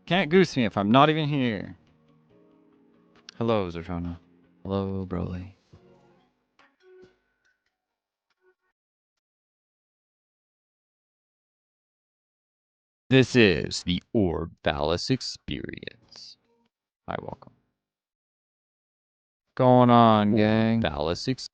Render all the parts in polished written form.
Can't goose me if I'm not even here. Hello, Zertona. Hello, Broly. This is the Vallis experience. Hi, welcome. Going on, gang? Vallis experience.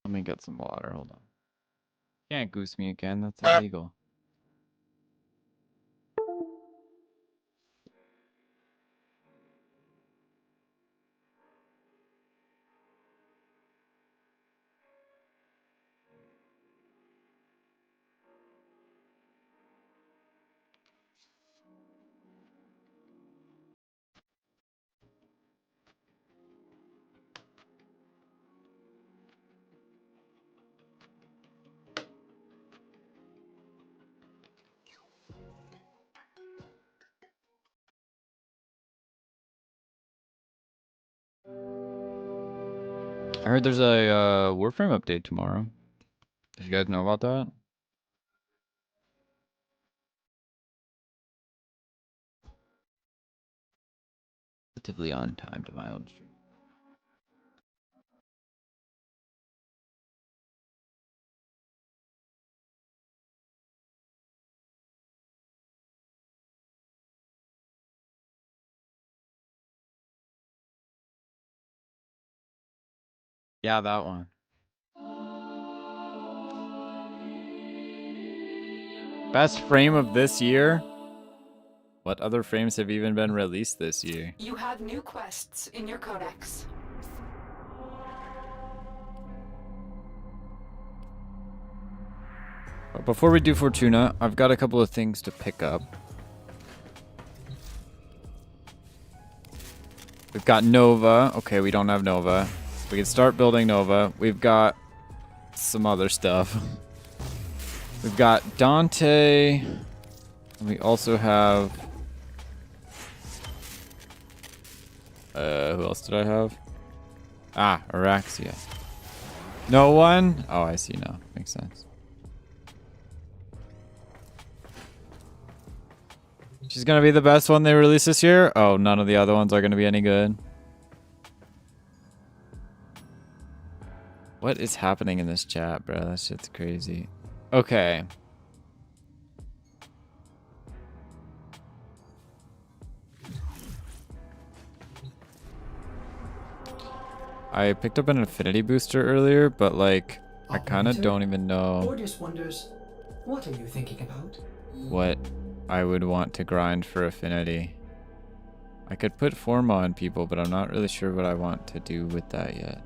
Let me get some water. Hold on. Can't goose me again. That's illegal. I heard there's a Warframe update tomorrow. Did you guys know about that? Relatively on time to my own stream. Yeah, that one. Best frame of this year? What other frames have even been released this year? You have new quests in your codex. But before we do Fortuna, I've got a couple of things to pick up. We've got Nova. Okay, we don't have Nova. We can start building Nova. We've got some other stuff. We've got Dante. And we also have... who else did I have? Ah, Araxia. No one? Oh, I see now. Makes sense. She's gonna be the best one they release this year? Oh, none of the other ones are gonna be any good. What is happening in this chat, bro? That shit's crazy. Okay. I picked up an affinity booster earlier, but like, I kind of don't even know Ordis wonders, what are you thinking about? what I would want to grind for affinity. I could put Forma on people, but I'm not really sure what I want to do with that yet.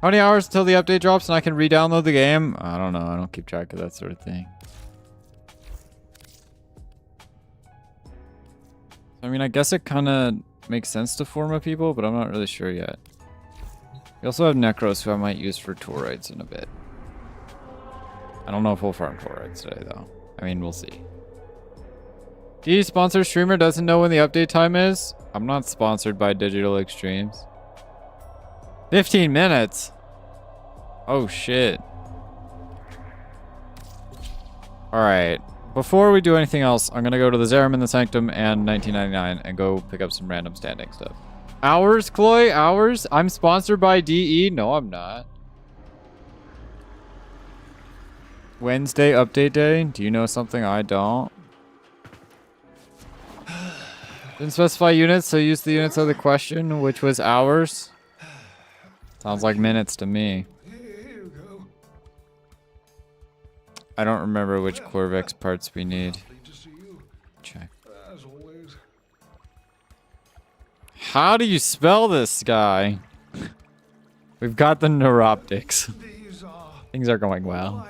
How many hours until the update drops and I can re-download the game? I don't know. I don't keep track of that sort of thing. I mean, I guess it kind of makes sense to Forma people, but I'm not really sure yet. We also have Necros, who I might use for Torites in a bit. I don't know if we'll farm Torites today, though. I mean, we'll see. D sponsor streamer doesn't know when the update time is? I'm not sponsored by Digital Extremes. 15 minutes? Oh, shit. Alright. Before we do anything else, I'm going to go to the Zerum in the Sanctum and 1999 and go pick up some random standing stuff. Hours, Chloe? Hours? I'm sponsored by DE? No, I'm not. Wednesday update day? Do you know something I don't? Didn't specify units, so use the units of the question, which was hours. Sounds like minutes to me. I don't remember which Corvex parts we need. Check. How do you spell this guy? We've got the neuroptics. Things are going well.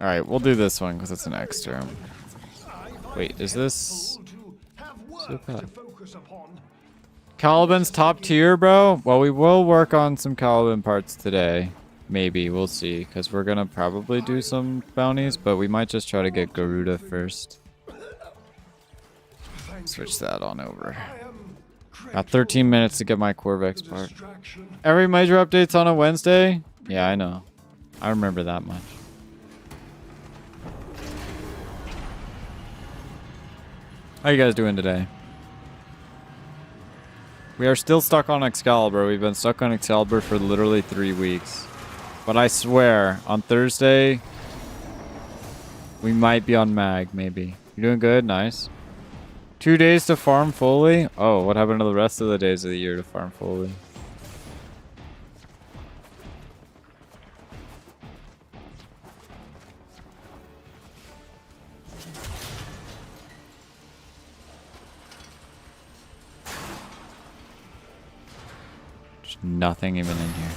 Alright, we'll do this one because it's an extra. Wait, is this... Super. Caliban's top tier, bro. Well, we will work on some Caliban parts today. Maybe. We'll see. Because we're going to probably do some bounties, but we might just try to get Garuda first. Switch that on over. Got 13 minutes to get my Corvex part. Every major update's on a Wednesday? Yeah, I know. I remember that much. How you guys doing today? We are still stuck on Excalibur. We've been stuck on Excalibur for literally 3 weeks. But I swear, on Thursday, we might be on Mag, maybe. You doing good? Nice. 2 days to farm fully? Oh, what happened to the rest of the days of the year to farm fully? There's nothing even in here.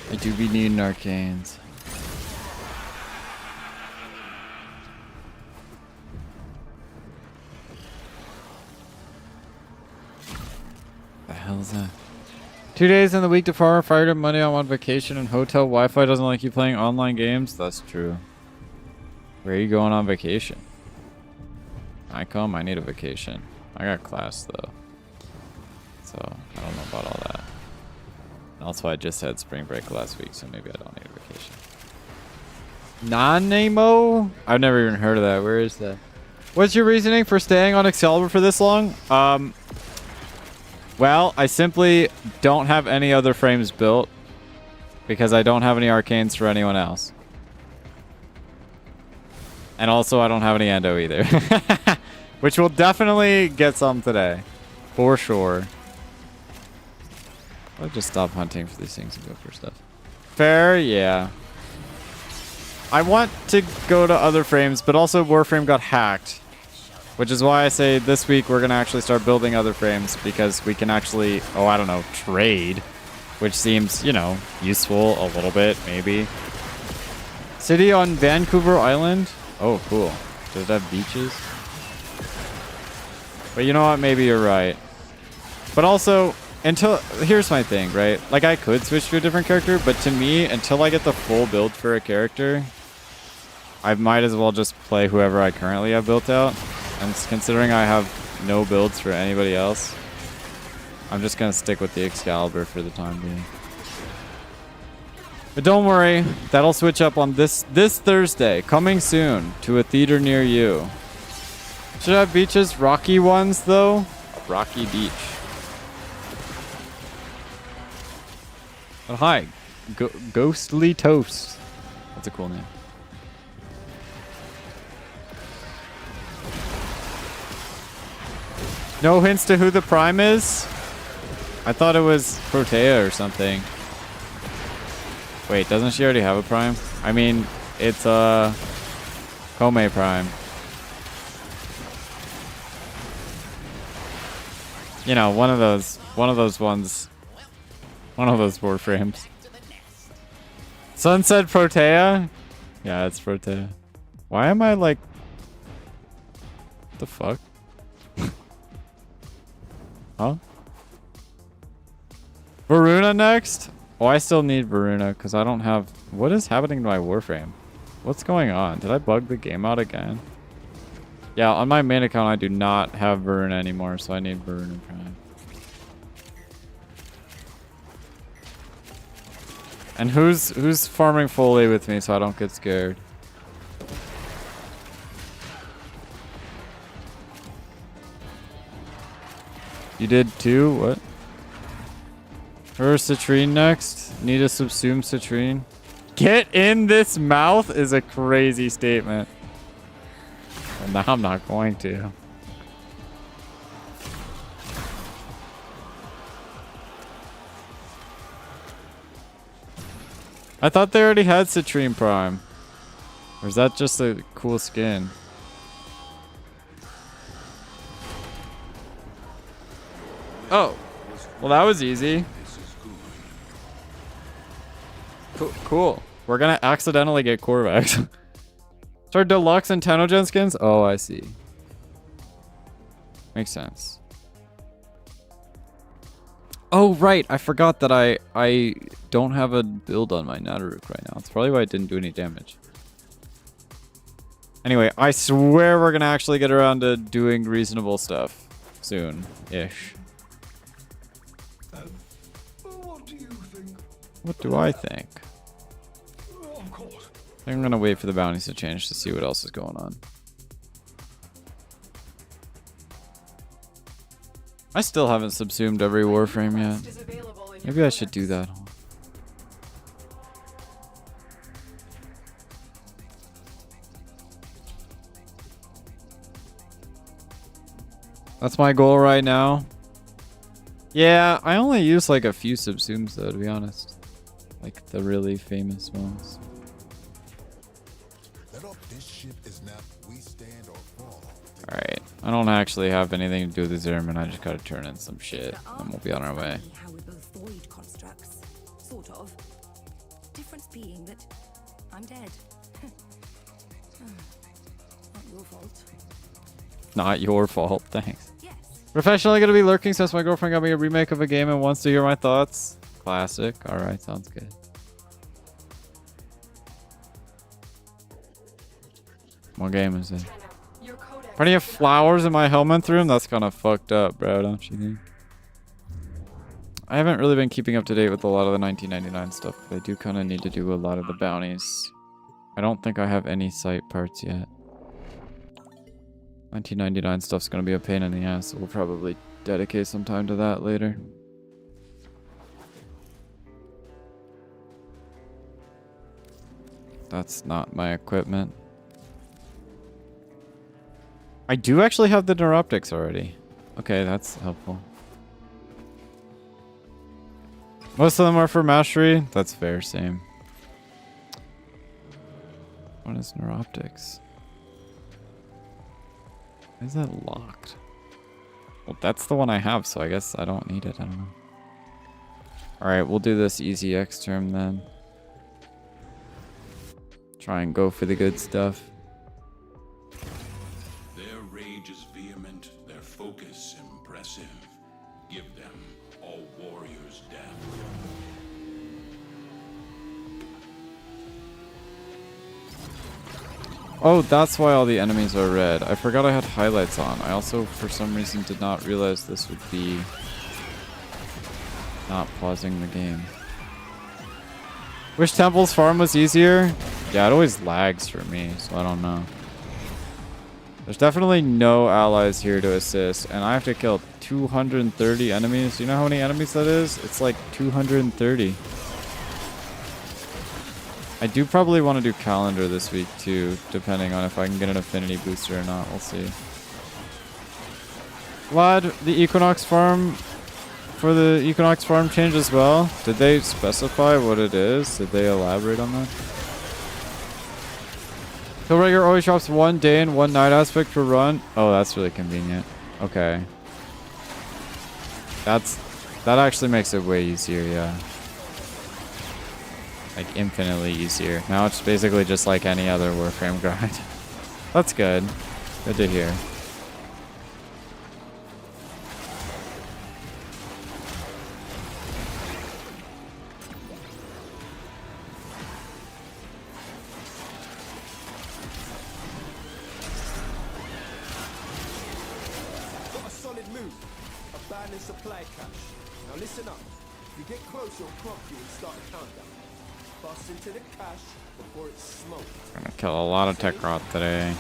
I do be needing arcanes. The hell is that? 2 days in the week to farm, Friday and Monday I'm on vacation, and hotel Wi-Fi doesn't like you playing online games? That's true. Where are you going on vacation? I need a vacation. I got class though. So I don't know about all that. Also, I just had spring break last week, so maybe I don't need a vacation. Non-Nemo? I've never even heard of that. Where is that? What's your reasoning for staying on Excalibur for this long? Well, I simply don't have any other frames built because I don't have any arcanes for anyone else. And also, I don't have any endo either. Which we'll definitely get some today. For sure. I'll just stop hunting for these things and go for stuff. Fair, yeah. I want to go to other frames, but also Warframe got hacked. Which is why I say this week we're going to actually start building other frames, because we can actually, oh, I don't know, trade. Which seems, you know, useful a little bit, maybe. City on Vancouver Island? Oh, cool. Does it have beaches? But you know what? Maybe you're right. But also, here's my thing, right? Like, I could switch to a different character, but to me, until I get the full build for a character, I might as well just play whoever I currently have built out. And considering I have no builds for anybody else, I'm just going to stick with the Excalibur for the time being. But don't worry, that'll switch up on this Thursday, coming soon to a theater near you. Should have beaches, rocky ones though. A rocky beach. Oh, hi, Ghostly Toast. That's a cool name. No hints to who the Prime is? I thought it was Protea or something. Wait, doesn't she already have a Prime? I mean, it's Kome Prime. You know, one of those ones. One of those Warframes. Sunset Protea? Yeah, it's Protea. Why am I like... What the fuck? Huh? Varuna next? Oh, I still need Varuna because I don't have... What is happening to my Warframe? What's going on? Did I bug the game out again? Yeah, on my main account I do not have Varuna anymore, so I need Varuna Prime. And who's farming fully with me so I don't get scared? You did too? What? Her Citrine next. Need to subsume Citrine. Get in this mouth is a crazy statement. Well, now I'm not going to. I thought they already had Citrine Prime. Or is that just a cool skin? Oh. Well, that was easy. Cool. We're gonna accidentally get Corvax. So deluxe and Tenogen skins? Oh, I see. Makes sense. Oh, right. I forgot that I don't have a build on my Nadaruk right now. That's probably why it didn't do any damage. Anyway, I swear we're gonna actually get around to doing reasonable stuff soon-ish. What do you think? What do I think? Of course. I think I'm gonna wait for the bounties to change to see what else is going on. I still haven't subsumed every Warframe yet. Maybe I should do that. That's my goal right now. Yeah, I only use like a few subsumes though, to be honest. Like the really famous ones. Alright, I don't actually have anything to do with the Zerman. I just gotta turn in some shit and we'll be on our way. How we're both void constructs, sort of. Difference being that I'm dead. Not your fault. Not your fault, thanks. Yes. Professionally gonna be lurking since my girlfriend got me a remake of a game and wants to hear my thoughts. Classic. Alright, sounds good. What game is it? Plenty of flowers in my helmet room? That's kind of fucked up, bro, don't you think? I haven't really been keeping up to date with a lot of the 1999 stuff, but I do kind of need to do a lot of the bounties. I don't think I have any site parts yet. 1999 stuff's gonna be a pain in the ass, so we'll probably dedicate some time to that later. That's not my equipment. I do actually have the neuroptics already. Okay, that's helpful. Most of them are for mastery. That's fair, same. What is neuroptics? Why is that locked? Well, that's the one I have, so I guess I don't need it. I don't know. Alright, we'll do this easy X term then. Try and go for the good stuff. Their rage is vehement, their focus impressive. Give them all warriors' death. Oh, that's why all the enemies are red. I forgot I had highlights on. I also, for some reason, did not realize this would be not pausing the game. Wish Temple's farm was easier? Yeah, it always lags for me, so I don't know. There's definitely no allies here to assist, and I have to kill 230 enemies. Do you know how many enemies that is? It's like 230. I do probably want to do calendar this week too, depending on if I can get an affinity booster or not. We'll see. Vlad, the Equinox farm, for the Equinox farm change as well. Did they specify what it is? Did they elaborate on that? Killrigger always drops 1 day and 1 night aspect per run. Oh, that's really convenient. Okay. That actually makes it way easier, yeah. Like infinitely easier. Now it's basically just like any other Warframe grind. That's good. Good to hear. Got a solid move. Abandon supply cache. Now listen up. If you get close, it'll prompt you and start a countdown. Bust into the cache before it's smoked. Gonna kill a lot of tech rot today.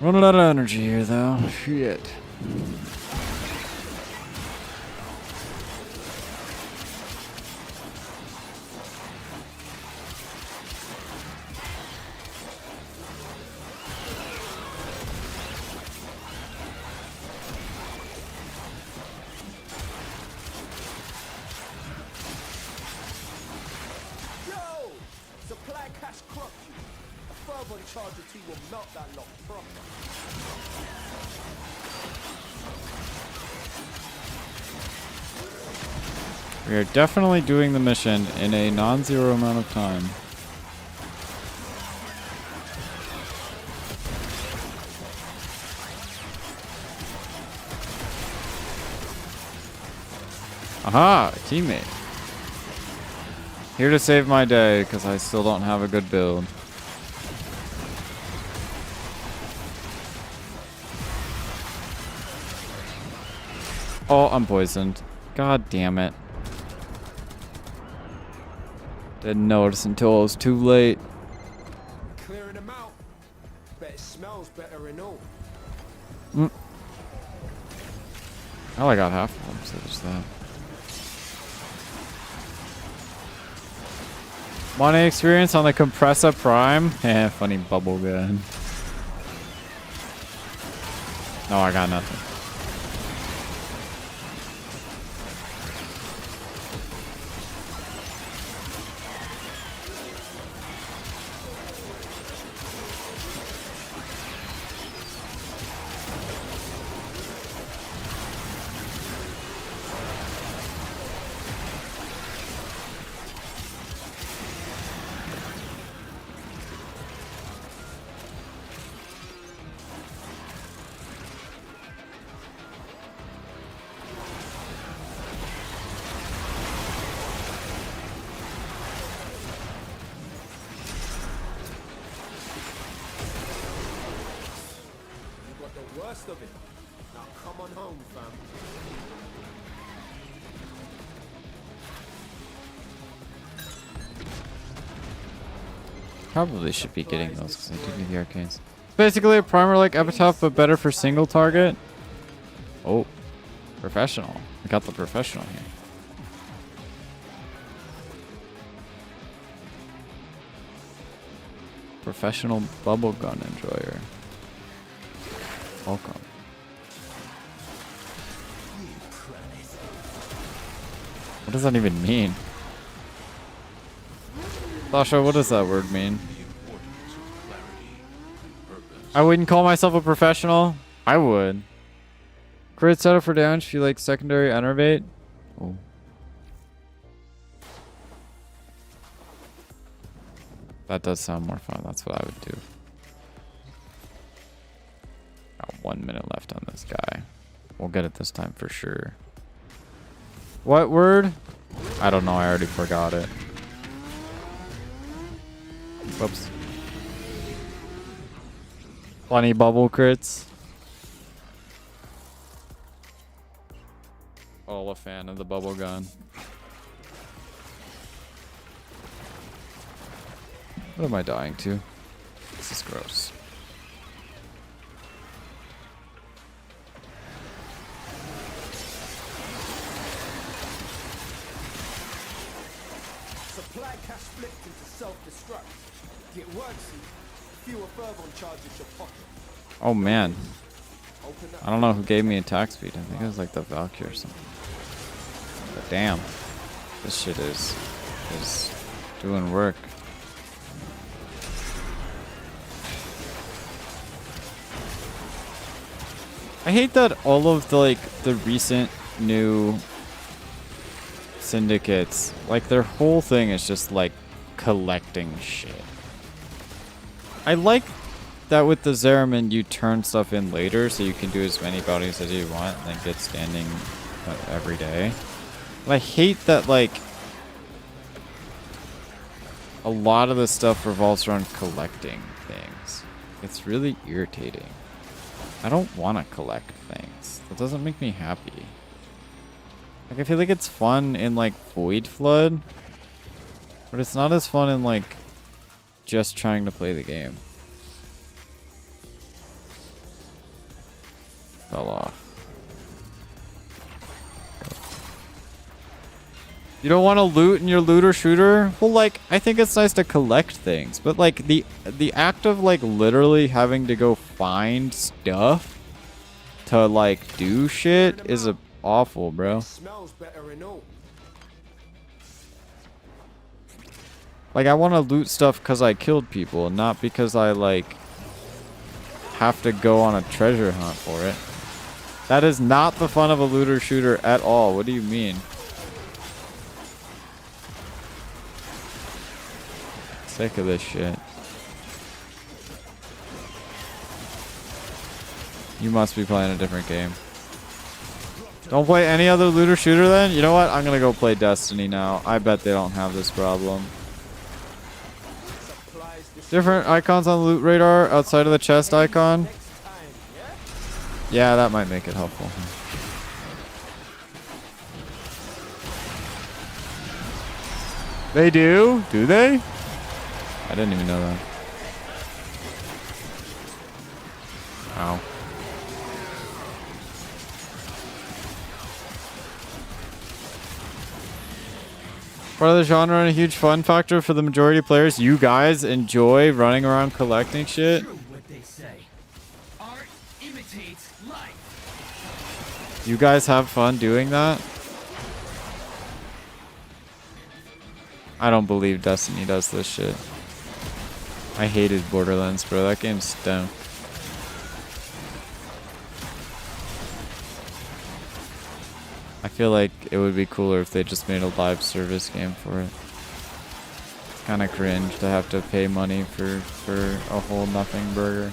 Running out of energy here though. Shit. Charger 2 will melt that lock proper. We are definitely doing the mission in a non-zero amount of time. Aha! Teammate. Here to save my day, because I still don't have a good build. Oh, I'm poisoned. God damn it. Didn't notice until it was too late. Clearing them out. Bet it smells better and all. Oh, I got half of them, so there's that. Money experience on the Compressor Prime? Eh, funny bubble gun. No, I got nothing. Worst of it. Now come on home, fam. Probably should be getting those because I do need the arcanes. Basically a primer like Epitaph, but better for single target. Oh, professional. I got the professional here. Professional bubble gun enjoyer. Welcome. What does that even mean? Sasha, what does that word mean? I wouldn't call myself a professional. I would. Crit setup for damage if you like secondary enervate. Oh. That does sound more fun. That's what I would do. Got 1 minute left on this guy. We'll get it this time for sure. What word? I don't know. I already forgot it. Whoops. Plenty bubble crits. All a fan of the bubble gun. What am I dying to? This is gross. Supply cache flipped into self-destruct. Get worse. Fewer fervor charges your pocket. Oh man. Open up. I don't know who gave me attack speed. I think it was like the Valkyrie or something. But damn. This shit is doing work. I hate that all of the recent new syndicates, like their whole thing is just like collecting shit. I like that with the Zeramin you turn stuff in later so you can do as many bounties as you want and then get standing every day. But I hate that like a lot of the stuff revolves around collecting things. It's really irritating. I don't want to collect things. That doesn't make me happy. Like, I feel like it's fun in, like, Void Flood. But it's not as fun in, like, just trying to play the game. Fell off. You don't want to loot in your looter shooter? Well, like, I think it's nice to collect things. But, like, the act of, like, literally having to go find stuff to, like, do shit is awful, bro. Smells better and all. Like, I want to loot stuff because I killed people, not because I, like, have to go on a treasure hunt for it. That is not the fun of a looter shooter at all. What do you mean? Sick of this shit. You must be playing a different game. Don't play any other looter shooter then? You know what? I'm gonna go play Destiny now. I bet they don't have this problem. Different icons on the loot radar outside of the chest icon. Yeah, that might make it helpful. They do? Do they? I didn't even know that. Wow. Part of the genre and a huge fun factor for the majority of players. You guys enjoy running around collecting shit? What they say. Art imitates life. You guys have fun doing that? I don't believe Destiny does this shit. I hated Borderlands, bro. That game's dumb. I feel like it would be cooler if they just made a live service game for it. It's kind of cringe to have to pay money for a whole nothing burger.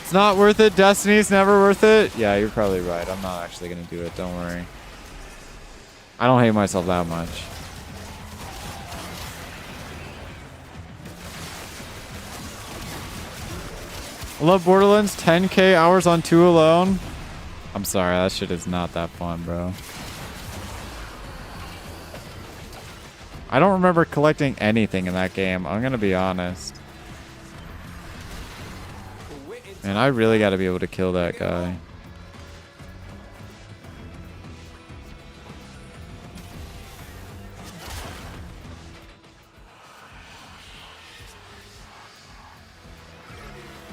It's not worth it. Destiny's never worth it. Yeah, you're probably right. I'm not actually going to do it. Don't worry. I don't hate myself that much. I love Borderlands. 10k hours on 2 alone. I'm sorry, that shit is not that fun, bro. I don't remember collecting anything in that game. I'm gonna be honest. Man, I really gotta be able to kill that guy.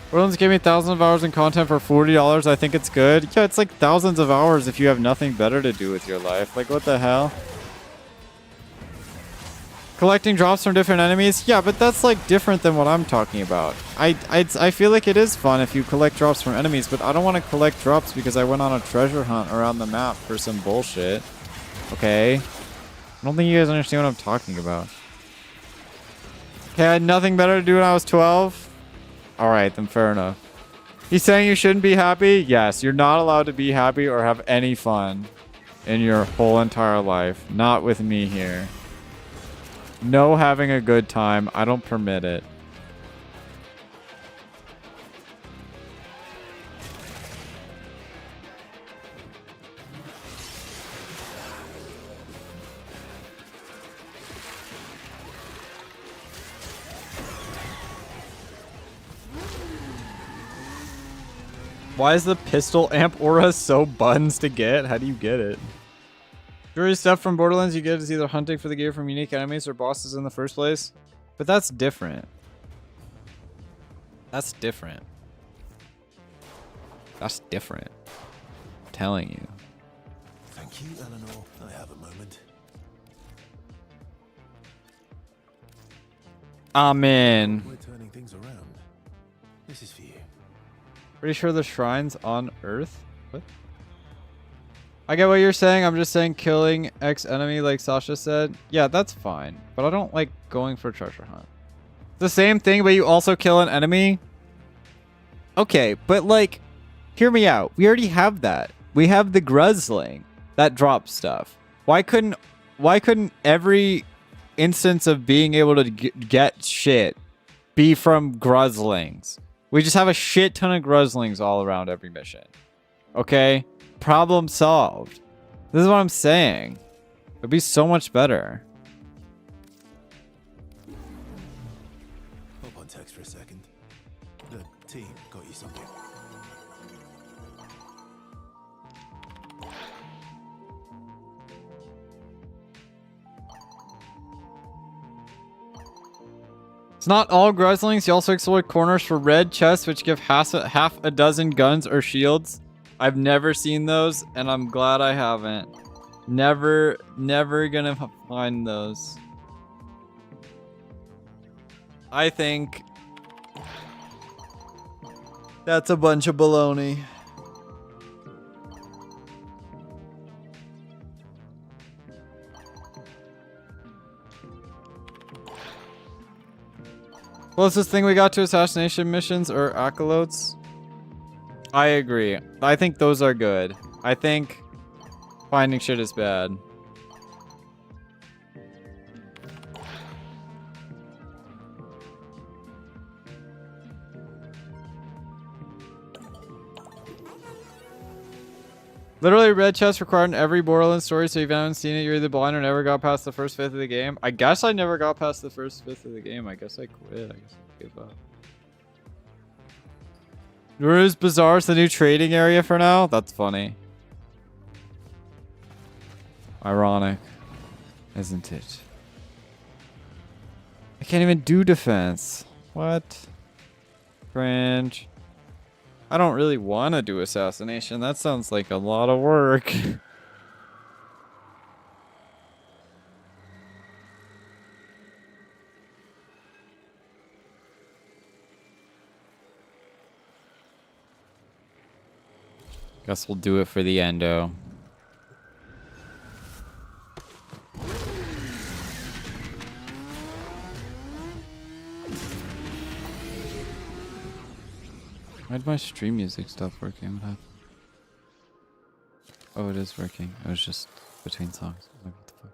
Borderlands gave me thousands of hours in content for $40. I think it's good. Yeah, it's like thousands of hours if you have nothing better to do with your life. Like, what the hell? Collecting drops from different enemies? Yeah, but that's like different than what I'm talking about. I feel like it is fun if you collect drops from enemies, but I don't want to collect drops because I went on a treasure hunt around the map for some bullshit. Okay? I don't think you guys understand what I'm talking about. Okay, I had nothing better to do when I was 12? Alright, then fair enough. He's saying you shouldn't be happy? Yes, you're not allowed to be happy or have any fun in your whole entire life. Not with me here. No having a good time. I don't permit it. Why is the pistol amp aura so buns to get? How do you get it? Majority stuff from Borderlands you get is either hunting for the gear from unique enemies or bosses in the first place. But that's different. That's different. That's different. I'm telling you. Thank you, Eleanor. I have a moment. Amen. We're turning things around. This is for you. Pretty sure the shrine's on Earth? What? I get what you're saying. I'm just saying killing X enemy like Sasha said. Yeah, that's fine. But I don't like going for a treasure hunt. It's the same thing, but you also kill an enemy. Okay, but like, hear me out. We already have that. We have the Gruzling that drops stuff. Why couldn't every instance of being able to get shit be from Gruzlings? We just have a shit ton of Gruzlings all around every mission. Okay? Problem solved. This is what I'm saying. It'd be so much better. Hop on text for a second. The team got you something. It's not all Gruzlings. You also exploit corners for red chests, which give half a dozen guns or shields. I've never seen those, and I'm glad I haven't. Never gonna find those. I think that's a bunch of baloney. Closest thing we got to assassination missions or acolytes? I agree. I think those are good. I think finding shit is bad. Literally, red chest required in every Borderlands story, so if you haven't seen it, you're either blind or never got past the first fifth of the game. I guess I never got past the first fifth of the game. I guess I quit. I guess I gave up. Ruru's Bazaar is the new trading area for now? That's funny. Ironic, isn't it? I can't even do defense. What? Cringe. I don't really want to do assassination. That sounds like a lot of work. Guess we'll do it for the endo. Why did my stream music stop working? What happened? Oh, it is working. It was just between songs. Like, what the fuck?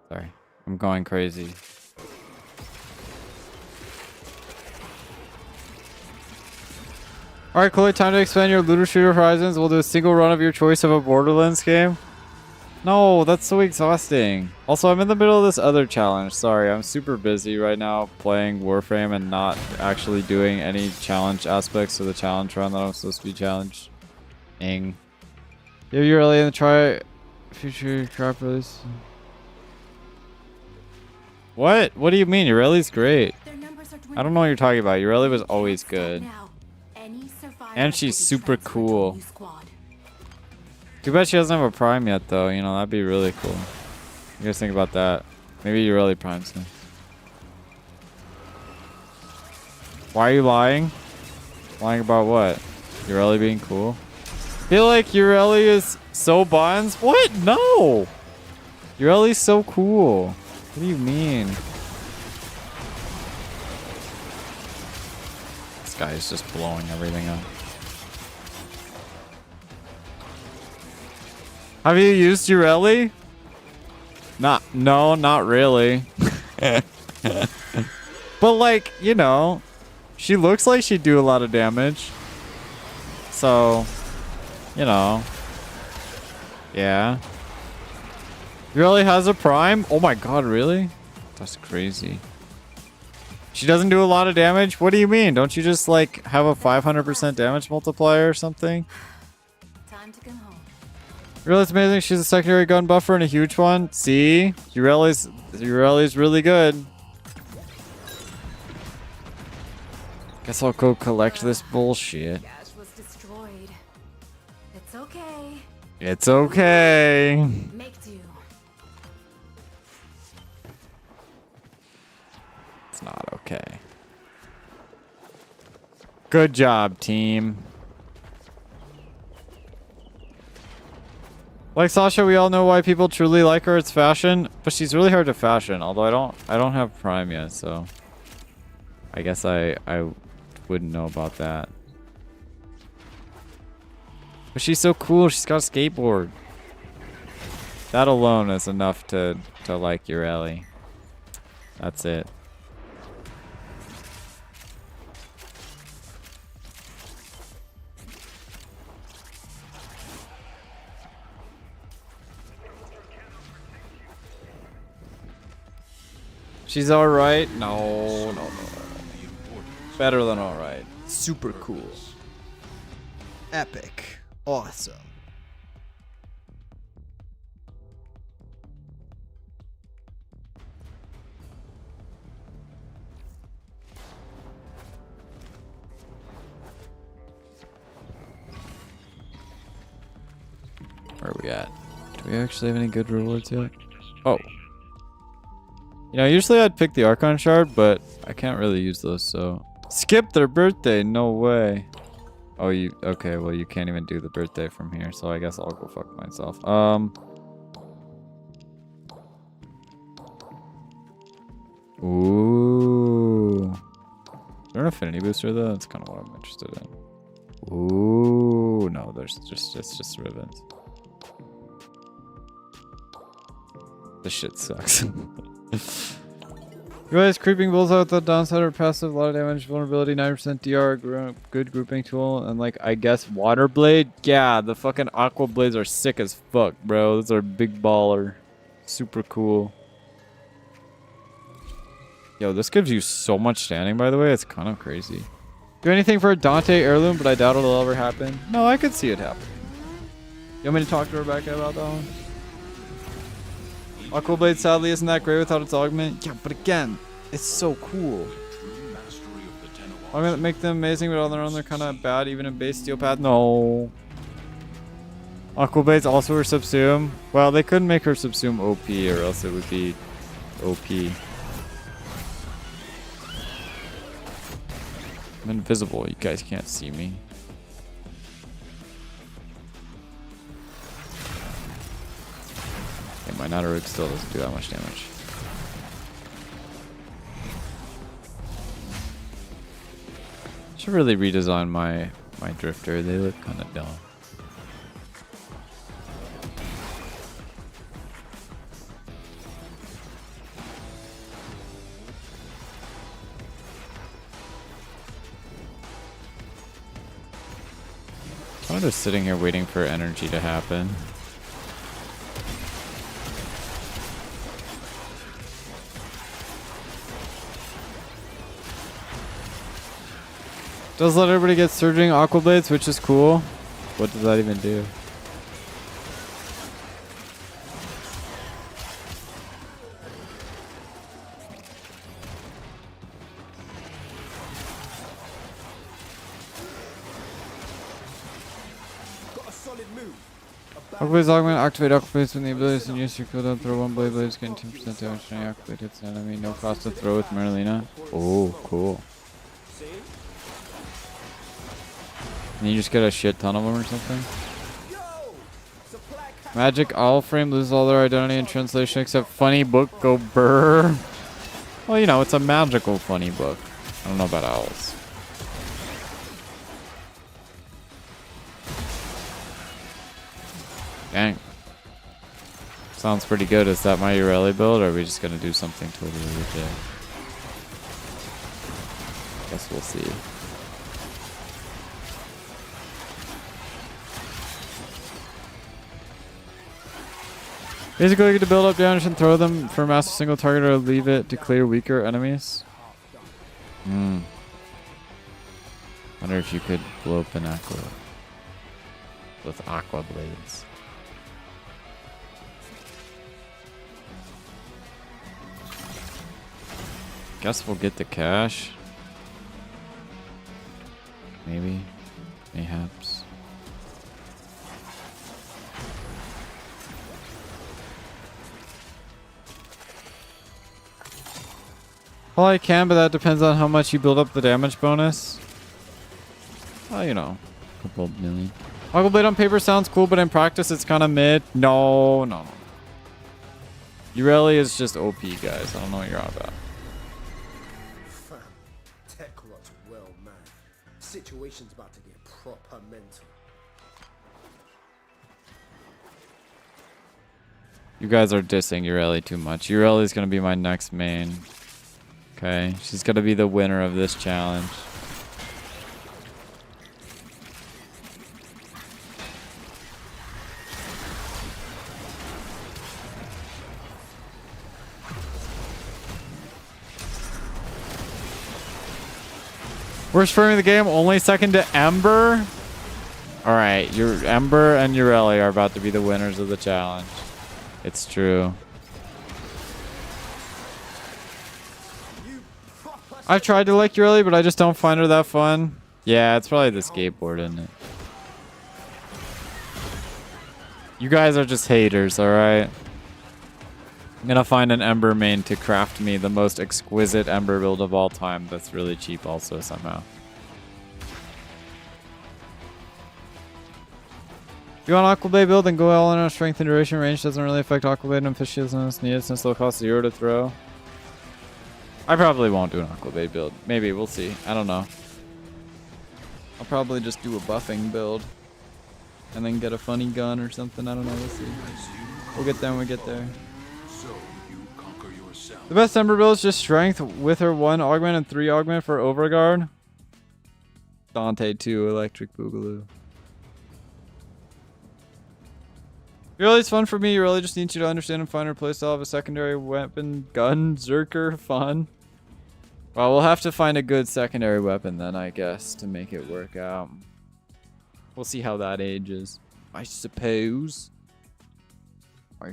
Sorry. I'm going crazy. Alright, Chloe, time to expand your looter shooter horizons. We'll do a single run of your choice of a Borderlands game. No, that's so exhausting. Also, I'm in the middle of this other challenge. Sorry, I'm super busy right now playing Warframe and not actually doing any challenge aspects of the challenge run that I'm supposed to be challenged. Ing. Yeah, you're early in the try future crop release. What? What do you mean? Ureli's great. I don't know what you're talking about. Ureli was always good. And she's super cool. Too bad she doesn't have a prime yet, though. You know, that'd be really cool. You guys think about that? Maybe Ureli primes him. Why are you lying? Lying about what? Ureli being cool? I feel like Ureli is so buns. What? No! Ureli's so cool. What do you mean? This guy is just blowing everything up. Have you used Ureli? No, not really. But like, you know, she looks like she'd do a lot of damage. So, you know. Yeah. Ureli has a prime? Oh my god, really? That's crazy. She doesn't do a lot of damage? What do you mean? Don't you just like have a 500% damage multiplier or something? Time to go home. Ureli's amazing. She's a secondary gun buffer and a huge one. See? Ureli's really good. Guess I'll go collect this bullshit. Cash was destroyed. It's okay. It's okay. Make do. It's not okay. Good job, team. Like Sasha, we all know why people truly like her. It's fashion, but she's really hard to fashion. Although I don't have Prime yet, so I guess I wouldn't know about that. But she's so cool. She's got a skateboard. That alone is enough to like Ureli. That's it. She's alright? No. Better than alright. Super cool. Epic. Awesome. Where are we at? Do we actually have any good rewards yet? Oh. You know, usually I'd pick the Archon Shard, but I can't really use those, so... Skip their birthday! No way. Oh, you... Okay, well, you can't even do the birthday from here, so I guess I'll go fuck myself. Ooh. Is there an affinity booster, though? That's kind of what I'm interested in. Ooh. No, it's just ribbons. This shit sucks. You guys, creeping bullseye with the downside or passive, a lot of damage, vulnerability, 9% DR, good grouping tool, and like, I guess, water blade? Yeah, the fucking aqua blades are sick as fuck, bro. Those are big baller. Super cool. Yo, this gives you so much standing, by the way. It's kind of crazy. Do anything for a Dante heirloom, but I doubt it'll ever happen. No, I could see it happen. You want me to talk to Rebecca about that one? Aqua Blade sadly isn't that great without its augment. Yeah, but again, it's so cool. I'm gonna make them amazing, but on their own they're kind of bad, even in base steel path. No. Aqua Blades also her subsume. Well, they couldn't make her subsume OP, or else it would be OP. I'm invisible. You guys can't see me. Okay, my Nataruk still doesn't do that much damage. Should really redesign my drifter. They look kind of dumb. I'm just sitting here waiting for energy to happen. Does let everybody get surging aqua blades, which is cool. What does that even do? Aqua Blades augment, activate Aqua Blades when the ability to use your cooldown, throw one blade, blades gain 10% damage to any Aqua Blade hits an enemy, no cost to throw with Merlina. Oh, cool. And you just get a shit ton of them or something? Magic Warframe loses all their identity and translation except funny book, go brr. Well, you know, it's a magical funny book. I don't know about owls. Dang. Sounds pretty good. Is that my Ureli build, or are we just gonna do something totally legit? Guess we'll see. Basically, you get to build up damage and throw them for a massive single target, or leave it to clear weaker enemies. Wonder if you could blow up an aqua with aqua blades. Guess we'll get the cash. Maybe. Mayhaps. Well, I can, but that depends on how much you build up the damage bonus. Well, you know, a couple million. Aqua Blade on paper sounds cool, but in practice it's kind of mid. No. Ureli is just OP, guys. I don't know what you're on about. Well, man. Situation's about to get proper mental. You guys are dissing Ureli too much. Ureli's gonna be my next main. Okay, she's gonna be the winner of this challenge. Worst frame of the game, only second to Ember. All right, your Ember and Ureli are about to be the winners of the challenge. It's true. I've tried to like Ureli, but I just don't find her that fun. Yeah, it's probably the skateboard, isn't it? You guys are just haters, all right? I'm gonna find an Ember main to craft me the most exquisite Ember build of all time that's really cheap also somehow. If you want Aquablade build, then go all in on strength and duration. Range doesn't really affect Aquablade and fish shields unless needed since low cost 0 to throw. I probably won't do an Aquablade build. Maybe, we'll see. I don't know. I'll probably just do a buffing build. And then get a funny gun or something. I don't know, we'll see. We'll get there when we get there. So you conquer yourself. The best Ember build is just strength with her 1 augment and 3 augment for overguard. Dante 2, Electric Boogaloo. Really, it's fun for me. You really just need you to understand and find her playstyle of a secondary weapon, gun, Zerker, fun. Well, we'll have to find a good secondary weapon then, I guess, to make it work out. We'll see how that ages. I suppose. A new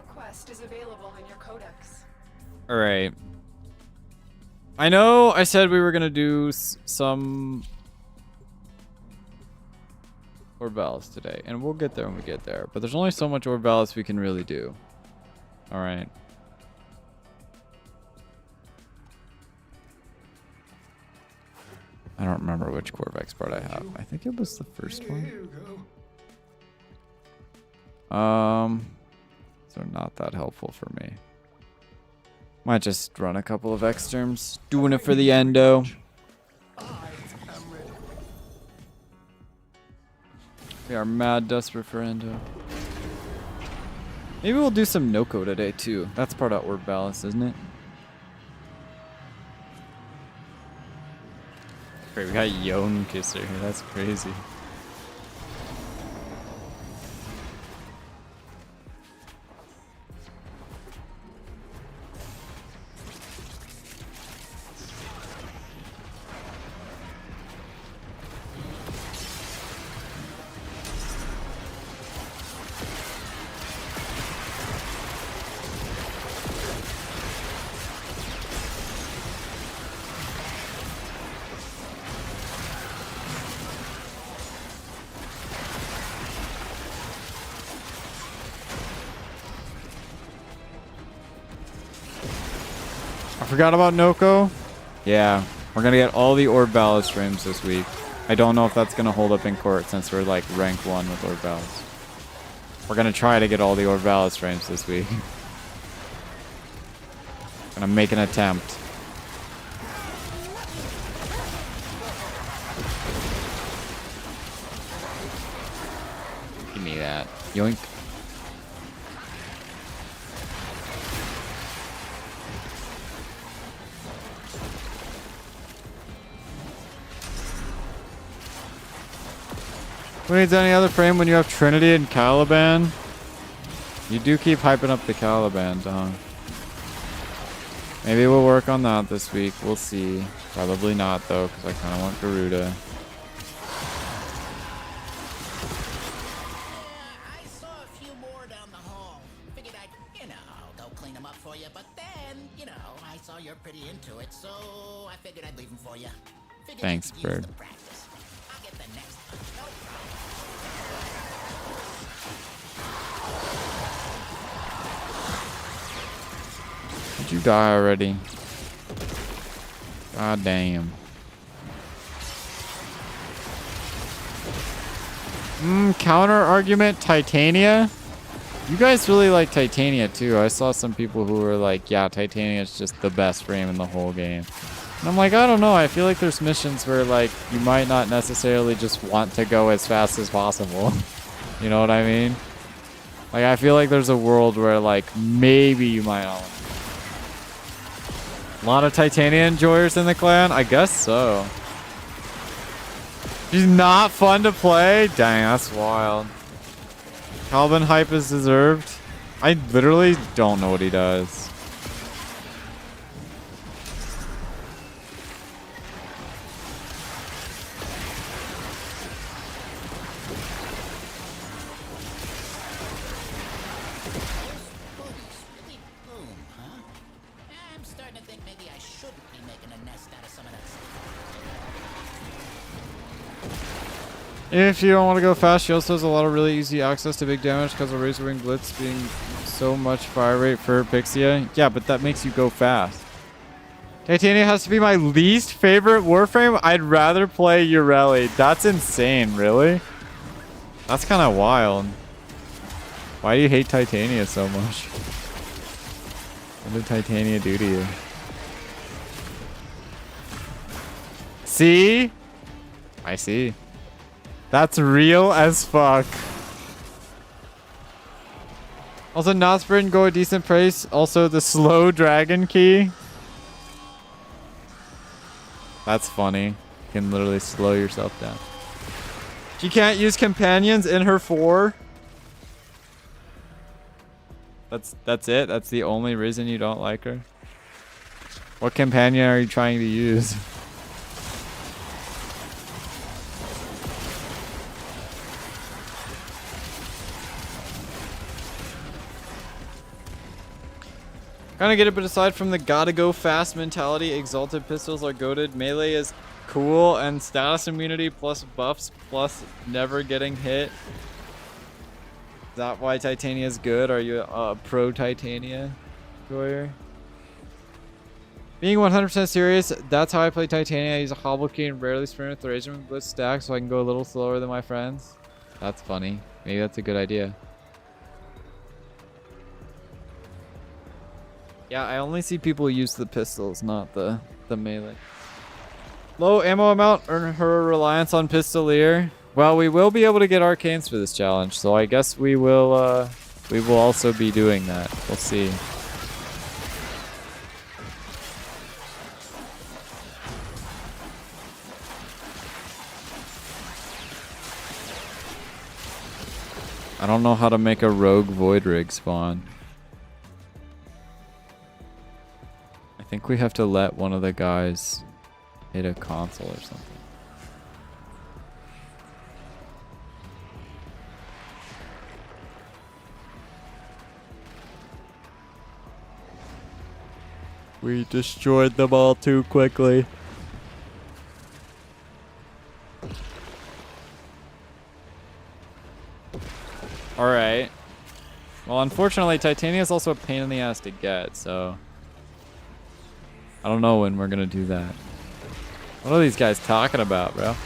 quest is available in your codex. Alright. I know I said we were gonna do some Orbalis today, and we'll get there when we get there. But there's only so much Orbalis we can really do. Alright. I don't remember which Corvex part I have. I think it was the first one. So not that helpful for me. Might just run a couple of exterms. Doing it for the endo. We are mad desperate for endo. Maybe we'll do some Noko today too. That's part of Orbalis, isn't it? Great, we got Yon Kisser here. That's crazy. Forgot about Noko? Yeah, we're gonna get all the Orbalis streams this week. I don't know if that's gonna hold up in court since we're like rank 1 with Orbalis. We're gonna try to get all the Orbalis streams this week. Gonna make an attempt. Give me that. Yoink. Who needs any other frame when you have Trinity and Caliban? You do keep hyping up the Caliban, huh? Maybe we'll work on that this week. We'll see. Probably not, though, because I kind of want Garuda. I saw a few more down the hall. Figured I'd, go clean them up for you. But then, I saw you're pretty into it, so I figured I'd leave them for you. Figured Thanks, you could use Bird. the practice. I'll get the next one. No problem. Did you die already? God damn. Counter argument Titania? You guys really like Titania too. I saw some people who were like, yeah, Titania is just the best frame in the whole game. And I'm like, I don't know. I feel like there's missions where like you might not necessarily just want to go as fast as possible. You know what I mean? Like I feel like there's a world where like maybe you might not. A lot of Titania enjoyers in the clan? I guess so. She's not fun to play? Dang, that's wild. Calvin hype is deserved. I literally don't know what he does. Really boom, huh? I'm starting to think maybe I shouldn't be making a nest out of some of that stuff. If you don't want to go fast, she also has a lot of really easy access to big damage because of Razor Wing Blitz being so much fire rate for Pixia. Yeah, but that makes you go fast. Titania has to be my least favorite Warframe. I'd rather play Ureli. That's insane, really? That's kind of wild. Why do you hate Titania so much? What did Titania do to you? See? I see. That's real as fuck. Also, not sprint go a decent price. Also, the slow dragon key. That's funny. You can literally slow yourself down. She can't use companions in her 4. That's it? That's the only reason you don't like her? What companion are you trying to use? Kind of get it, but aside from the gotta go fast mentality, exalted pistols are goated. Melee is cool, and status immunity plus buffs plus never getting hit. Is that why Titania is good? Are you a pro Titania enjoyer? Being 100% serious, that's how I play Titania. I use a hobble key and rarely sprint with the Razor Wing Blitz stack so I can go a little slower than my friends. That's funny. Maybe that's a good idea. Yeah, I only see people use the pistols, not the melee. Low ammo amount, earn her reliance on Pistolier. Well, we will be able to get arcanes for this challenge, so I guess we will also be doing that. We'll see. I don't know how to make a rogue void rig spawn. I think we have to let one of the guys hit a console or something. We destroyed them all too quickly. Alright. Well, unfortunately, Titania is also a pain in the ass to get, so I don't know when we're gonna do that. What are these guys talking about, bro?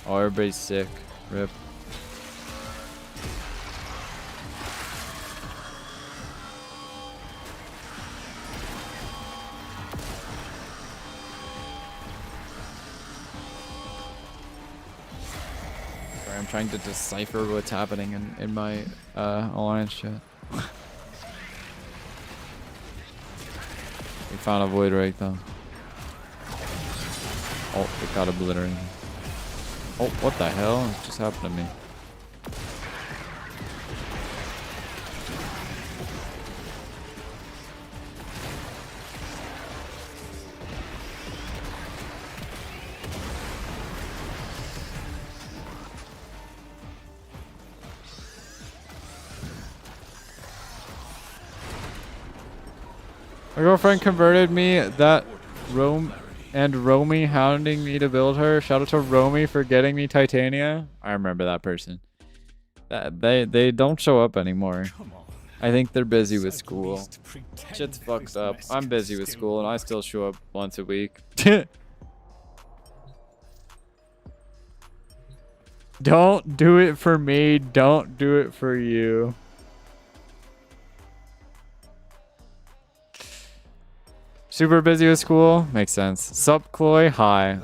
Oh, everybody's sick. Rip. Sorry, I'm trying to decipher what's happening in my alliance chat. We found a void rig though. Oh, it got obliterated. Oh, what the hell? What just happened to me? My girlfriend converted me. That Romy hounding me to build her. Shout out to Romy for getting me Titania. I remember that person. They don't show up anymore. I think they're busy with school. Shit's fucked up. I'm busy with school and I still show up once a week. Don't do it for me. Don't do it for you. Super busy with school? Makes sense. Sup, Chloe? Hi.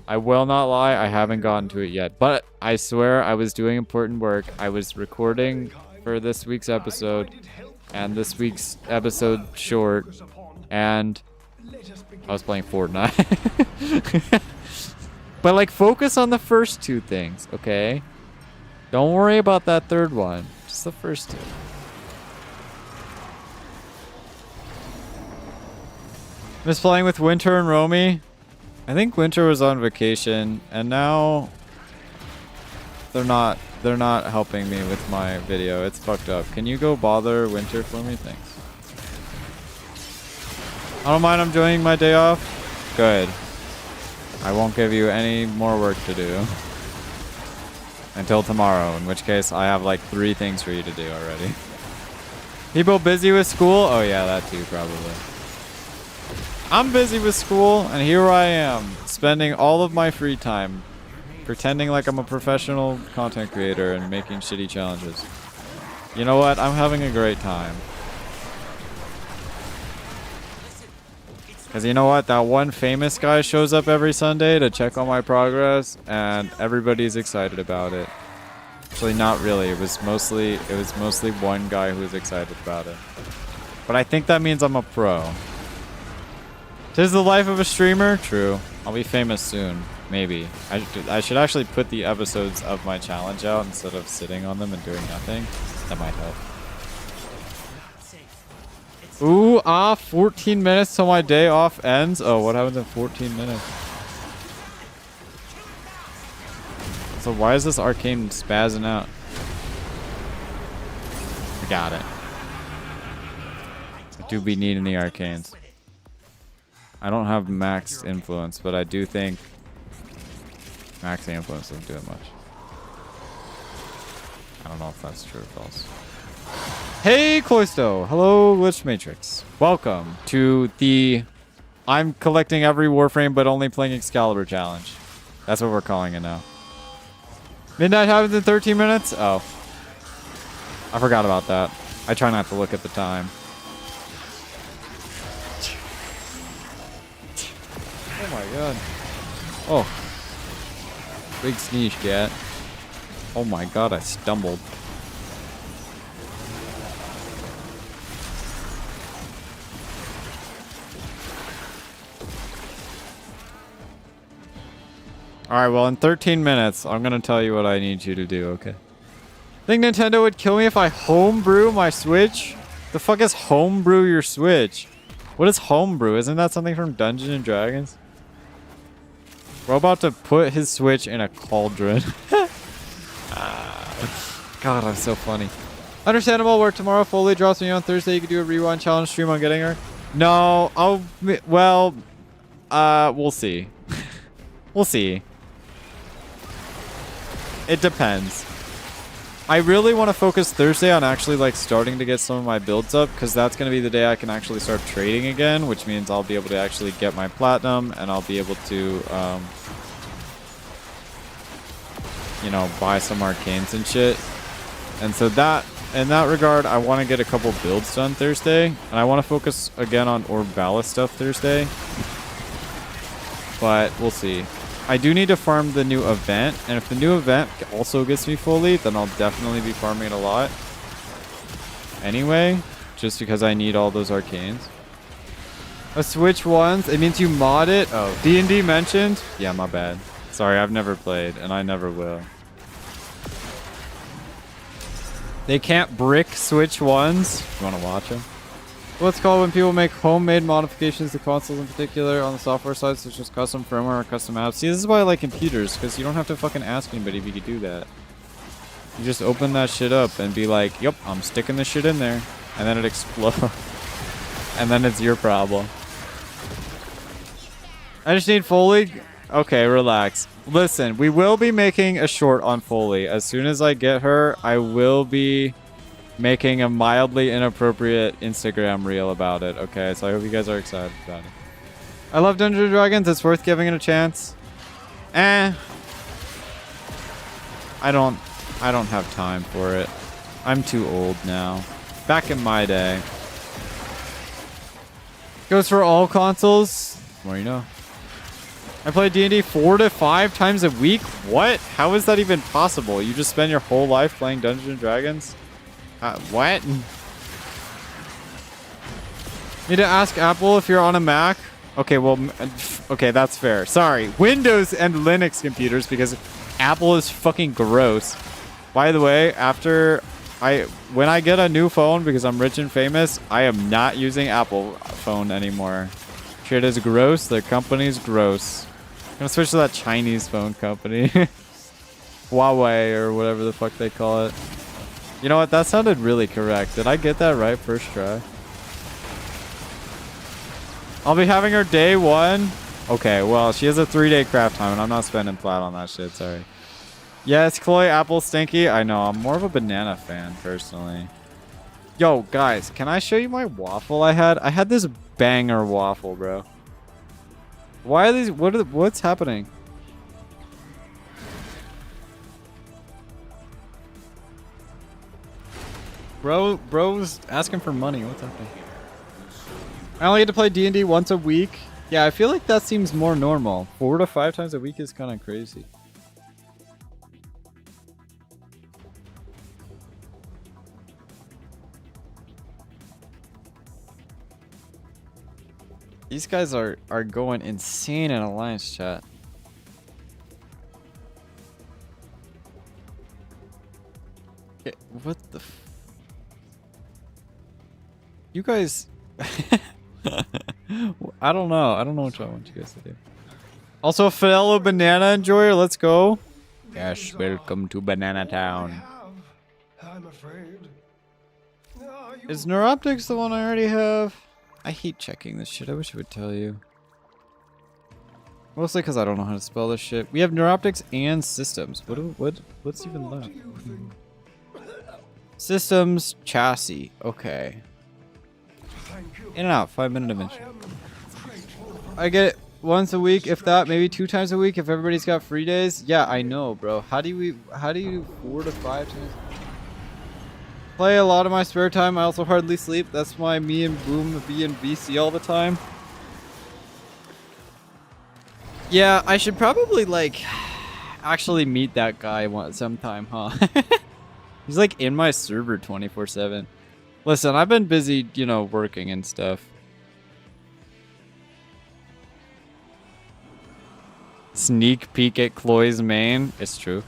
I will not lie, I haven't gotten to it yet. But I swear I was doing important work. I was recording for this week's episode. And this week's episode short. And I was playing Fortnite. But like, focus on the first two things, okay? Don't worry about that third one. Just the first two. Miss playing with Winter and Romy. I think Winter was on vacation, and now they're not helping me with my video. It's fucked up. Can you go bother Winter for me? Thanks. I don't mind. I'm enjoying my day off. Good. I won't give you any more work to do. Until tomorrow, in which case I have like 3 things for you to do already. People busy with school? Oh yeah, that too, probably. I'm busy with school, and here I am, spending all of my free time pretending like I'm a professional content creator and making shitty challenges. You know what? I'm having a great time. Because you know what? That one famous guy shows up every Sunday to check on my progress, and everybody's excited about it. Actually, not really. It was mostly one guy who was excited about it. But I think that means I'm a pro. 'Tis the life of a streamer? True. I'll be famous soon. Maybe. I should actually put the episodes of my challenge out instead of sitting on them and doing nothing. That might help. Ooh, 14 minutes till my day off ends. Oh, what happens in 14 minutes? So why is this arcane spazzing out? I got it. I do be needing the arcanes. I don't have max influence, but I do think max influence doesn't do it much. I don't know if that's true or false. Hey, Cloysto! Hello, Glitch Matrix. Welcome to the I'm collecting every Warframe but only playing Excalibur challenge. That's what we're calling it now. Midnight happens in 13 minutes? Oh. I forgot about that. I try not to look at the time. Oh my god. Oh. Big sneeze, cat. Oh my god, I stumbled. Alright, well, in 13 minutes, I'm gonna tell you what I need you to do, okay? Think Nintendo would kill me if I homebrew my Switch? The fuck is homebrew your Switch? What is homebrew? Isn't that something from Dungeons and Dragons? We're about to put his Switch in a cauldron. God, I'm so funny. Understandable, where tomorrow Foley drops me on Thursday, you could do a rewind challenge stream on getting her? No, we'll see. We'll see. It depends. I really want to focus Thursday on actually like starting to get some of my builds up, because that's going to be the day I can actually start trading again, which means I'll be able to actually get my platinum and I'll be able to, you know, buy some arcanes and shit. And so that, in that regard, I want to get a couple builds done Thursday, and I want to focus again on Orb Vallis stuff Thursday. But we'll see. I do need to farm the new event, and if the new event also gets me fully, then I'll definitely be farming it a lot. Anyway, just because I need all those arcanes. A Switch ones? It means you mod it? Oh, D&D mentioned? Yeah, my bad. Sorry, I've never played, and I never will. They can't brick Switch ones? You want to watch them? What's called when people make homemade modifications to consoles in particular on the software side, such as custom firmware or custom apps. See, this is why I like computers, because you don't have to fucking ask anybody if you could do that. You just open that shit up and be like, yep, I'm sticking this shit in there. And then it explodes. And then it's your problem. I just need Foley. Okay, relax. Listen, we will be making a short on Foley. As soon as I get her, I will be making a mildly inappropriate Instagram reel about it. Okay, so I hope you guys are excited about it. I love Dungeons & Dragons. It's worth giving it a chance. I don't have time for it. I'm too old now. Back in my day. Goes for all consoles. The more you know. I play D&D 4 to 5 times a week? What? How is that even possible? You just spend your whole life playing Dungeons & Dragons? What? Need to ask Apple if you're on a Mac? Okay, well, okay, that's fair. Sorry. Windows and Linux computers, because Apple is fucking gross. By the way, when I get a new phone, because I'm rich and famous, I am not using Apple phone anymore. Shit is gross. Their company's gross. I'm gonna switch to that Chinese phone company. Huawei or whatever the fuck they call it. You know what? That sounded really correct. Did I get that right first try? I'll be having her day 1. Okay, well, she has a 3-day craft time, and I'm not spending flat on that shit. Sorry. Yes, Chloe, apple stinky. I know. I'm more of a banana fan, personally. Yo, guys, can I show you my waffle I had? I had this banger waffle, bro. Why are these... what's happening? Bro's asking for money. What's happening? I only get to play D&D once a week. Yeah, I feel like that seems more normal. 4 to 5 times a week is kind of crazy. These guys are going insane in Alliance chat. What the you guys I don't know. I don't know what I want you guys to do. Also, a fellow banana enjoyer, let's go. Yes, welcome to Banana Town. I'm afraid. Is Neuroptics the one I already have? I hate checking this shit. I wish it would tell you. Mostly because I don't know how to spell this shit. We have Neuroptics and Systems. What's even left? Systems, chassis. Okay. In and out, 5-minute dimension. I get it once a week, if that, maybe 2 times a week if everybody's got free days. Yeah, I know, bro. How do you do 4 to 5 times? Play a lot of my spare time. I also hardly sleep. That's why me and Boom be in VC all the time. Yeah, I should probably like actually meet that guy sometime, huh? He's like in my server 24/7. Listen, I've been busy, you know, working and stuff. Sneak peek at Chloe's main. It's true.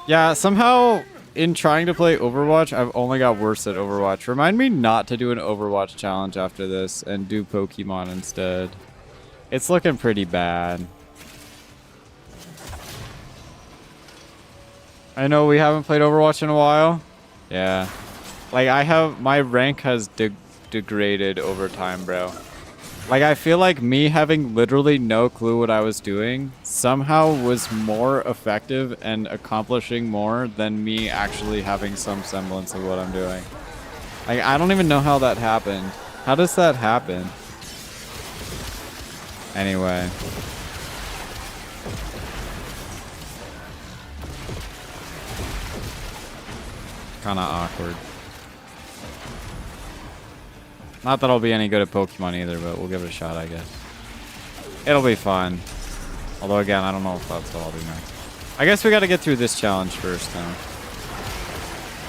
Yeah, somehow in trying to play Overwatch, I've only got worse at Overwatch. Remind me not to do an Overwatch challenge after this and do Pokemon instead. It's looking pretty bad. I know we haven't played Overwatch in a while. Yeah. Like, my rank has degraded over time, bro. Like, I feel like me having literally no clue what I was doing somehow was more effective and accomplishing more than me actually having some semblance of what I'm doing. Like, I don't even know how that happened. How does that happen? Anyway. Kinda awkward. Not that I'll be any good at Pokemon either, but we'll give it a shot, I guess. It'll be fun. Although, again, I don't know if that's what I'll do next. I guess we gotta get through this challenge first, now.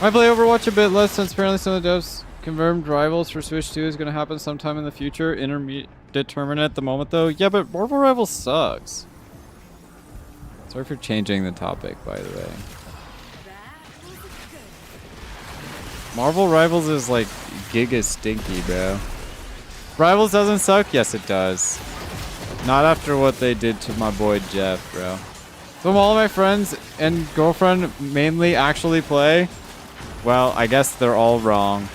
I play Overwatch a bit less since apparently some of the devs confirmed Rivals for Switch 2 is gonna happen sometime in the future. Indeterminate at the moment, though. Yeah, but Marvel Rivals sucks. Sorry for changing the topic, by the way. Marvel Rivals is like giga stinky, bro. Rivals doesn't suck? Yes, it does. Not after what they did to my boy Jeff, bro. So all my friends and girlfriend mainly actually play? Well, I guess they're all wrong.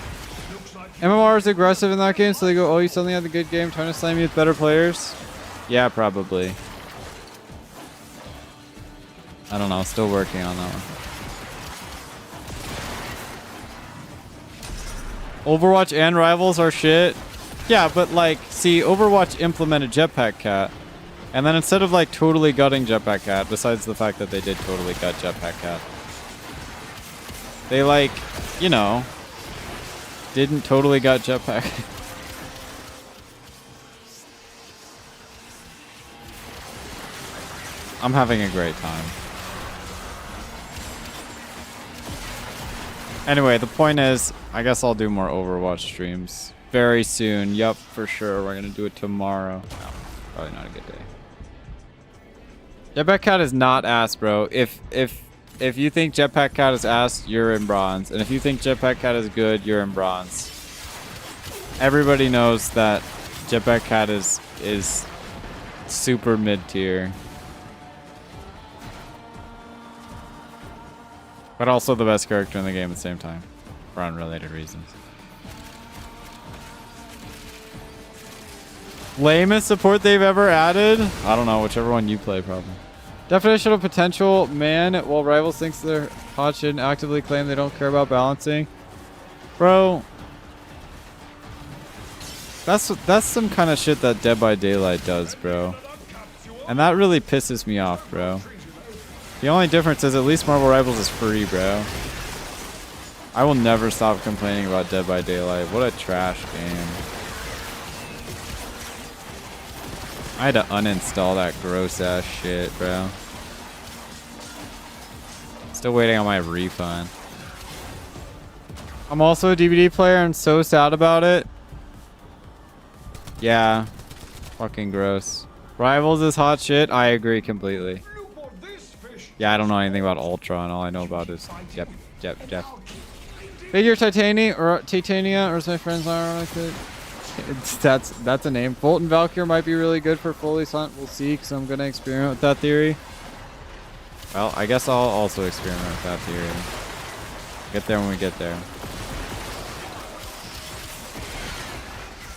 MMR is aggressive in that game, so they go, oh, you suddenly had a good game, trying to slam you with better players? Yeah, probably. I don't know, still working on that one. Overwatch and Rivals are shit. Yeah, but like, see, Overwatch implemented Jetpack Cat. And then instead of like totally gutting Jetpack Cat, besides the fact that they did totally gut Jetpack Cat, they like, you know, didn't totally gut Jetpack. I'm having a great time. Anyway, the point is, I guess I'll do more Overwatch streams very soon. Yup, for sure. We're gonna do it tomorrow. No, probably not a good day. Jetpack Cat is not ass, bro. If you think Jetpack Cat is ass, you're in bronze. And if you think Jetpack Cat is good, you're in bronze. Everybody knows that Jetpack Cat is super mid-tier. But also the best character in the game at the same time. For unrelated reasons. Lamest support they've ever added? I don't know, whichever one you play, probably. Definition of potential man, while rivals thinks they're hot shit and actively claim they don't care about balancing. Bro. That's some kind of shit that Dead by Daylight does, bro. And that really pisses me off, bro. The only difference is at least Marvel Rivals is free, bro. I will never stop complaining about Dead by Daylight. What a trash game. I had to uninstall that gross ass shit, bro. Still waiting on my refund. I'm also a DVD player and so sad about it. Yeah. Fucking gross. Rivals is hot shit. I agree completely. Yeah, I don't know anything about Ultron. All I know about is Jeff. Figure Titania or as my friends are like it. That's a name. Fulton Valkyr might be really good for Foley's Hunt. We'll see, because I'm gonna experiment with that theory. Well, I guess I'll also experiment with that theory. Get there when we get there.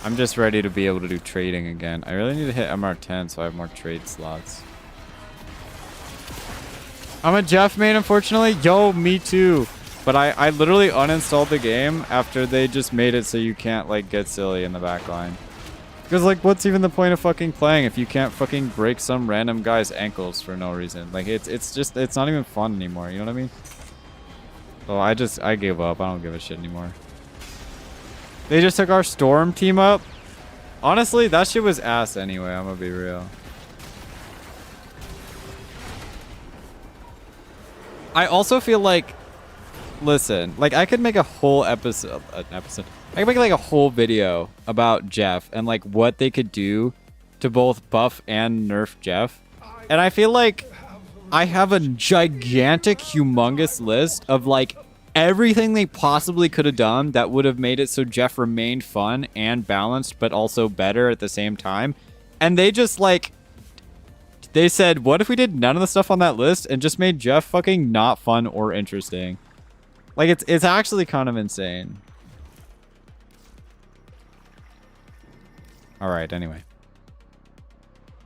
I'm just ready to be able to do trading again. I really need to hit MR10 so I have more trade slots. I'm a Jeff main, unfortunately. Yo, me too. But I literally uninstalled the game after they just made it so you can't, like, get silly in the back line. Because, like, what's even the point of fucking playing if you can't fucking break some random guy's ankles for no reason? Like, it's not even fun anymore, you know what I mean? So I gave up. I don't give a shit anymore. They just took our Storm team up. Honestly, that shit was ass anyway, I'm gonna be real. I also feel like, listen, like I could make a whole episode. I could make like a whole video about Jeff and like what they could do to both buff and nerf Jeff. And I feel like I have a gigantic, humongous list of like everything they possibly could have done that would have made it so Jeff remained fun and balanced, but also better at the same time. And they just like, they said, what if we did none of the stuff on that list and just made Jeff fucking not fun or interesting? Like, it's actually kind of insane. All right, anyway.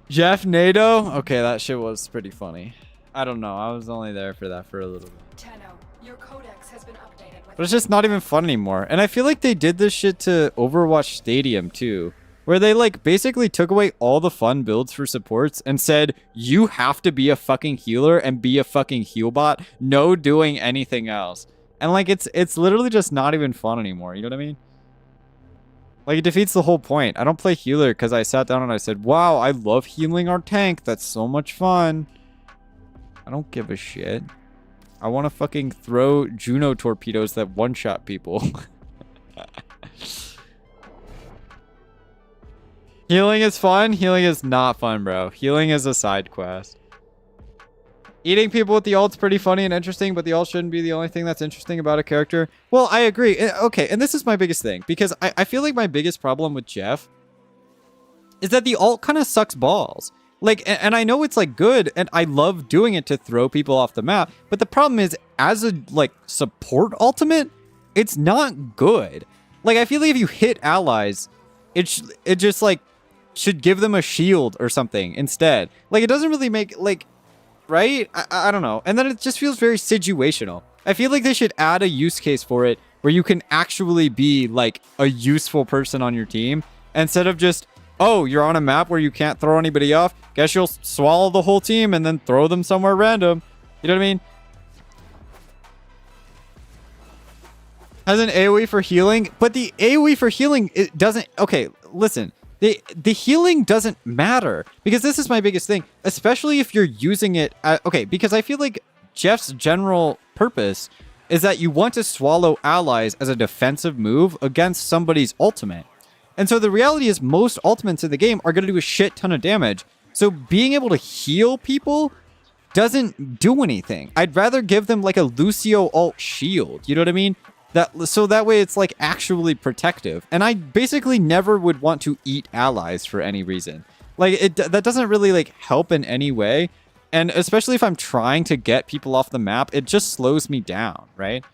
Jeff NATO? Okay, that shit was pretty funny. I don't know. I was only there for that for a little bit. Tenno, your codex has been updated with... But it's just not even fun anymore. And I feel like they did this shit to Overwatch Stadium, too. Where they, like, basically took away all the fun builds for supports and said, you have to be a fucking healer and be a fucking heal bot. No doing anything else. And, like, it's literally just not even fun anymore. You know what I mean? Like, it defeats the whole point. I don't play healer because I sat down and I said, wow, I love healing our tank. That's so much fun. I don't give a shit. I want to fucking throw Juno torpedoes that one-shot people. Healing is fun. Healing is not fun, bro. Healing is a side quest. Eating people with the ult's pretty funny and interesting, but the ult shouldn't be the only thing that's interesting about a character. Well, I agree. Okay, and this is my biggest thing, because I feel like my biggest problem with Jeff is that the ult kind of sucks balls. Like, and I know it's, like, good, and I love doing it to throw people off the map, but the problem is, as a, like, support ultimate, it's not good. Like, I feel like if you hit allies, it just, like, should give them a shield or something instead. Like, it doesn't really make, like... Right? I don't know. And then it just feels very situational. I feel like they should add a use case for it where you can actually be like a useful person on your team instead of just, oh, you're on a map where you can't throw anybody off. Guess you'll swallow the whole team and then throw them somewhere random. You know what I mean? Has an AoE for healing, but the AoE for healing, it doesn't... Okay, listen. The healing doesn't matter, because this is my biggest thing, especially if you're using it okay, because I feel like Jeff's general purpose is that you want to swallow allies as a defensive move against somebody's ultimate. And so the reality is most ultimates in the game are going to do a shit ton of damage. So being able to heal people doesn't do anything. I'd rather give them like a Lucio ult shield. You know what I mean? So that way it's like actually protective. And I basically never would want to eat allies for any reason. Like that doesn't really like help in any way. And especially if I'm trying to get people off the map, it just slows me down, right?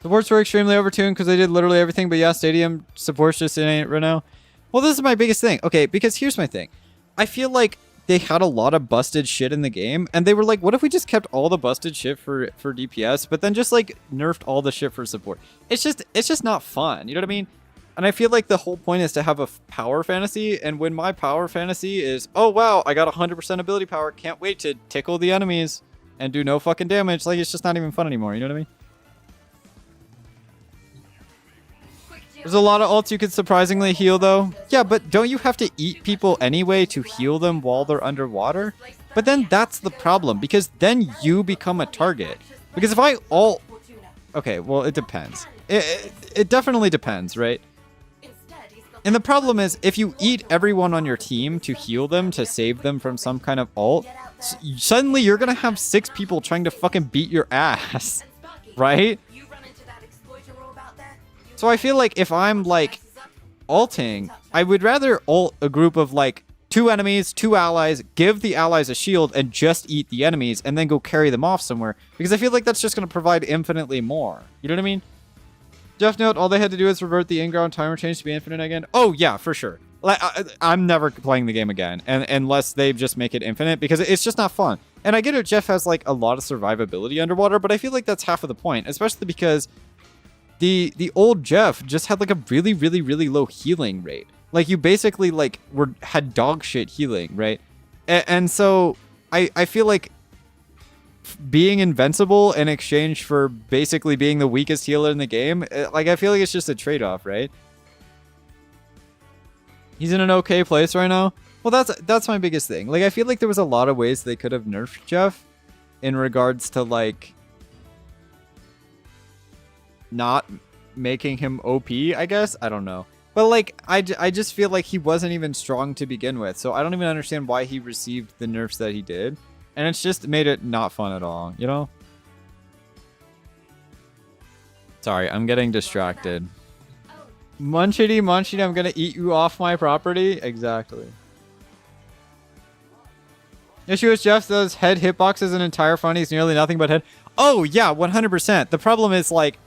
Supports were extremely overtuned because they did literally everything, but yeah, Stadium supports just ain't right now. Well, this is my biggest thing. Okay, because here's my thing. I feel like they had a lot of busted shit in the game, and they were like, what if we just kept all the busted shit for DPS, but then just like nerfed all the shit for support? It's just not fun. You know what I mean? And I feel like the whole point is to have a power fantasy, and when my power fantasy is, oh wow, I got 100% ability power, can't wait to tickle the enemies and do no fucking damage, like it's just not even fun anymore, you know what I mean? There's a lot of ults you could surprisingly heal though. Yeah, but don't you have to eat people anyway to heal them while they're underwater? But then that's the problem, because then you become a target. Because if I ult... Okay, well, it depends. It definitely depends, right? And the problem is, if you eat everyone on your team to heal them, to save them from some kind of ult, suddenly you're gonna have 6 people trying to fucking beat your ass, right? So I feel like if I'm like ulting, I would rather ult a group of like 2 enemies, 2 allies, give the allies a shield, and just eat the enemies, and then go carry them off somewhere. Because I feel like that's just going to provide infinitely more. You know what I mean? Jeff note, all they had to do is revert the in-ground timer change to be infinite again. Oh, yeah, for sure. Like, I'm never playing the game again, unless they just make it infinite, because it's just not fun. And I get it, Jeff has like a lot of survivability underwater, but I feel like that's half of the point, especially because the old Jeff just had like a really, really, really low healing rate. Like you basically like had dog shit healing, right? And so I feel like being invincible in exchange for basically being the weakest healer in the game, like I feel like it's just a trade-off, right? He's in an okay place right now. Well, that's my biggest thing. Like I feel like there was a lot of ways they could have nerfed Jeff in regards to like not making him OP, I guess. I don't know. But like, I just feel like he wasn't even strong to begin with. So I don't even understand why he received the nerfs that he did. And it's just made it not fun at all, you know? Sorry, I'm getting distracted. Munchity, Munchity, I'm gonna eat you off my property? Exactly. Issue is Jeff does head hitboxes an entire funny is nearly nothing but head. Oh, yeah, 100%. The problem is like,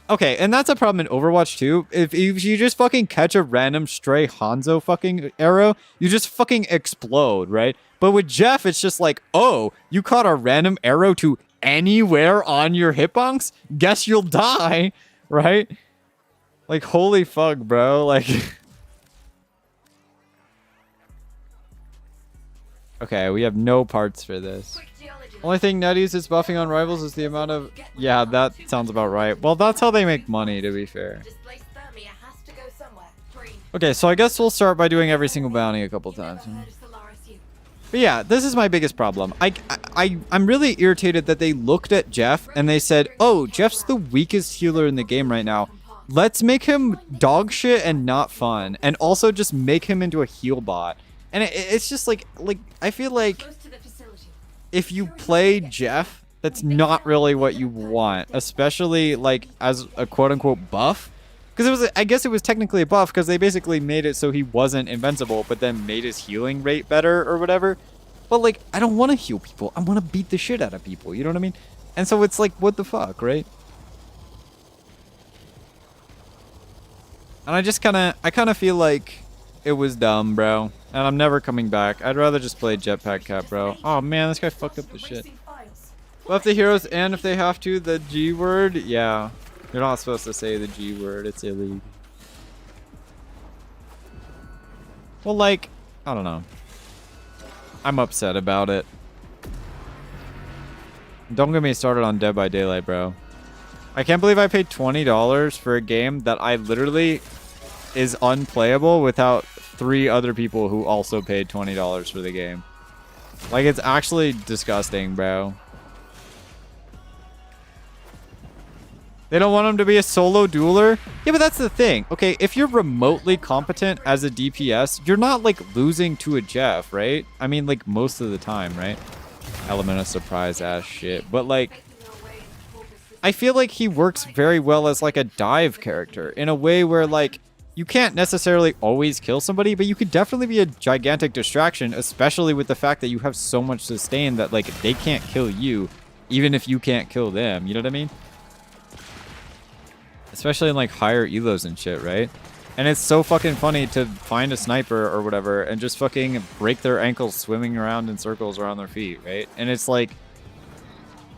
okay, and that's a problem in Overwatch too. If you just fucking catch a random stray Hanzo fucking arrow, you just fucking explode, right? But with Jeff, it's just like, oh, you caught a random arrow to anywhere on your hitbox? Guess you'll die, right? Like, holy fuck, bro. Like... Okay, we have no parts for this. Only thing Nutties is buffing on rivals is the amount of... Yeah, that sounds about right. Well, that's how they make money, to be fair. Okay, so I guess we'll start by doing every single bounty a couple times. But yeah, this is my biggest problem. I'm really irritated that they looked at Jeff and they said, oh, Jeff's the weakest healer in the game right now. Let's make him dog shit and not fun. And also just make him into a heal bot. And it's just like I feel like if you play Jeff, that's not really what you want, especially like as a quote-unquote buff. Because I guess it was technically a buff because they basically made it so he wasn't invincible, but then made his healing rate better or whatever. But like, I don't want to heal people. I want to beat the shit out of people. You know what I mean? And so it's like, what the fuck, right? And I kind of feel like it was dumb, bro. And I'm never coming back. I'd rather just play Jetpack Cat, bro. Oh man, this guy fucked up the shit. Buff the heroes and if they have to, the G word. Yeah. You're not supposed to say the G word. It's illegal. Well, like, I don't know. I'm upset about it. Don't get me started on Dead by Daylight, bro. I can't believe I paid $20 for a game that I literally is unplayable without 3 other people who also paid $20 for the game. Like, it's actually disgusting, bro. They don't want him to be a solo dueler? Yeah, but that's the thing. Okay, if you're remotely competent as a DPS, you're not, like, losing to a Jeff, right? I mean, like, most of the time, right? Element of surprise ass shit. But, like, I feel like he works very well as, like, a dive character in a way where, like, you can't necessarily always kill somebody, but you could definitely be a gigantic distraction, especially with the fact that you have so much sustain that, like, they can't kill you, even if you can't kill them. You know what I mean? especially in like higher elos and shit, right? And it's so fucking funny to find a sniper or whatever and just fucking break their ankles swimming around in circles around their feet, right? And it's like,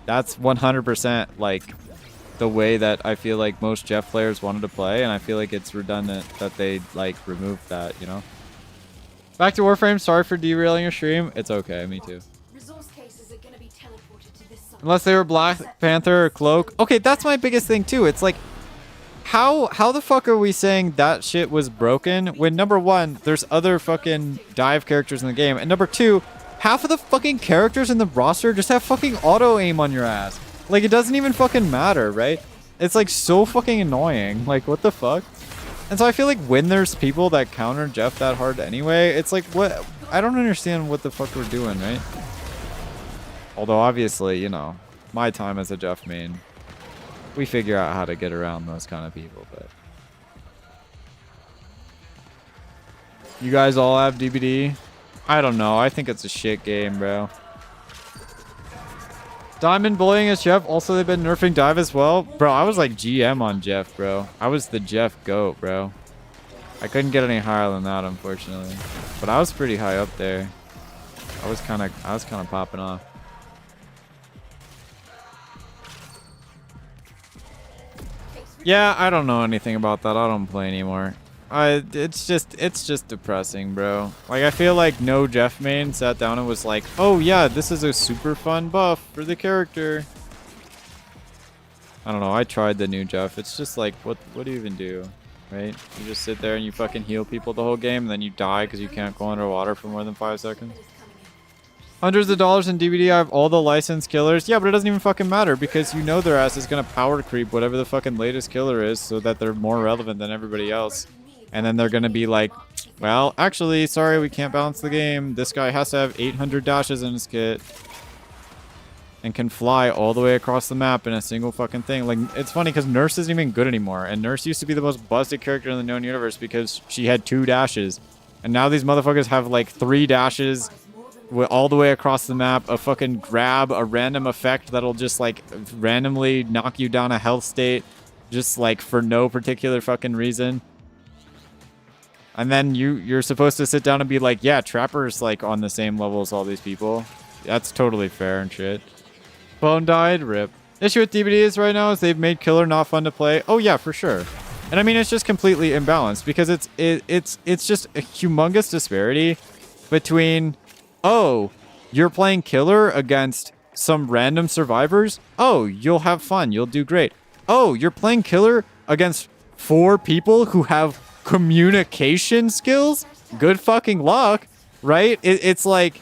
that's 100% like the way that I feel like most Jeff players wanted to play, and I feel like it's redundant that they like removed that, you know? Back to Warframe, sorry for derailing your stream. It's okay, me too. Resource cases are gonna be teleported to this site. Unless they were Black Panther or Cloak. Okay, that's my biggest thing too. It's like, how the fuck are we saying that shit was broken when number one, there's other fucking dive characters in the game, and number two, half of the fucking characters in the roster just have fucking auto aim on your ass. Like, it doesn't even fucking matter, right? It's like so fucking annoying. Like, what the fuck? And so I feel like when there's people that counter Jeff that hard anyway, it's like, what? I don't understand what the fuck we're doing, right? Although obviously, you know, my time as a Jeff main, we figure out how to get around those kind of people, but you guys all have DBD? I don't know. I think it's a shit game, bro. Diamond bullying as Jeff. Also, they've been nerfing dive as well. Bro, I was like GM on Jeff, bro. I was the Jeff GOAT, bro. I couldn't get any higher than that, unfortunately. But I was pretty high up there. I was kind of popping off. Yeah, I don't know anything about that. I don't play anymore. It's just depressing, bro. Like, I feel like no Jeff main sat down and was like, oh yeah, this is a super fun buff for the character. I don't know. I tried the new Jeff. It's just like, what do you even do, right? You just sit there and you fucking heal people the whole game, and then you die because you can't go underwater for more than 5 seconds. Hundreds of dollars in DVD. I have all the licensed killers. Yeah, but it doesn't even fucking matter because you know their ass is gonna power creep whatever the fucking latest killer is so that they're more relevant than everybody else. And then they're gonna be like, well, actually, sorry, we can't balance the game. This guy has to have 800 dashes in his kit and can fly all the way across the map in a single fucking thing. Like, it's funny because Nurse isn't even good anymore. And Nurse used to be the most busted character in the known universe because she had 2 dashes. And now these motherfuckers have like 3 dashes all the way across the map, a fucking grab, a random effect that'll just like randomly knock you down a health state just like for no particular fucking reason. And then you're supposed to sit down and be like, yeah, Trapper's like on the same level as all these people. That's totally fair and shit. Bone died, rip. Issue with DBD is right now is they've made killer not fun to play. Oh yeah, for sure. And I mean, it's just completely imbalanced because it's just a humongous disparity between, oh, you're playing killer against some random survivors. Oh, you'll have fun. You'll do great. Oh, you're playing killer against 4 people who have communication skills. Good fucking luck, right? It's like,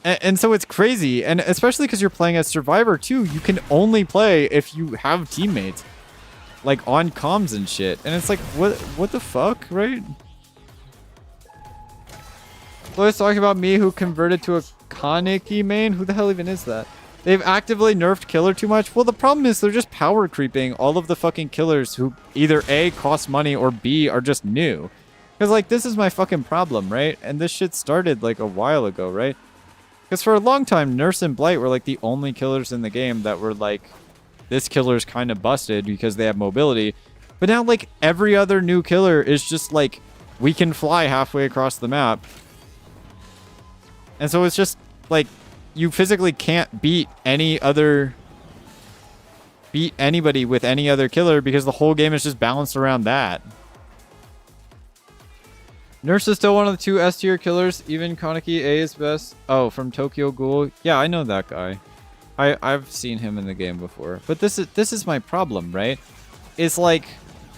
and so it's crazy. And especially because you're playing as survivor too. You can only play if you have teammates like on comms and shit. And it's like, what the fuck, right? Cloysto talking about me who converted to a Kaneki main. Who the hell even is that? They've actively nerfed killer too much. Well, the problem is they're just power creeping all of the fucking killers who either A, cost money, or B, are just new. Because, like, this is my fucking problem, right? And this shit started, like, a while ago, right? Because for a long time, Nurse and Blight were, like, the only killers in the game that were, like, this killer's kind of busted because they have mobility. But now, like, every other new killer is just, like, we can fly halfway across the map. And so it's just, like, you physically can't beat anybody with any other killer because the whole game is just balanced around that. Nurse is still one of the 2 S tier killers. Even Kaneki A is best. Oh, from Tokyo Ghoul. Yeah, I know that guy. I've seen him in the game before. But this is my problem, right? It's like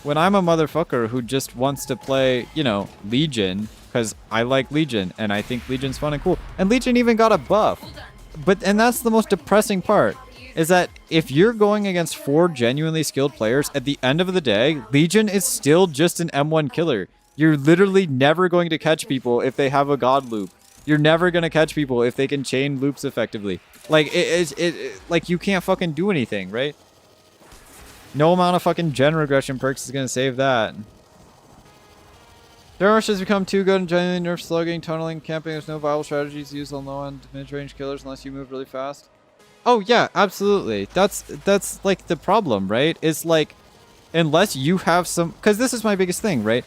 when I'm a motherfucker who just wants to play, you know, Legion, because I like Legion and I think Legion's fun and cool. And Legion even got a buff. And that's the most depressing part, is that if you're going against 4 genuinely skilled players, at the end of the day, Legion is still just an M1 killer. You're literally never going to catch people if they have a god loop. You're never going to catch people if they can chain loops effectively. Like, like you can't fucking do anything, right? No amount of fucking gen regression perks is going to save that. Dermarsh has become too good and genuinely nerf slugging, tunneling, camping. There's no viable strategies used on low-end mid-range killers unless you move really fast. Oh yeah, absolutely. That's like the problem, right? It's like unless you have some, because this is my biggest thing, right?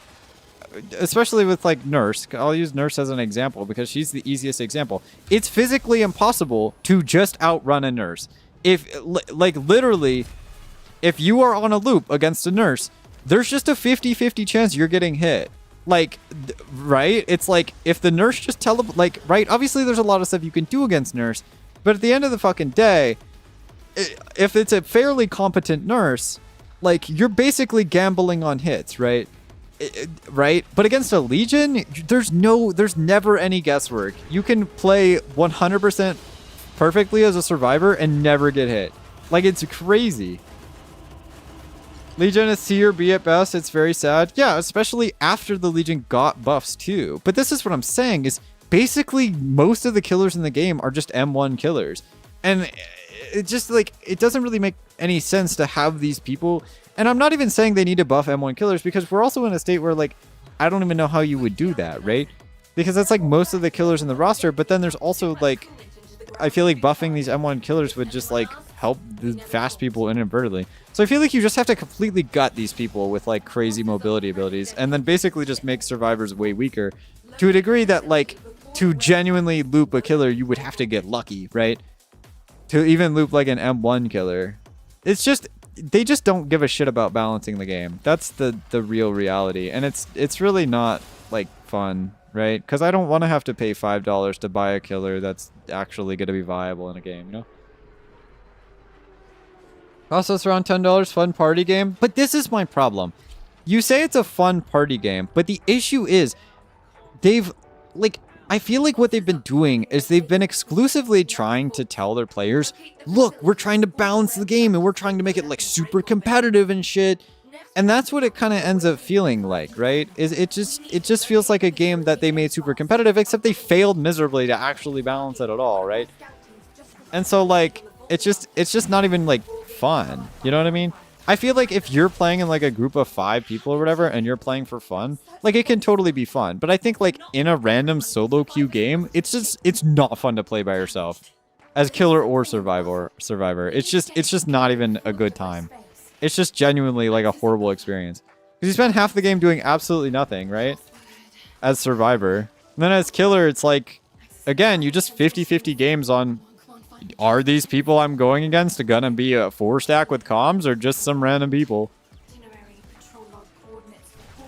Especially with like Nurse. I'll use Nurse as an example because she's the easiest example. It's physically impossible to just outrun a Nurse. If like literally, if you are on a loop against a Nurse, there's just a 50-50 chance you're getting hit. Like, right? It's like if the Nurse just like, right? Obviously there's a lot of stuff you can do against Nurse, but at the end of the fucking day, if it's a fairly competent Nurse, like you're basically gambling on hits, right? Right? But against a Legion, there's never any guesswork. You can play 100% perfectly as a survivor and never get hit. Like, it's crazy. Legion is C or B at best. It's very sad. Yeah, especially after the Legion got buffs too. But this is what I'm saying is basically most of the killers in the game are just M1 killers. And it just like, it doesn't really make any sense to have these people. And I'm not even saying they need to buff M1 killers because we're also in a state where like, I don't even know how you would do that, right? Because that's like most of the killers in the roster. But then there's also like, I feel like buffing these M1 killers would just like help the fast people inadvertently. So I feel like you just have to completely gut these people with like crazy mobility abilities and then basically just make survivors way weaker to a degree that like to genuinely loop a killer, you would have to get lucky, right? To even loop like an M1 killer. It's just, they just don't give a shit about balancing the game. That's the real reality. And it's really not like fun, right? Because I don't want to have to pay $5 to buy a killer that's actually going to be viable in a game, you know? Also, it's around $10, fun party game. But this is my problem. You say it's a fun party game, but the issue is they've, like, I feel like what they've been doing is they've been exclusively trying to tell their players, look, we're trying to balance the game and we're trying to make it, like, super competitive and shit. And that's what it kind of ends up feeling like, right? Is it just feels like a game that they made super competitive, except they failed miserably to actually balance it at all, right? And so, like, it's just not even, like, fun. You know what I mean? I feel like if you're playing in like a group of 5 people or whatever and you're playing for fun, like it can totally be fun. But I think like in a random solo queue game, it's not fun to play by yourself as killer or survivor. It's just not even a good time. It's just genuinely like a horrible experience. Because you spend half the game doing absolutely nothing, right? As survivor. And then as killer, it's like, again, you just 50-50 games on, are these people I'm going against gonna be a 4-stack with comms or just some random people?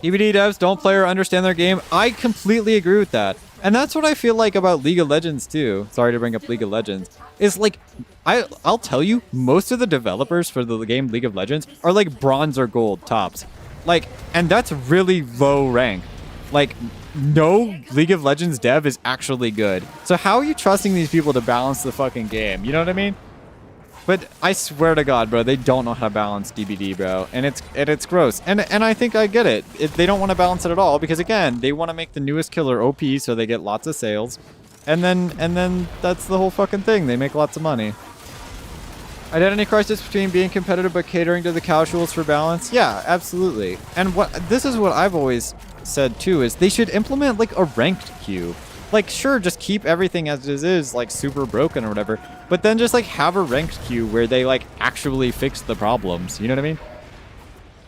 EBD devs don't play or understand their game. I completely agree with that. And that's what I feel like about League of Legends too. Sorry to bring up League of Legends. It's like, I'll tell you, most of the developers for the game League of Legends are like bronze or gold tops. Like, and that's really low rank. Like, no League of Legends dev is actually good. So how are you trusting these people to balance the fucking game? You know what I mean? But I swear to God, bro, they don't know how to balance DBD, bro. And it's gross. And I think I get it. They don't want to balance it at all because, again, they want to make the newest killer OP so they get lots of sales. And then that's the whole fucking thing. They make lots of money. Identity crisis between being competitive but catering to the casuals for balance? Yeah, absolutely. And this is what I've always said too, is they should implement like a ranked queue. Like, sure, just keep everything as it is, like super broken or whatever, but then just like have a ranked queue where they like actually fix the problems. You know what I mean?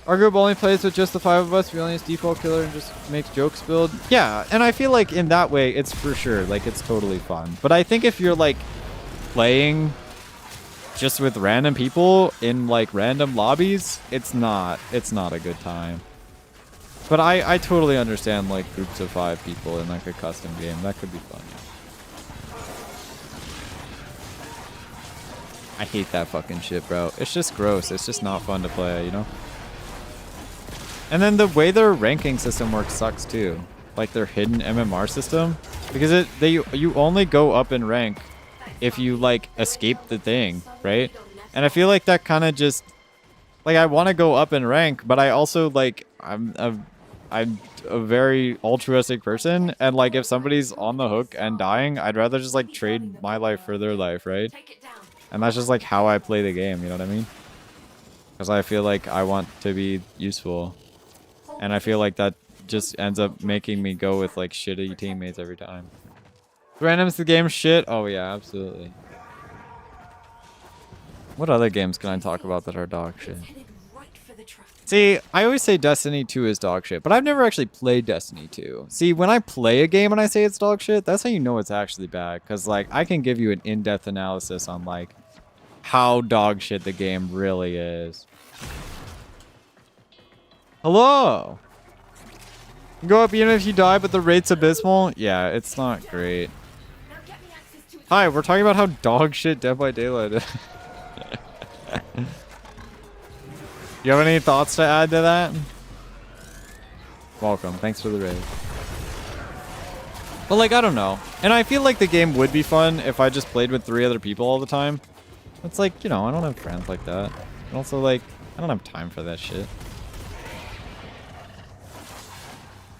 Our group only plays with just the 5 of us. We only use default killer and just makes jokes build. Yeah, and I feel like in that way, it's for sure, like it's totally fun. But I think if you're like playing just with random people in like random lobbies, it's not a good time. But I totally understand like groups of 5 people in like a custom game. That could be fun. I hate that fucking shit, bro. It's just gross. It's just not fun to play, you know? And then the way their ranking system works sucks too. Like their hidden MMR system. Because you only go up in rank if you like escape the thing, right? And I feel like that kind of just, like, I want to go up in rank, but I also like, I'm a very altruistic person, and like if somebody's on the hook and dying, I'd rather just like trade my life for their life, right? And that's just like how I play the game, you know what I mean? Because I feel like I want to be useful, and I feel like that just ends up making me go with like shitty teammates every time. Random's the game shit? Oh yeah, absolutely. What other games can I talk about that are dog shit? See, I always say Destiny 2 is dog shit, but I've never actually played Destiny 2. See, when I play a game and I say it's dog shit, that's how you know it's actually bad. Because, like, I can give you an in-depth analysis on, like, how dog shit the game really is. Hello! You go up even if you die, but the rate's abysmal? Yeah, it's not great. Hi, we're talking about how dog shit Dead by Daylight is. You have any thoughts to add to that? Welcome. Thanks for the raid. But, like, I don't know. And I feel like the game would be fun if I just played with 3 other people all the time. It's like, you know, I don't have friends like that. And also, like, I don't have time for that shit.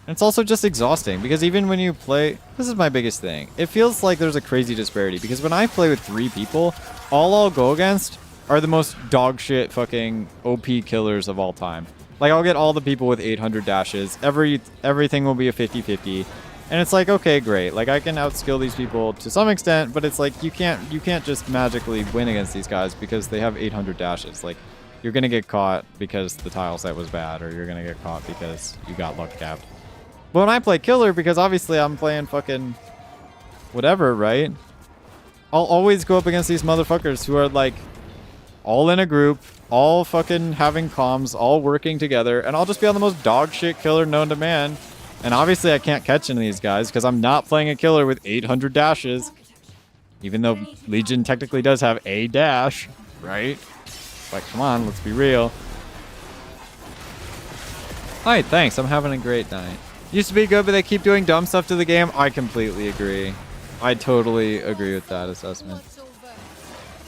And it's also just exhausting because even when you play, this is my biggest thing. It feels like there's a crazy disparity because when I play with 3 people, all I'll go against are the most dog shit fucking OP killers of all time. Like, I'll get all the people with 800 dashes. Everything will be a 50-50. And it's like, okay, great. Like, I can outskill these people to some extent, but it's like you can't just magically win against these guys because they have 800 dashes. Like, you're gonna get caught because the tile set was bad, or you're gonna get caught because you got luck capped. But when I play killer, because obviously I'm playing fucking whatever, right? I'll always go up against these motherfuckers who are like all in a group, all fucking having comms, all working together, and I'll just be on the most dog shit killer known to man. And obviously I can't catch any of these guys because I'm not playing a killer with 800 dashes. Even though Legion technically does have a dash, right? But come on, let's be real. Hi, thanks. I'm having a great night. Used to be good, but they keep doing dumb stuff to the game. I completely agree. I totally agree with that assessment.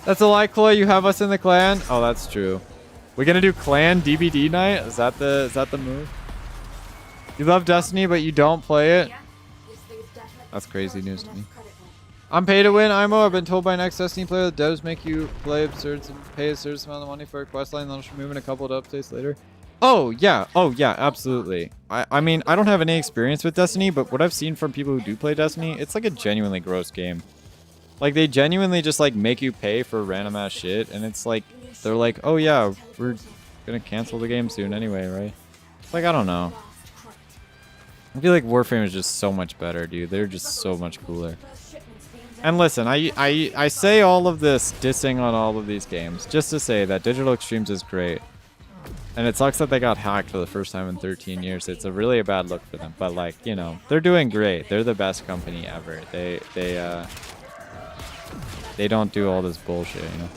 That's a lie, Chloe. You have us in the clan. Oh, that's true. We're gonna do clan DBD night. Is that the move? You love Destiny, but you don't play it. That's crazy news to me. I'm pay to win, IMO. I've been told by an ex-Destiny player that devs make you play absurd and pay absurd amount of money for a questline that'll remove in a couple of updates later. Oh yeah, absolutely. I mean, I don't have any experience with Destiny, but what I've seen from people who do play Destiny, it's like a genuinely gross game. Like, they genuinely just like make you pay for random ass shit, and it's like they're like, oh yeah, we're gonna cancel the game soon anyway, right? It's like, I don't know. I feel like Warframe is just so much better, dude. They're just so much cooler. And listen, I say all of this dissing on all of these games just to say that Digital Extremes is great. And it sucks that they got hacked for the first time in 13 years. It's a really bad look for them. But, like, you know, they're doing great. They're the best company ever. They don't do all this bullshit, you know.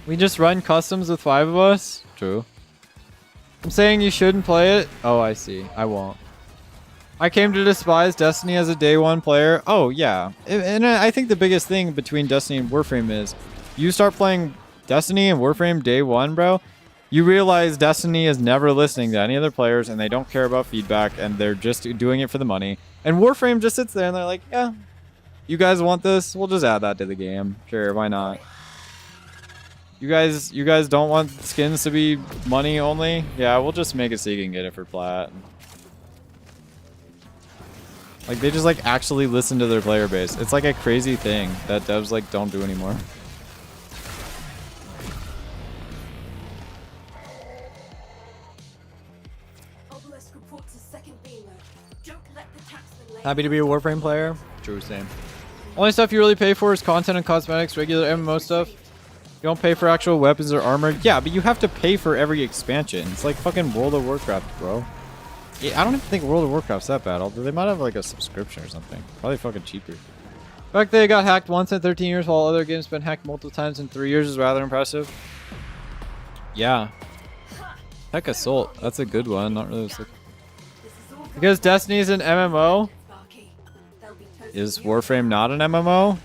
We just run customs with 5 of us? True. I'm saying you shouldn't play it? Oh, I see. I won't. I came to despise Destiny as a day one player. Oh, yeah. And I think the biggest thing between Destiny and Warframe is you start playing Destiny and Warframe day one, bro. You realize Destiny is never listening to any other players and they don't care about feedback and they're just doing it for the money. And Warframe just sits there and they're like, yeah, you guys want this? We'll just add that to the game. Sure, why not? You guys don't want skins to be money only? Yeah, we'll just make it so you can get it for plat. Like, they just like actually listen to their player base. It's like a crazy thing that devs like don't do anymore. Happy to be a Warframe player. True, same. Only stuff you really pay for is content and cosmetics, regular MMO stuff. You don't pay for actual weapons or armor. Yeah, but you have to pay for every expansion. It's like fucking World of Warcraft, bro. Yeah, I don't even think World of Warcraft's that bad, although they might have like a subscription or something. Probably fucking cheaper. The fact they got hacked once in 13 years while other games have been hacked multiple times in 3 years is rather impressive. Yeah. Heck Assault. That's a good one. Not really. Because Destiny is an MMO? Is Warframe not an MMO?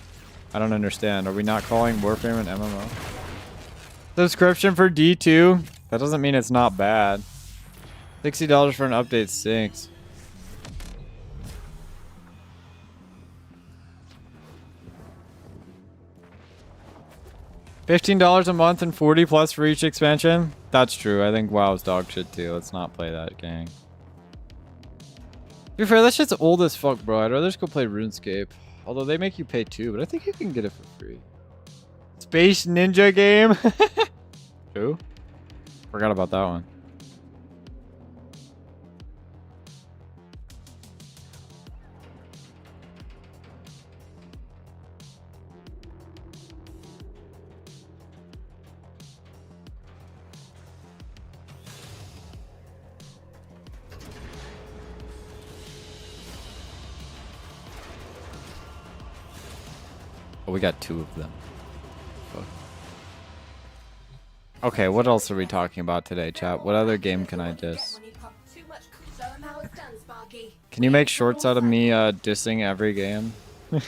I don't understand. Are we not calling Warframe an MMO? Subscription for D2? That doesn't mean it's not bad. $60 for an update stinks. $15 a month and 40 plus for each expansion? That's true. I think WoW's dog shit too. Let's not play that, gang. To be fair, that shit's old as fuck, bro. I'd rather just go play RuneScape. Although they make you pay too, but I think you can get it for free. Space Ninja game? True. Forgot about that one. Oh, we got 2 of them. Fuck. Okay, what else are we talking about today, chat? What other game can I diss? Can you make shorts out of me dissing every game? Good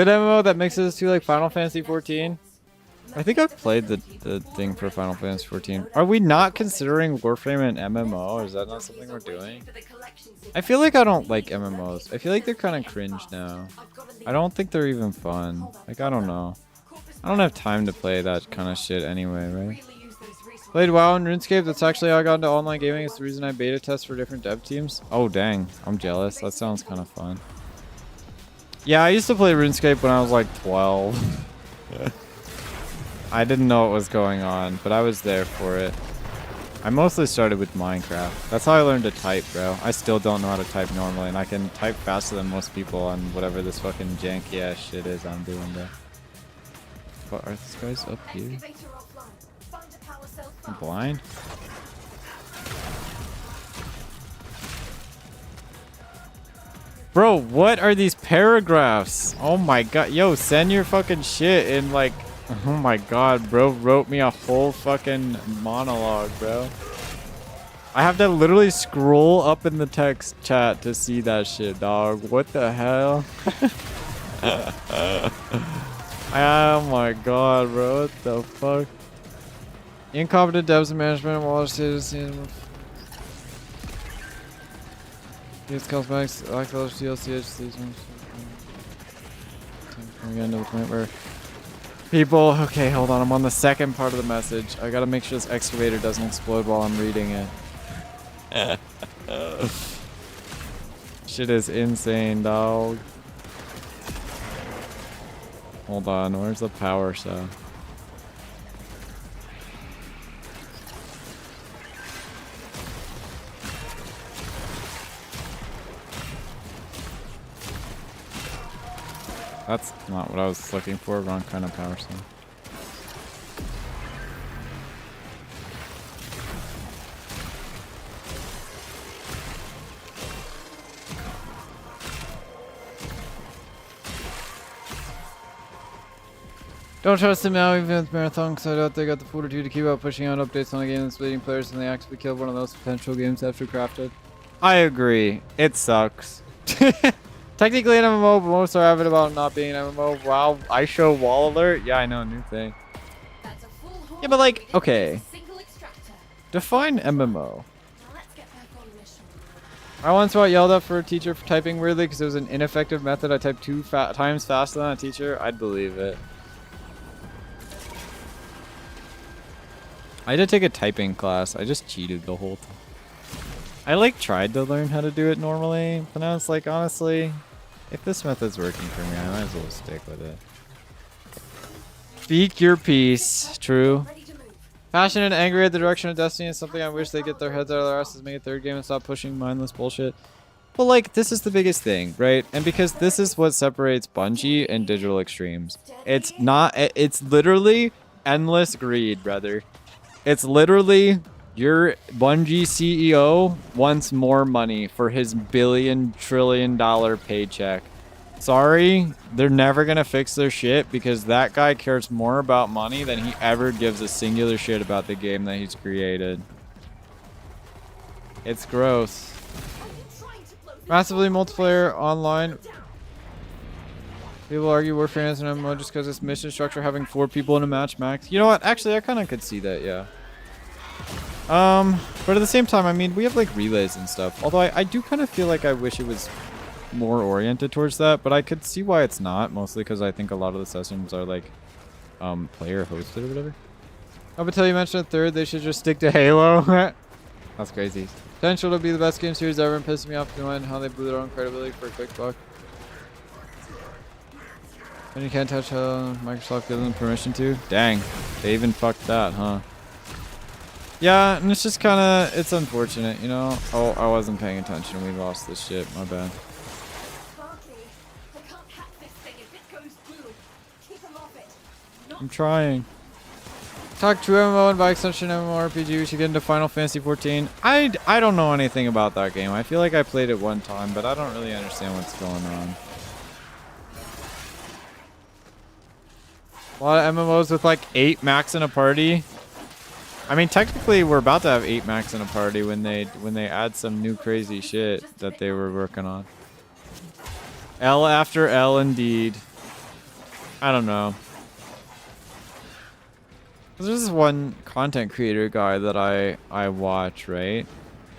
MMO that mixes to like Final Fantasy 14. I think I've played the thing for Final Fantasy 14. Are we not considering Warframe an MMO? Or is that not something we're doing? I feel like I don't like MMOs. I feel like they're kind of cringe now. I don't think they're even fun. Like, I don't know. I don't have time to play that kind of shit anyway, right? Played WoW and RuneScape. That's actually how I got into online gaming. It's the reason I beta test for different dev teams. Oh, dang. I'm jealous. That sounds kind of fun. Yeah, I used to play RuneScape when I was like 12. I didn't know what was going on, but I was there for it. I mostly started with Minecraft. That's how I learned to type, bro. I still don't know how to type normally, and I can type faster than most people on whatever this fucking janky ass shit is I'm doing there. What are these guys up here? I'm blind? Bro, what are these paragraphs? Oh my god. Yo, send your fucking shit in like... Oh my god, bro wrote me a whole fucking monologue, bro. I have to literally scroll up in the text chat to see that shit, dog. What the hell? Oh my god, bro. What the fuck? Incompetent devs and management while citizens. Use cosmetics, like those DLC seasons. We're getting to the point where people, okay, hold on. I'm on the second part of the message. I gotta make sure this excavator doesn't explode while I'm reading it. Shit is insane, dog. Hold on, where's the power cell? That's not what I was looking for. Wrong kind of power cell. Don't trust him now, even if Marathon, because I doubt they got the fortitude to keep out pushing out updates on the game and splitting players, and they actually killed one of those potential games after crafted. I agree. It sucks. Technically an MMO, but most are avid about not being an MMO. Wow, I show wall alert? Yeah, I know, new thing. Yeah, but like, okay. Define MMO. I once got yelled at for a teacher for typing weirdly because it was an ineffective method. I typed 2 times faster than a teacher. I'd believe it. I did take a typing class. I just cheated the whole time. I like tried to learn how to do it normally, but now it's like, honestly, if this method's working for me, I might as well stick with it. Speak your piece. True. Passionate and angry at the direction of Destiny is something I wish they get their heads out of their asses, make a 3rd game and stop pushing mindless bullshit. But like, this is the biggest thing, right? And because this is what separates Bungie and Digital Extremes. It's not, it's literally endless greed, brother. It's literally your Bungie CEO wants more money for his billion-trillion-dollar paycheck. Sorry, they're never gonna fix their shit because that guy cares more about money than he ever gives a singular shit about the game that he's created. It's gross. Massively multiplayer online. People argue Warframe is an MMO just because its mission structure having 4 people in a match max. You know what? Actually, I kind of could see that, yeah. But at the same time, I mean, we have like relays and stuff. Although I do kind of feel like I wish it was more oriented towards that, but I could see why it's not, mostly because I think a lot of the sessions are like player hosted or whatever. Up until you mentioned a 3rd, they should just stick to Halo. That's crazy. Potential to be the best game series ever and pissing me off to mind how they blew their own credibility for a quick buck. And you can't touch Microsoft gives them permission to? Dang, they even fucked that, huh? Yeah, and it's just kind of, it's unfortunate, you know? Oh, I wasn't paying attention. We lost this shit. My bad. I'm trying. Talk true MMO and by extension MMORPG. We should get into Final Fantasy 14. I don't know anything about that game. I feel like I played it one time, but I don't really understand what's going on. A lot of MMOs with like 8 max in a party. I mean, technically, we're about to have 8 max in a party when they add some new crazy shit that they were working on. L after L, indeed. I don't know. There's this one content creator guy that I watch, right?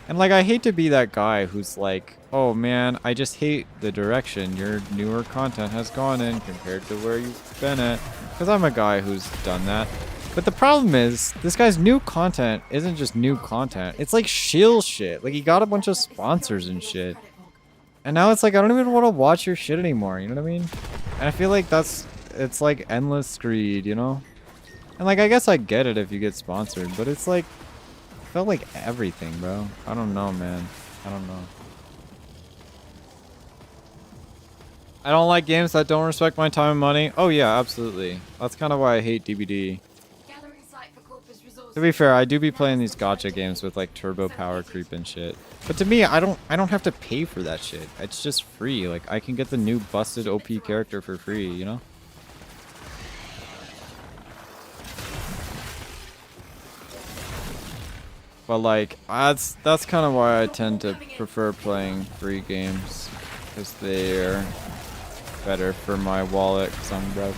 And like, I hate to be that guy who's like, oh man, I just hate the direction your newer content has gone in compared to where you've been at. Because I'm a guy who's done that. But the problem is, this guy's new content isn't just new content. It's like shill shit. Like, he got a bunch of sponsors and shit. And now it's like, I don't even want to watch your shit anymore, you know what I mean? And I feel like it's like endless greed, you know? And like, I guess I get it if you get sponsored, but it's like, it felt like everything, bro. I don't know, man. I don't know. I don't like games that don't respect my time and money. Oh yeah, absolutely. That's kind of why I hate DBD. To be fair, I do be playing these gacha games with like turbo power creep and shit. But to me, I don't have to pay for that shit. It's just free. Like, I can get the new busted OP character for free, you know? But like, that's kind of why I tend to prefer playing free games, because they're better for my wallet, because I'm broke.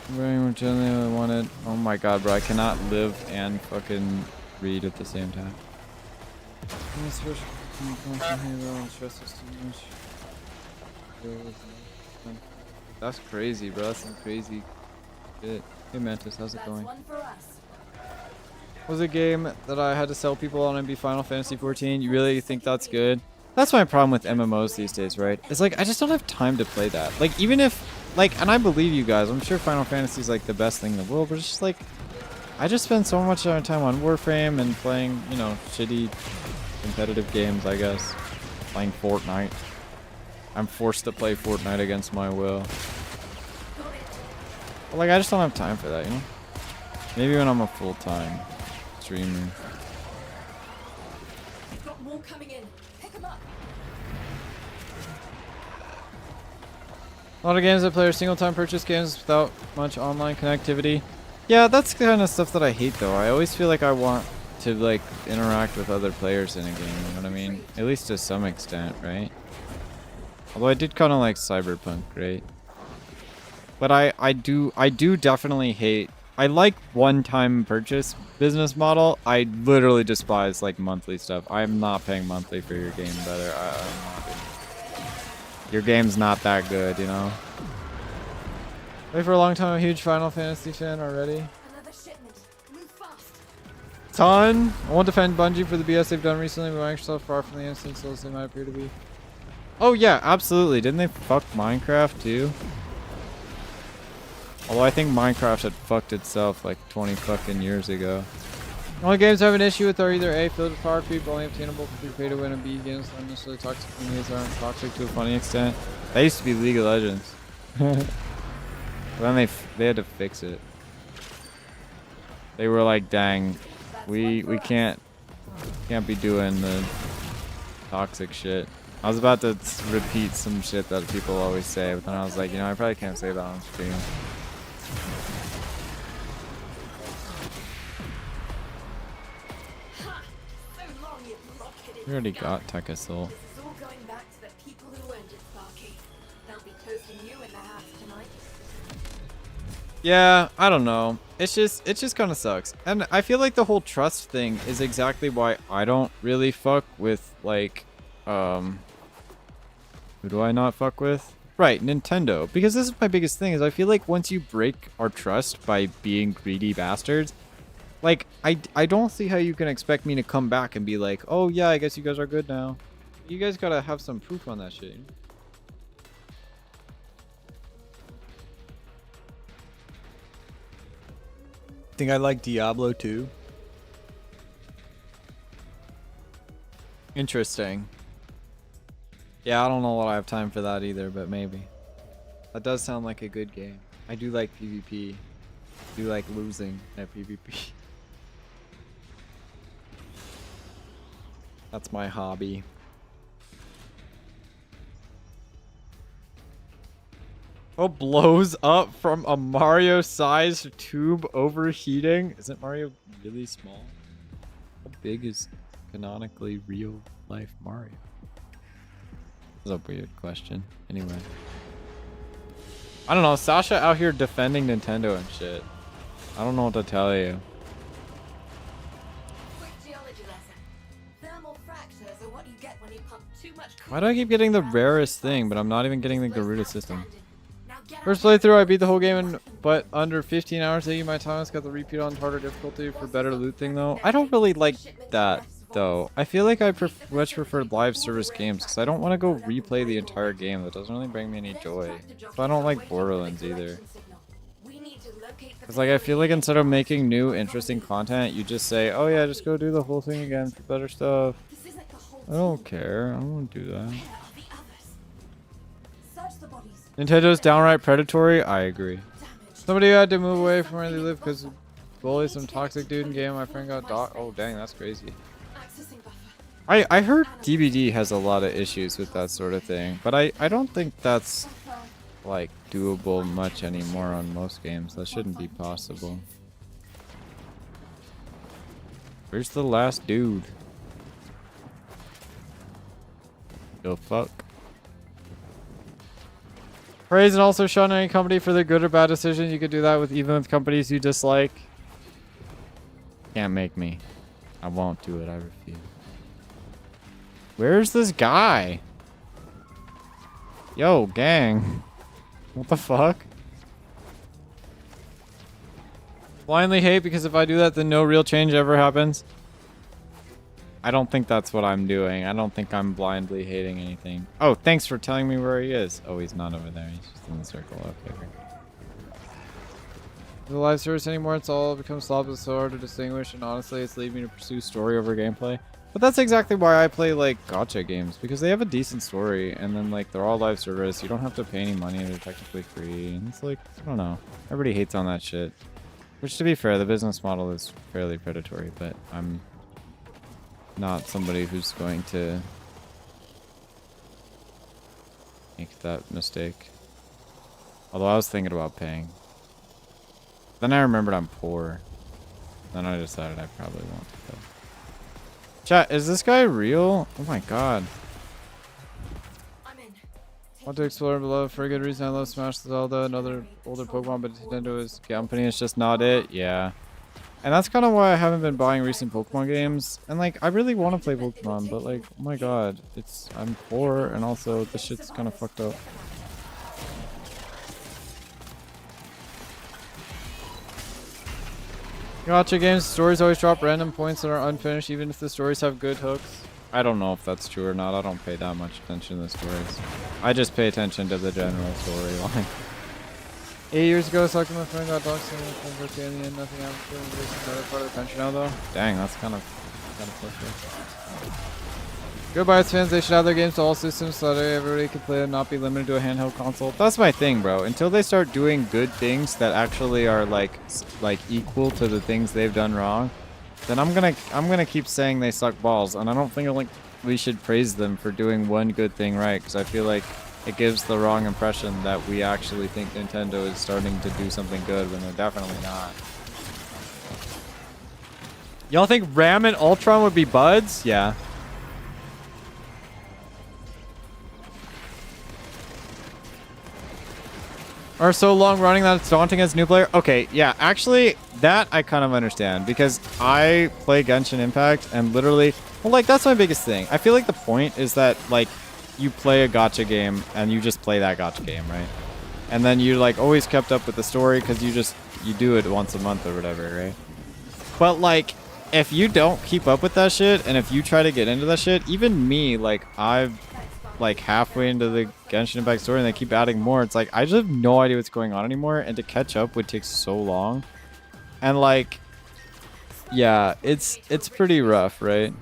Very much I wanted. Oh my god, bro, I cannot live and fucking read at the same time. That's crazy, bro. That's some crazy shit. Hey Mantis, how's it going? Was a game that I had to sell people on and be Final Fantasy 14. You really think that's good? That's my problem with MMOs these days, right? It's like, I just don't have time to play that. Like, even if, like, and I believe you guys, I'm sure Final Fantasy is like the best thing in the world, but it's just like, I just spend so much time on Warframe and playing, you know, shitty competitive games, I guess. Playing Fortnite. I'm forced to play Fortnite against my will. But like, I just don't have time for that, you know? Maybe when I'm a full-time streamer. Got more coming in. Pick 'em up. A lot of games that play are single-time purchase games without much online connectivity. Yeah, that's the kind of stuff that I hate, though. I always feel like I want to, like, interact with other players in a game, you know what I mean? At least to some extent, right? Although I did kind of like Cyberpunk, right? But I do definitely hate... I like one-time purchase business model. I literally despise like monthly stuff. I'm not paying monthly for your game, brother. I'm not doing it. Your game's not that good, you know? Wait for a long time, a huge Final Fantasy fan already. Another shipment. Move fast. Ton! I won't defend Bungie for the BS they've done recently, but Microsoft far from the innocent souls they might appear to be. Oh yeah, absolutely. Didn't they fuck Minecraft too? Although I think Minecraft had fucked itself like 20 fucking years ago. The only games I have an issue with are either A, filled with power creep, only obtainable for pay to win, and B, games that are necessarily toxic communities aren't toxic to a funny extent. That used to be League of Legends. But then they had to fix it. They were like, dang, we can't be doing the toxic shit. I was about to repeat some shit that people always say, but then I was like, you know, I probably can't say that on stream. We already got Tech Assault. This is all going back to the people who earned it, Sparky. They'll be toasting you in the house tonight. Yeah, I don't know. It just kind of sucks. And I feel like the whole trust thing is exactly why I don't really fuck with, like, who do I not fuck with? Right, Nintendo. Because this is my biggest thing, is I feel like once you break our trust by being greedy bastards, like, I don't see how you can expect me to come back and be like, oh yeah, I guess you guys are good now. You guys gotta have some proof on that shit. You know? Think I like Diablo 2? Interesting. Yeah, I don't know that I have time for that either, but maybe. That does sound like a good game. I do like PvP. I do like losing at PvP. That's my hobby. Oh, blows up from a Mario-sized tube overheating? Isn't Mario really small? How big is canonically real-life Mario? That's a weird question. Anyway. I don't know. Sasha out here defending Nintendo and shit. I don't know what to tell you. Quick geology lesson. Thermal fractures are what you get when you pump too much. Why do I keep getting the rarest thing, but I'm not even getting the Garuda system? Now get First playthrough, I beat the whole game in but under 15 hours. Taking my time. It's got the repeat on harder difficulty for better loot thing though. I don't really like that though. I feel like I much prefer live service games because I don't want to go replay the entire game. That doesn't really bring me any joy. So I don't like Borderlands either. Because like I feel like instead of making new interesting content, you just say, oh yeah, just go do the whole thing again for better stuff. I don't care. I don't want to do that. Nintendo's downright predatory. I agree. Somebody had to move away from where they live because bully some toxic dude in game. My friend got docked. Oh dang, that's crazy. I heard DBD has a lot of issues with that sort of thing, but I don't think that's like doable much anymore on most games. That shouldn't be possible. Where's the last dude? Yo, fuck. Praise and also shun any company for their good or bad decisions. You could do that with even with companies you dislike. Can't make me. I won't do it. I refuse. Where's this guy? Yo, gang. What the fuck? Blindly hate because if I do that, then no real change ever happens. I don't think that's what I'm doing. I don't think I'm blindly hating anything. Oh, thanks for telling me where he is. Oh, he's not over there. He's just in the circle. Okay. The live service anymore. It's all become sloppy. It's so hard to distinguish, and honestly, it's leading me to pursue story over gameplay. But that's exactly why I play like gacha games, because they have a decent story, and then like they're all live service. You don't have to pay any money. They're technically free. And it's like, I don't know. Everybody hates on that shit. Which, to be fair, the business model is fairly predatory, but I'm not somebody who's going to make that mistake. Although I was thinking about paying. Then I remembered I'm poor. Then I decided I probably won't pay. Chat, is this guy real? Oh my god. Want to explore below for a good reason. I love Smash Zelda and other older Pokemon, but Nintendo's company is just not it. Yeah. And that's kind of why I haven't been buying recent Pokemon games. And like, I really want to play Pokemon, but like, oh my god, I'm poor, and also this shit's kind of fucked up. Gacha games, stories always drop random points that are unfinished, even if the stories have good hooks. I don't know if that's true or not. I don't pay that much attention to the stories. I just pay attention to the general storyline. 8 years ago, sucked my friend got doxxed and in the end, nothing happened to him. He's another part of the country now, though. Dang, that's kind of frustrating. Goodbye, fans. They should have their games to all systems so that everybody can play and not be limited to a handheld console. That's my thing, bro. Until they start doing good things that actually are like equal to the things they've done wrong, then I'm gonna keep saying they suck balls, and I don't think we should praise them for doing one good thing right, because I feel like it gives the wrong impression that we actually think Nintendo is starting to do something good when they're definitely not. Y'all think Ram and Ultron would be buds? Yeah. Are so long running that it's daunting as a new player? Okay, yeah, actually, that I kind of understand, because I play Genshin Impact, and literally, well, like, that's my biggest thing. I feel like the point is that, like, you play a gacha game, and you just play that gacha game, right? And then you, like, always kept up with the story, because you do it once a month or whatever, right? But, like, if you don't keep up with that shit, and if you try to get into that shit, even me, like, I've like halfway into the Genshin Impact story and they keep adding more. It's like I just have no idea what's going on anymore, and to catch up would take so long. And like, yeah, it's pretty rough, right?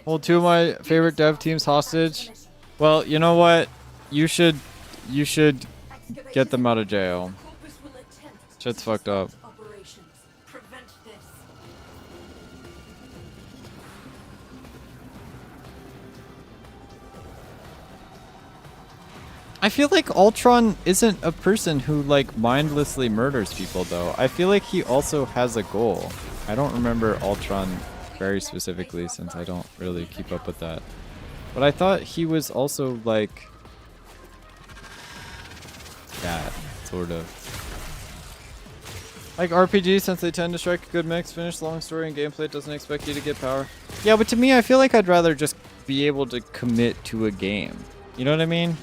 Hold 2 of my favorite dev teams hostage. Well, you know what? You should get them out of jail. Shit's fucked up. I feel like Ultron isn't a person who like mindlessly murders people though. I feel like he also has a goal. I don't remember Ultron very specifically since I don't really keep up with that. But I thought he was also like that, sort of. Like RPGs, since they tend to strike a good mix, finish long story and gameplay doesn't expect you to get power. Yeah, but to me, I feel like I'd rather just be able to commit to a game. You know what I mean?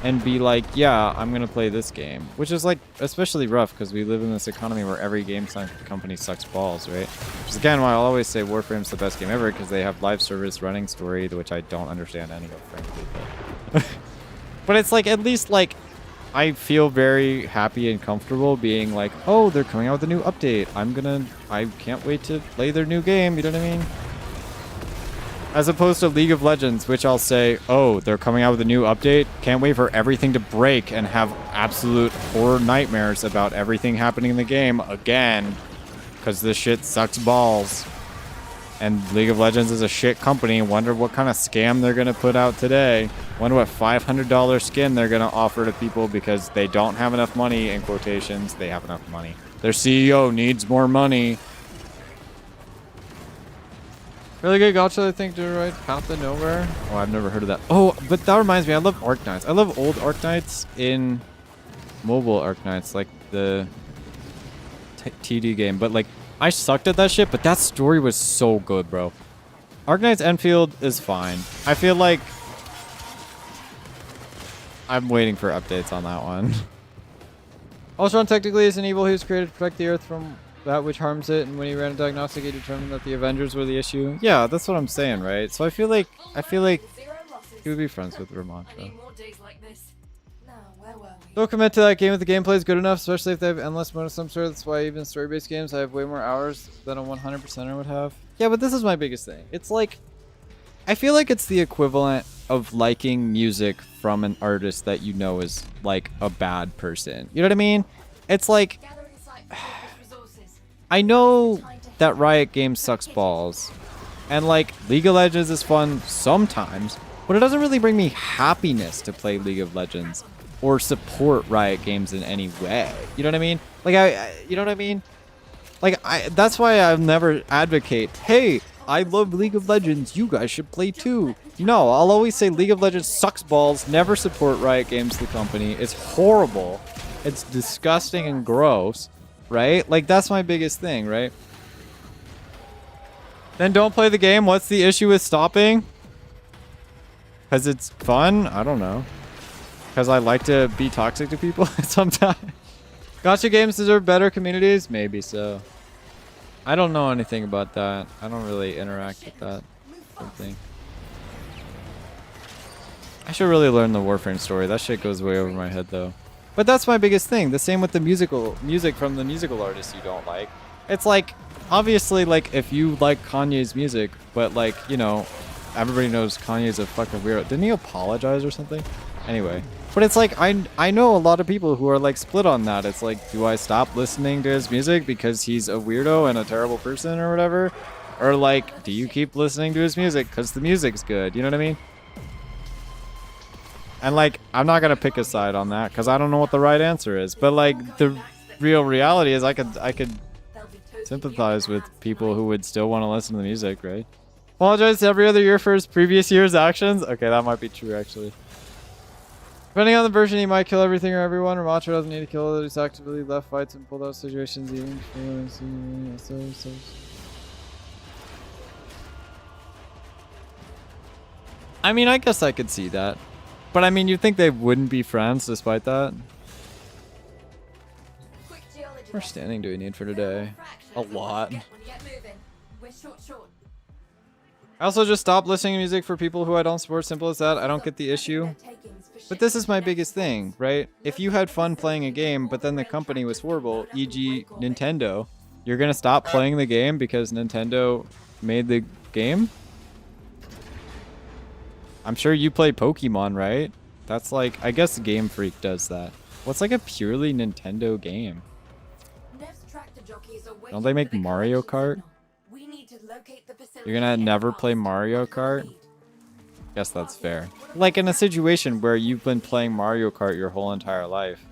And be like, yeah, I'm gonna play this game, which is like especially rough because we live in this economy where every game company sucks balls, right? Which is again why I'll always say Warframe's the best game ever because they have live service running story, which I don't understand any of, frankly. But, but it's like at least like I feel very happy and comfortable being like, oh, they're coming out with a new update. I can't wait to play their new game. You know what I mean? As opposed to League of Legends, which I'll say, oh, they're coming out with a new update. Can't wait for everything to break and have absolute horror nightmares about everything happening in the game again. Because this shit sucks balls. And League of Legends is a shit company. Wonder what kind of scam they're going to put out today. Wonder what $500 skin they're going to offer to people because they don't have enough money, in quotations. They have enough money. Their CEO needs more money. Really good gacha, I think, to write Path to Nowhere. Oh, I've never heard of that. Oh, but that reminds me, I love Arknights. I love old Arknights in mobile Arknights, like the TD game. But like, I sucked at that shit, but that story was so good, bro. Arknights Enfield is fine. I feel like I'm waiting for updates on that one. Ultron technically is an evil who's created to protect the Earth from that which harms it, and when he ran a diagnostic, he determined that the Avengers were the issue. Yeah, that's what I'm saying, right? So I feel like he would be friends with Ramontra. Don't commit to that game if the gameplay is good enough, especially if they have endless mode of some sort. That's why even story-based games I have way more hours than a 100%er would have. Yeah, but this is my biggest thing. It's like, I feel like it's the equivalent of liking music from an artist that you know is like a bad person. You know what I mean? It's like, I know that Riot Games sucks balls, and like League of Legends is fun sometimes, but it doesn't really bring me happiness to play League of Legends or support Riot Games in any way. You know what I mean? Like you know what I mean? Like that's why I'll never advocate, hey, I love League of Legends, you guys should play too. No, I'll always say League of Legends sucks balls, never support Riot Games, the company. It's horrible. It's disgusting and gross. Right? Like, that's my biggest thing, right? Then don't play the game. What's the issue with stopping? Because it's fun? I don't know. Because I like to be toxic to people sometimes. Gacha games deserve better communities? Maybe so. I don't know anything about that. I don't really interact with that thing. I should really learn the Warframe story. That shit goes way over my head, though. But that's my biggest thing. The same with the music from the musical artists you don't like. It's like, obviously, like, if you like Kanye's music, but like, you know, everybody knows Kanye's a fucking weirdo. Didn't he apologize or something? Anyway. But it's like, I know a lot of people who are like split on that. It's like, do I stop listening to his music because he's a weirdo and a terrible person or whatever? Or like, do you keep listening to his music because the music's good? You know what I mean? And like, I'm not gonna pick a side on that because I don't know what the right answer is. But like, the real reality is I could sympathize with people who would still want to listen to the music, right? Apologize every other year for his previous year's actions. Okay, that might be true actually. Depending on the version, he might kill everything or everyone. Ramontra doesn't need to kill others. He's actively left fights and pulled out situations even. I mean, I guess I could see that. But I mean, you'd think they wouldn't be friends despite that. How much standing do we need for today? A lot. I also just stopped listening to music for people who I don't support. Simple as that. I don't get the issue. But this is my biggest thing, right? If you had fun playing a game, but then the company was horrible, e.g. Nintendo, you're gonna stop playing the game because Nintendo made the game? I'm sure you play Pokemon, right? That's like, I guess Game Freak does that. What's like a purely Nintendo game? Don't they make Mario Kart? You're gonna never play Mario Kart? Guess that's fair. Like in a situation where you've been playing Mario Kart your whole entire life.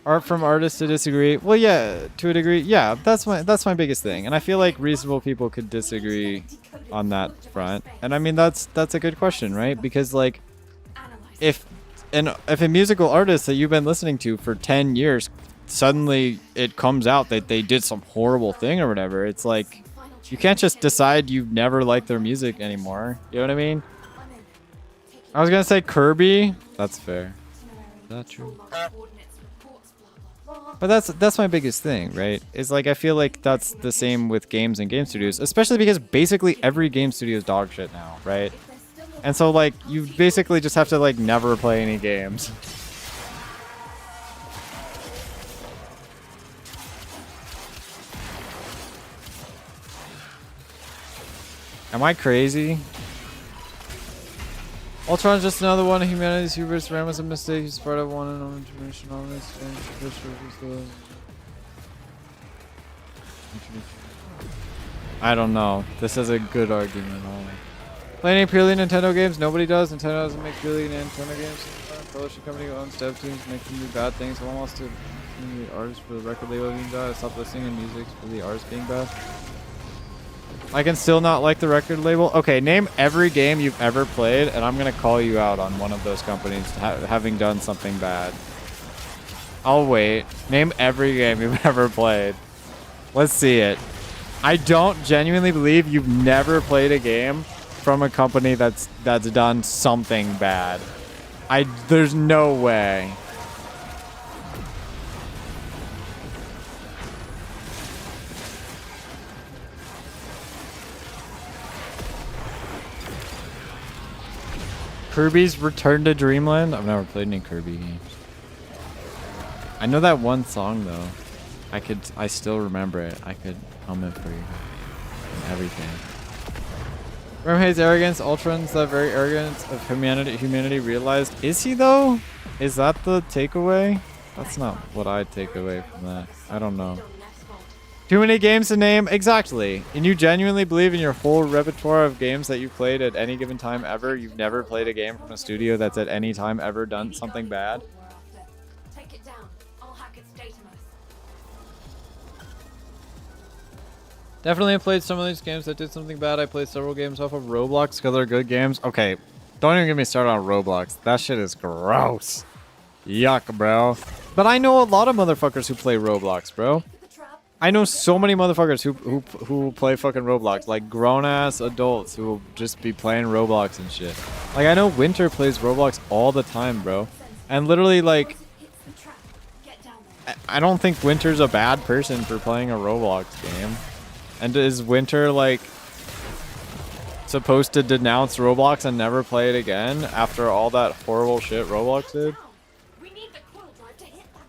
Art from artists to disagree. Well, yeah, to a degree. Yeah, that's my biggest thing. And I feel like reasonable people could disagree on that front. And I mean, that's a good question, right? Because like, if a musical artist that you've been listening to for 10 years, suddenly it comes out that they did some horrible thing or whatever, it's like, you can't just decide you never like their music anymore. You know what I mean? I was gonna say Kirby. That's fair. Is that true? But that's my biggest thing, right? Is like, I feel like that's the same with games and game studios, especially because basically every game studio is dog shit now, right? And so like, you basically just have to like never play any games. Am I crazy? Ultron's just another one of humanity's hubris. Ram was a mistake. He's part of one and only information on this. I don't know. This is a good argument. Play any purely Nintendo games? Nobody does. Nintendo doesn't make purely Nintendo games. Publishing company who owns dev teams make them do bad things. Someone wants to be the artist for the record label being bad. Stop listening to music for the artist being bad. I can still not like the record label. Okay, name every game you've ever played, and I'm gonna call you out on one of those companies having done something bad. I'll wait. Name every game you've ever played. Let's see it. I don't genuinely believe you've never played a game from a company that's done something bad. There's no way. Kirby's Return to Dreamland? I've never played any Kirby games. I know that one song though. I still remember it. I could hum it for you. And everything. Wormhade's arrogance, Ultron's that very arrogance of humanity realized. Is he though? Is that the takeaway? That's not what I take away from that. I don't know. Too many games to name? Exactly. And you genuinely believe in your whole repertoire of games that you've played at any given time ever? You've never played a game from a studio that's at any time ever done something bad? Take it down. I'll hack its data most. Definitely have played some of these games that did something bad. I played several games off of Roblox because they're good games. Okay, don't even get me started on Roblox. That shit is gross. Yuck, bro. But I know a lot of motherfuckers who play Roblox, bro. I know so many motherfuckers who play fucking Roblox, like grown-ass adults who will just be playing Roblox and shit. Like, I know Winter plays Roblox all the time, bro. And literally, like, I don't think Winter's a bad person for playing a Roblox game. And is Winter, like, supposed to denounce Roblox and never play it again after all that horrible shit Roblox did?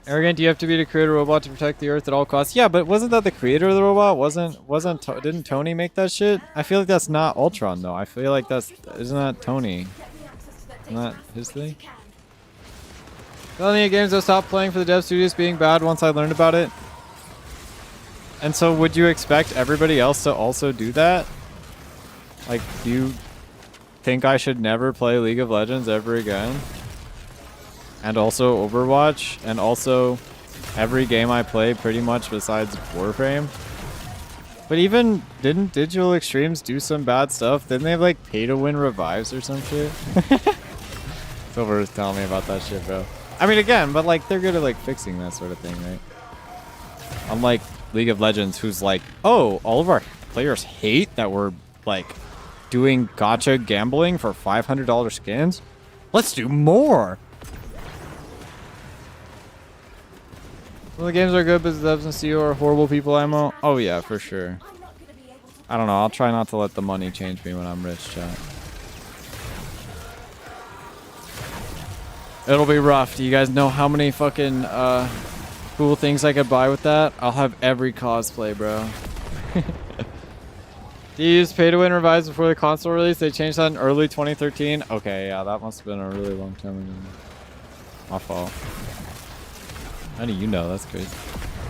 Arrogant, you have to be to create a robot to protect the earth at all costs. Yeah, but wasn't that the creator of the robot? Didn't Tony make that shit? I feel like that's not Ultron though. I feel like isn't that Tony? Isn't that his thing? Felony games I stopped playing for the dev studios being bad once I learned about it. And so would you expect everybody else to also do that? Like, do you think I should never play League of Legends ever again? And also Overwatch, and also every game I play pretty much besides Warframe. But even, didn't Digital Extremes do some bad stuff? Didn't they have like pay-to-win revives or some shit? Silver was telling me about that shit, bro. I mean, again, but like, they're good at like fixing that sort of thing, right? Unlike League of Legends, who's like, oh, all of our players hate that we're like doing gacha gambling for $500 skins? Let's do more! Well, the games are good, but the devs and CEO are horrible people, Ammo. Oh yeah, for sure. I don't know, I'll try not to let the money change me when I'm rich, chat. It'll be rough. Do you guys know how many fucking cool things I could buy with that? I'll have every cosplay, bro. Do you use pay to win revised before the console release? They changed that in early 2013. Okay, yeah, that must have been a really long time ago. My fault. How do you know? That's crazy.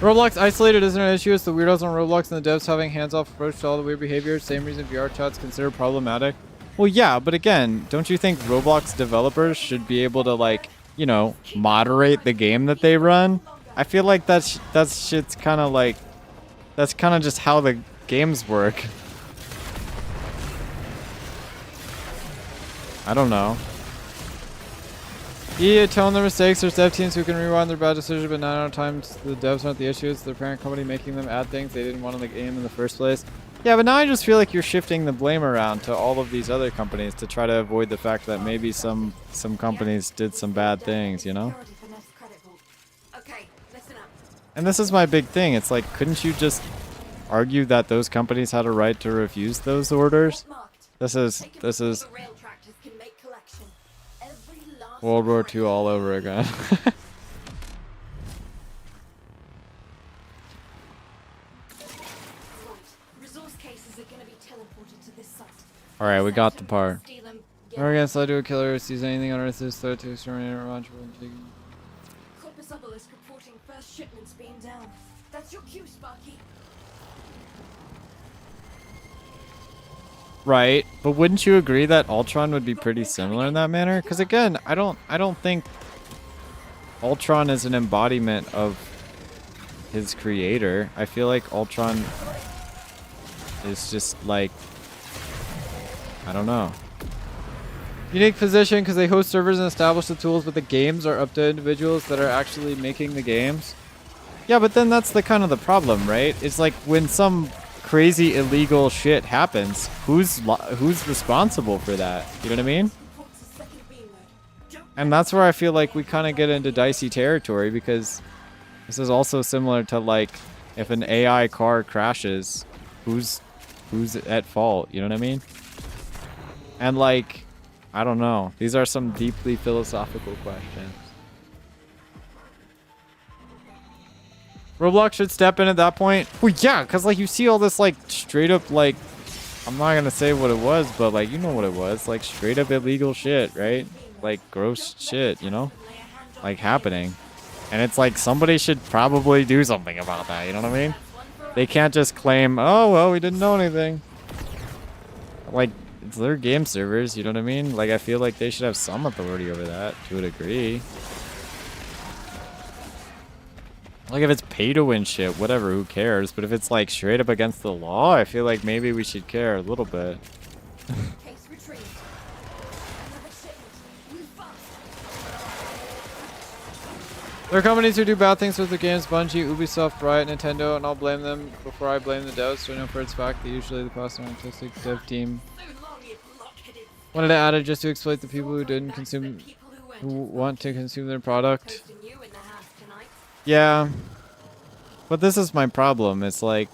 Roblox isolated isn't an issue. It's the weirdos on Roblox and the devs having hands-off approach to all the weird behavior. Same reason VR chat's considered problematic. Well, yeah, but again, don't you think Roblox developers should be able to, like, you know, moderate the game that they run? I feel like that shit's kind of like, that's kind of just how the games work. I don't know. EA atone their mistakes. There's dev teams who can rewind their bad decisions, but 9 out of times the devs aren't the issue. It's the parent company making them add things they didn't want in the game in the first place. Yeah, but now I just feel like you're shifting the blame around to all of these other companies to try to avoid the fact that maybe some companies did some bad things, you know? Okay, listen up. And this is my big thing. It's like, couldn't you just argue that those companies had a right to refuse those orders? This is World War II all over again. Alright, we got the part. We're gonna slide to a killer who sees anything on Earth is threat to exterminate or launch. Corpus Obelisk reporting first shipments being down. That's your cue, Sparky. Right, but wouldn't you agree that Ultron would be pretty similar in that manner? Because again, I don't think Ultron is an embodiment of his creator. I feel like Ultron is just like, I don't know. Unique position because they host servers and establish the tools, but the games are up to individuals that are actually making the games. Yeah, but then that's the kind of the problem, right? It's like when some crazy illegal shit happens, who's responsible for that? You know what I mean? And that's where I feel like we kind of get into dicey territory, because this is also similar to, like, if an AI car crashes, who's at fault? You know what I mean? And, like, I don't know. These are some deeply philosophical questions. Roblox should step in at that point. Well, yeah, because, like, you see all this, like, straight up, like, I'm not going to say what it was, but, like, you know what it was. Like, straight up illegal shit, right? Like, gross shit, you know? Like, happening. And it's like, somebody should probably do something about that, you know what I mean? They can't just claim, oh, well, we didn't know anything. Like, it's their game servers, you know what I mean? Like, I feel like they should have some authority over that, to a degree. Like, if it's pay-to-win shit, whatever, who cares? But if it's, like, straight up against the law, I feel like maybe we should care a little bit. There are companies who do bad things with the games: Bungie, Ubisoft, Riot, Nintendo, and I'll blame them before I blame the devs. So I know for its fact that usually the possible artistic dev team wanted to add it just to exploit the people who didn't consume, who want to consume their product. Yeah, but this is my problem. It's like,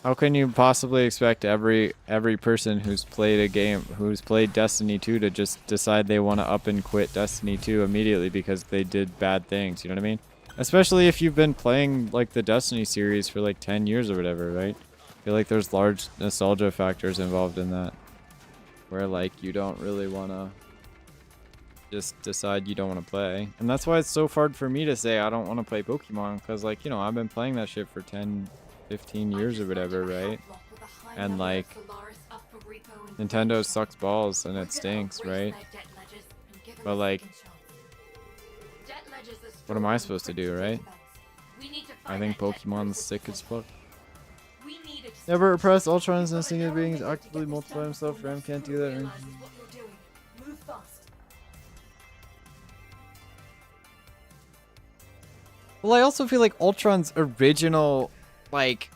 how can you possibly expect every person who's played a game, who's played Destiny 2, to just decide they want to up and quit Destiny 2 immediately because they did bad things, you know what I mean? Especially if you've been playing, like, the Destiny series for, like, 10 years or whatever, right? I feel like there's large nostalgia factors involved in that, where, like, you don't really want to just decide you don't want to play. And that's why it's so hard for me to say I don't want to play Pokemon, because, like, you know, I've been playing that shit for 10, 15 years or whatever, right? And, like, Nintendo sucks balls and it stinks, right? But, like, what am I supposed to do, right? I think Pokemon's sick as fuck. Never repress Ultron's instinct of being actively multiply himself. Ram can't do that. Well, I also feel like Ultron's original, like,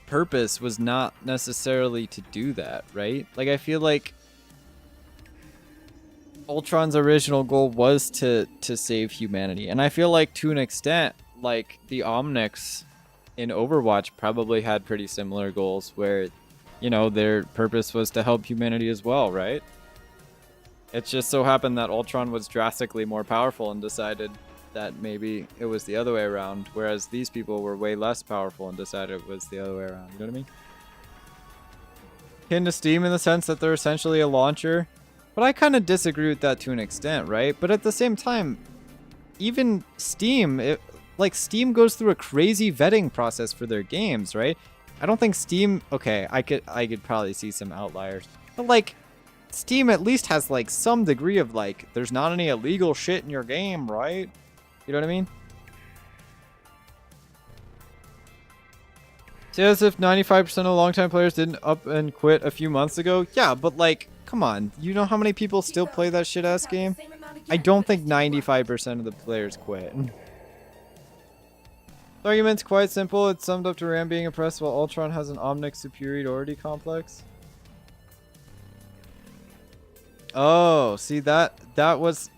purpose was not necessarily to do that, right? Like, I feel like Ultron's original goal was to save humanity. And I feel like, to an extent, like, the Omnics in Overwatch probably had pretty similar goals where, you know, their purpose was to help humanity as well, right? It just so happened that Ultron was drastically more powerful and decided that maybe it was the other way around, whereas these people were way less powerful and decided it was the other way around. You know what I mean? akin to Steam in the sense that they're essentially a launcher. But I kind of disagree with that to an extent, right? But at the same time, even Steam, like Steam goes through a crazy vetting process for their games, right? I don't think Steam, okay, I could probably see some outliers. But like Steam at least has like some degree of like there's not any illegal shit in your game, right? You know what I mean? See, as if 95% of longtime players didn't up and quit a few months ago. Yeah, but like, come on. You know how many people still play that shit-ass game? I don't think 95% of the players quit. The argument's quite simple. It's summed up to Ram being oppressed while Ultron has an Omnic superiority complex. Oh, see that was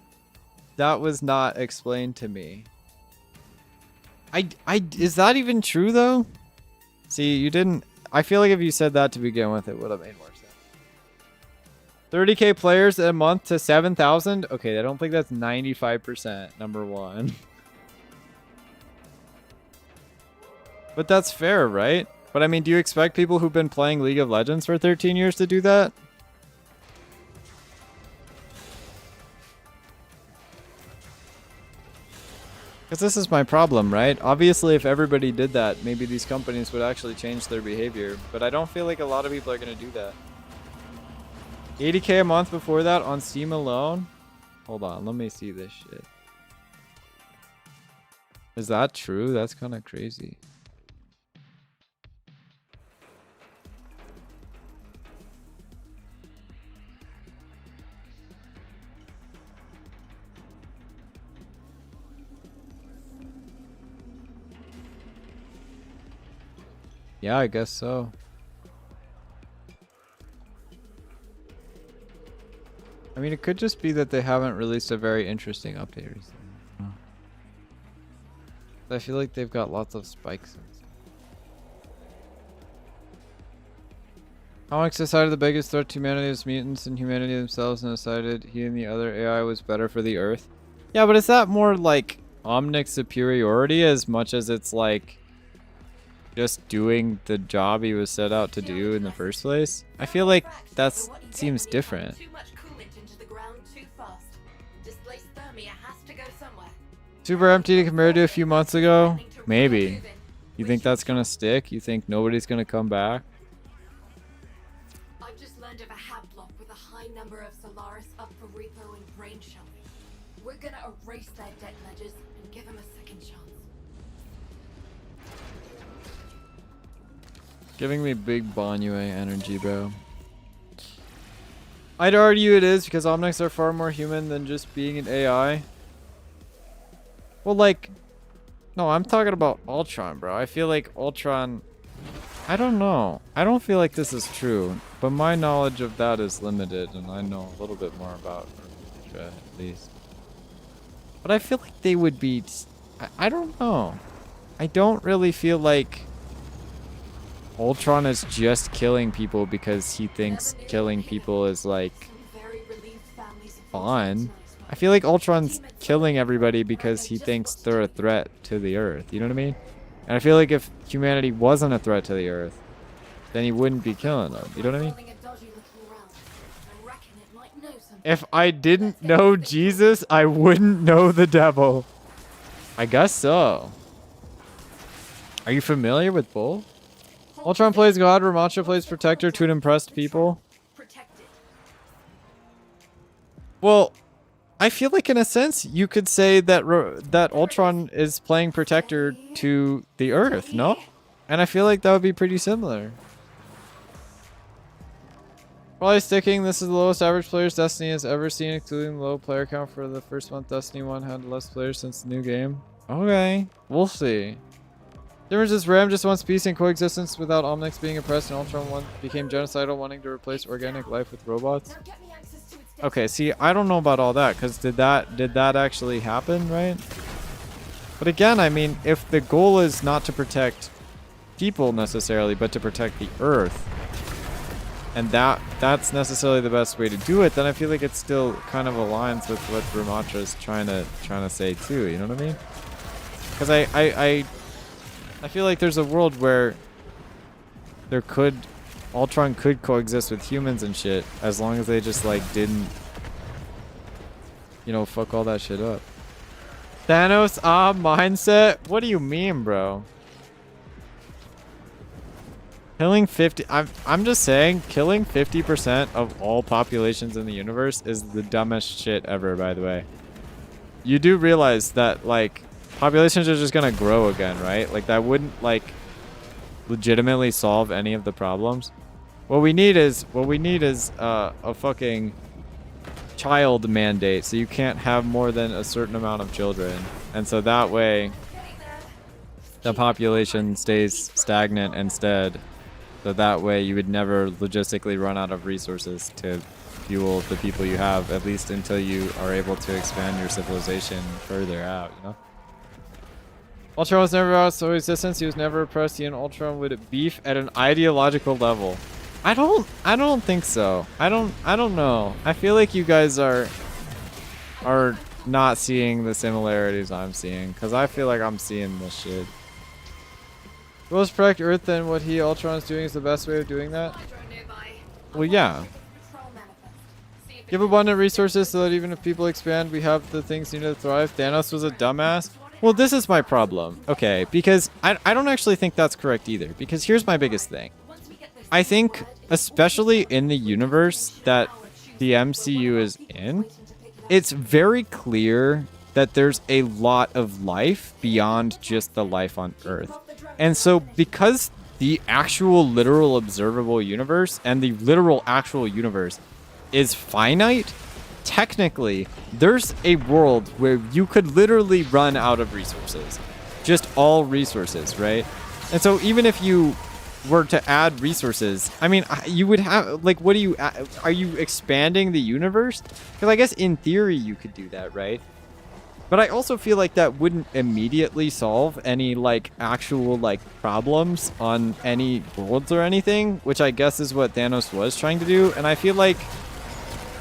not explained to me. Is that even true though? See, you didn't. I feel like if you said that to begin with, it would have made more sense. 30k players a month to 7,000. Okay, I don't think that's 95%. Number one. But that's fair, right? But I mean, do you expect people who've been playing League of Legends for 13 years to do that? Because this is my problem, right? Obviously, if everybody did that, maybe these companies would actually change their behavior. But I don't feel like a lot of people are going to do that. 80k a month before that on Steam alone? Hold on, let me see this shit. Is that true? That's kind of crazy. Yeah, I guess so. I mean, it could just be that they haven't released a very interesting update recently. I feel like they've got lots of spikes. Comics decided the biggest threat to humanity is mutants and humanity themselves, and decided he and the other AI was better for the Earth. Yeah, but is that more like Omnic superiority as much as it's like just doing the job he was set out to do in the first place? I feel like that seems different. Super empty compared to a few months ago? Maybe. You think that's gonna stick? You think nobody's gonna come back? I've just learned of a hab block with a high number of Solaris up for repo and brain shelving. We're gonna erase their debt ledgers and give them a second chance. Giving me big Banyue energy, bro. I'd argue it is because Omnics are far more human than just being an AI. Well, like, no, I'm talking about Ultron, bro. I feel like Ultron, I don't know. I don't feel like this is true, but my knowledge of that is limited, and I know a little bit more about it, at least. But I feel like they would be, I don't know. I don't really feel like Ultron is just killing people because he thinks killing people is like fun. I feel like Ultron's killing everybody because he thinks they're a threat to the Earth. You know what I mean? And I feel like if humanity wasn't a threat to the Earth, then he wouldn't be killing them. You know what I mean? If I didn't know Jesus, I wouldn't know the devil. I guess so. Are you familiar with both? Ultron plays God, Ramacho plays Protector to impress people. Well, I feel like in a sense you could say that that Ultron is playing Protector to the Earth, no? And I feel like that would be pretty similar. Probably sticking, this is the lowest average players Destiny has ever seen, including low player count for the first month Destiny 1 had less players since the new game. Okay, we'll see. Difference is Ram just wants peace and coexistence without Omnics being oppressed, and Ultron 1 became genocidal, wanting to replace organic life with robots. Okay, see, I don't know about all that, because did that actually happen, right? But again, I mean, if the goal is not to protect people necessarily, but to protect the Earth, and that's necessarily the best way to do it, then I feel like it still kind of aligns with what Ramatra is trying to say too. You know what I mean? Because I feel like there's a world where there could Ultron could coexist with humans and shit as long as they just like didn't, you know, fuck all that shit up. Thanos mindset? What do you mean, bro? Killing 50 I'm just saying killing 50% of all populations in the universe is the dumbest shit ever, by the way. You do realize that like populations are just gonna grow again, right? Like that wouldn't like legitimately solve any of the problems. What we need is a fucking child mandate, so you can't have more than a certain amount of children, and so that way the population stays stagnant instead. So that way you would never logistically run out of resources to fuel the people you have, at least until you are able to expand your civilization further out, you know? Ultron was never out so resistance, he was never oppressed. He and Ultron would beef at an ideological level. I don't think so. I don't know. I feel like you guys are not seeing the similarities I'm seeing, because I feel like I'm seeing this shit. Most protect Earth, and what he Ultron is doing is the best way of doing that. Well, yeah. Give abundant resources so that even if people expand, we have the things needed to thrive. Thanos was a dumbass. Well, this is my problem. Okay, because I don't actually think that's correct either. Because here's my biggest thing. I think, especially in the universe that the MCU is in, it's very clear that there's a lot of life beyond just the life on Earth. And so because the actual literal observable universe and the literal actual universe is finite, technically there's a world where you could literally run out of resources. Just all resources, right? And so even if you were to add resources, I mean, you would have, like, what do you, are you expanding the universe? Because I guess in theory you could do that, right? But I also feel like that wouldn't immediately solve any, like, actual, like, problems on any worlds or anything, which I guess is what Thanos was trying to do. And I feel like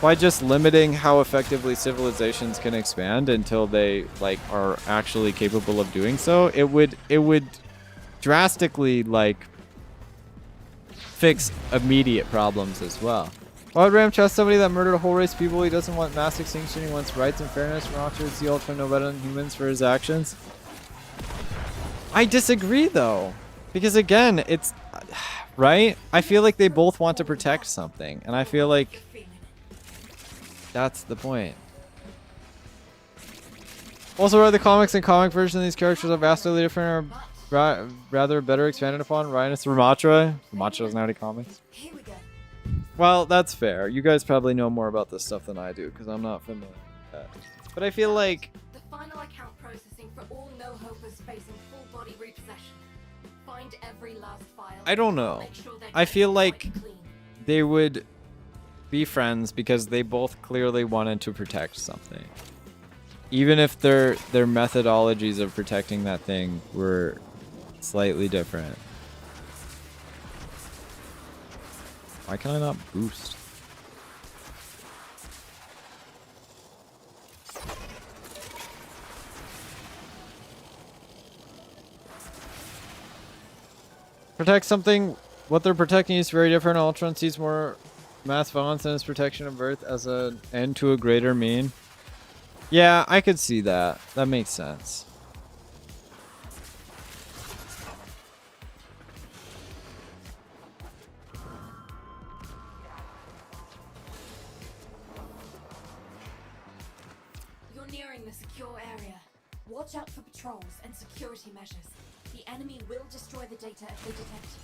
by just limiting how effectively civilizations can expand until they, like, are actually capable of doing so, it would drastically, like, fix immediate problems as well. Why would Ram trust somebody that murdered a whole race of people? He doesn't want mass extinction. He wants rights and fairness. Roger would see Ultron no better than humans for his actions. I disagree, though. Because, again, it's... Right? I feel like they both want to protect something. And I feel like... that's the point. Also, are the comics and comic versions of these characters are vastly different or rather better expanded upon? Ryan is Ramatra. Ramatra doesn't have any comics. Here we go. Well, that's fair. You guys probably know more about this stuff than I do, because I'm not familiar with that. But I feel like... The final account processing for all no-hopers facing full-body repossession. Find every last file. I don't know. I feel like they would be friends because they both clearly wanted to protect something. Even if their methodologies of protecting that thing were slightly different. Why can I not boost? Protect something. What they're protecting is very different. Ultron sees more mass violence in his protection of Earth as an end to a greater mean. Yeah, I could see that. That makes sense. You're nearing the secure area. Watch out for patrols and security measures. The enemy will destroy the data if they detect you.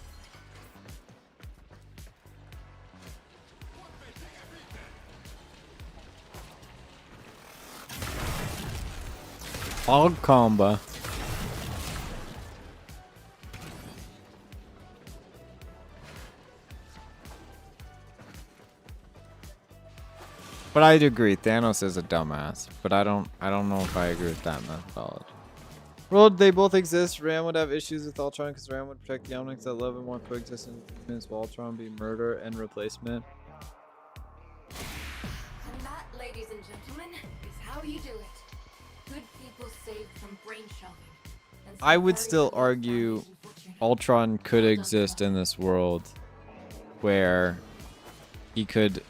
Hog combo. But I'd agree, Thanos is a dumbass. But I don't know if I agree with that methodology. Well, they both exist. Ram would have issues with Ultron because Ram would protect the Omnics that love and want coexistence, while Ultron be murder and replacement. And that, ladies and gentlemen, is how you do it. Good people saved from brain shelving. I would still argue Ultron could exist in this world where he could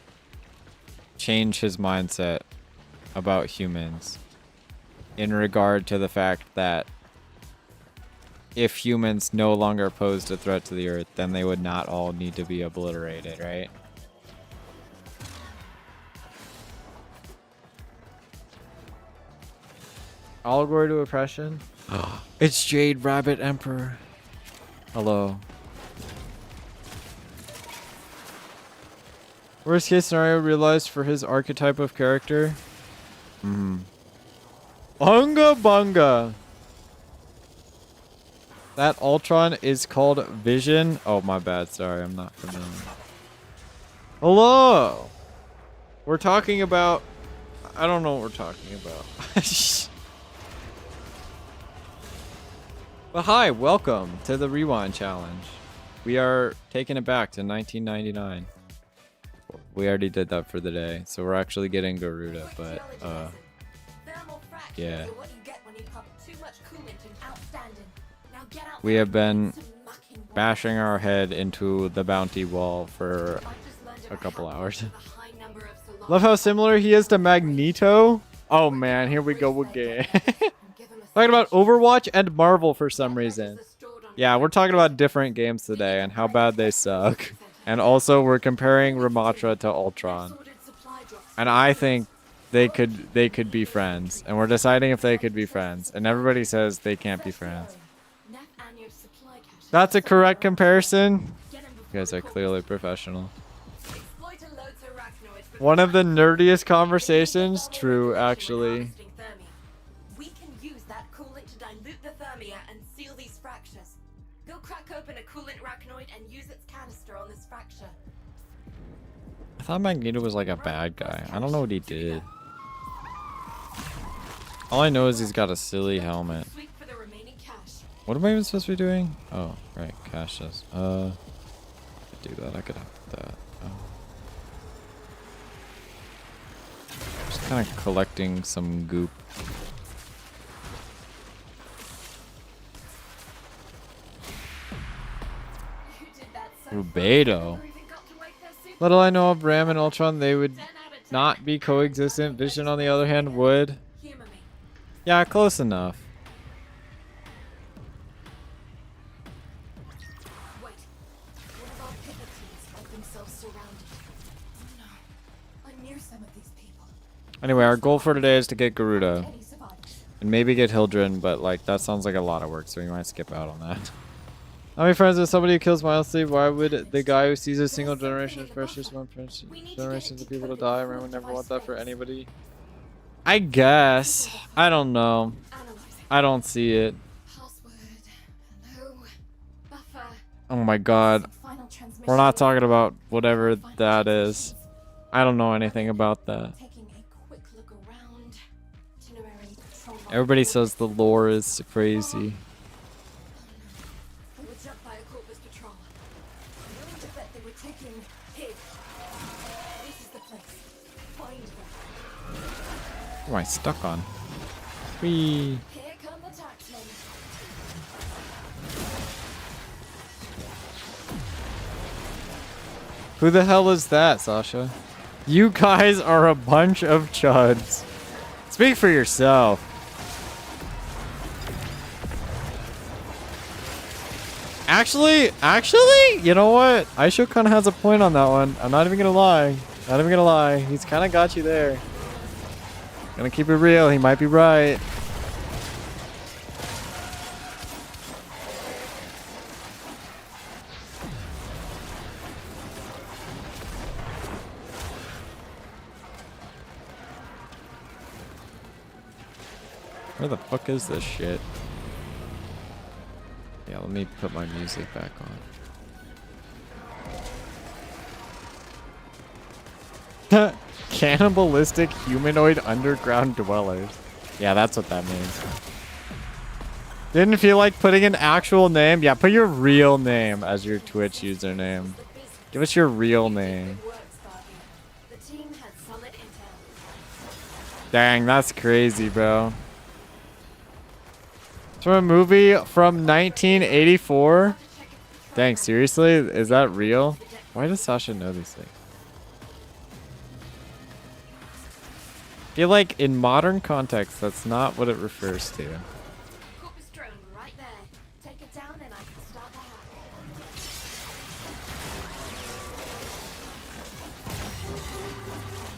change his mindset about humans in regard to the fact that if humans no longer posed a threat to the Earth, then they would not all need to be obliterated, right? All glory to oppression. It's Jade Rabbit Emperor. Hello. Worst case scenario realized for his archetype of character. Unga Bunga. That Ultron is called Vision. Oh, my bad. Sorry, I'm not familiar. Hello. We're talking about... I don't know what we're talking about. But hi, welcome to the Rewind Challenge. We are taking it back to 1999. We already did that for the day, so we're actually getting Garuda, but yeah. We have been bashing our head into the bounty wall for a couple hours. Love how similar he is to Magneto. Oh man, here we go again. Talking about Overwatch and Marvel for some reason. Yeah, we're talking about different games today and how bad they suck. And also we're comparing Ramatra to Ultron. And I think they could be friends. And we're deciding if they could be friends. And everybody says they can't be friends. That's a correct comparison. You guys are clearly professional. One of the nerdiest conversations. True, actually. We can use that coolant to dilute the thermia and seal these fractures. Go crack open a coolant arachnoid and use its canister on this fracture. I thought Magneto was like a bad guy. I don't know what he did. All I know is he's got a silly helmet. What am I even supposed to be doing? Oh, right, caches. I could do that. I could have that. Oh. Just kind of collecting some goop. Rubedo. Little I know of Ram and Ultron, they would not be coexistent. Vision, on the other hand, would. Yeah, close enough. Anyway, our goal for today is to get Garuda. And maybe get Hildren, but like that sounds like a lot of work, so we might skip out on that. How many friends with somebody who kills mildly? Why would the guy who sees a single generation as precious want generations of people to die? Ram would never want that for anybody. I guess. I don't know. I don't see it. Oh my god. We're not talking about whatever that is. I don't know anything about that. Everybody says the lore is crazy. What am I stuck on? Whee! Who the hell is that, Sasha? You guys are a bunch of chuds. Speak for yourself. Actually, you know what? Aisho kind of has a point on that one. I'm not even gonna lie. Not even gonna lie. He's kind of got you there. Gonna keep it real. He might be right. Where the fuck is this shit? Yeah, let me put my music back on. Cannibalistic humanoid underground dwellers. Yeah, that's what that means. Didn't feel like putting an actual name? Yeah, put your real name as your Twitch username. Give us your real name. Dang, that's crazy, bro. It's from a movie from 1984. Dang, seriously? Is that real? Why does Sasha know these things? I feel like in modern context, that's not what it refers to. Corpus drone right there. Take it down and I can start the hack.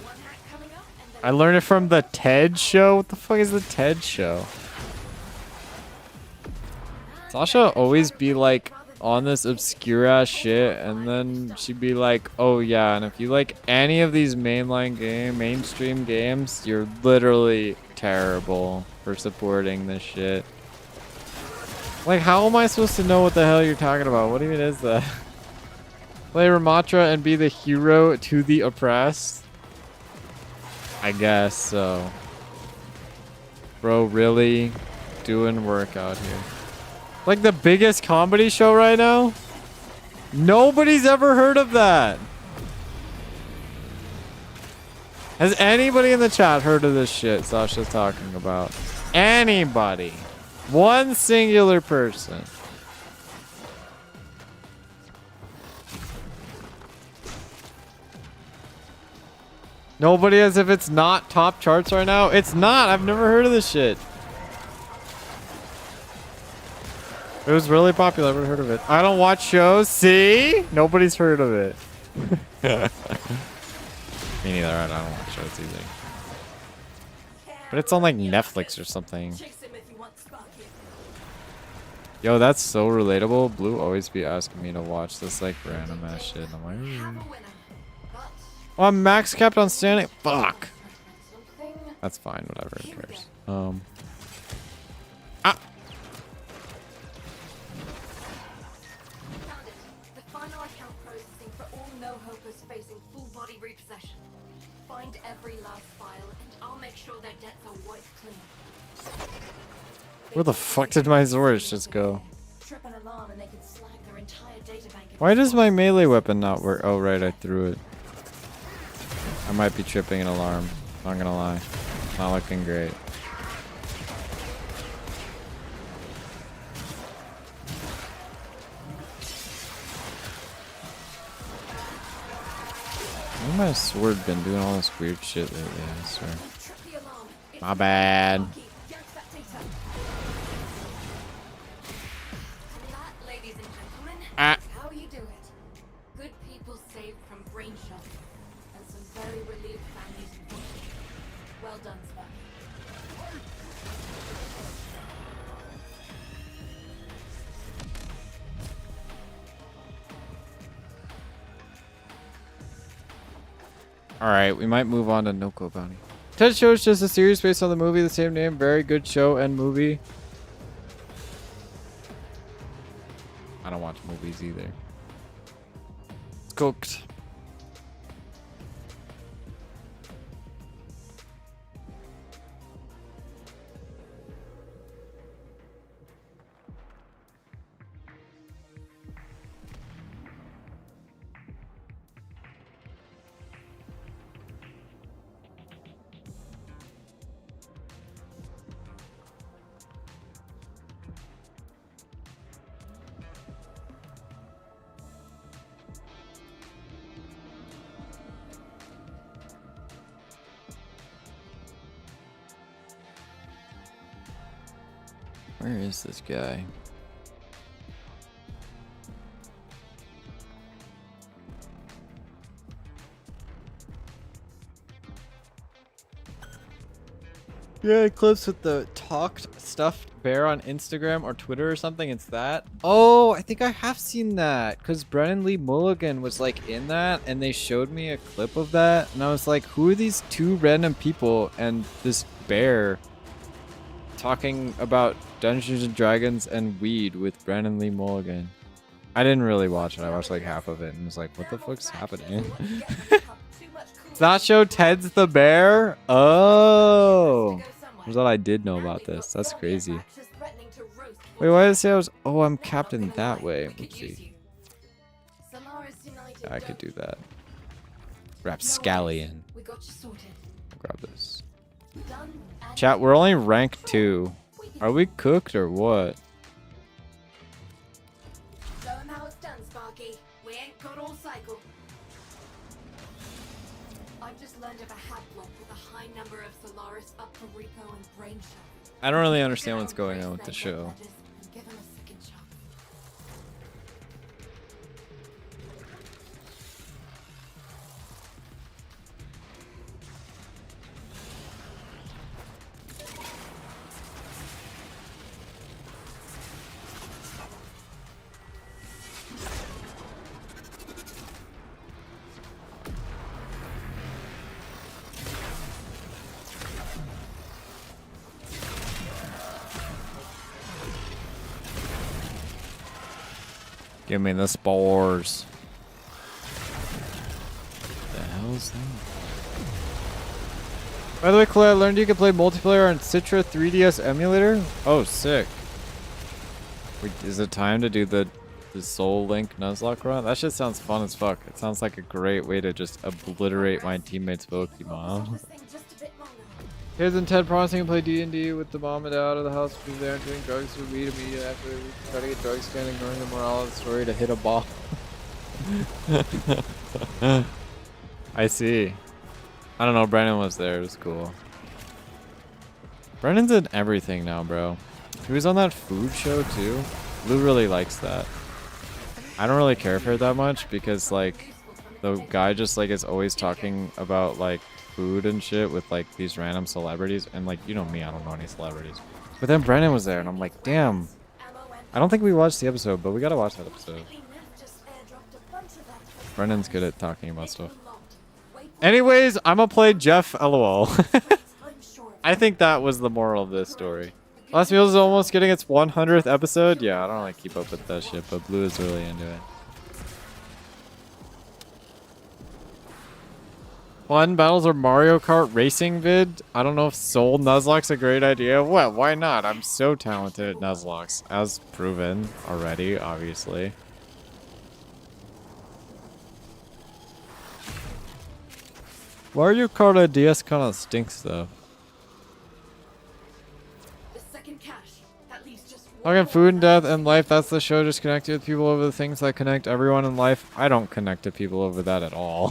One hack coming up and then I learned it from the TED show. What the fuck is the TED show? Sasha always be like on this obscure ass shit, and then she'd be like, "Oh yeah, and if you like any of these mainstream games, you're literally terrible for supporting this shit." Like, how am I supposed to know what the hell you're talking about? What even is that? Play Ramatra and be the hero to the oppressed? I guess so. Bro, really doing work out here. Like the biggest comedy show right now? Nobody's ever heard of that. Has anybody in the chat heard of this shit Sasha's talking about? Anybody? One singular person. Nobody, as if it's not top charts right now? It's not. I've never heard of this shit. It was really popular. I've never heard of it. I don't watch shows. See? Nobody's heard of it. Me neither. I don't watch shows either. But it's on like Netflix or something. Yo, that's so relatable. Blue always be asking me to watch this like random ass shit. I'm like, oh, I'm max capped on standing. Fuck. That's fine. Whatever. Who cares? Find every last file, and I'll make sure their debts are wiped clean. Where the fuck did my Zords just go? Trip an alarm and they can slag their entire databank. Why does my melee weapon not work? Oh, right, I threw it. I might be tripping an alarm. Not gonna lie. Not looking great. Why my sword been doing all this weird shit lately, I swear. My bad. How you do it. Good people saved from brain shock. And some very relieved families. Well done, Sparky. Alright, we might move on to Noko Bounty. TED Show is just a series based on the movie, the same name. Very good show and movie. I don't watch movies either. It's cooked. Where is this guy? Yeah, clips with the talked stuffed bear on Instagram or Twitter or something. It's that. Oh, I think I have seen that because Brennan Lee Mulligan was like in that and they showed me a clip of that and I was like, who are these two random people and this bear talking about Dungeons and Dragons and weed with Brandon Lee Mulligan? I didn't really watch it. I watched like half of it and was like, what the fuck's happening? Does that show Ted's the Bear? Oh. Turns out I did know about this. That's crazy. Wait, why did it say I was... Oh, I'm captain that way. Let's see. Yeah, I could do that. Rapscallion. Grab this. Chat, we're only rank 2. Are we cooked or what? Show 'em how it's done, Sparky. We ain't got all cycle. for Rico and Brain Shot. I don't really understand what's going on with the show. Give him a second chance. Give me the spores. The hell's that? By the way, Clay, I learned you can play multiplayer on Citra 3DS emulator. Oh, sick. Wait, is it time to do the Soul Link Nuzlocke run? That shit sounds fun as fuck. It sounds like a great way to just obliterate my teammates' Pokemon. Kids and Ted promising to play D&D with the mom and dad out of the house because they aren't doing drugs with weed immediately after we try to get drugs again, ignoring the moral of the story to hit a ball. I see. I don't know, Brennan was there, it was cool. Brennan's in everything now, bro. He was on that food show too. Lou really likes that. I don't really care for it that much because like the guy just like is always talking about like food and shit with like these random celebrities, and like, you know me, I don't know any celebrities. But then Brennan was there and I'm like, damn. I don't think we watched the episode, but we gotta watch that episode. Brennan's good at talking about stuff. Anyways, I'm gonna play Jeff LOL. I think that was the moral of this story. Last Meals is almost getting its 100th episode. Yeah, I don't really keep up with that shit, but Blue is really into it. Fun battles or Mario Kart racing vid? I don't know if Soul Nuzlocke's a great idea. Well, why not? I'm so talented at Nuzlocks, as proven already, obviously. Mario Kart DS kind of stinks, though. Talking food and death and life, that's the show, just connected with people over the things that connect everyone in life. I don't connect to people over that at all.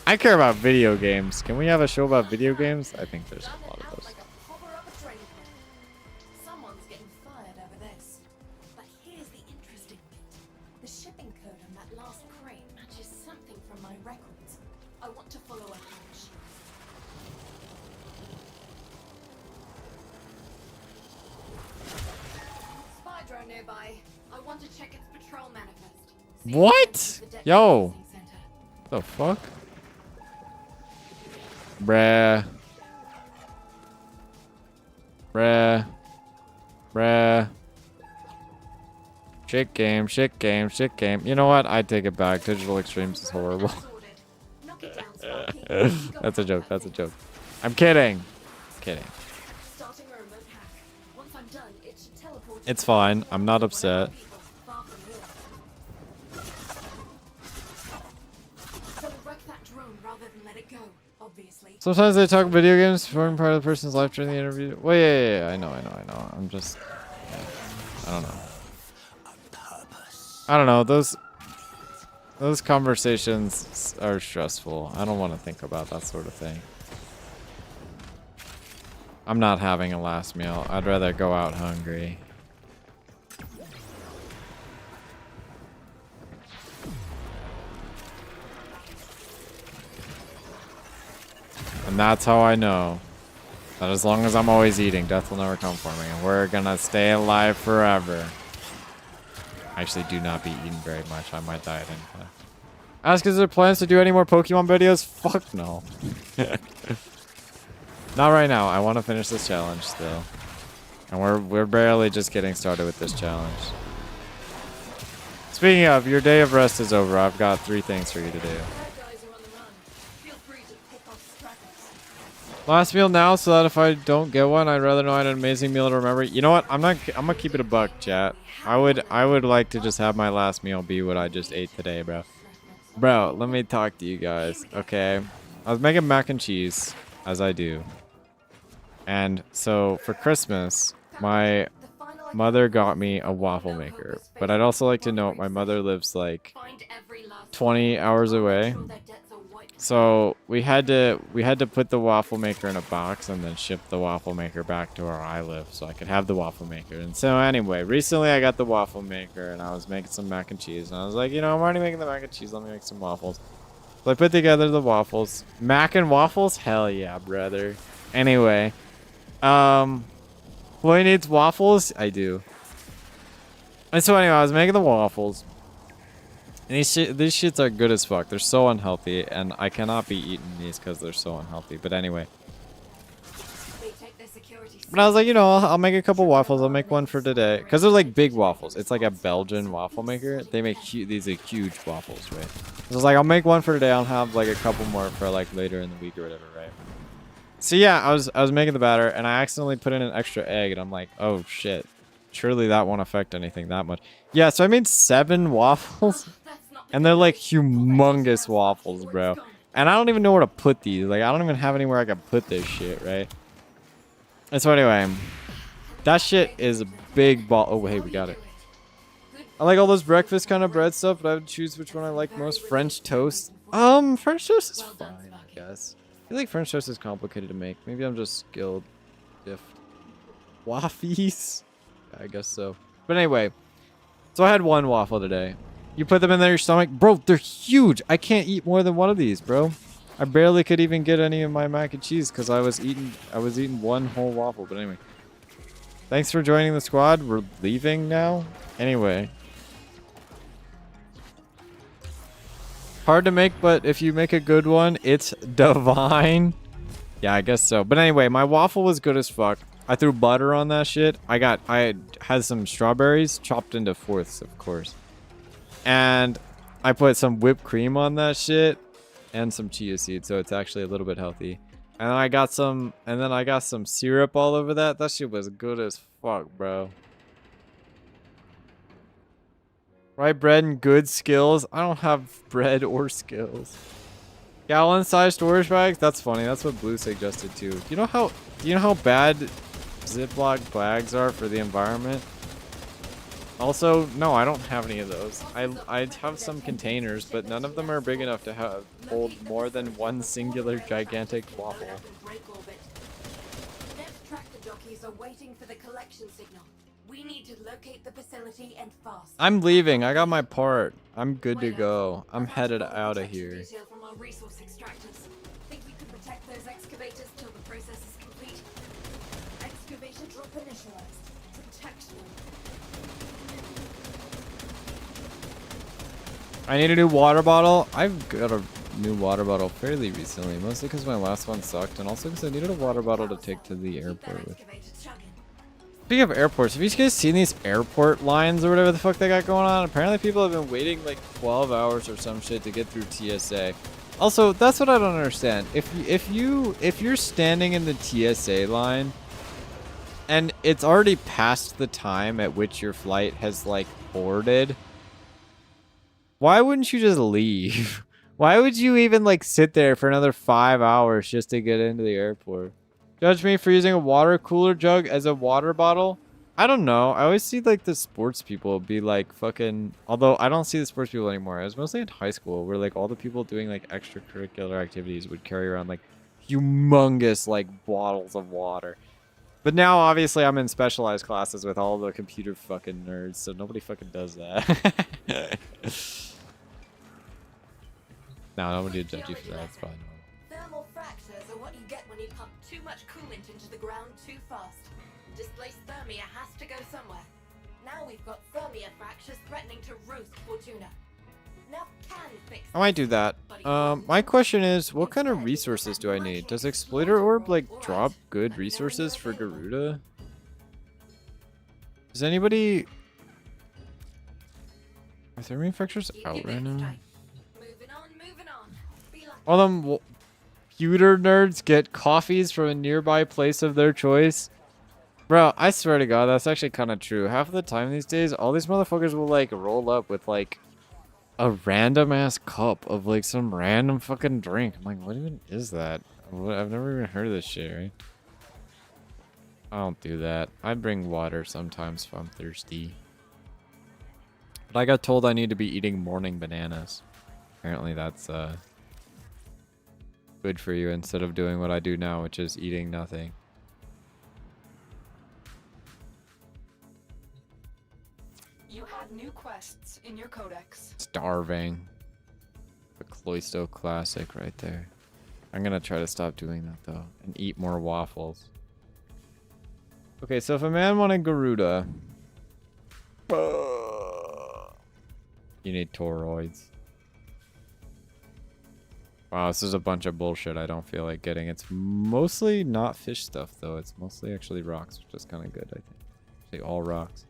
I care about video games. Can we have a show about video games? I think there's a lot of those. Someone's getting fired over this. But here's the interesting bit. The shipping code on that last crate matches something from my records. I want to follow a hunch. Spy drone nearby. I want to check its patrol manifest. What? Yo. The fuck? Bruh. Bruh. Bruh. Shit game, shit game, shit game. You know what? I take it back. Digital Extremes is horrible. That's a joke, that's a joke. I'm kidding. Kidding. It's fine. I'm not upset. Sometimes they talk video games forming part of the person's life during the interview. Well, yeah. I know. I'm just... Yeah, I don't know. I don't know. Those conversations are stressful. I don't want to think about that sort of thing. I'm not having a last meal. I'd rather go out hungry. And that's how I know that as long as I'm always eating, death will never come for me. And we're gonna stay alive forever. I actually do not be eating very much. I might die at any time. Ask, is there plans to do any more Pokemon videos? Fuck no. Not right now. I want to finish this challenge still. And we're barely just getting started with this challenge. Speaking of, your day of rest is over. I've got 3 things for you to do. Last meal now, so that if I don't get one, I'd rather know I had an amazing meal to remember. You know what? I'm gonna keep it a buck, chat. I would like to just have my last meal be what I just ate today, bro. Bro, let me talk to you guys, okay? I was making mac and cheese, as I do. And so for Christmas, my mother got me a waffle maker. But I'd also like to note my mother lives like 20 hours away. So we had to put the waffle maker in a box and then ship the waffle maker back to where I live so I could have the waffle maker. And so anyway, recently I got the waffle maker and I was making some mac and cheese and I was like, you know, I'm already making the mac and cheese. Let me make some waffles. So I put together the waffles. Mac and waffles? Hell yeah, brother. Anyway, Chloe needs waffles? I do. And so anyway, I was making the waffles. And these shits are good as fuck. They're so unhealthy, and I cannot be eating these because they're so unhealthy. But anyway. But I was like, you know, I'll make a couple waffles. I'll make one for today. Because they're like big waffles. It's like a Belgian waffle maker. They make these are huge waffles, right? So I was like, I'll make one for today. I'll have like a couple more for like later in the week or whatever, right? So yeah, I was making the batter, and I accidentally put in an extra egg, and I'm like, oh shit. Surely that won't affect anything that much. Yeah, so I made 7 waffles. And they're like humongous waffles, bro. And I don't even know where to put these. Like, I don't even have anywhere I can put this shit, right? And so anyway, that shit is a big ball. Oh, hey, we got it. I like all those breakfast kind of bread stuff, but I would choose which one I like most. French toast. French toast is fine, I guess. I feel like French toast is complicated to make. Maybe I'm just skilled. Waffles? I guess so. But anyway, so I had 1 waffle today. You put them in your stomach. Bro, they're huge. I can't eat more than one of these, bro. I barely could even get any of my mac and cheese because I was eating 1 whole waffle. But anyway. Thanks for joining the squad. We're leaving now. Anyway. Hard to make, but if you make a good one, it's divine. Yeah, I guess so. But anyway, my waffle was good as fuck. I threw butter on that shit. I had some strawberries chopped into fourths, of course. And I put some whipped cream on that shit and some chia seeds, so it's actually a little bit healthy. And then I got some syrup all over that. That shit was good as fuck, bro. Right, bread and good skills. I don't have bread or skills. Gallon-sized storage bags? That's funny. That's what Blue suggested too. Do you know how bad Ziploc bags are for the environment? Also, no, I don't have any of those. I have some containers, but none of them are big enough to hold more than one singular gigantic waffle. We need to locate the facility and fast. I'm leaving. I got my part. I'm good to go. I'm headed out of here. From our resource extractors. Think we could protect those excavators till the process is complete. Excavator drop initialized. Protect them. I need a new water bottle. I've got a new water bottle fairly recently, mostly because my last one sucked, and also because I needed a water bottle to take to the airport with. Speaking of airports, have you guys seen these airport lines or whatever the fuck they got going on? Apparently people have been waiting like 12 hours or some shit to get through TSA. Also, that's what I don't understand. If you're standing in the TSA line and it's already past the time at which your flight has like boarded, why wouldn't you just leave? Why would you even like sit there for another 5 hours just to get into the airport? Judge me for using a water cooler jug as a water bottle? I don't know. I always see like the sports people be like fucking... Although I don't see the sports people anymore. I was mostly in high school where like all the people doing like extracurricular activities would carry around like humongous like bottles of water. But now obviously I'm in specialized classes with all the computer fucking nerds, so nobody fucking does that. No, nobody would judge you for that. It's fine. Thermal fractures are what you get when you pump too much coolant into the ground too fast. Displaced thermia has to go somewhere. Now we've got thermia fractures threatening to roast Fortuna. Now can fix I might do that. My question is, what kind of resources do I need? Does Exploiter Orb like drop good resources for Garuda? Does anybody... Are thermia fractures out right now? All them computer nerds get coffees from a nearby place of their choice. Bro, I swear to God, that's actually kind of true. Half of the time these days, all these motherfuckers will like roll up with like a random ass cup of like some random fucking drink. I'm like, what even is that? I've never even heard of this shit, right? I don't do that. I bring water sometimes if I'm thirsty. But I got told I need to be eating morning bananas. Apparently that's good for you instead of doing what I do now, which is eating nothing. You have new quests in your codex. Starving. The Cloysto classic right there. I'm gonna try to stop doing that though and eat more waffles. Okay, so if a man wanted Garuda, you need toroids. Wow, this is a bunch of bullshit I don't feel like getting. It's mostly not fish stuff though. It's mostly actually rocks, which is kind of good, I think. Actually, all rocks.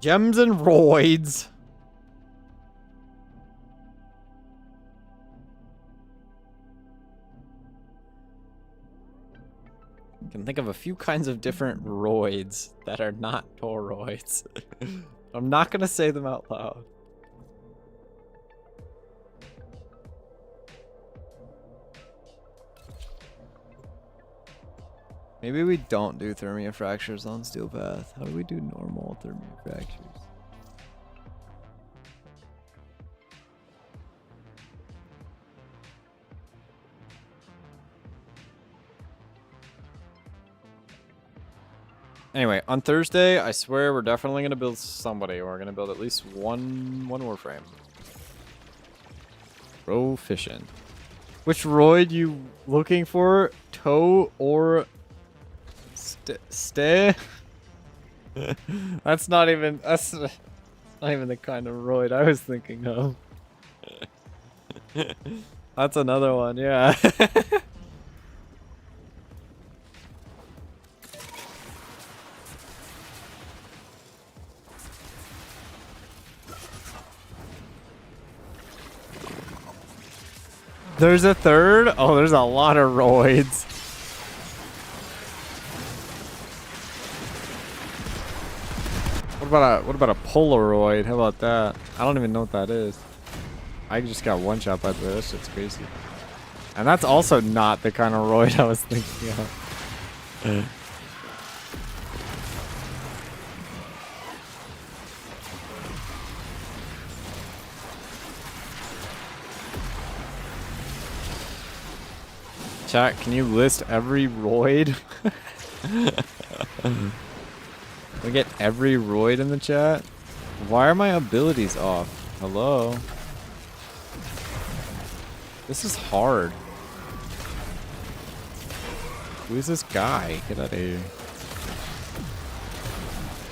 Gems and roids. I can think of a few kinds of different roids that are not toroids. I'm not gonna say them out loud. Maybe we don't do thermia fractures on Steel Path. How do we do normal thermia fractures? Anyway, on Thursday, I swear we're definitely gonna build somebody. We're gonna build at least one Warframe. Proficient. Which roid you looking for? Toe or stay? That's not even the kind of roid I was thinking of. That's another one, yeah. There's a third? Oh, there's a lot of roids. What about a Polaroid? How about that? I don't even know what that is. I just got one shot by the way. That shit's crazy. And that's also not the kind of roid I was thinking of. Chat, can you list every roid? We get every roid in the chat? Why are my abilities off? Hello? This is hard. Who's this guy? Get out of here.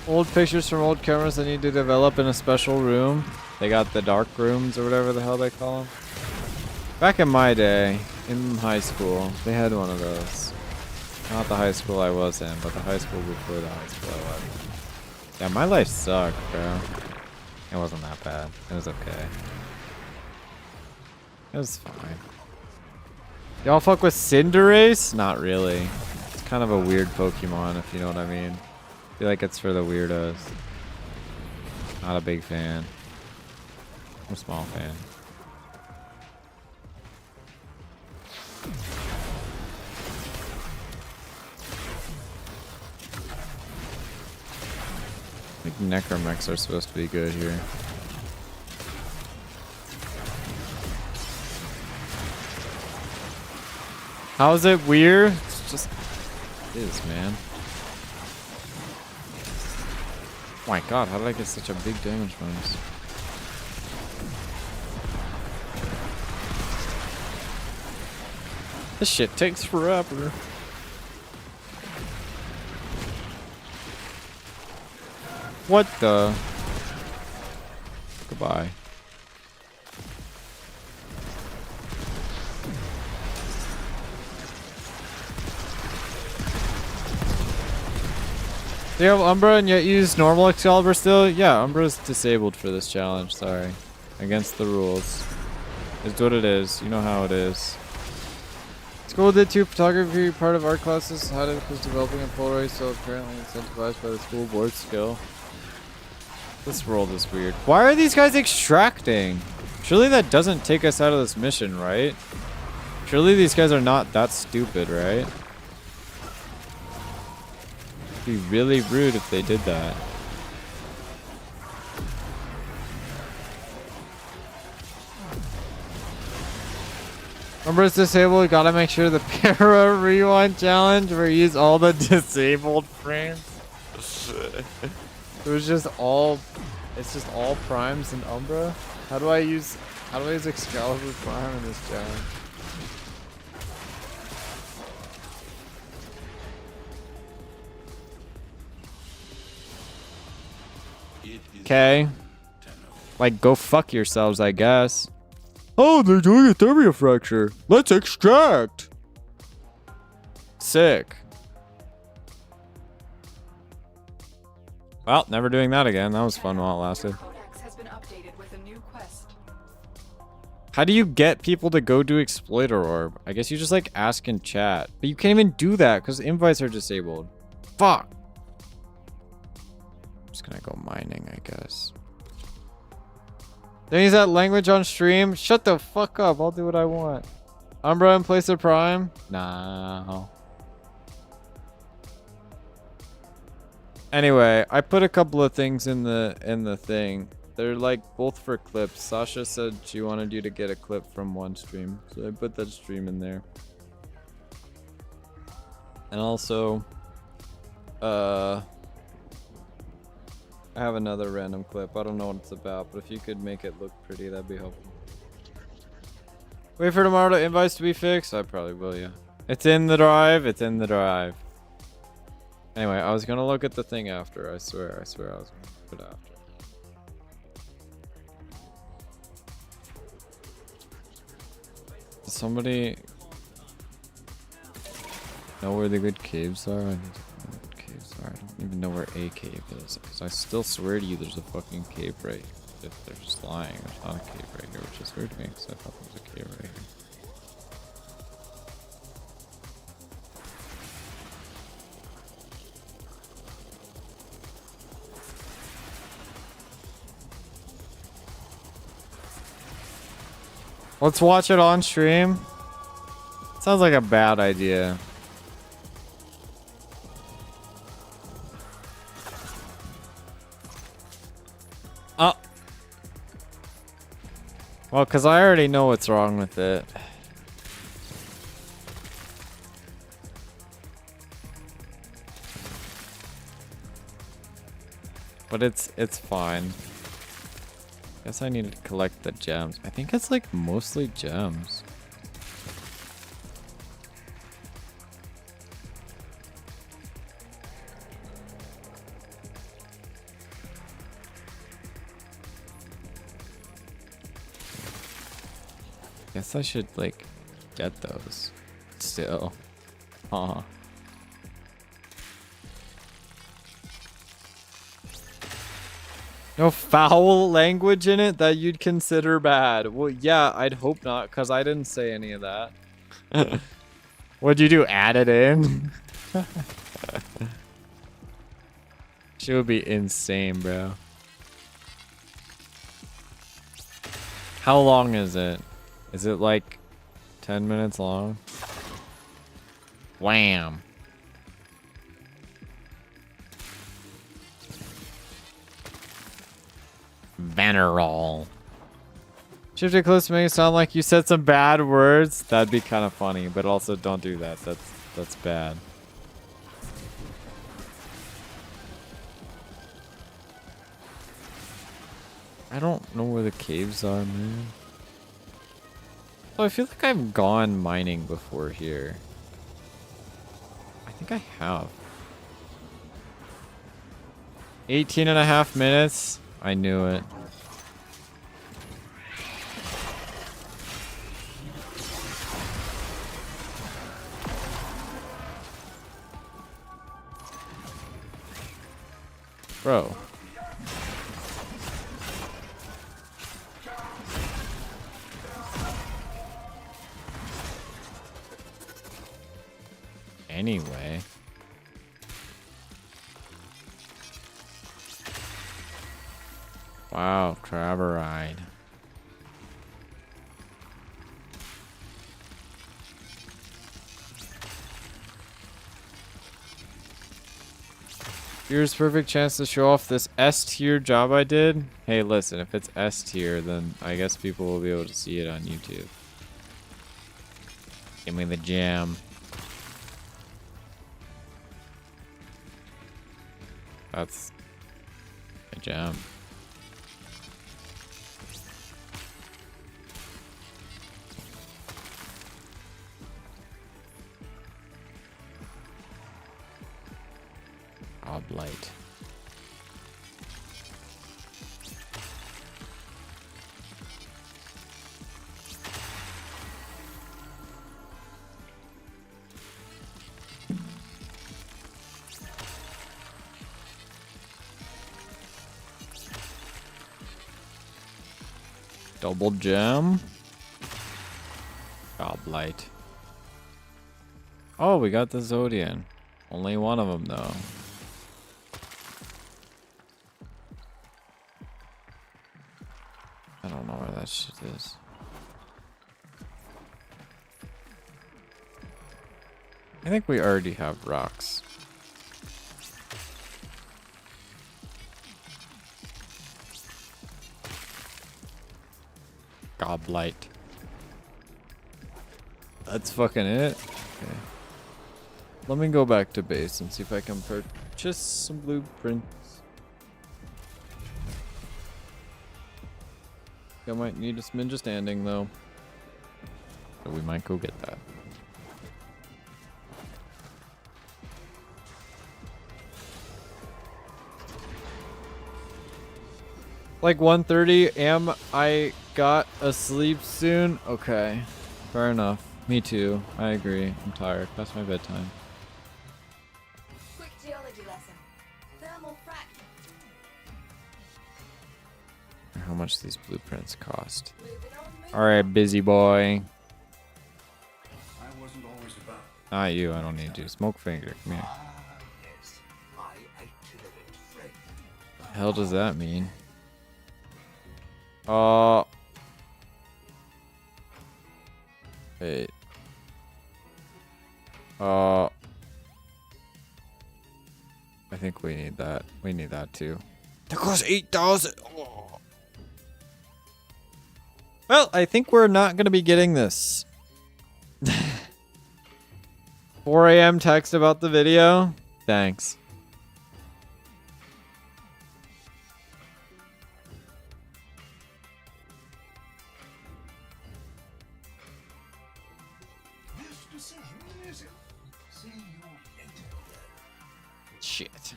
Old pictures from old cameras I need to develop in a special room. They got the dark rooms or whatever the hell they call them. Back in my day, in high school, they had one of those. Not the high school I was in, but the high school before the high school I was in. Yeah, my life sucked, bro. It wasn't that bad. It was okay. It was fine. Y'all fuck with Cinderace? Not really. It's kind of a weird Pokemon, if you know what I mean. I feel like it's for the weirdos. Not a big fan. I'm a small fan. I think Necromechs are supposed to be good here. How is it weird? It's just... It is, man. Oh my god, how did I get such a big damage bonus? This shit takes forever. What the? Goodbye. Do you have Umbra and yet use normal Excalibur still? Yeah, Umbra's disabled for this challenge, sorry. Against the rules. It's what it is. You know how it is. School did too. Photography part of art classes. How did was developing a Polaroid so apparently incentivized by the school board skill. This world is weird. Why are these guys extracting? Surely that doesn't take us out of this mission, right? Surely these guys are not that stupid, right? It'd be really rude if they did that. Remember it's disabled, gotta make sure the para rewind challenge where you use all the disabled frames. It was just all, it's just all primes and Umbra. How do I use Excalibur Prime in this challenge? Okay. Like, go fuck yourselves, I guess. Oh, they're doing a thermia fracture. Let's extract. Sick. Well, never doing that again. That was fun while it lasted. Codex has been updated with a new quest. How do you get people to go do Exploiter Orb? I guess you just like ask in chat. But you can't even do that because invites are disabled. Fuck. I'm just gonna go mining, I guess. Then use that language on stream. Shut the fuck up. I'll do what I want. Umbra in place of Prime? No. Anyway, I put a couple of things in the thing. They're like both for clips. Sasha said she wanted you to get a clip from one stream, so I put that stream in there. And also, I have another random clip. I don't know what it's about, but if you could make it look pretty, that'd be helpful. Wait for tomorrow to invites to be fixed? I probably will, yeah. It's in the drive. It's in the drive. Anyway, I was gonna look at the thing after. I swear I was gonna put it after. Does somebody know where the good caves are? I need to know where the caves are. I don't even know where a cave is. Because I still swear to you there's a fucking cave right here. If they're just lying, there's not a cave right here, which is weird to me because I thought there was a cave right here. Let's watch it on stream. Sounds like a bad idea. Oh. Well, because I already know what's wrong with it. But it's fine. Guess I need to collect the gems. I think it's like mostly gems. Guess I should like get those still. Huh. No foul language in it that you'd consider bad. Well, yeah, I'd hope not, because I didn't say any of that. What'd you do? Add it in? She would be insane, bro. How long is it? Is it like 10 minutes long? Wham. Venerol. Shift it close to make it sound like you said some bad words. That'd be kind of funny, but also don't do that. That's bad. I don't know where the caves are, man. Oh, I feel like I've gone mining before here. I think I have. 18.5 minutes. I knew it. Bro. Anyway. Wow, Traveride. Here's perfect chance to show off this S tier job I did. Hey, listen, if it's S tier, then I guess people will be able to see it on YouTube. Give me the jam. That's a jam. Odd light. Double gem. Goblight. Oh, we got the Zodian. Only one of them, though. I don't know where that shit is. I think we already have rocks. Goblight. That's fucking it. Okay. Let me go back to base and see if I can purchase some blueprints. I might need a smidge of standing though. So we might go get that. Like 1:30, am I got asleep soon? Okay, fair enough. Me too, I agree. I'm tired, past my bedtime. Quick geology lesson. Thermal fracture. How much these blueprints cost. Moving on. Alright, busy boy. I wasn't always about. Not you, I don't need you. Smoke finger, come here. Yes, my itinerant friend. What the hell does that mean? Wait. I think we need that. We need that too. That costs 8,000. Oh. Well, I think we're not gonna be getting this. 4 a.m. text about the video. Thanks. Shit.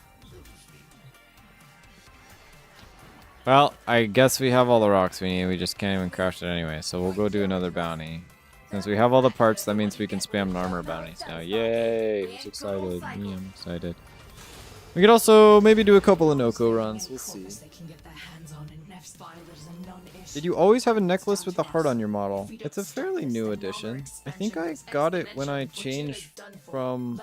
Well, I guess we have all the rocks we need. We just can't even crash it anyway. So we'll go do another bounty. Since we have all the parts, that means we can spam armor bounties now. Yay! Who's excited? Me, I'm excited. We could also maybe do a couple of Noko runs. We'll see. Did you always have a necklace with a heart on your model? It's a fairly new addition. I think I got it when I changed from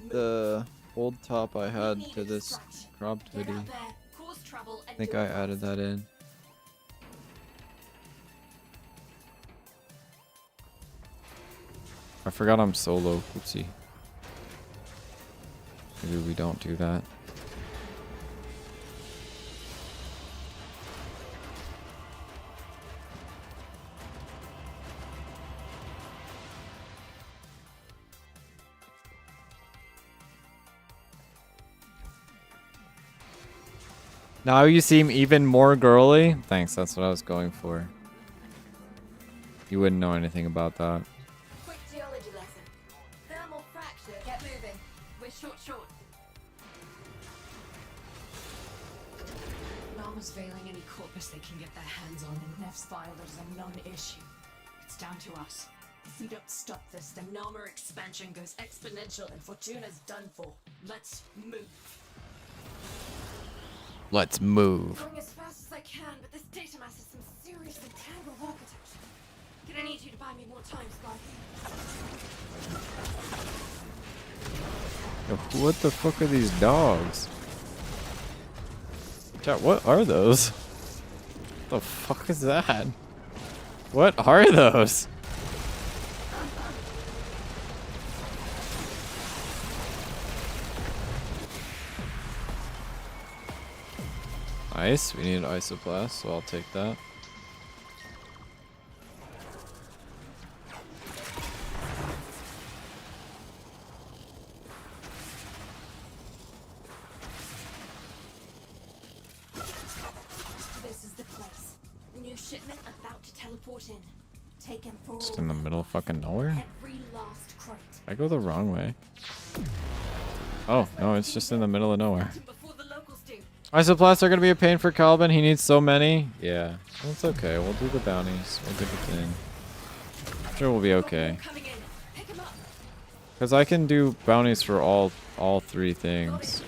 the old top I had to this cropped hoodie. I think I added that in. I forgot I'm solo. Oopsie. Maybe we don't do that. Now you seem even more girly. Thanks, that's what I was going for. You wouldn't know anything about that. Quick geology lesson. Thermal fracture. Get moving. We're short. Llama's veiling any corpus they can get their hands on in Nef's file is a non-issue. It's down to us. If we don't stop this, the Nama expansion goes exponential and Fortuna's done for. Let's move. Let's move. Going as fast as I can, but this data mass is some seriously tangled architecture. Gonna need you to buy me more time, Sparky. What the fuck are these dogs? Chat, what are those? What the fuck is that? What are those? Ice, we need isoplast, so I'll take that. shipment about to teleport in. Take him for Just all in the middle of fucking nowhere? every last crate. I go the wrong way. Oh, no, it's just in the middle of nowhere. Before the locals do. Isoplasts are going to be a pain for Calvin. He needs so many. Yeah, that's okay. We'll do the bounties. We'll do the thing. I'm sure we'll be okay. Coming in. Pick him up. Because I can do bounties for all 3 things.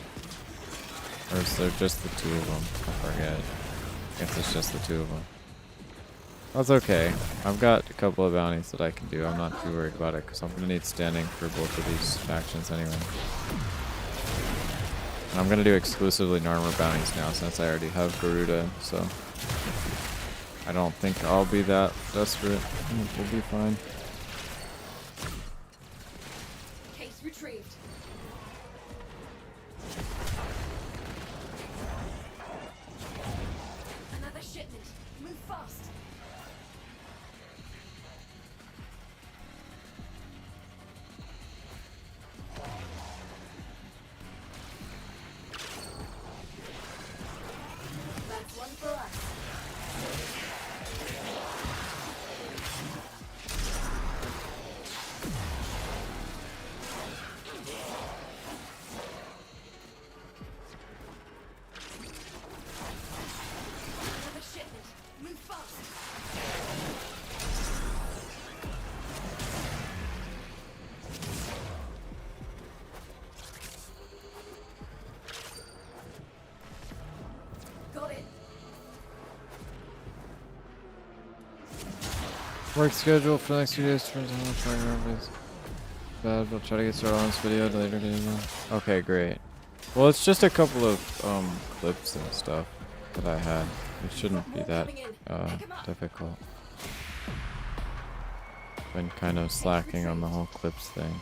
Or is there just the 2 of them? I forget. I guess it's just the 2 of them. That's okay. I've got a couple of bounties that I can do. I'm not too worried about it because I'm going to need standing for both of these factions anyway. And I'm going to do exclusively Narmer bounties now since I already have Garuda, so I don't think I'll be that desperate. We'll be fine. Case retrieved. Another shipment. Move fast. That's one for us. Another shipment. Move fast. Got it. Work schedule for the next few days turns out to remember this. Bad, we'll try to get started on this video later today. Okay, great. Well, it's just a couple of clips and stuff that I had. It shouldn't be that difficult. Been kind of slacking on the whole clips thing.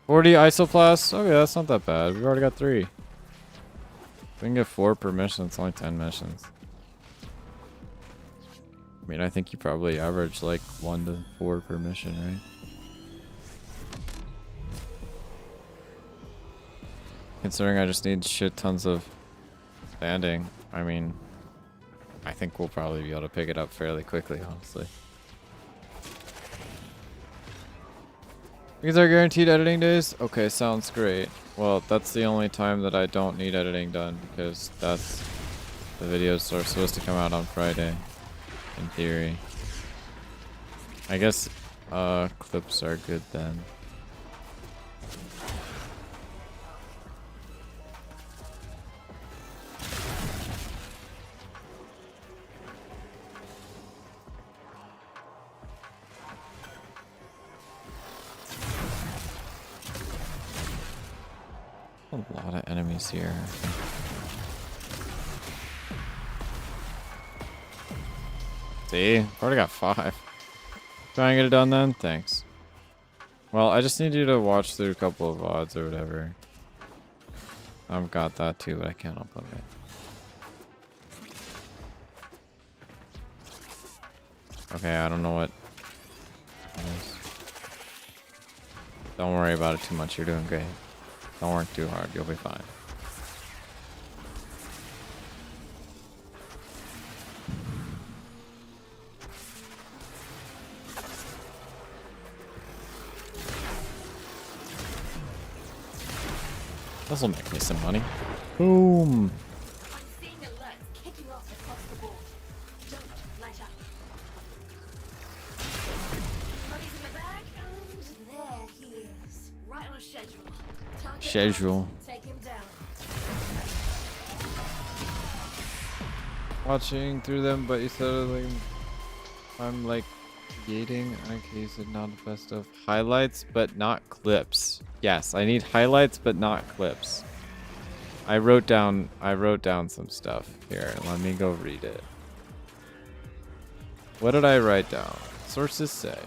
40 isoplasts? Okay, that's not that bad. We've already got 3. We can get 4 per mission. It's only 10 missions. I mean, I think you probably average like 1 to 4 per mission, right? Considering I just need shit tons of standing, I mean, I think we'll probably be able to pick it up fairly quickly, honestly. These are guaranteed editing days? Okay, sounds great. Well, that's the only time that I don't need editing done, because that's the videos are supposed to come out on Friday, in theory. I guess clips are good then. A lot of enemies here. See? Already got 5. Try and get it done then? Thanks. Well, I just need you to watch through a couple of VODs or whatever. I've got that too, but I can't upload it. Okay, I don't know what it is. Don't worry about it too much. You're doing great. Don't work too hard. You'll be fine. This'll make me some money. Boom. I'm seeing alerts kicking off across the board. Don't let up. Money's in the bag, and there he is. Right on a schedule. Target Schedule. marked. Take him down. Watching through them, but you said like I'm like creating. Okay, you said not the best of highlights, but not clips. Yes, I need highlights, but not clips. I wrote down some stuff here. Let me go read it. What did I write down? Sources say.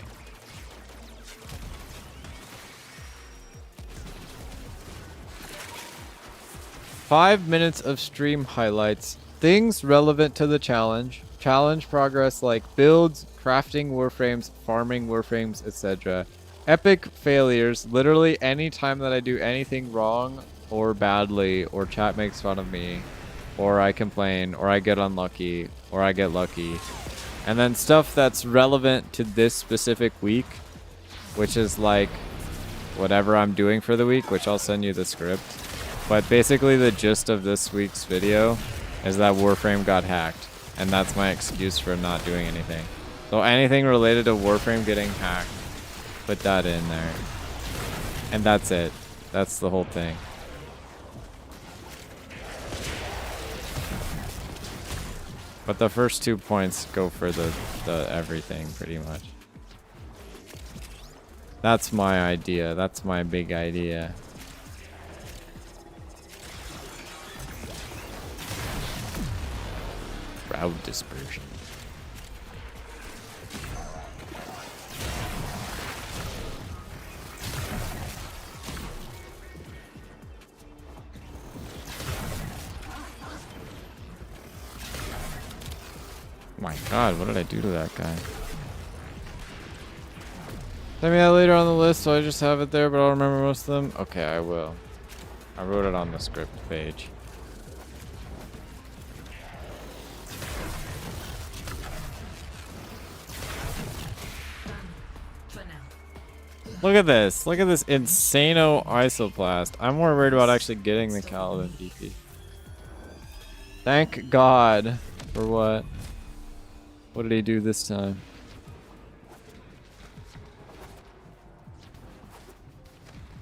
"5 minutes of stream highlights. Things relevant to the challenge. Challenge progress like builds, crafting warframes, farming warframes, etc. Epic failures. Literally any time that I do anything wrong or badly or chat makes fun of me. or I complain, or I get unlucky, or I get lucky. And then stuff that's relevant to this specific week, which is like whatever I'm doing for the week, which I'll send you the script. But basically the gist of this week's video is that Warframe got hacked, and that's my excuse for not doing anything. So anything related to Warframe getting hacked, put that in there. And that's it. That's the whole thing. But the first 2 points go for the everything, pretty much. That's my idea. That's my big idea. Crowd dispersion. My god, what did I do to that guy? Send me that later on the list so I just have it there, but I'll remember most of them. Okay, I will. I wrote it on the script page. Look at this. Look at this insano isoplast. I'm more worried about actually getting the Calvin DP. Thank God. For what? What did he do this time?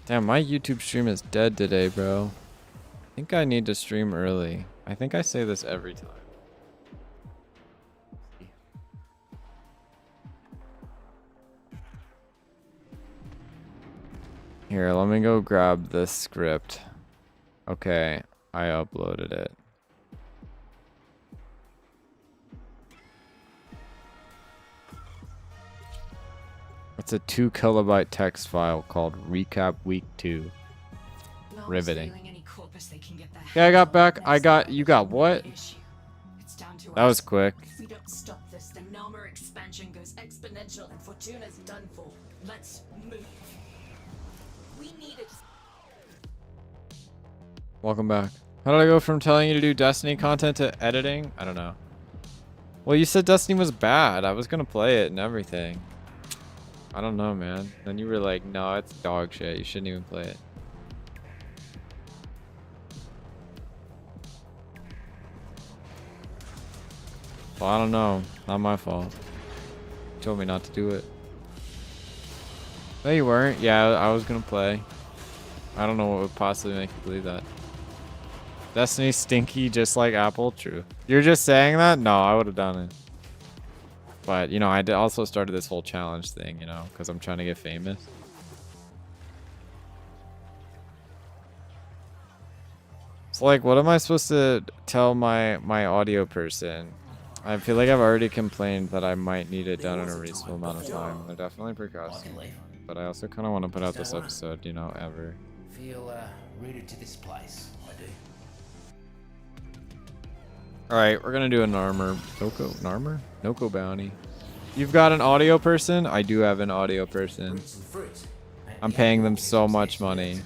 Damn, my YouTube stream is dead today, bro. I think I need to stream early. I think I say this every time. Here, let me go grab this script. Okay, I uploaded it. It's a 2 kilobyte text file called Recap Week 2. Riveting. Yeah, I got back. You got what? That was quick. If we don't stop this, the Namur expansion goes exponential and Fortuna's done for. Let's move. We need it. Welcome back. How did I go from telling you to do Destiny content to editing? I don't know. Well, you said Destiny was bad. I was gonna play it and everything. I don't know, man. Then you were like, no, it's dog shit. You shouldn't even play it. Well, I don't know. Not my fault. You told me not to do it. No, you weren't. Yeah, I was gonna play. I don't know what would possibly make you believe that. Destiny stinky just like Apple? True. You're just saying that? No, I would have done it. But, you know, I also started this whole challenge thing, you know, because I'm trying to get famous. So, like, what am I supposed to tell my audio person? I feel like I've already complained that I might need it done in a reasonable amount of time. They're definitely procrastinating. But I also kind of want to put out this episode, you know, ever. Feel rooted to this place. I do. Alright, we're gonna do an armor. Noko bounty. You've got an audio person? I do have an audio person. I'm paying them so much money.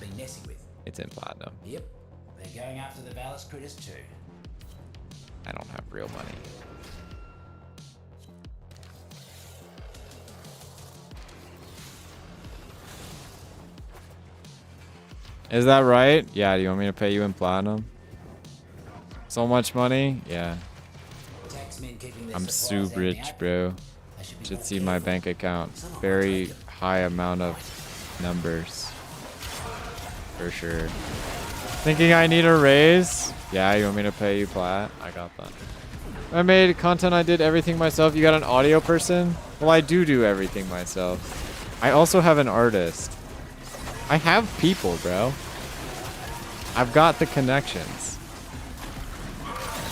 It's in platinum. Yep. They're going after the Vallis critters too. I don't have real money. Is that right? Yeah, do you want me to pay you in platinum? So much money? Yeah. I'm super rich, bro. Should see my bank account. Very high amount of numbers. For sure. Thinking I need a raise? Yeah, you want me to pay you plat? I got that. I made content, I did everything myself. You got an audio person? Well, I do everything myself. I also have an artist. I have people, bro. I've got the connections.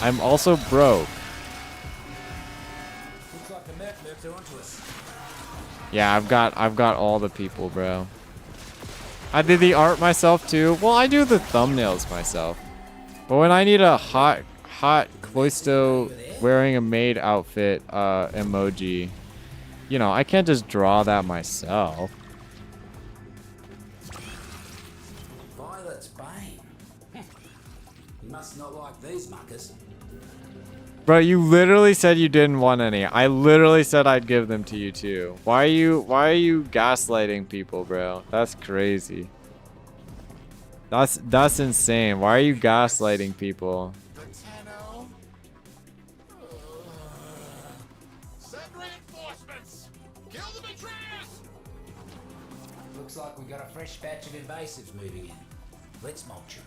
I'm also broke. Yeah, I've got all the people, bro. I did the art myself too. Well, I do the thumbnails myself. But when I need a hot Cloysto wearing a maid outfit emoji, you know, I can't just draw that myself. You must not like these muckers. Bro, you literally said you didn't want any. I literally said I'd give them to you too. Why are you gaslighting people, bro? That's crazy. That's insane. Why are you gaslighting people? Send reinforcements! Kill the betrayers! Looks like we got a fresh batch of invasives moving in. Let's mulch them.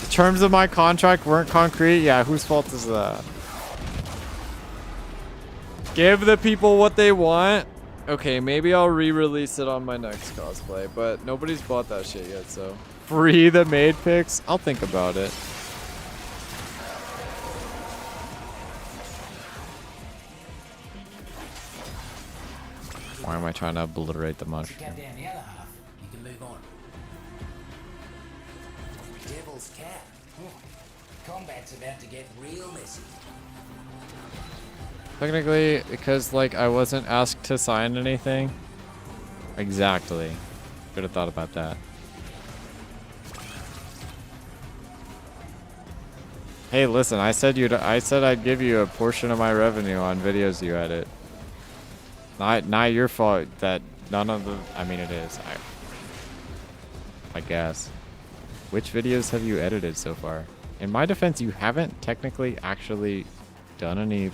The terms of my contract weren't concrete. Yeah, whose fault is that? Give the people what they want. Okay, maybe I'll re-release it on my next cosplay, but nobody's bought that shit yet, so. Free the maid picks? I'll think about it. Why am I trying to obliterate the mushroom? Cut down the other half. You can move on. Devil's Cap. Combat's about to get real messy. Technically, because like I wasn't asked to sign anything. Exactly. Could have thought about that. Hey, listen, I said I'd give you a portion of my revenue on videos you edit. Not your fault that none of the, I mean it is. I guess. Which videos have you edited so far? In my defense, you haven't technically actually done any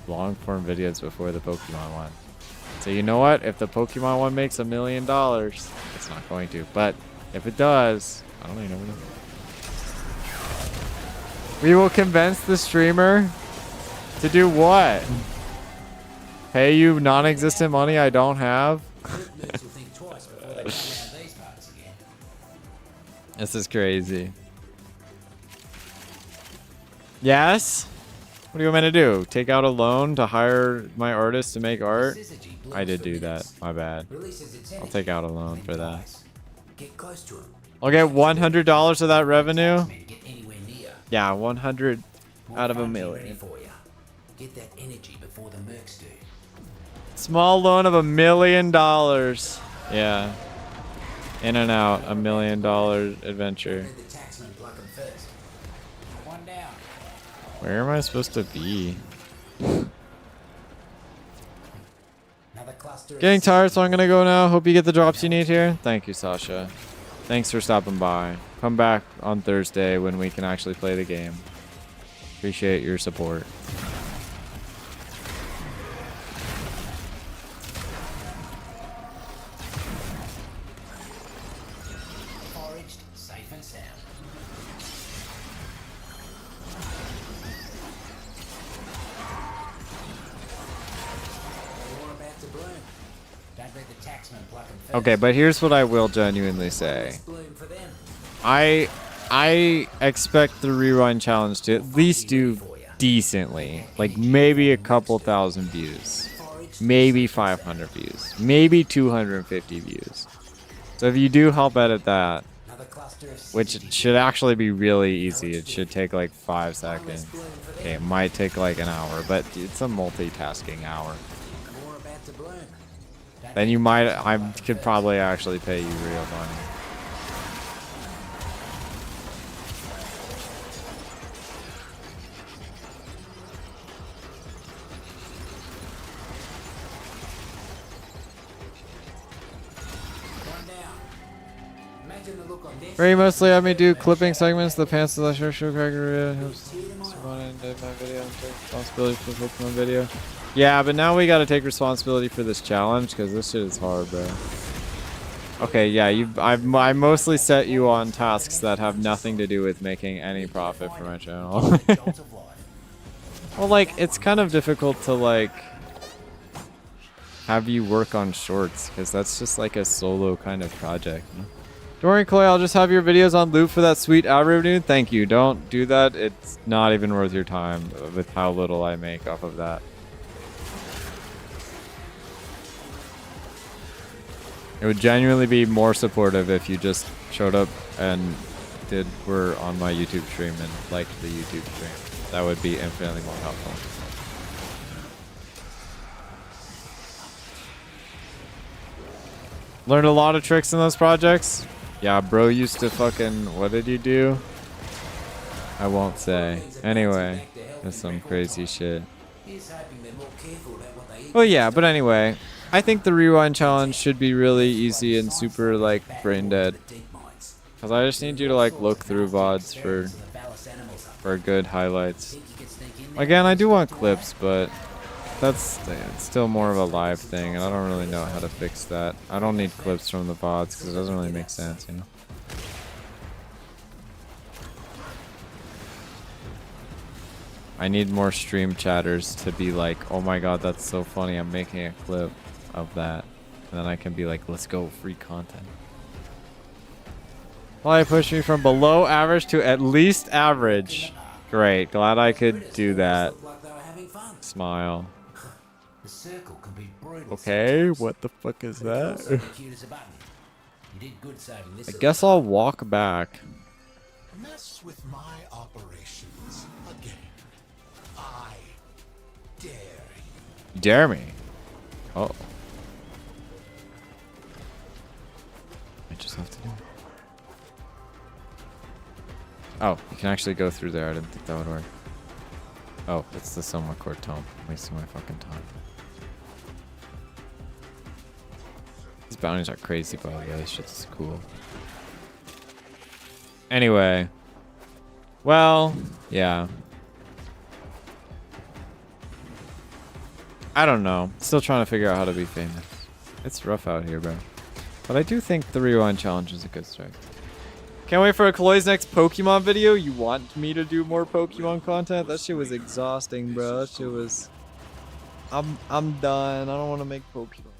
long form videos before the Pokemon one. So you know what? If the Pokemon one makes $1 million, it's not going to. But if it does, I don't even know. We will convince the streamer to do what? Pay you non-existent money I don't have? This is crazy. Yes? What do you want me to do? Take out a loan to hire my artist to make art? I did do that. My bad. I'll take out a loan for that. I'll get $100 of that revenue? Yeah, 100 out of $1 million. Get that energy before the mercs do. Small loan of $1 million. Yeah. In and out, $1 million adventure. Where am I supposed to be? Getting tired, so I'm gonna go now. Hope you get the drops you need here. Thank you, Sasha. Thanks for stopping by. Come back on Thursday when we can actually play the game. Appreciate your support. Foraged, safe and sound. You're about to bloom. Don't let the taxman pluck them first. Okay, but here's what I will genuinely say. I expect the rerun challenge to at least do decently. Like maybe a couple thousand views. Maybe 500 views. Maybe 250 views. So if you do help edit that, which should actually be really easy. It should take like 5 seconds. Okay, it might take like an hour, but it's a multitasking hour. Then you might, I could probably actually pay you real money. Very mostly have me do clipping segments, the pants of the show cracker my video, take responsibility for the Pokemon video. Yeah, but now we gotta take responsibility for this challenge because this shit is hard, bro. Okay, yeah, I mostly set you on tasks that have nothing to do with making any profit for my channel. Well, like, it's kind of difficult to, like, have you work on shorts because that's just like a solo kind of project. Don't worry, Chloe, I'll just have your videos on loop for that sweet ad revenue. Thank you. Don't do that. It's not even worth your time with how little I make off of that. It would genuinely be more supportive if you just showed up and were on my YouTube stream and liked the YouTube stream. That would be infinitely more helpful. Learned a lot of tricks in those projects. Yeah, bro used to fucking... What did he do? I won't say. Anyway, that's some crazy shit. Well, yeah, but anyway. I think the rewind challenge should be really easy and super, like, brain dead. Because I just need you to, like, look through VODs for good highlights. Again, I do want clips, but it's still more of a live thing, and I don't really know how to fix that. I don't need clips from the VODs because it doesn't really make sense, you know? I need more stream chatters to be like, oh my god, that's so funny, I'm making a clip of that. And then I can be like, let's go, free content. Why push me from below average to at least average? Great, glad I could do that. Smile. Okay, what the fuck is that? I guess I'll walk back. Mess with my operations again. I dare you. Dare me? Oh. I just have to do it. Oh, you can actually go through there. I didn't think that would work. Oh, it's the Soma Court Tome. I'm wasting my fucking time. These bounties are crazy, by the way. This shit's cool. Anyway. Well, yeah. I don't know. Still trying to figure out how to be famous. It's rough out here, bro. But I do think the rewind challenge is a good start. Can't wait for a Cloy's next Pokemon video. You want me to do more Pokemon content? That shit was exhausting, bro. That shit was... I'm done. I don't want to make Pokemon.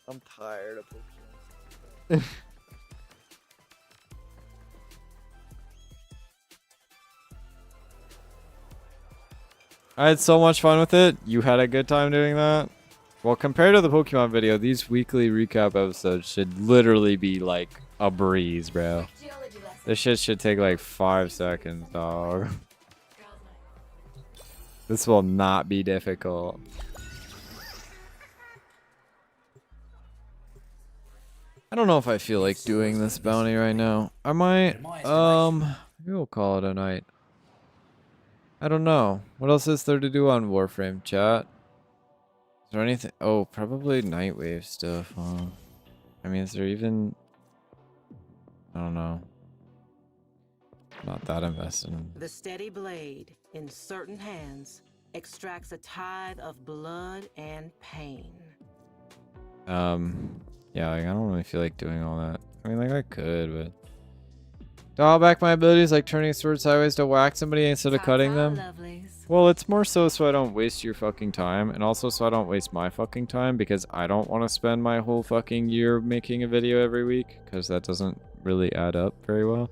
I'm tired of Pokemon. I had so much fun with it. You had a good time doing that? Well, compared to the Pokemon video, these weekly recap episodes should literally be like a breeze, bro. This shit should take like 5 seconds, dog. This will not be difficult. I don't know if I feel like doing this bounty right now. I might, maybe we'll call it a night. I don't know. What else is there to do on Warframe, chat? Is there anything? Oh, probably Nightwave stuff, huh? I mean, is there even... I don't know. Not that invested in. The steady blade in certain hands extracts a tithe of blood and pain. Yeah, like, I don't really feel like doing all that. I mean, like, I could, but... Dial back my abilities like turning a sword sideways to whack somebody instead of cutting them. Well, it's more so I don't waste your fucking time, and also so I don't waste my fucking time, because I don't want to spend my whole fucking year making a video every week, because that doesn't really add up very well.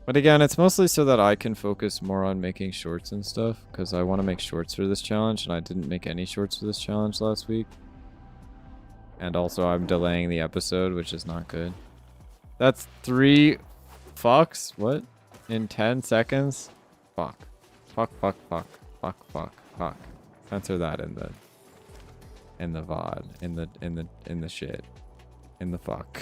But again, it's mostly so that I can focus more on making shorts and stuff, because I want to make shorts for this challenge, and I didn't make any shorts for this challenge last week. And also, I'm delaying the episode, which is not good. That's 3 fucks? What? In 10 seconds? Fuck. Fuck, fuck, fuck. Fuck, fuck, fuck. Censor that in the VOD. In the shit. In the fuck.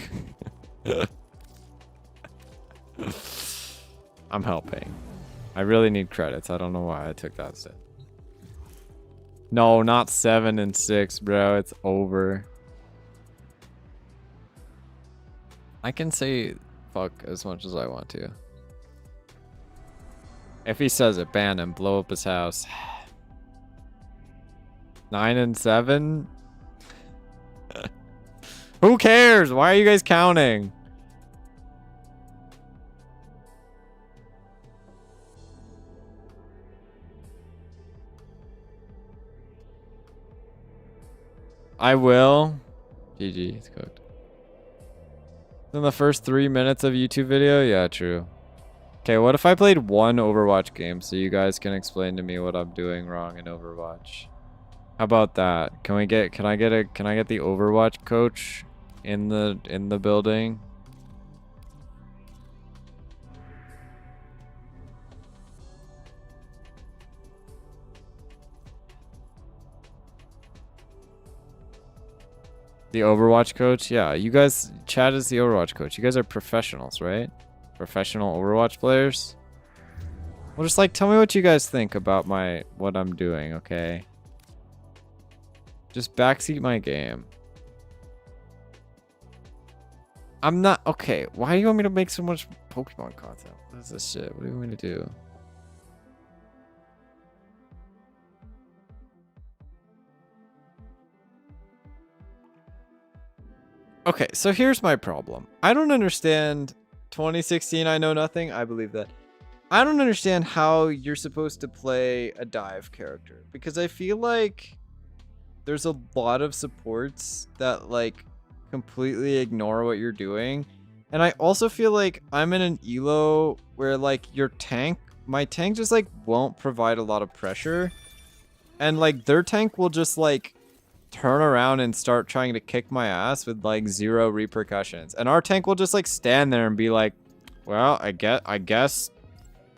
I'm helping. I really need credits. I don't know why I took that step. No, not 7 and 6, bro. It's over. I can say fuck as much as I want to. If he says it, ban him, blow up his house. 9 and 7? Who cares? Why are you guys counting? I will. GG, it's cooked. In the first 3 minutes of YouTube video? Yeah, true. Okay, what if I played one Overwatch game so you guys can explain to me what I'm doing wrong in Overwatch? How about that? Can I get the Overwatch coach in the building? The Overwatch coach? Yeah, you guys, Chad is the Overwatch coach. You guys are professionals, right? Professional Overwatch players? Well, just like, tell me what you guys think about what I'm doing, okay? Just backseat my game. I'm not, okay, why do you want me to make so much Pokemon content? What is this shit? What do you want me to do? Okay, so here's my problem. I don't understand 2016, I know nothing. I believe that. I don't understand how you're supposed to play a dive character, because I feel like there's a lot of supports that like completely ignore what you're doing. And I also feel like I'm in an elo where like my tank just like won't provide a lot of pressure. And like their tank will just like turn around and start trying to kick my ass with like 0 repercussions. And our tank will just like stand there and be like, well, I guess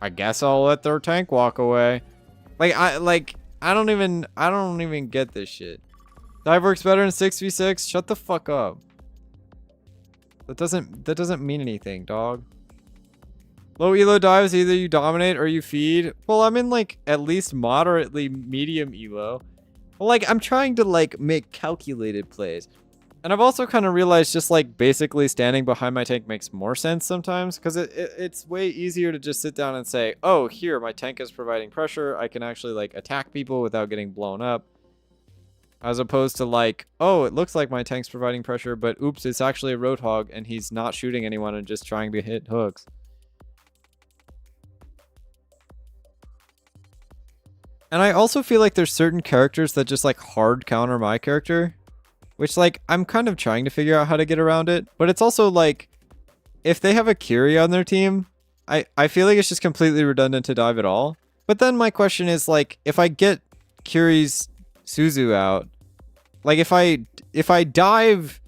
I'll let their tank walk away. I don't even get this shit. Dive works better in 6v6. Shut the fuck up. That doesn't mean anything, dog. Low elo dives, either you dominate or you feed. Well, I'm in like at least moderately medium elo. Well, like I'm trying to like make calculated plays. And I've also kind of realized just like basically standing behind my tank makes more sense sometimes, because it's way easier to just sit down and say, oh, here, my tank is providing pressure. I can actually like attack people without getting blown up. As opposed to like, oh, it looks like my tank's providing pressure, but oops, it's actually a Roadhog and he's not shooting anyone and just trying to hit hooks. And I also feel like there's certain characters that just like hard counter my character, which like I'm kind of trying to figure out how to get around it. But it's also like, if they have a Curie on their team, I feel like it's just completely redundant to dive at all. But then my question is like, if I get Curie's Suzu out, like if I dive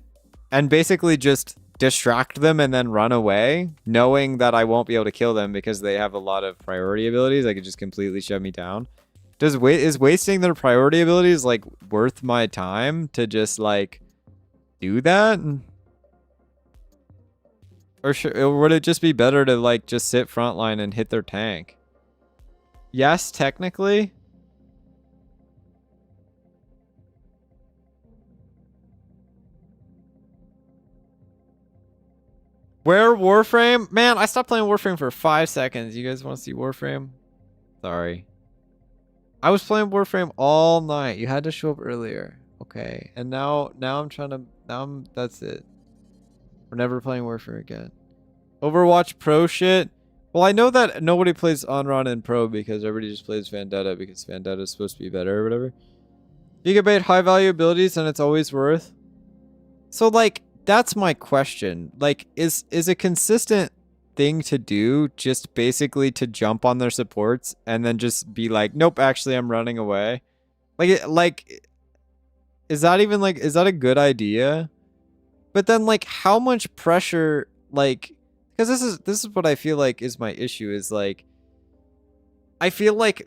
and basically just distract them and then run away, knowing that I won't be able to kill them because they have a lot of priority abilities, they could just completely shut me down. Is wasting their priority abilities like worth my time to just like do that? Or would it just be better to like just sit frontline and hit their tank? Yes, technically. Where Warframe? Man, I stopped playing Warframe for 5 seconds. You guys want to see Warframe? Sorry. I was playing Warframe all night. You had to show up earlier. Okay. And now that's it. We're never playing Warframe again. Overwatch Pro shit. Well, I know that nobody plays Onron in Pro because everybody just plays Vendetta because Vendetta is supposed to be better or whatever. You can bait high value abilities and it's always worth. So like, that's my question. Like, is a consistent thing to do just basically to jump on their supports and then just be like, nope, actually I'm running away? Is that even like, is that a good idea? But then like, how much pressure, like, because this is what I feel like is my issue, is like, I feel like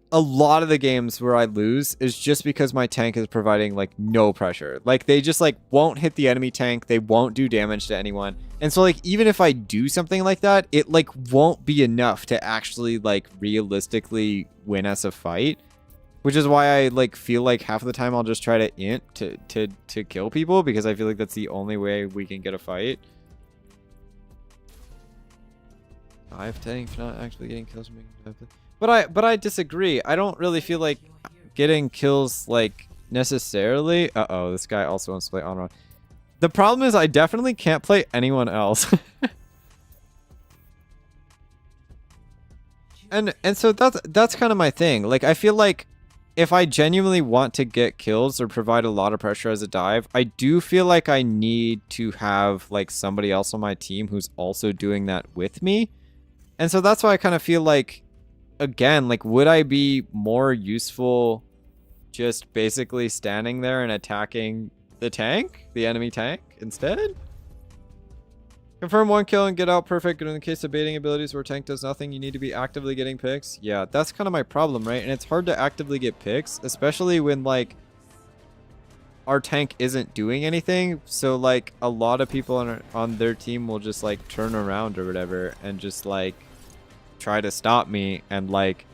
a lot of the games where I lose is just because my tank is providing like no pressure. Like they just like won't hit the enemy tank. They won't do damage to anyone. And so like, even if I do something like that, it like won't be enough to actually like realistically win us a fight. Which is why I like feel like half of the time I'll just try to int to kill people, because I feel like that's the only way we can get a fight. Dive tank for not actually getting kills. But I disagree. I don't really feel like getting kills like necessarily. Uh-oh, this guy also wants to play Onron. The problem is I definitely can't play anyone else. and so that's kind of my thing. Like I feel like if I genuinely want to get kills or provide a lot of pressure as a dive, I do feel like I need to have like somebody else on my team who's also doing that with me. And so that's why I kind of feel like, again, like, would I be more useful just basically standing there and attacking the tank, the enemy tank, instead? Confirm 1 kill and get out perfect. But in the case of baiting abilities where tank does nothing, you need to be actively getting picks. Yeah, that's kind of my problem, right? And it's hard to actively get picks, especially when, like, our tank isn't doing anything, so like a lot of people on their team will just like turn around or whatever and just like try to stop me, and like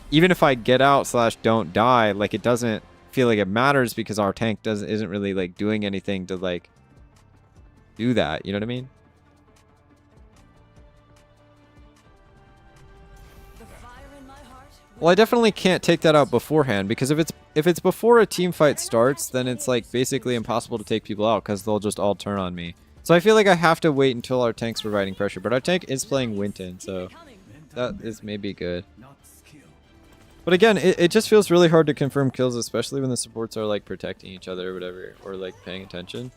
even if I get out / don't die, like it doesn't feel like it matters because our tank isn't really like doing anything to like do that, you know what I mean? Well, I definitely can't take that out beforehand, because if it's before a team fight starts, then it's like basically impossible to take people out because they'll just all turn on me. So I feel like I have to wait until our tank's providing pressure, but our tank is playing Winton, so that is maybe good. But again, it just feels really hard to confirm kills, especially when the supports are like protecting each other or whatever, or like paying attention.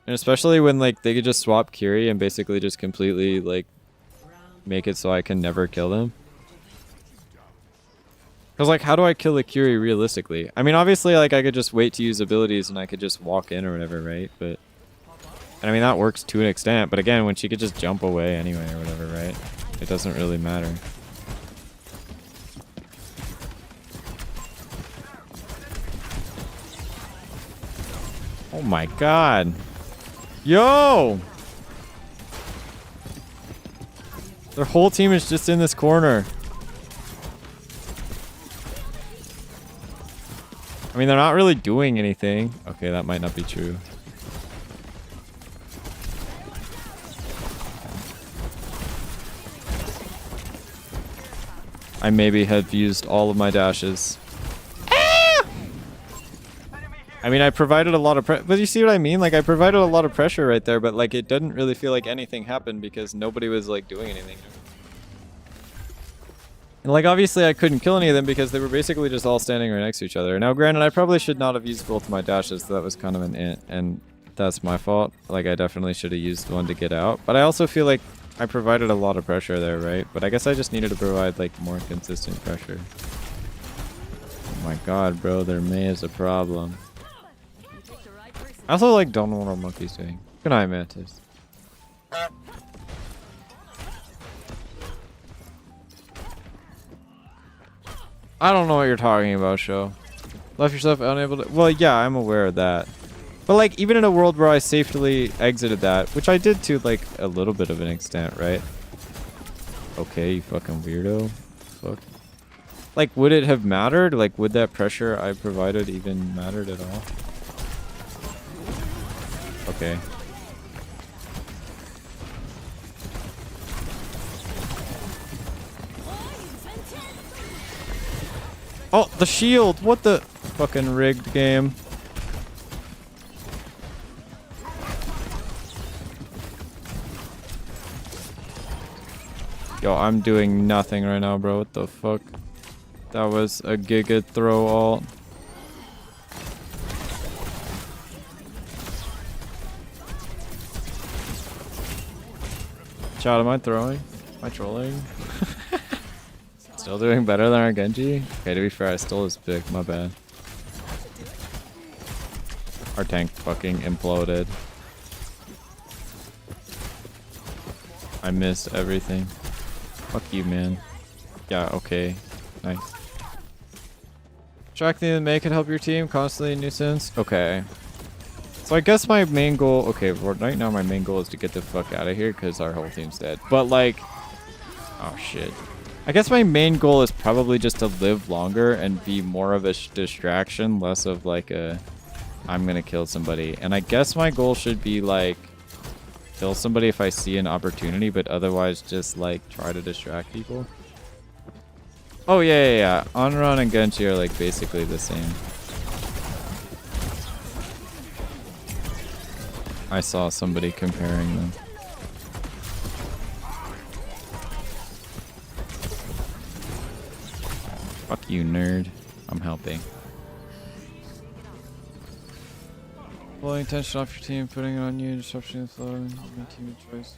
And especially when like they could just swap Kiri and basically just completely like make it so I can never kill them. Because, like, how do I kill a Kiri realistically? I mean, obviously, like, I could just wait to use abilities and I could just walk in or whatever, right? But, and I mean, that works to an extent. But again, when she could just jump away anyway or whatever, right? It doesn't really matter. Oh my god. Yo! Their whole team is just in this corner. I mean, they're not really doing anything. Okay, that might not be true. I maybe have used all of my dashes. I mean, I provided a lot of pressure, but you see what I mean? Like, I provided a lot of pressure right there, but like, it didn't really feel like anything happened because nobody was like doing anything. And like, obviously I couldn't kill any of them because they were basically just all standing right next to each other. Now, granted, I probably should not have used both my dashes, so that was kind of an int, and that's my fault. Like, I definitely should have used one to get out. But I also feel like I provided a lot of pressure there, right? But I guess I just needed to provide like more consistent pressure. Oh my god, bro, their Mei is a problem. I also like don't know what our monkey's doing. Good night, Mantis. I don't know what you're talking about, Sho. Left yourself unable to... Well, yeah, I'm aware of that. But, like, even in a world where I safely exited that, which I did to, like, a little bit of an extent, right? Okay, you fucking weirdo. Fuck. Like, would it have mattered? Like, would that pressure I provided even mattered at all? Okay. Oh, the shield! What the fucking rigged game? Yo, I'm doing nothing right now, bro. What the fuck? That was a giga throw ult. Chat, am I throwing? Am I trolling? Still doing better than our Genji? Okay, to be fair, I stole his pick. My bad. Our tank fucking imploded. I missed everything. Fuck you, man. Yeah, okay. Nice. Tracking the Mei can help your team. Constantly a nuisance. Okay. So I guess my main goal... Okay, right now my main goal is to get the fuck out of here because our whole team's dead. But like... Oh, shit. I guess my main goal is probably just to live longer and be more of a distraction, less of like a... I'm gonna kill somebody. And I guess my goal should be like... Kill somebody if I see an opportunity, but otherwise just like try to distract people. Oh, yeah. Onron and Genji are like basically the same. I saw somebody comparing them. Fuck you, nerd. I'm helping. Pulling attention off your team, putting it on you, disrupting the flow, and my team choice.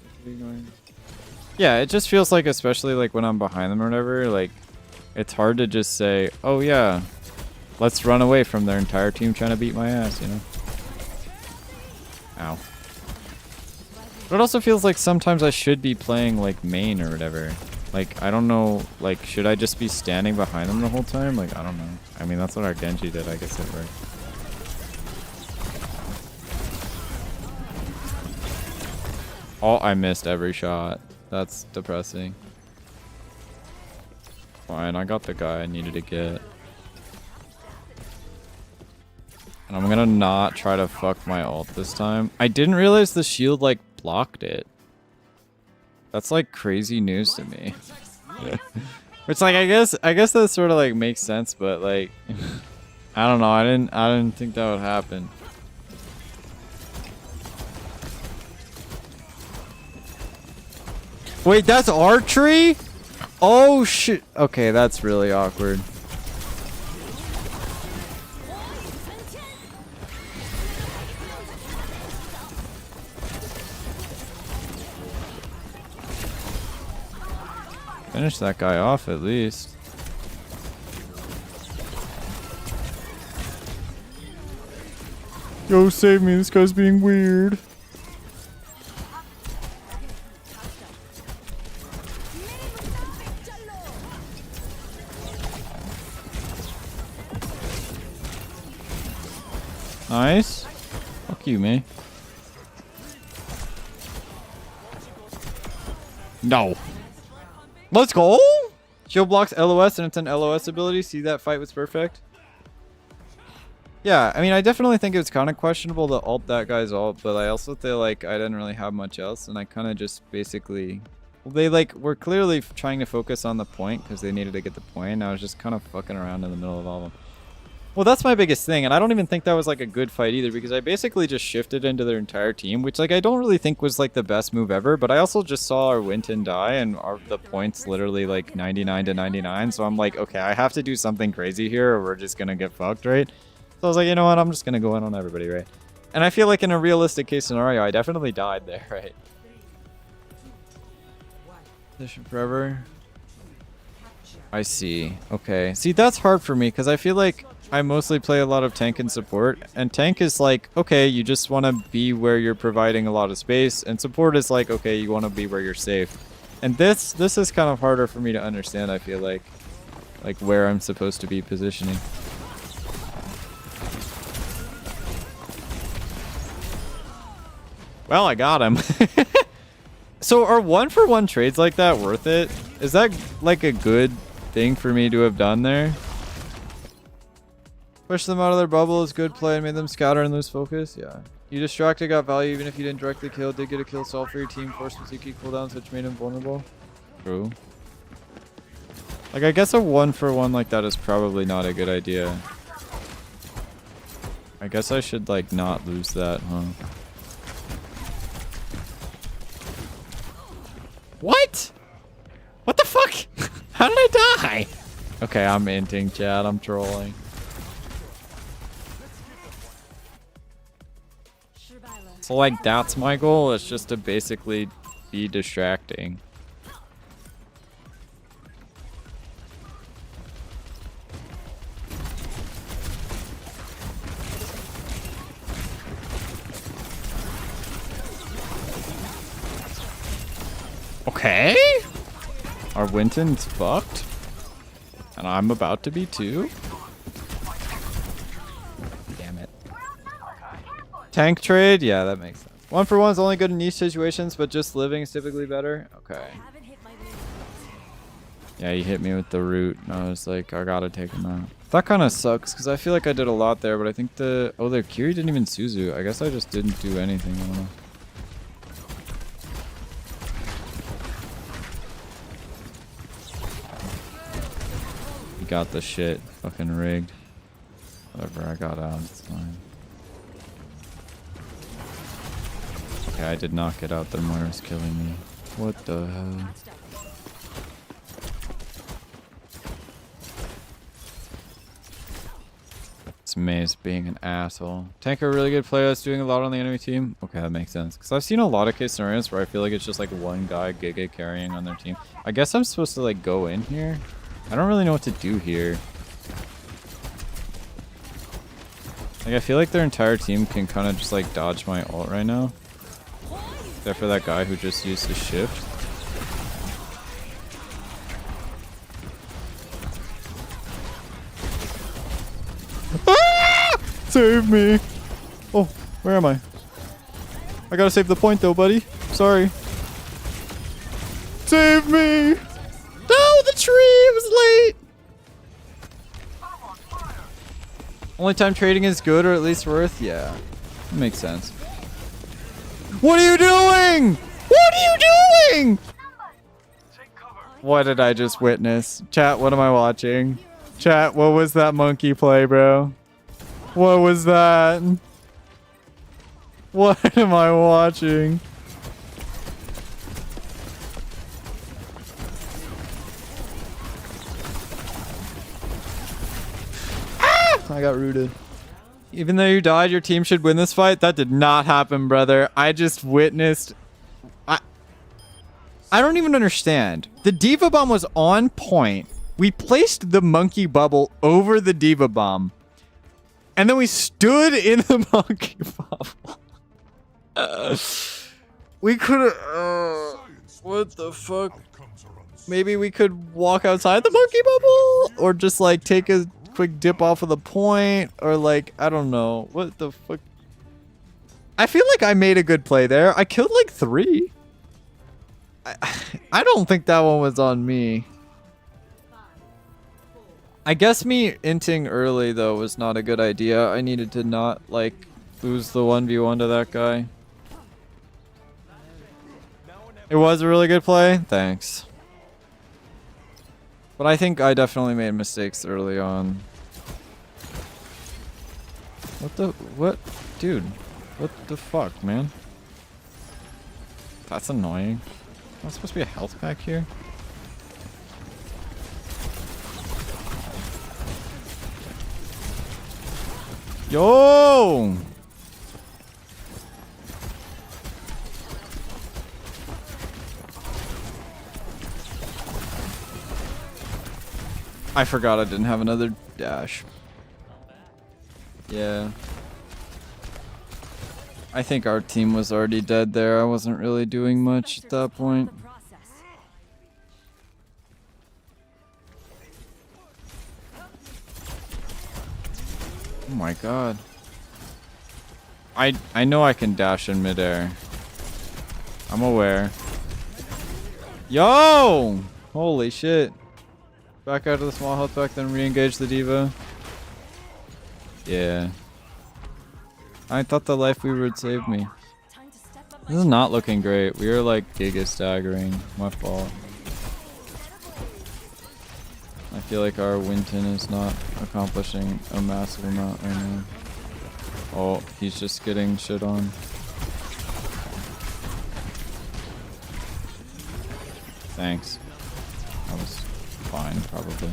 Yeah, it just feels like, especially like when I'm behind them or whatever, like it's hard to just say, oh yeah, let's run away from their entire team trying to beat my ass, you know? Ow. But it also feels like sometimes I should be playing like main or whatever. Like, I don't know, like, should I just be standing behind them the whole time? Like, I don't know. I mean, that's what our Genji did, I guess it worked. Oh, I missed every shot. That's depressing. Fine, I got the guy I needed to get. And I'm gonna not try to fuck my ult this time. I didn't realize the shield, like, blocked it. That's, like, crazy news to me. It's like, I guess that sort of, like, makes sense, but, like... I don't know, I didn't think that would happen. Wait, that's archery? Oh shit. Okay, that's really awkward. Finish that guy off at least. Yo, save me. This guy's being weird. Nice. Fuck you, man. No. Let's go. Shield blocks LOS and it's an LOS ability. See, that fight was perfect. Yeah, I mean, I definitely think it's kind of questionable to ult that guy's ult, but I also feel like I didn't really have much else, and I kind of just basically... Well, they, like, were clearly trying to focus on the point because they needed to get the point, and I was just kind of fucking around in the middle of all of them. Well, that's my biggest thing, and I don't even think that was, like, a good fight either, because I basically just shifted into their entire team, which, like, I don't really think was, like, the best move ever, but I also just saw our Winton die, and the points literally, like, 99 to 99, so I'm like, okay, I have to do something crazy here, or we're just gonna get fucked, right? So I was like, you know what, I'm just gonna go in on everybody, right? And I feel like in a realistic case scenario, I definitely died there, right? Position forever. I see. Okay. See, that's hard for me, because I feel like I mostly play a lot of tank and support, and tank is like, okay, you just want to be where you're providing a lot of space, and support is like, okay, you want to be where you're safe. And this is kind of harder for me to understand, I feel like where I'm supposed to be positioning. Well, I got him. So are 1-for-1 trades like that worth it? Is that like a good thing for me to have done there? Push them out of their bubble is good play and made them scatter and lose focus. Yeah. You distracted, got value even if you didn't directly kill. Did get a kill solve for your team. Forced with CQ cooldowns, which made him vulnerable. True. Like, I guess a 1-for-1 like that is probably not a good idea. I guess I should, like, not lose that, huh? What? What the fuck? How did I die? Okay, I'm inting, chat. I'm trolling. So, like, that's my goal. It's just to basically be distracting. Okay. Our Winton's fucked. And I'm about to be too. Damn it. Tank trade? Yeah, that makes sense. 1-for-1 is only good in niche situations, but just living is typically better. Okay. Yeah, he hit me with the root. And I was like, I gotta take him out. That kind of sucks, because I feel like I did a lot there, but I think the... Oh, the Kiri didn't even Suzu. I guess I just didn't do anything. I don't know. Got the shit fucking rigged. Whatever, I got out, it's fine. Okay, I did not get out. The Moira's killing me. What the hell? It's Maze being an asshole. Tanker, really good player that's doing a lot on the enemy team. Okay, that makes sense. Because I've seen a lot of case scenarios where I feel like it's just like one guy Giga carrying on their team. I guess I'm supposed to like go in here. I don't really know what to do here. Like, I feel like their entire team can kind of just, like, dodge my ult right now. Except for that guy who just used his shift. Ah! Save me! Oh, where am I? I gotta save the point, though, buddy. Sorry. Save me! No, the tree! It was late! Only time trading is good, or at least worth? Yeah. That makes sense. What are you doing? What are you doing? What did I just witness? Chat, what am I watching? Chat, what was that monkey play, bro? What was that? What am I watching? Ah! I got rooted. Even though you died, your team should win this fight? That did not happen, brother. I just witnessed... I don't even understand. The Diva Bomb was on point. We placed the monkey bubble over the Diva Bomb. And then we stood in the monkey bubble. We could have... what the fuck? Maybe we could walk outside the monkey bubble? Or just like take a quick dip off of the point? Or like, I don't know. What the fuck? I feel like I made a good play there. I killed like 3. I don't think that one was on me. I guess me inting early though was not a good idea. I needed to not like lose the 1v1 to that guy. It was a really good play. Thanks. But I think I definitely made mistakes early on. What? Dude. What the fuck, man? That's annoying. Not supposed to be a health pack here? Yo! I forgot I didn't have another dash. Yeah. I think our team was already dead there. I wasn't really doing much at that point. Oh my god. I know I can dash in midair. I'm aware. Yo! Holy shit. Back out of the small health pack, then re-engage the diva. Yeah. I thought the life weaver would save me. This is not looking great. We are like giga staggering. My fault. I feel like our Winton is not accomplishing a massive amount right now. Oh, he's just getting shit on. Thanks. That was fine, probably.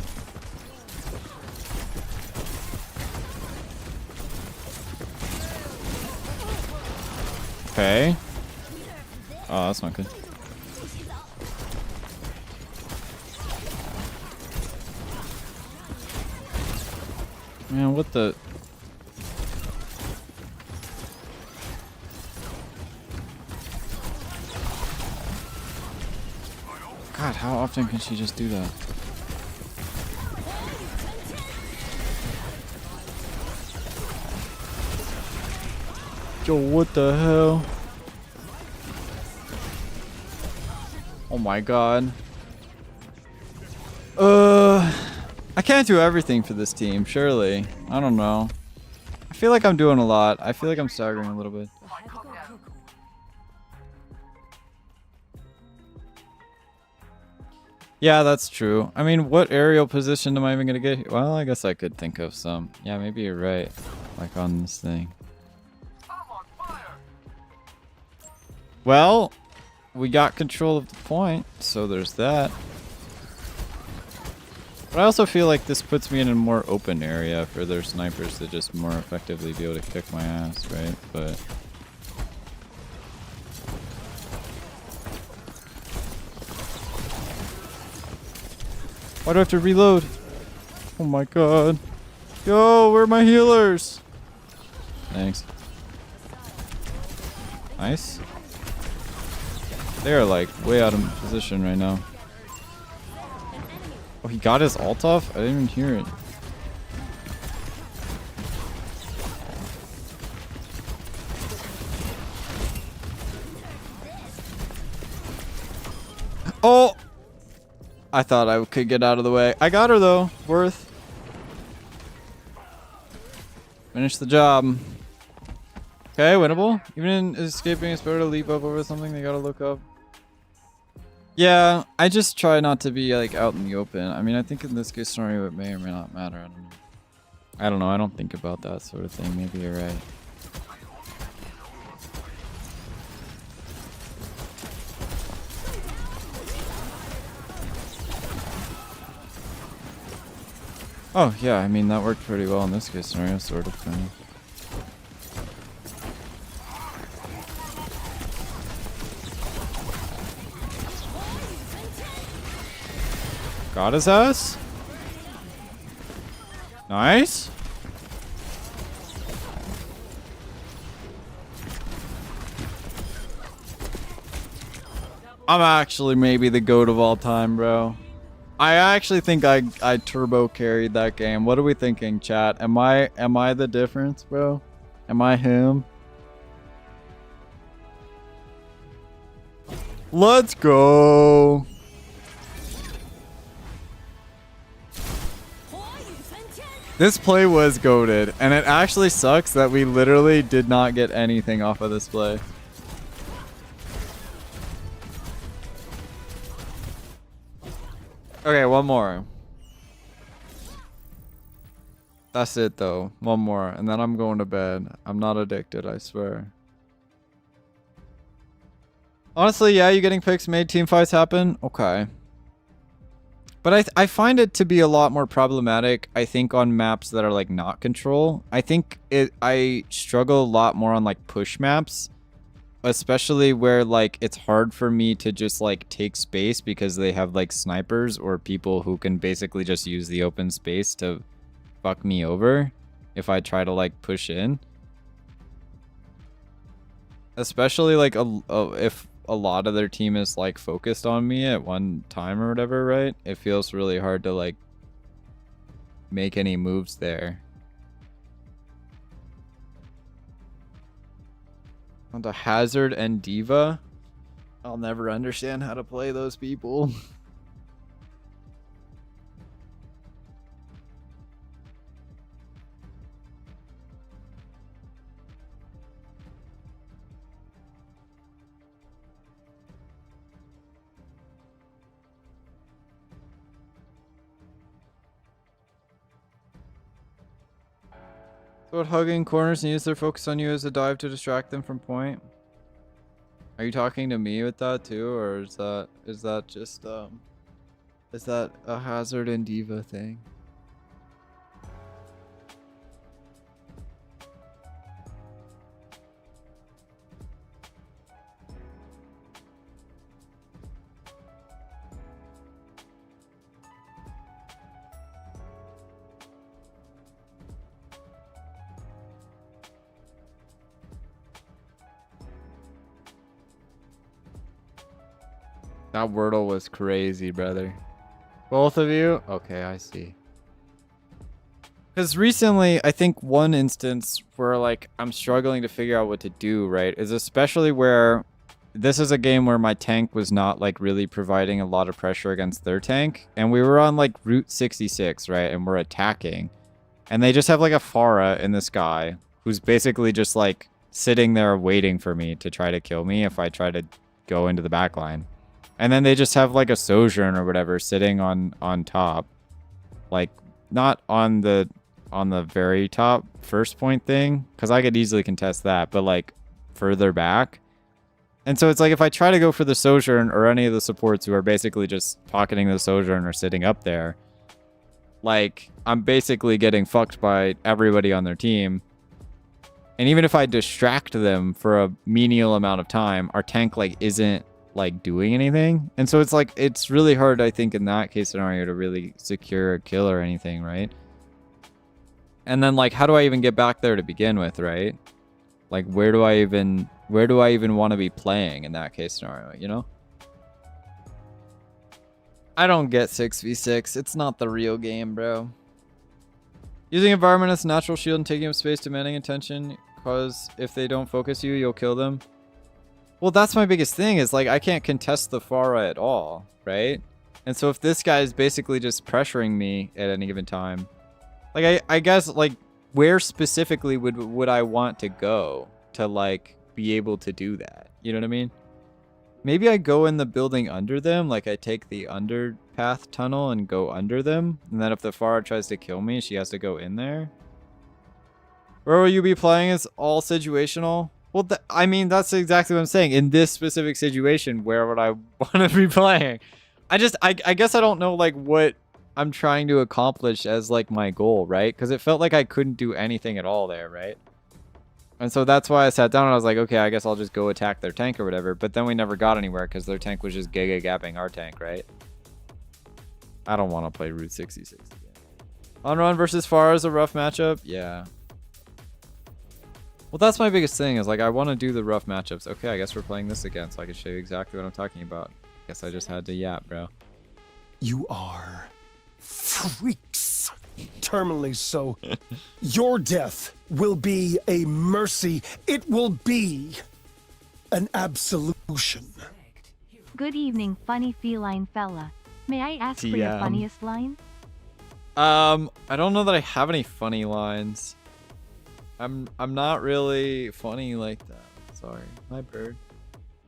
Okay. Oh, that's not good. Man, what the... God, how often can she just do that? Yo, what the hell? Oh my god. I can't do everything for this team, surely. I don't know. I feel like I'm doing a lot. I feel like I'm staggering a little bit. Yeah, that's true. I mean, what aerial position am I even gonna get here? Well, I guess I could think of some. Yeah, maybe you're right. Like on this thing. Well, we got control of the point, so there's that. But I also feel like this puts me in a more open area for their snipers to just more effectively be able to kick my ass, right? But... why do I have to reload? Oh my god. Yo, where are my healers? Thanks. Nice. They are like way out of position right now. Oh, he got his ult off? I didn't even hear it. Oh! I thought I could get out of the way. I got her though. Worth. Finish the job. Okay, winnable. Even in escaping, it's better to leap up over something they gotta look up. Yeah, I just try not to be like out in the open. I mean, I think in this case scenario it may or may not matter. I don't know. I don't think about that sort of thing. Maybe you're right. Oh, yeah. I mean, that worked pretty well in this case scenario, sort of, kind of. Got his ass. Nice. I'm actually maybe the GOAT of all time, bro. I actually think I turbo carried that game. What are we thinking, chat? Am I the difference, bro? Am I him? Let's go. This play was goated, and it actually sucks that we literally did not get anything off of this play. Okay, one more. That's it, though. One more, and then I'm going to bed. I'm not addicted, I swear. Honestly, yeah, you getting picks made team fights happen? Okay. But I find it to be a lot more problematic, I think, on maps that are, like, not control. I think I struggle a lot more on, like, push maps. Especially where, like, it's hard for me to just, like, take space because they have, like, snipers or people who can basically just use the open space to fuck me over if I try to, like, push in. Especially, like, if a lot of their team is, like, focused on me at one time or whatever, right? It feels really hard to, like, make any moves there. The Hazard and Diva. I'll never understand how to play those people. So what, hugging corners and use their focus on you as a dive to distract them from point? Are you talking to me with that too, or is that just is that a Hazard and Diva thing? That Wordle was crazy, brother. Both of you? Okay, I see. Because recently, I think one instance where, like, I'm struggling to figure out what to do, right, is especially where this is a game where my tank was not, like, really providing a lot of pressure against their tank. And we were on, like, Route 66, right, and we're attacking. And they just have, like, a Pharah in the sky who's basically just, like, sitting there waiting for me to try to kill me if I try to go into the back line. And then they just have, like, a Sojourn or whatever sitting on top. Like, not on the very top first point thing, because I could easily contest that, but, like, further back. And so it's like, if I try to go for the Sojourn or any of the supports who are basically just pocketing the Sojourn or sitting up there, like, I'm basically getting fucked by everybody on their team. And even if I distract them for a menial amount of time, our tank, like, isn't, like, doing anything. And so it's like, it's really hard, I think, in that case scenario to really secure a kill or anything, right? And then, like, how do I even get back there to begin with, right? Like, where do I even want to be playing in that case scenario, you know? I don't get 6v6. It's not the real game, bro. Using environment as natural shield and taking up space, demanding attention, because if they don't focus you, you'll kill them. Well, that's my biggest thing is like I can't contest the Pharah at all, right? And so if this guy is basically just pressuring me at any given time, like I guess like where specifically would I want to go to like be able to do that? You know what I mean? Maybe I go in the building under them, like I take the underpath tunnel and go under them, and then if the Pharah tries to kill me, she has to go in there. Where will you be playing is all situational? Well, I mean, that's exactly what I'm saying. In this specific situation, where would I want to be playing? I guess I don't know, like, what I'm trying to accomplish as, like, my goal, right? Because it felt like I couldn't do anything at all there, right? And so that's why I sat down and I was like, okay, I guess I'll just go attack their tank or whatever. But then we never got anywhere because their tank was just giga-gapping our tank, right? I don't want to play Route 66 again. On-run versus Pharah is a rough matchup? Yeah. Well, that's my biggest thing is, like, I want to do the rough matchups. Okay, I guess we're playing this again, so I can show you exactly what I'm talking about. Guess I just had to yap, bro. You are freaks. Terminally so. Your death will be a mercy. It will be an absolution. Good evening, funny feline fella. May I ask for your funniest line? I don't know that I have any funny lines. I'm not really funny like that. Sorry. My bird.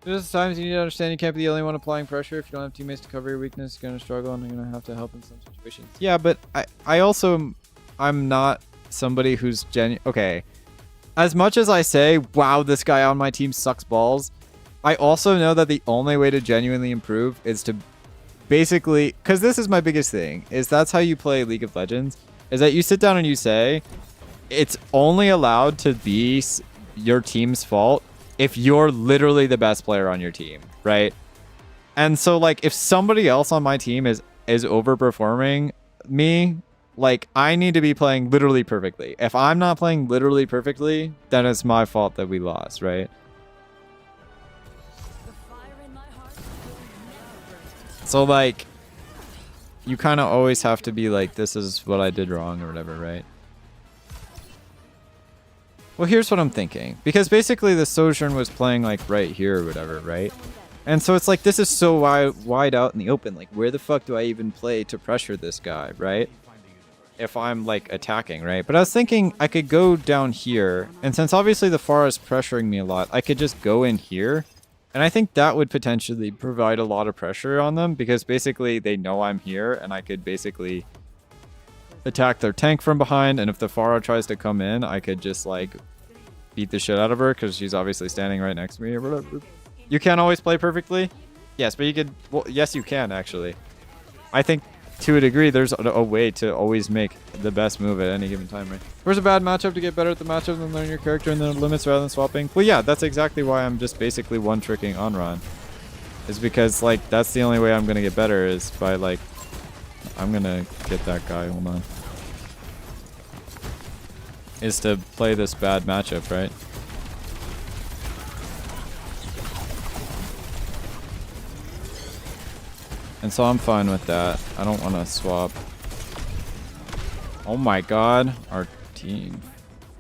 There's times you need to understand you can't be the only one applying pressure. If you don't have teammates to cover your weakness, you're going to struggle and you're going to have to help in some situations. Yeah, but I also, I'm not somebody who's okay. As much as I say, wow, this guy on my team sucks balls, I also know that the only way to genuinely improve is to basically, because this is my biggest thing, is that's how you play League of Legends, is that you sit down and you say, it's only allowed to be your team's fault if you're literally the best player on your team, right? And so, like, if somebody else on my team is overperforming me, like, I need to be playing literally perfectly. If I'm not playing literally perfectly, then it's my fault that we lost, right? So, like, you kind of always have to be like, this is what I did wrong or whatever, right? Well, here's what I'm thinking. Because basically the Sojourn was playing like right here or whatever, right? And so it's like, this is so wide out in the open. Like, where the fuck do I even play to pressure this guy, right? If I'm like attacking, right? But I was thinking I could go down here. And since obviously the Pharah is pressuring me a lot, I could just go in here. And I think that would potentially provide a lot of pressure on them. Because basically they know I'm here. And I could basically attack their tank from behind, and if the Pharah tries to come in, I could just like beat the shit out of her because she's obviously standing right next to me or whatever. You can't always play perfectly? Yes, but you could, well, yes you can actually. I think to a degree there's a way to always make the best move at any given time, right? Where's a bad matchup to get better at the matchup than learn your character and the limits rather than swapping? Well, yeah, that's exactly why I'm just basically one-tricking Onron. Is because like that's the only way I'm gonna get better is by like, I'm gonna get that guy, hold on. Is to play this bad matchup, right? And so I'm fine with that. I don't want to swap. Oh my god. Our team.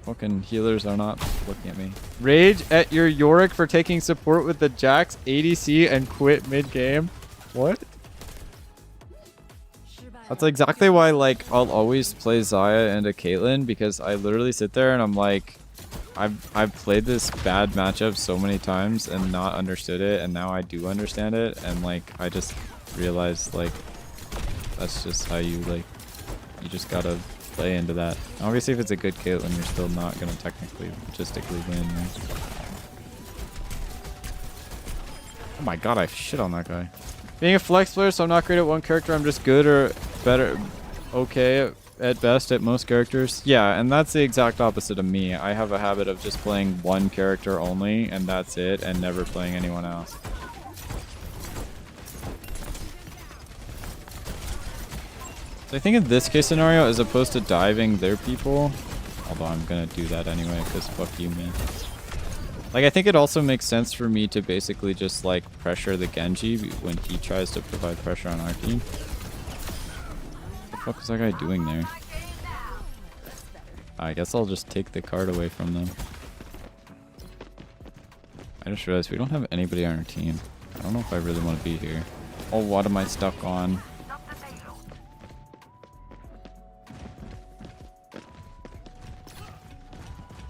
Fucking healers are not looking at me. Rage at your Yorick for taking support with the Jax ADC and quit mid-game. What? That's exactly why, like, I'll always play Xayah and a Caitlyn, because I literally sit there and I'm like, I've played this bad matchup so many times and not understood it, and now I do understand it, and like, I just realized, like, that's just how you, like, you just gotta play into that. Obviously, if it's a good Caitlyn, you're still not gonna technically, logistically win, right? Oh my god, I shit on that guy. Being a flex player, so I'm not great at one character, I'm just good or better, okay at best at most characters. Yeah, and that's the exact opposite of me. I have a habit of just playing one character only, and that's it, and never playing anyone else. So I think in this case scenario, as opposed to diving their people, although I'm gonna do that anyway, because fuck you, me. Like, I think it also makes sense for me to basically just, like, pressure the Genji when he tries to provide pressure on our team. What the fuck is that guy doing there? I guess I'll just take the card away from them. I just realized we don't have anybody on our team. I don't know if I really want to be here. Oh, what am I stuck on?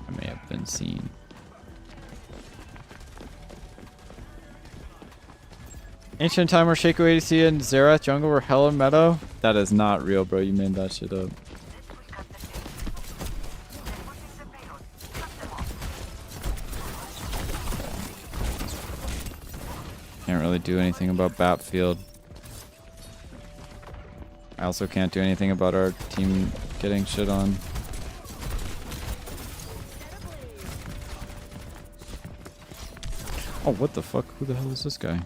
I may have been seen. Ancient time where Shaco ADC and Xerath jungle were hella meta? That is not real, bro. You made that shit up. Can't really do anything about Batfield. I also can't do anything about our team getting shit on. Oh, what the fuck? Who the hell is this guy?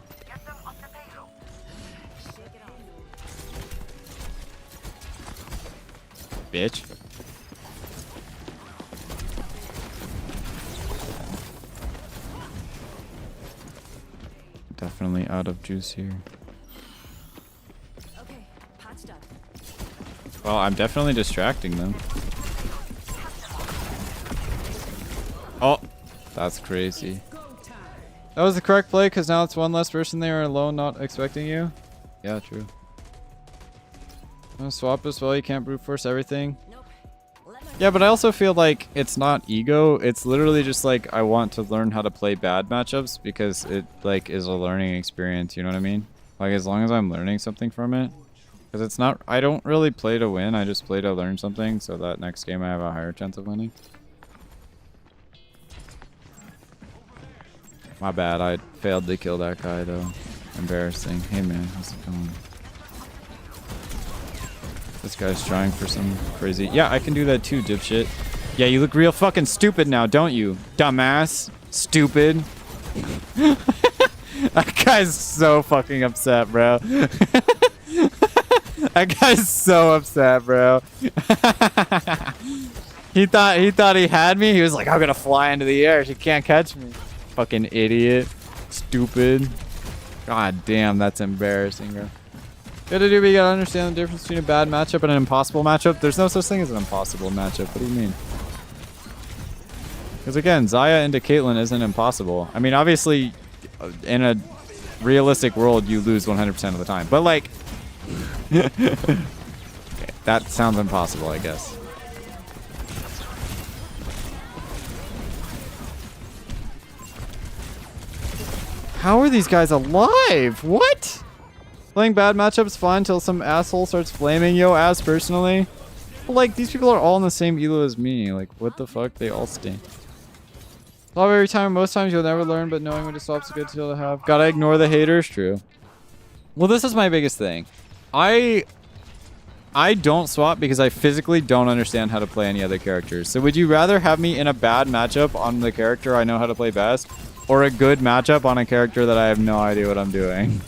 Bitch. Definitely out of juice here. Okay, patched up. Well, I'm definitely distracting them. Oh, that's crazy. That was the correct play because now it's one less person there alone not expecting you. Yeah, true. Swap as well, you can't brute force everything. Yeah, but I also feel like it's not ego. It's literally just like I want to learn how to play bad matchups because it like is a learning experience, you know what I mean? Like as long as I'm learning something from it. Because it's not, I don't really play to win, I just play to learn something so that next game I have a higher chance of winning. My bad, I failed to kill that guy though. Embarrassing. Hey man, how's it going? This guy's trying for some crazy... Yeah, I can do that too, dipshit. Yeah, you look real fucking stupid now, don't you? Dumbass. Stupid. That guy's so fucking upset, bro. That guy's so upset, bro. He thought he had me. He was like, I'm gonna fly into the air. She can't catch me. Fucking idiot. Stupid. God damn, that's embarrassing, bro. Gotta do, we gotta understand the difference between a bad matchup and an impossible matchup. There's no such thing as an impossible matchup. What do you mean? Because again, Xayah into Caitlyn isn't impossible. I mean, obviously, in a realistic world, you lose 100% of the time. But like, okay, that sounds impossible, I guess. How are these guys alive? What? Playing bad matchups fun until some asshole starts flaming yo ass personally. But like, these people are all in the same elo as me. Like, what the fuck? They all stink. Swap every time. Most times you'll never learn, but knowing when to swap's a good skill to have. Gotta ignore the haters. True. Well, this is my biggest thing. I don't swap because I physically don't understand how to play any other characters. So would you rather have me in a bad matchup on the character I know how to play best, or a good matchup on a character that I have no idea what I'm doing?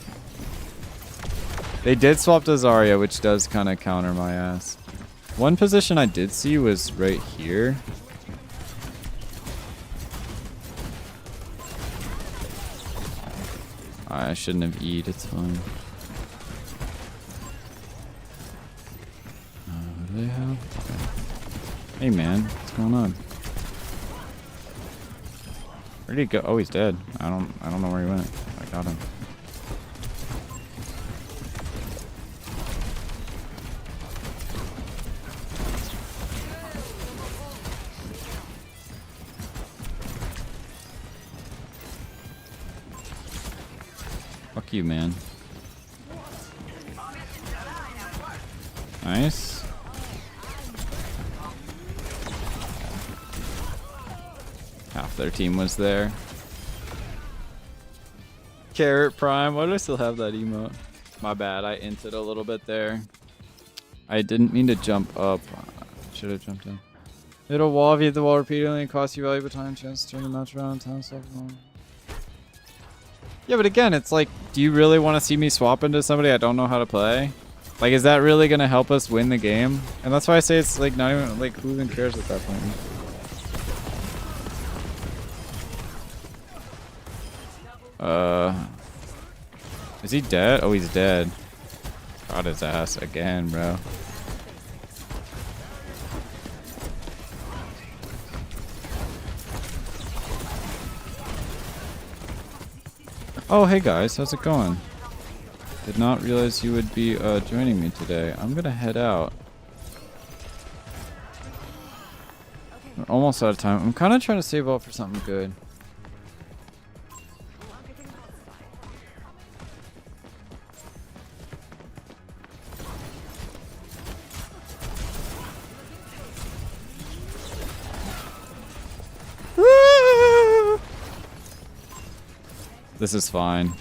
They did swap to Zarya, which does kind of counter my ass. One position I did see was right here. I shouldn't have E'd, it's fine. What do they have? Okay. Hey man, what's going on? Where'd he go? Oh, he's dead. I don't know where he went. I got him. Fuck you, man. Nice. Half their team was there. Carrot Prime. Why do I still have that emote? My bad. I inted a little bit there. I didn't mean to jump up. Should have jumped in. Hit a wall, hit the wall repeatedly, and cost you valuable time, chance to turn the match around, time stuff long. Yeah, but again, it's like, do you really want to see me swap into somebody I don't know how to play? Like, is that really going to help us win the game? And that's why I say it's like not even, like, who even cares at that point? Is he dead? Oh, he's dead. Got his ass again, bro. Oh, hey guys, how's it going? Did not realize you would be joining me today. I'm gonna head out. We're almost out of time. I'm kind of trying to save up for something good. This is fine.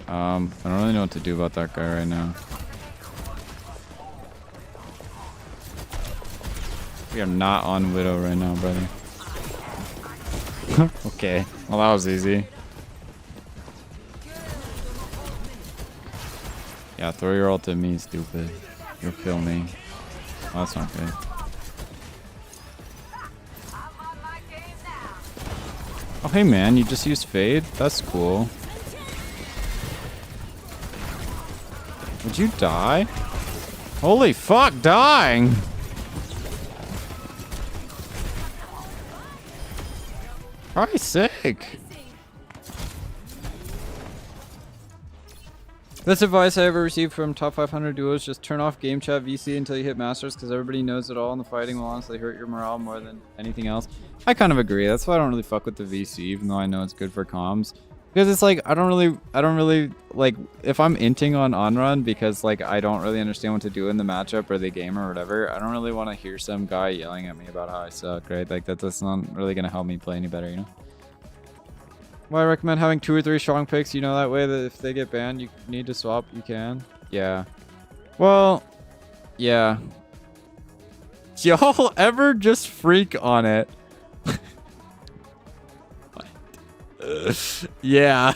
I don't really know what to do about that guy right now. We are not on Widow right now, brother. Okay, well that was easy. Yeah, throw your ult at me, stupid. You'll kill me. Oh, that's not good. Oh, hey man, you just used Fade? That's cool. Would you die? Holy fuck, dying! Christ's sake. Best advice I ever received from top 500 duos: just turn off game chat VC until you hit masters, because everybody knows it all, and the fighting will honestly hurt your morale more than anything else. I kind of agree. That's why I don't really fuck with the VC, even though I know it's good for comms. Because it's like, I don't really, like, if I'm inting on run because, like, I don't really understand what to do in the matchup or the game or whatever, I don't really want to hear some guy yelling at me about how I suck, right? Like, that's not really going to help me play any better, you know? Well, I recommend having 2 or 3 strong picks, you know, that way that if they get banned, you need to swap, you can. Yeah. Well, yeah. Y'all ever just freak on it? Yeah.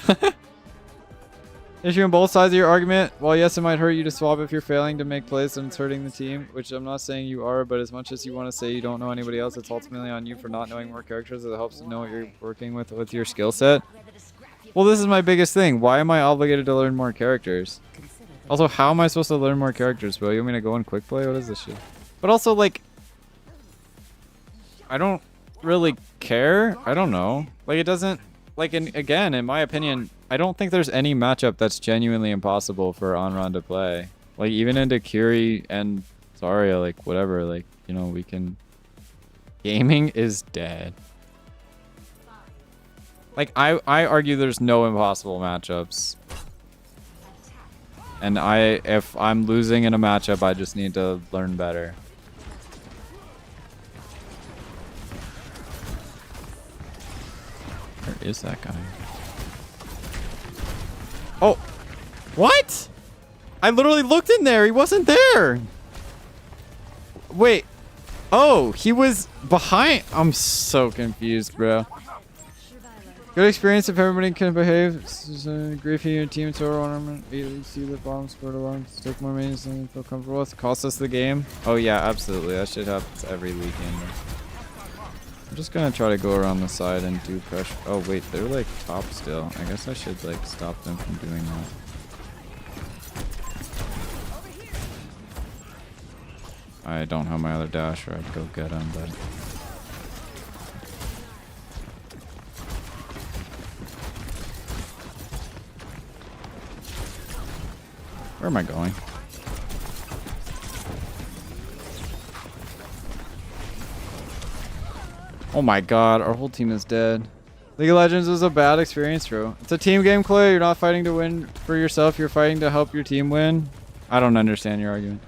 Issue on both sides of your argument. While yes, it might hurt you to swap if you're failing to make plays and it's hurting the team, which I'm not saying you are, but as much as you want to say you don't know anybody else, it's ultimately on you for not knowing more characters. It helps to know what you're working with your skill set. Well, this is my biggest thing. Why am I obligated to learn more characters? Also, how am I supposed to learn more characters, bro? You want me to go in quick play? What is this shit? But also, like, I don't really care. I don't know. Like, it doesn't... Like, again, in my opinion, I don't think there's any matchup that's genuinely impossible for Onron to play. Like, even into Curie and Zarya, like, whatever, like, you know, we can... Gaming is dead. Like, I argue there's no impossible matchups. And if I'm losing in a matchup, I just need to learn better. Where is that guy? Oh! What? I literally looked in there. He wasn't there. Wait. Oh, he was behind. I'm so confused, bro. Good experience if everybody can behave. Griefing your team to our ornament. See the bomb scored along. Take more mains than you feel comfortable with. Cost us the game. Oh yeah, absolutely. That shit happens every weekend. I'm just gonna try to go around the side and do pressure. Oh wait, they're like top still. I guess I should like stop them from doing that. I don't have my other dash, or I'd go get him, but... Where am I going? Oh my god, our whole team is dead. League of Legends is a bad experience, bro. It's a team game, Chloe. You're not fighting to win for yourself. You're fighting to help your team win. I don't understand your argument.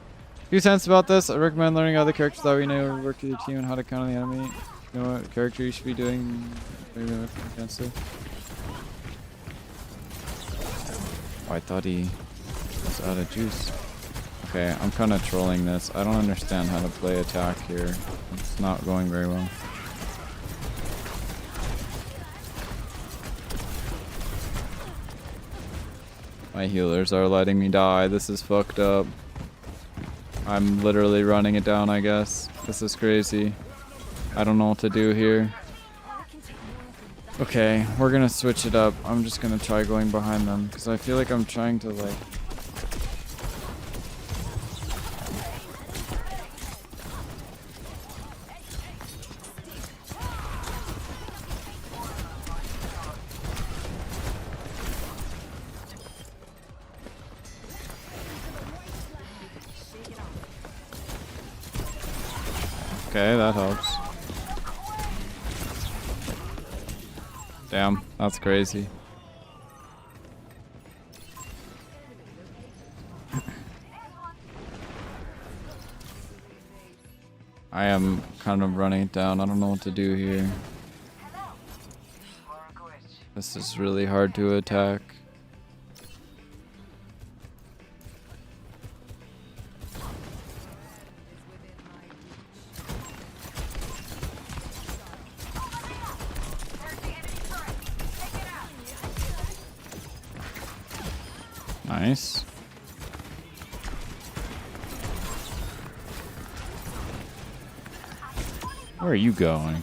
Few cents about this. I recommend learning other characters that we know to work with your team and how to counter the enemy. You know what character you should be doing against it. Oh, I thought he was out of juice. Okay, I'm kind of trolling this. I don't understand how to play attack here. It's not going very well. My healers are letting me die. This is fucked up. I'm literally running it down, I guess. This is crazy. I don't know what to do here. Okay, we're gonna switch it up. I'm just gonna try going behind them, because I feel like I'm trying to, like... Okay, that helps. Damn, that's crazy. I am kind of running it down. I don't know what to do here. This is really hard to attack. Nice. Where are you going?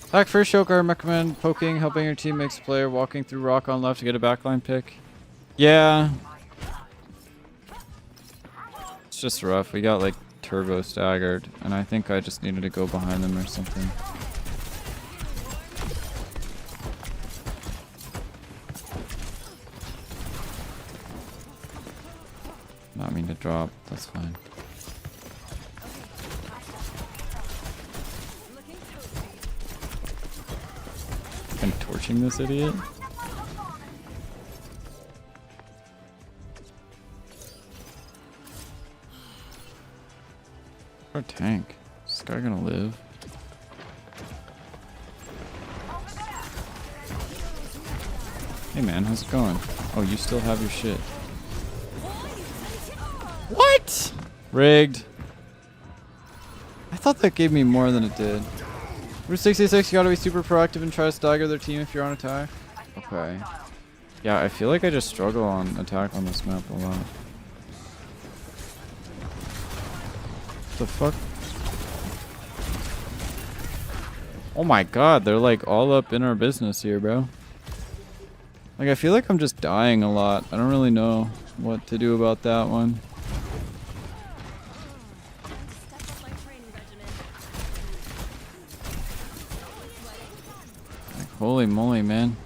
Attack first, Shoker. I recommend poking, helping your team makes a player, walking through rock on left to get a backline pick. Yeah. It's just rough. We got like turbo staggered, and I think I just needed to go behind them or something. Not mean to drop. That's fine. I'm torching this idiot. Our tank. Is this guy gonna live? Hey man, how's it going? Oh, you still have your shit. What? Rigged. I thought that gave me more than it did. Route 66, you gotta be super proactive and try to stagger their team if you're on attack. Okay. Yeah, I feel like I just struggle on attack on this map a lot. What the fuck? Oh my god, they're like all up in our business here, bro. Like, I feel like I'm just dying a lot. I don't really know what to do about that one. Holy moly, man.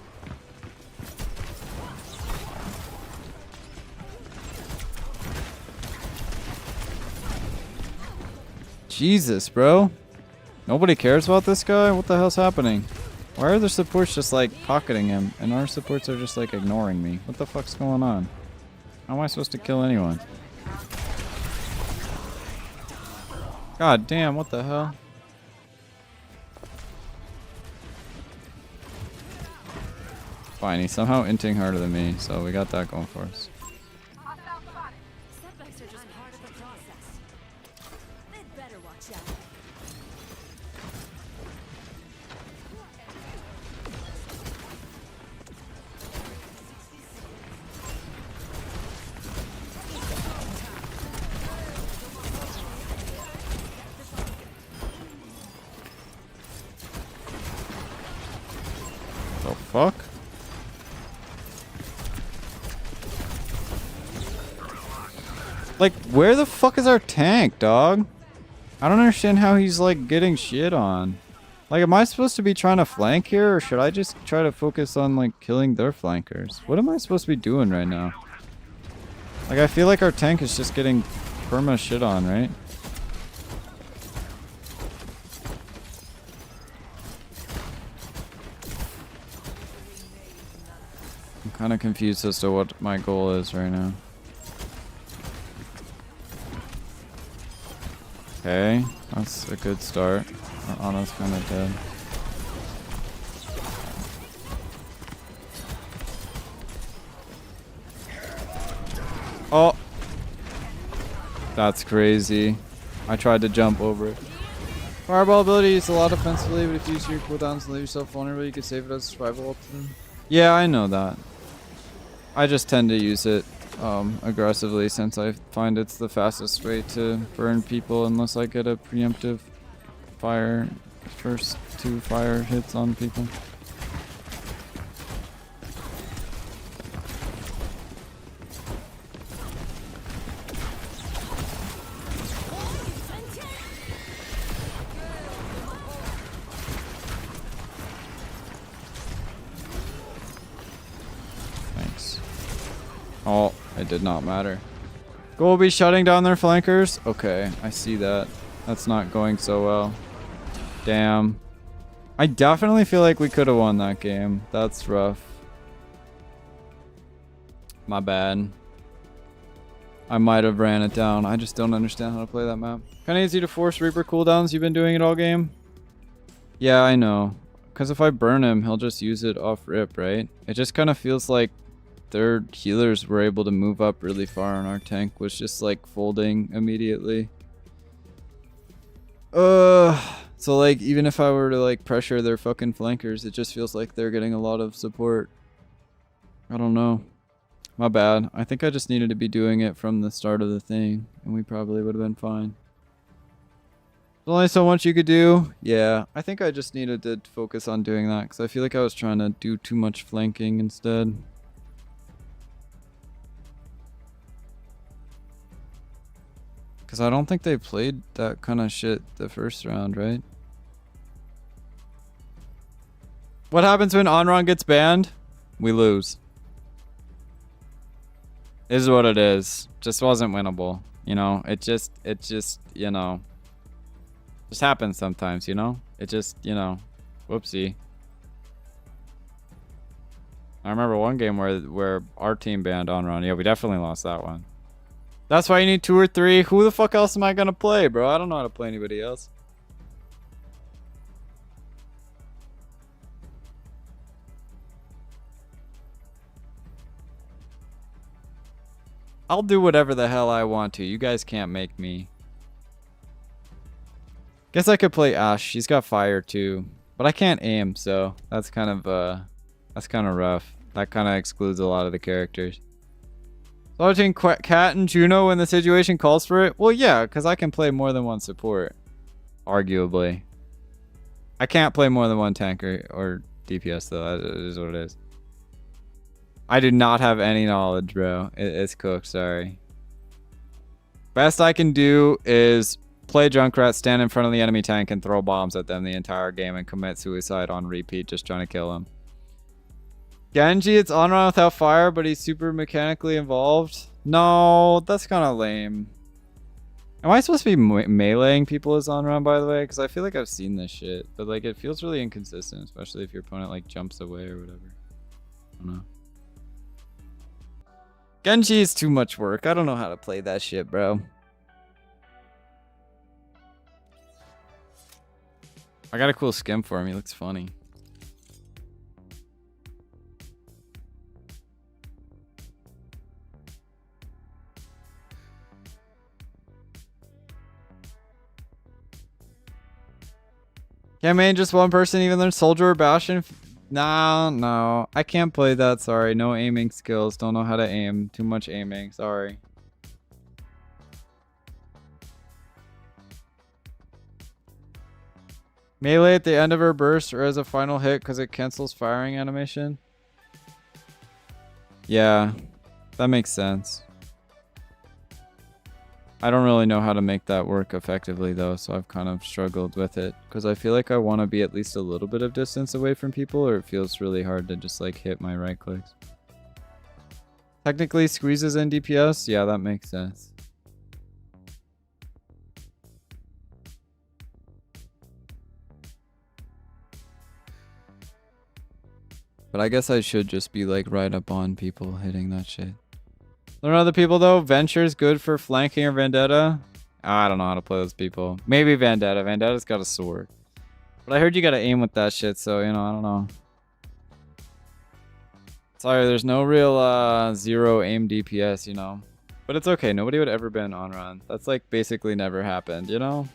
Jesus, bro. Nobody cares about this guy? What the hell's happening? Why are the supports just like pocketing him and our supports are just like ignoring me? What the fuck's going on? How am I supposed to kill anyone? God damn, what the hell? Fine, he's somehow inting harder than me, so we got that going for us. Setbacks are just part of the process. They'd better watch out. The fuck? Like, where the fuck is our tank, dog? I don't understand how he's, like, getting shit on. Like, am I supposed to be trying to flank here, or should I just try to focus on, like, killing their flankers? What am I supposed to be doing right now? Like, I feel like our tank is just getting perma shit on, right? I'm kind of confused as to what my goal is right now. Okay, that's a good start. Our Ana's kind of dead. Oh! That's crazy. I tried to jump over it. Fireball ability is a lot offensively, but if you use your cooldowns and leave yourself vulnerable, you can save it as a survival option. Yeah, I know that. I just tend to use it aggressively since I find it's the fastest way to burn people unless I get a preemptive fire, first 2 fire hits on people. Thanks. Oh, it did not matter. Goal will be shutting down their flankers. Okay, I see that. That's not going so well. Damn. I definitely feel like we could have won that game. That's rough. My bad. I might have ran it down. I just don't understand how to play that map. Kinda easy to force Reaper cooldowns. You've been doing it all game? Yeah, I know. Because if I burn him, he'll just use it off rip, right? It just kind of feels like their healers were able to move up really far and our tank was just like folding immediately. So like even if I were to like pressure their fucking flankers, it just feels like they're getting a lot of support. I don't know. My bad. I think I just needed to be doing it from the start of the thing and we probably would have been fine. There's only so much you could do. Yeah, I think I just needed to focus on doing that because I feel like I was trying to do too much flanking instead. Because I don't think they played that kind of shit the first round, right? What happens when Onron gets banned? We lose. Is what it is. Just wasn't winnable. You know, it just, you know, just happens sometimes, you know? It just, you know, whoopsie. I remember one game where our team banned Onron. Yeah, we definitely lost that one. That's why you need 2 or 3. Who the fuck else am I gonna play, bro? I don't know how to play anybody else. I'll do whatever the hell I want to. You guys can't make me. Guess I could play Ashe. She's got fire too. But I can't aim, so that's kind of rough. That kind of excludes a lot of the characters. So between Cat and Juno when the situation calls for it? Well, yeah, because I can play more than one support. Arguably. I can't play more than one tank or DPS, though. That is what it is. I do not have any knowledge, bro. It's cooked, sorry. Best I can do is play Junkrat, stand in front of the enemy tank, and throw bombs at them the entire game and commit suicide on repeat, just trying to kill them. Genji, it's Onron without fire, but he's super mechanically involved. No, that's kind of lame. Am I supposed to be meleeing people as Onron, by the way? Because I feel like I've seen this shit. But like, it feels really inconsistent, especially if your opponent like jumps away or whatever. I don't know. Genji is too much work. I don't know how to play that shit, bro. I got a cool skim for him. He looks funny. Can't main just one person, even learn Soldier or Bastion? No. I can't play that, sorry. No aiming skills. Don't know how to aim. Too much aiming, sorry. Melee at the end of her burst or as a final hit because it cancels firing animation? Yeah, that makes sense. I don't really know how to make that work effectively though, so I've kind of struggled with it because I feel like I want to be at least a little bit of distance away from people, or it feels really hard to just like hit my right clicks. Technically squeezes in DPS? Yeah, that makes sense. But I guess I should just be like right up on people hitting that shit. Learn other people though. Venture's good for flanking or Vendetta. I don't know how to play those people. Maybe Vendetta. Vendetta's got a sword. But I heard you gotta aim with that shit, so you know, I don't know. Sorry, there's no real zero aim DPS, you know. But it's okay. Nobody would ever ban Onron. That's like basically never happened, you know?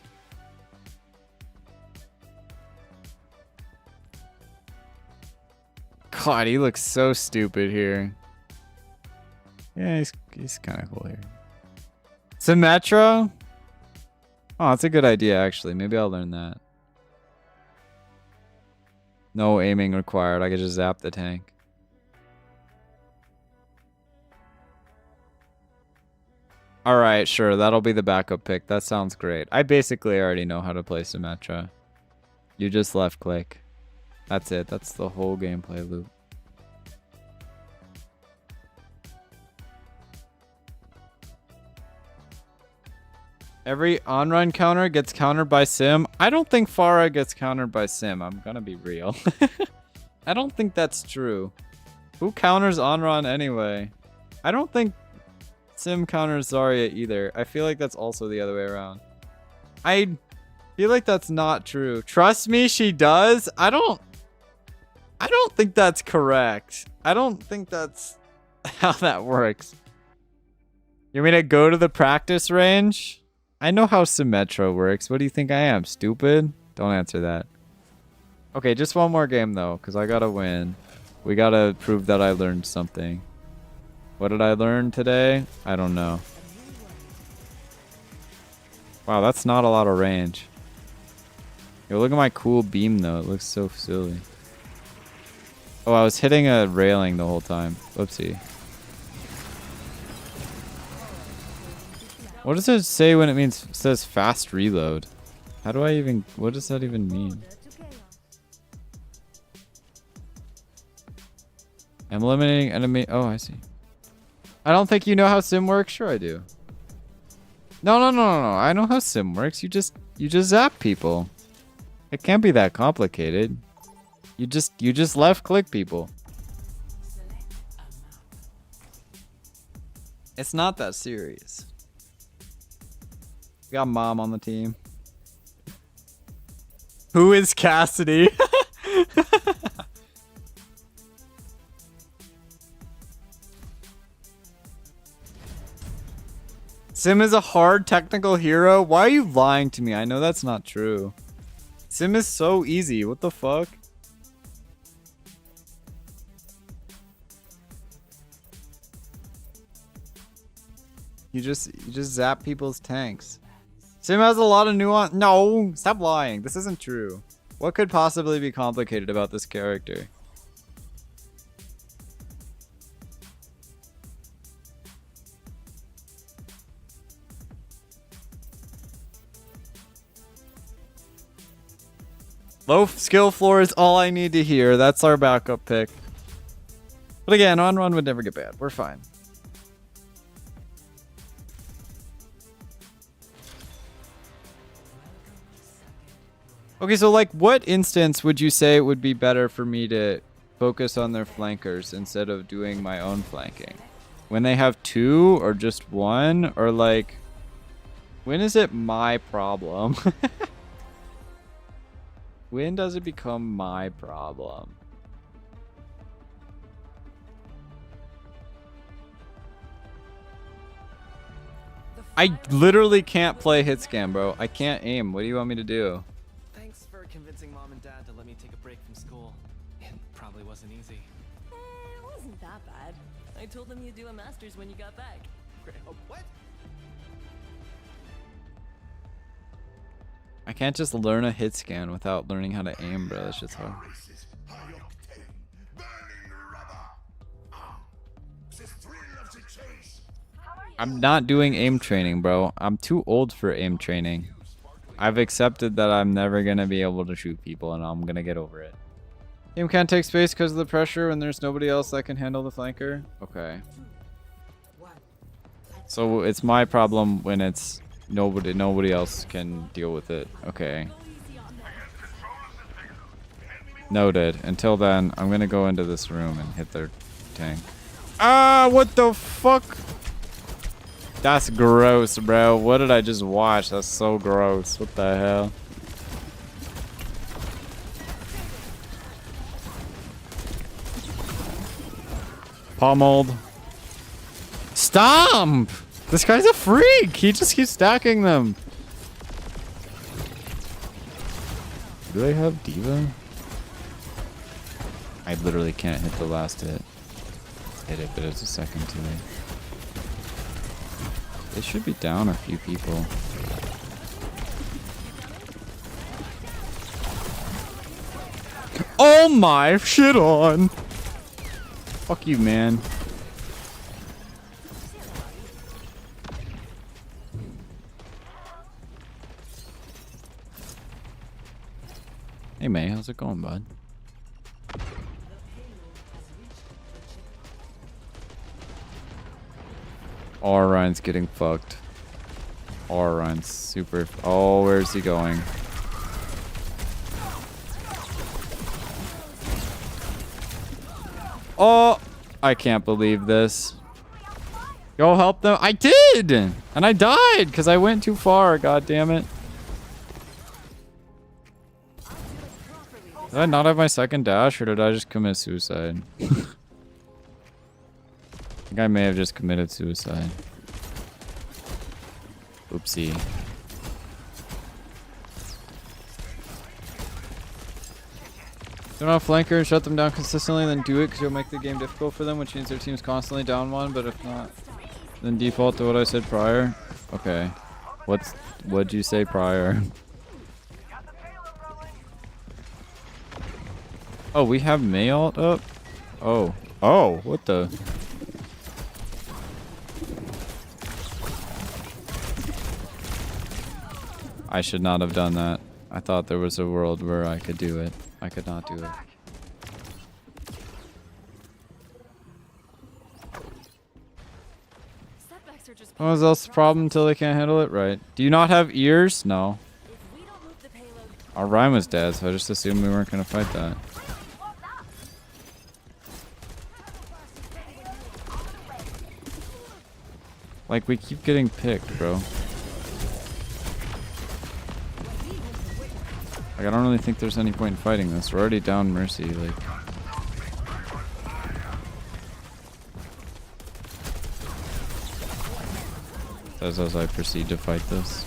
God, he looks so stupid here. Yeah, he's kind of cool here. Symmetra? Oh, that's a good idea, actually. Maybe I'll learn that. No aiming required. I could just zap the tank. Alright, sure. That'll be the backup pick. That sounds great. I basically already know how to play Symmetra. You just left click. That's it. That's the whole gameplay loop. Every on-run counter gets countered by Sim. I don't think Pharah gets countered by Sim. I'm gonna be real. I don't think that's true. Who counters on-run anyway? I don't think Sim counters Zarya either. I feel like that's also the other way around. I feel like that's not true. Trust me, she does. I don't think that's correct. I don't think that's how that works. You mean to go to the practice range? I know how Symmetra works. What do you think I am? Stupid? Don't answer that. Okay, just one more game though, because I gotta win. We gotta prove that I learned something. What did I learn today? I don't know. Wow, that's not a lot of range. Yo, look at my cool beam though. It looks so silly. Oh, I was hitting a railing the whole time. Whoopsie. What does it say when it says fast reload? How do I even, what does that even mean? I'm eliminating enemy, oh, I see. I don't think you know how Sim works. Sure I do. No. I know how Sim works. You just zap people. It can't be that complicated. You just left click people. It's not that serious. We got Mom on the team. Who is Cassidy? Sim is a hard technical hero? Why are you lying to me? I know that's not true. Sim is so easy. What the fuck? You just zap people's tanks. Sim has a lot of nuance. No, stop lying. This isn't true. What could possibly be complicated about this character? Low skill floor is all I need to hear. That's our backup pick. But again, on run would never get bad. We're fine. Okay, so like what instance would you say it would be better for me to focus on their flankers instead of doing my own flanking? When they have two or just one? Or like, when is it my problem? When does it become my problem? I literally can't play hit scan, bro. I can't aim. What do you want me to do? Thanks for convincing Mom and Dad to let me take a break from school. It probably wasn't easy. It wasn't that bad. I told them you'd do a master's when you got back. What? I can't just learn a hit scan without learning how to aim, bro. That's just hard. I'm not doing aim training, bro. I'm too old for aim training. I've accepted that I'm never gonna be able to shoot people, and I'm gonna get over it. Game can't take space because of the pressure when there's nobody else that can handle the flanker? Okay. So it's my problem when it's nobody else can deal with it. Okay. Noted. Until then, I'm gonna go into this room and hit their tank. Ah, what the fuck? That's gross, bro. What did I just watch? That's so gross. What the hell? Pummeled. Stomp! This guy's a freak! He just keeps stacking them. Do they have Diva? I literally can't hit the last hit. Hit it, but it's a second too late. They should be down a few people. Oh my shit on! Fuck you, man. Hey May, how's it going, bud? Ryan's getting fucked. Ryan's super. Oh, where's he going? Oh, I can't believe this. Go help them. I did! And I died because I went too far. God damn it. Did I not have my second dash, or did I just commit suicide? I think I may have just committed suicide. Oopsie. Do not flanker and shut them down consistently, then do it because you'll make the game difficult for them, which means their team's constantly down one, but if not, then default to what I said prior. Okay. What'd you say prior? Oh, we have May ult up? Oh. Oh, what the? I should not have done that. I thought there was a world where I could do it. I could not do it. What was else the problem until they can't handle it? Right. Do you not have ears? No. Our Rhyme was dead, so I just assumed we weren't going to fight that. Like, we keep getting picked, bro. Like, I don't really think there's any point in fighting this. We're already down Mercy, like... As I proceed to fight this.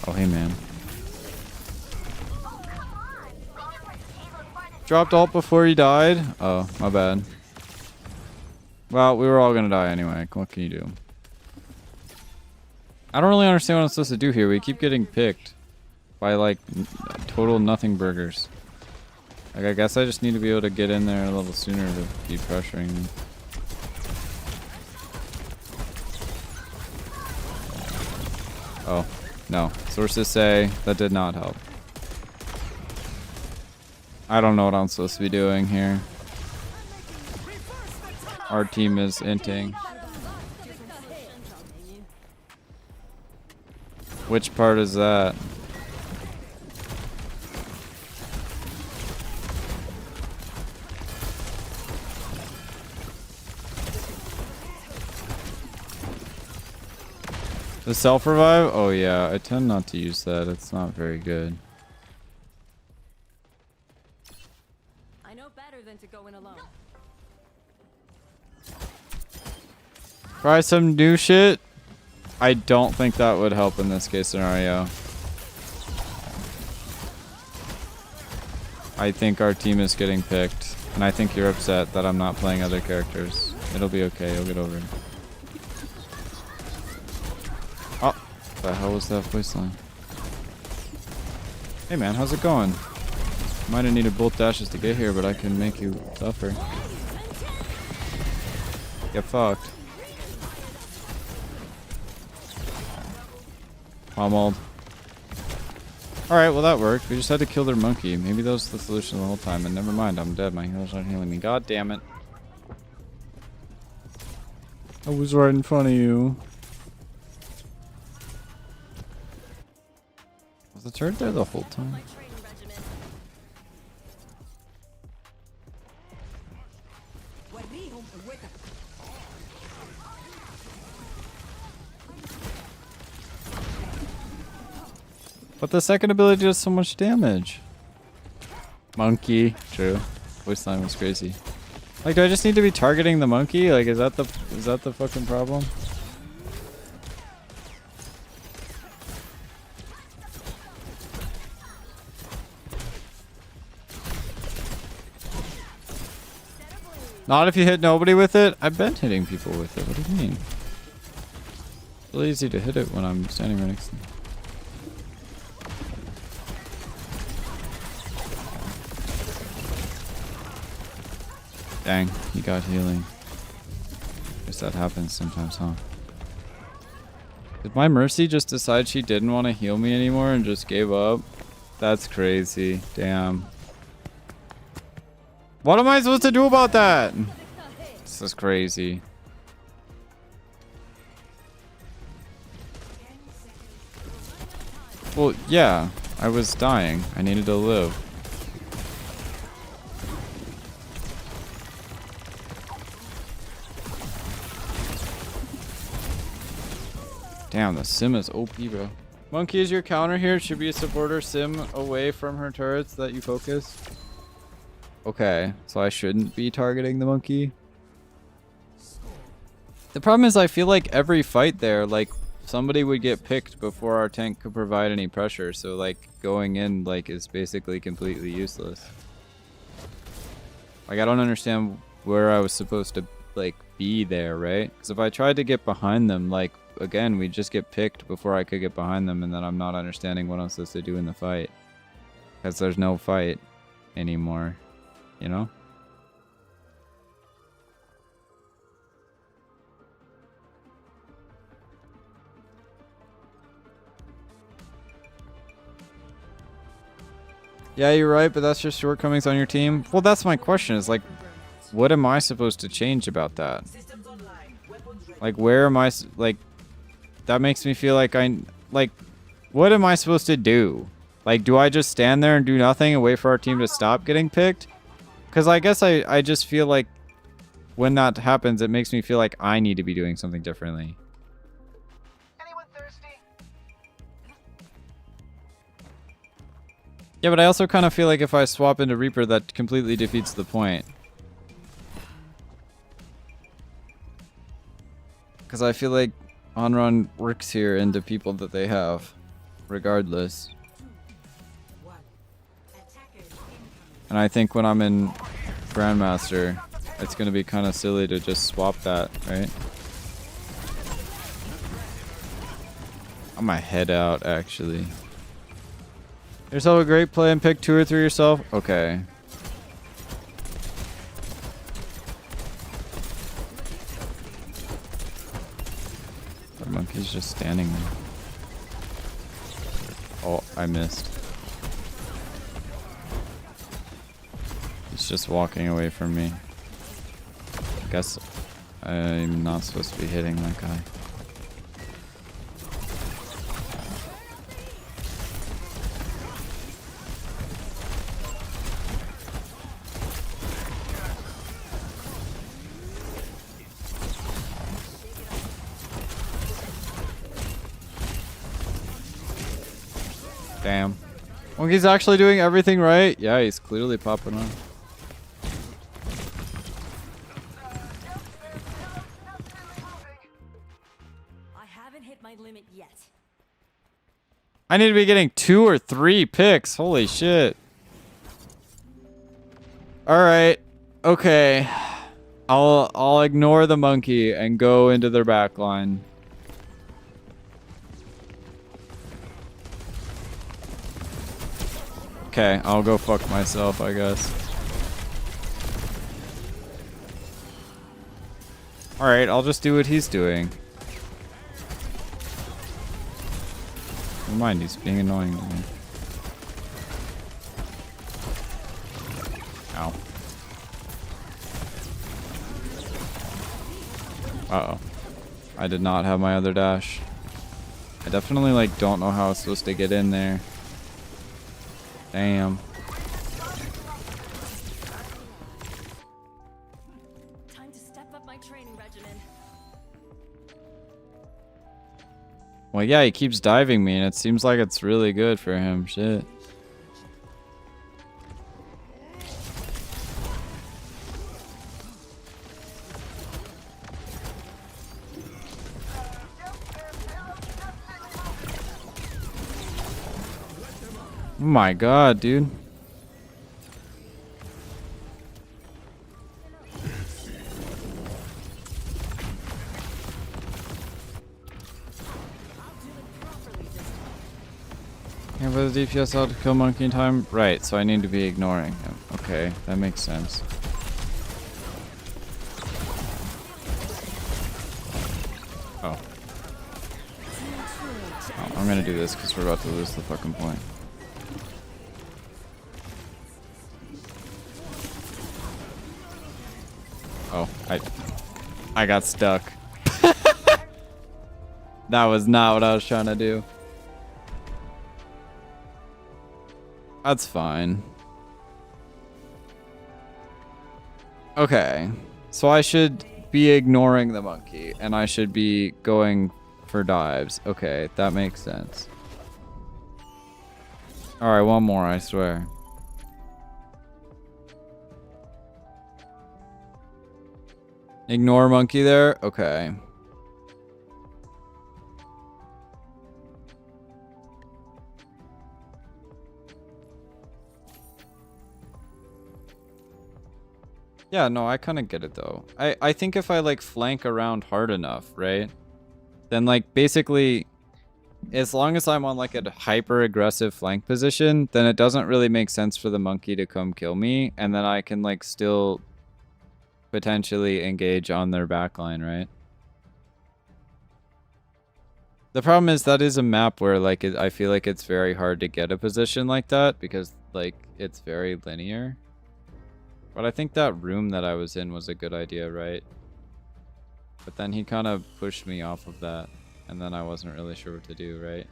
Oh, hey, man. Dropped ult before he died? Oh, my bad. Well, we were all gonna die anyway. What can you do? I don't really understand what I'm supposed to do here. We keep getting picked by, like, total nothing burgers. Like, I guess I just need to be able to get in there a little sooner to keep pressuring them. Oh, no. Sources say that did not help. I don't know what I'm supposed to be doing here. Our team is inting. Which part is that? The self-revive? Oh yeah, I tend not to use that. It's not very good. I know better than to go in alone. Try some new shit? I don't think that would help in this case scenario. I think our team is getting picked. And I think you're upset that I'm not playing other characters. It'll be okay, you'll get over it. Oh, what the hell was that voice line? Hey man, how's it going? Might have needed both dashes to get here, but I can make you suffer. Get fucked. Pummeled. Alright, well that worked. We just had to kill their monkey. Maybe that was the solution the whole time. And never mind, I'm dead. My healers aren't healing me. God damn it. I was right in front of you. Was the turret there the whole time? But the second ability does so much damage. Monkey. True. Voice line was crazy. Like, do I just need to be targeting the monkey? Like, is that the fucking problem? Not if you hit nobody with it? I've been hitting people with it. What do you mean? It's really easy to hit it when I'm standing right next to them. Dang, he got healing. Guess that happens sometimes, huh? Did my Mercy just decide she didn't want to heal me anymore and just gave up? That's crazy. Damn. What am I supposed to do about that? This is crazy. Well, yeah. I was dying. I needed to live. Damn, the sim is OP, bro. Monkey is your counter here. Should be a supporter sim away from her turrets that you focus. Okay, so I shouldn't be targeting the monkey. The problem is I feel like every fight there, like, somebody would get picked before our tank could provide any pressure. So, like, going in, like, is basically completely useless. Like, I don't understand where I was supposed to, like, be there, right? Because if I tried to get behind them, like, again, we'd just get picked before I could get behind them, and then I'm not understanding what I'm supposed to do in the fight. Because there's no fight anymore, you know? Yeah, you're right, but that's just shortcomings on your team. Well, that's my question, is like, what am I supposed to change about that? Like, where am I, like, that makes me feel like like, what am I supposed to do? Like, do I just stand there and do nothing and wait for our team to stop getting picked? Because I guess I just feel like when that happens, it makes me feel like I need to be doing something differently. Yeah, but I also kind of feel like if I swap into Reaper, that completely defeats the point. Because I feel like on-run works here into people that they have, regardless. And I think when I'm in Grandmaster, it's going to be kind of silly to just swap that, right? I'm gonna head out, actually. Yourself a great play and pick 2 or 3 yourself? Okay. The monkey's just standing there. Oh, I missed. He's just walking away from me. Guess I'm not supposed to be hitting that guy. Damn. Monkey's actually doing everything right? Yeah, he's clearly popping on. I haven't hit my limit yet. I need to be getting 2 or 3 picks. Holy shit. Alright. Okay. I'll ignore the monkey and go into their back line. Okay, I'll go fuck myself, I guess. Alright, I'll just do what he's doing. Never mind, he's being annoying to me. Ow. Uh-oh. I did not have my other dash. I definitely, like, don't know how I was supposed to get in there. Damn. Time to step up my training regimen. Well, yeah, he keeps diving me, and it seems like it's really good for him. Shit. Oh my god, dude. Can't put the DPS out to kill monkey in time? Right, so I need to be ignoring him. Okay, that makes sense. Oh. Oh, I'm gonna do this because we're about to lose the fucking point. Oh, I got stuck. That was not what I was trying to do. That's fine. Okay. So I should be ignoring the monkey, and I should be going for dives. Okay, that makes sense. Alright, one more, I swear. Ignore monkey there? Okay. Yeah, no, I kind of get it though. I think if I like flank around hard enough, right? Then like basically, as long as I'm on like a hyper aggressive flank position, then it doesn't really make sense for the monkey to come kill me. And then I can like still potentially engage on their backline, right? The problem is that is a map where like I feel like it's very hard to get a position like that because like it's very linear. But I think that room that I was in was a good idea, right? But then he kind of pushed me off of that, and then I wasn't really sure what to do, right?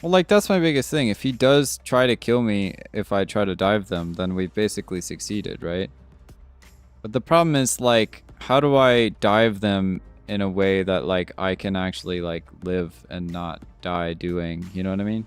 Well, like, that's my biggest thing. If he does try to kill me if I try to dive them, then we've basically succeeded, right? But the problem is, like, how do I dive them in a way that, like, I can actually, like, live and not die doing, you know what I mean?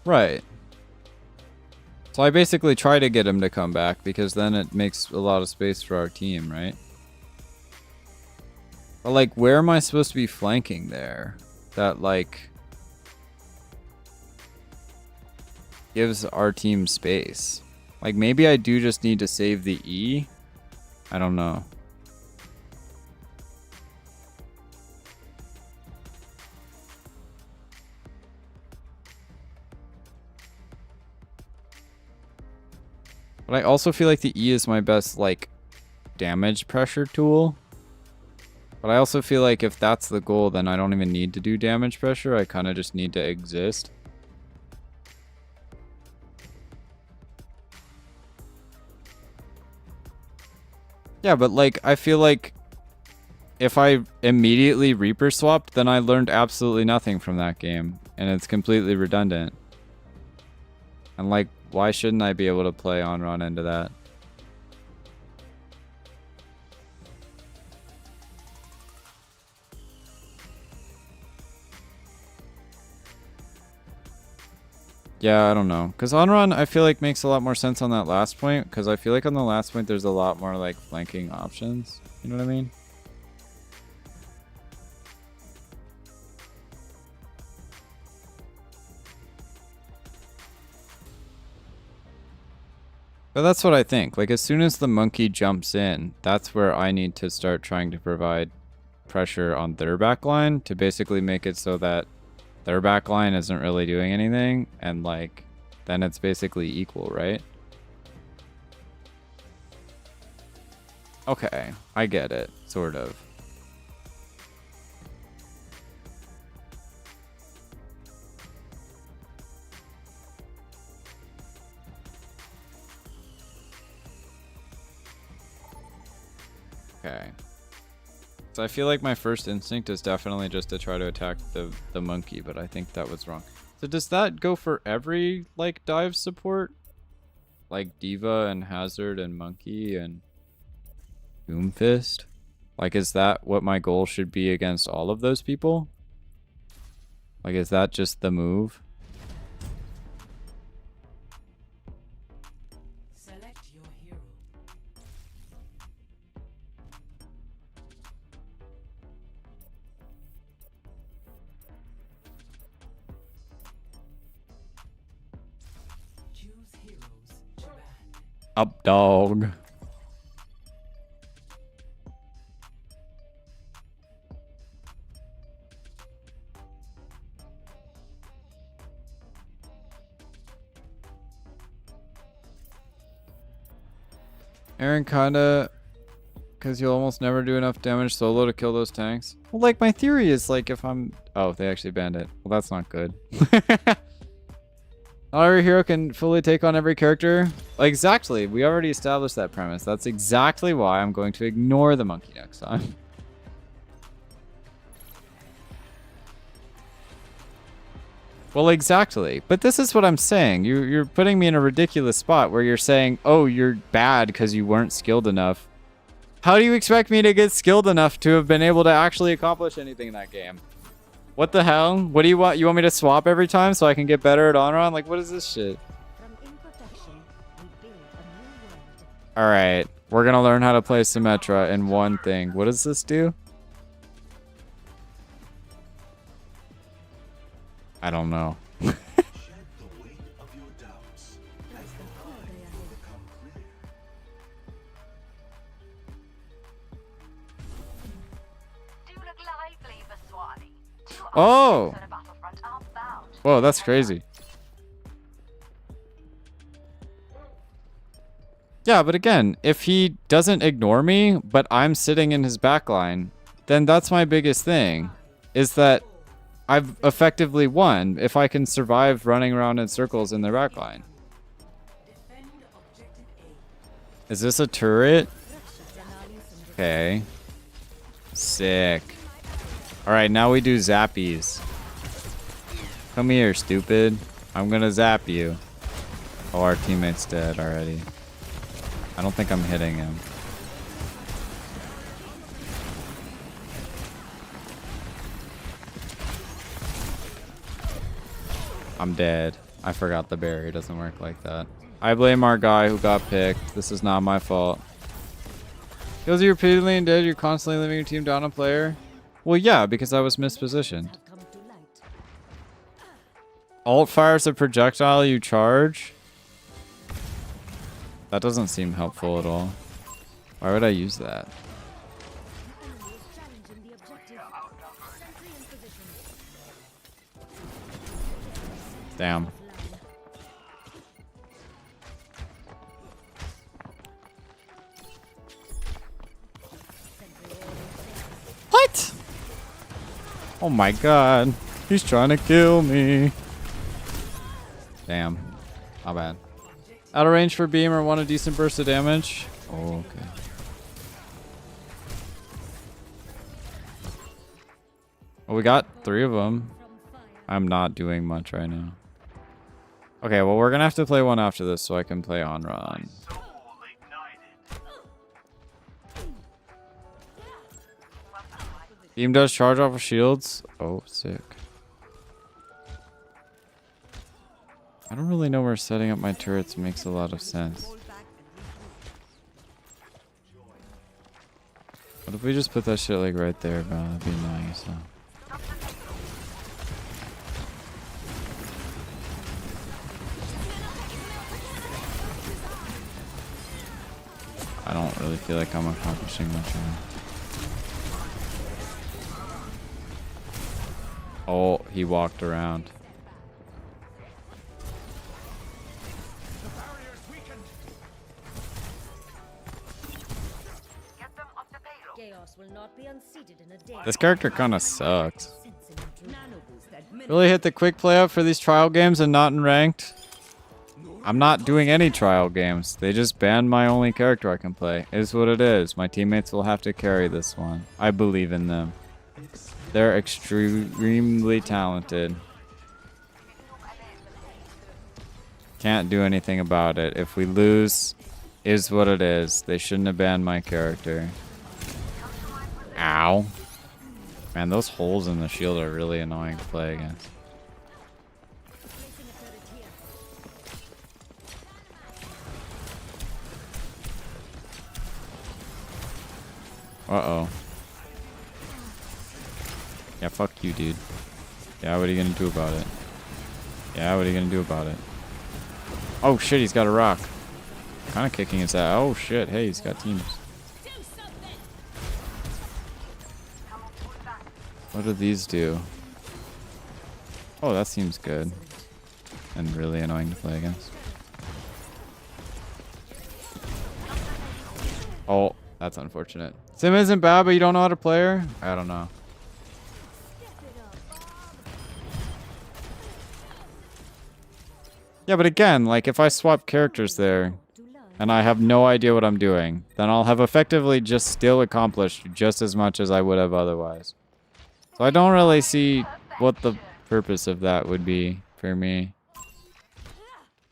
Right. So I basically try to get him to come back because then it makes a lot of space for our team, right? But like, where am I supposed to be flanking there? That like gives our team space. Like maybe I do just need to save the E. I don't know. But I also feel like the E is my best, like, damage pressure tool. But I also feel like if that's the goal, then I don't even need to do damage pressure. I kind of just need to exist. Yeah, but, like, I feel like if I immediately Reaper swapped, then I learned absolutely nothing from that game. And it's completely redundant. And, like, why shouldn't I be able to play on run into that? Yeah, I don't know. Because on run, I feel like makes a lot more sense on that last point. Because I feel like on the last point, there's a lot more like flanking options. You know what I mean? But that's what I think. Like, as soon as the monkey jumps in, that's where I need to start trying to provide pressure on their backline to basically make it so that their backline isn't really doing anything. And, like, then it's basically equal, right? Okay, I get it. Sort of. Okay. So I feel like my first instinct is definitely just to try to attack the monkey, but I think that was wrong. So does that go for every, like, dive support? Like Diva and Hazard and Monkey and Doomfist? Like, is that what my goal should be against all of those people? Like, is that just the move? Up, dog. Aaron kinda, because you'll almost never do enough damage solo to kill those tanks. Well, like, my theory is, like, if I'm... Oh, they actually banned it. Well, that's not good. Not every hero can fully take on every character. Exactly. We already established that premise. That's exactly why I'm going to ignore the monkey next time. Well, exactly. But this is what I'm saying. You're putting me in a ridiculous spot where you're saying, oh, you're bad because you weren't skilled enough. How do you expect me to get skilled enough to have been able to actually accomplish anything in that game? What the hell? What do you want? You want me to swap every time so I can get better at Onron? Like, what is this shit? Alright. We're going to learn how to play Symmetra in one thing. What does this do? I don't know. Oh! Whoa, that's crazy. Yeah, but again, if he doesn't ignore me, but I'm sitting in his backline, then that's my biggest thing. Is that I've effectively won if I can survive running around in circles in their backline. Is this a turret? Okay. Sick. Alright, now we do zappies. Come here, stupid. I'm gonna zap you. Oh, our teammate's dead already. I don't think I'm hitting him. I'm dead. I forgot the barrier doesn't work like that. I blame our guy who got picked. This is not my fault. Kills you repeatedly and dead, you're constantly leaving your team down a player? Well, yeah, because I was mispositioned. Alt fires a projectile you charge? That doesn't seem helpful at all. Why would I use that? Damn. What? Oh my god. He's trying to kill me. Damn. Not bad. Out of range for beam or want a decent burst of damage? Oh, okay. Well, we got 3 of them. I'm not doing much right now. Okay, well, we're gonna have to play one after this so I can play on run. Beam does charge off of shields. Oh, sick. I don't really know where setting up my turrets makes a lot of sense. What if we just put that shit like right there, bro? That'd be nice, huh? I don't really feel like I'm accomplishing much right now. Oh, he walked around. This character kind of sucks. Really hit the quick play up for these trial games and not in ranked? I'm not doing any trial games. They just banned my only character I can play. It is what it is. My teammates will have to carry this one. I believe in them. They're extremely talented. Can't do anything about it. If we lose, is what it is. They shouldn't have banned my character. Ow. Man, those holes in the shield are really annoying to play against. Uh-oh. Yeah, fuck you, dude. Yeah, what are you gonna do about it? Yeah, what are you gonna do about it? Oh shit, he's got a rock. Kind of kicking his ass. Oh shit, hey, he's got teams. What do these do? Oh, that seems good. And really annoying to play against. Oh, that's unfortunate. Sim isn't bad, but you don't know how to play her? I don't know. Yeah, but again, like if I swap characters there and I have no idea what I'm doing, then I'll have effectively just still accomplished just as much as I would have otherwise. So I don't really see what the purpose of that would be for me.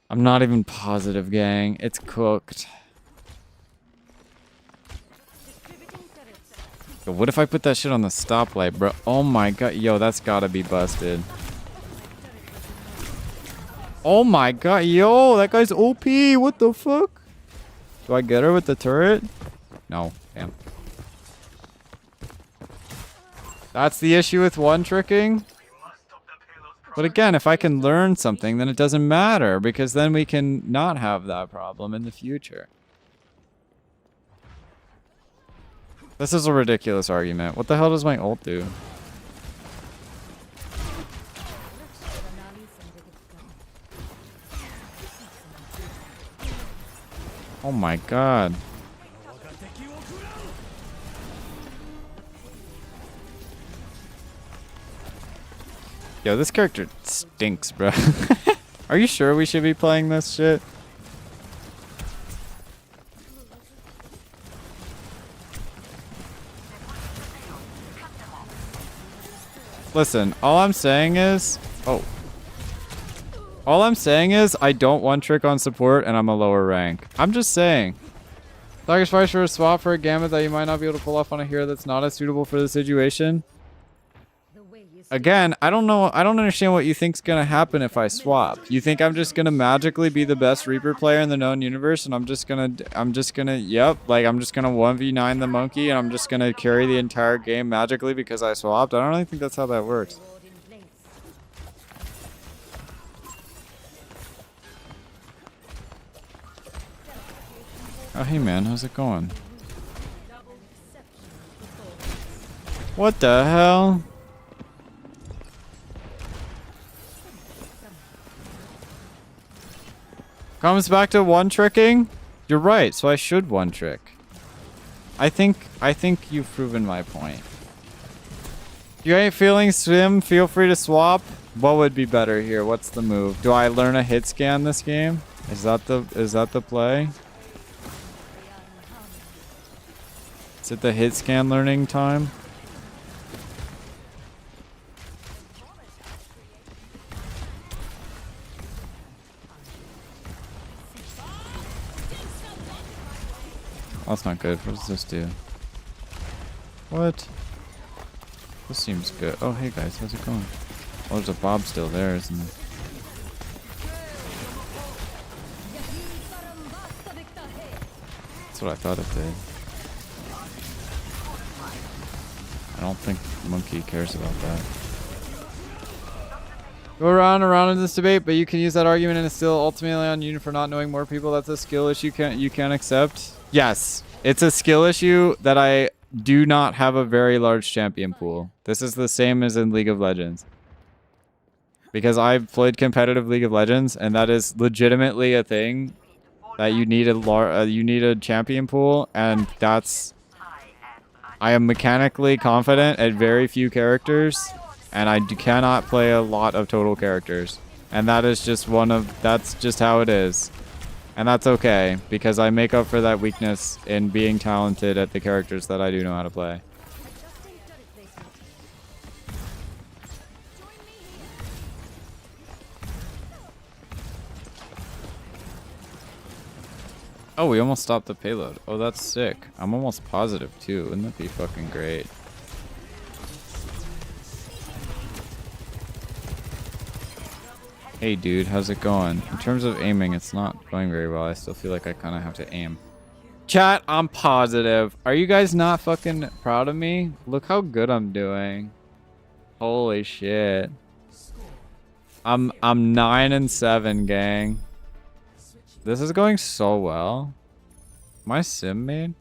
I'm not even positive, gang. It's cooked. Yo, what if I put that shit on the stoplight, bro? Oh my god. Yo, that's gotta be busted. Oh my god. Yo, that guy's OP. What the fuck? Do I get her with the turret? No. Damn. That's the issue with one-tricking. But again, if I can learn something, then it doesn't matter, because then we can not have that problem in the future. This is a ridiculous argument. What the hell does my ult do? Oh my god. Yo, this character stinks, bro. Are you sure we should be playing this shit? Listen, all I'm saying is... Oh. All I'm saying is I don't one-trick on support and I'm a lower rank. I'm just saying. Sacrifice for a swap for a gamut that you might not be able to pull off on a hero that's not as suitable for the situation. Again, I don't know. I don't understand what you think's gonna happen if I swap. You think I'm just gonna magically be the best Reaper player in the known universe, and I'm just gonna, yep, like I'm just gonna 1v9 the monkey, and I'm just gonna carry the entire game magically because I swapped? I don't really think that's how that works. Oh, hey man, how's it going? What the hell? Comes back to one-tricking? You're right, so I should one-trick. I think you've proven my point. If you ain't feeling Sim, feel free to swap. What would be better here? What's the move? Do I learn a hit scan this game? Is that the play? Is it the hit scan learning time? That's not good. What does this do? What? This seems good. Oh, hey guys, how's it going? Oh, there's a Bob still there, isn't there? That's what I thought it did. I don't think Monkey cares about that. Go around and around in this debate, but you can use that argument and it's still ultimately on you for not knowing more people. That's a skill issue you can't accept. Yes, it's a skill issue that I do not have a very large champion pool. This is the same as in League of Legends. Because I've played competitive League of Legends, and that is legitimately a thing that you need a champion pool, and that's... I am mechanically confident at very few characters, and I cannot play a lot of total characters. And that is just that's just how it is. And that's okay, because I make up for that weakness in being talented at the characters that I do know how to play. Oh, we almost stopped the payload. Oh, that's sick. I'm almost positive, too. Wouldn't that be fucking great? Hey dude, how's it going? In terms of aiming, it's not going very well. I still feel like I kind of have to aim. Chat, I'm positive. Are you guys not fucking proud of me? Look how good I'm doing. Holy shit. I'm 9-7, gang. This is going so well. My sim made?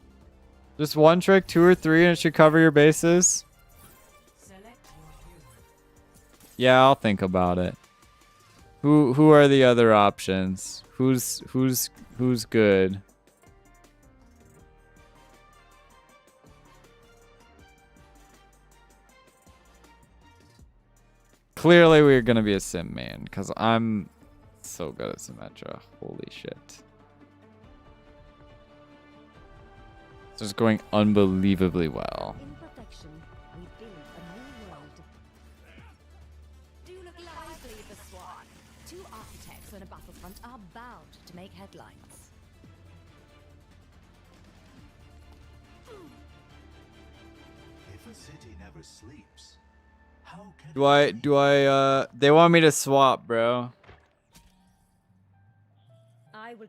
Just one trick, 2 or 3, and it should cover your bases. Yeah, I'll think about it. Who are the other options? Who's good? Clearly, we're gonna be a sim main because I'm so good at Symmetra. Holy shit! It's just going unbelievably well. In perfection, we build a new world. Do look lively, the Swan. Two architects on a battlefront are bound to make headlines. If a city never sleeps, how can They want me to swap, bro.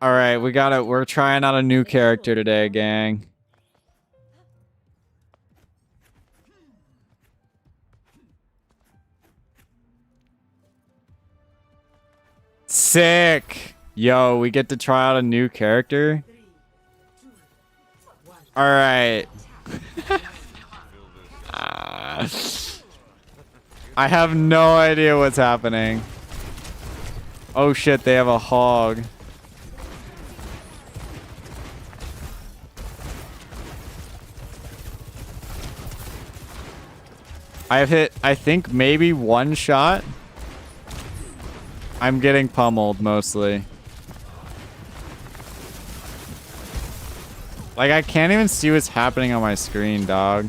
All right, we're trying out a new character today, gang. Sick. Yo, we get to try out a new character. All right. I have no idea what's happening. Oh shit, they have a hog. I've hit, I think, maybe one shot. I'm getting pummeled mostly. Like, I can't even see what's happening on my screen, dog.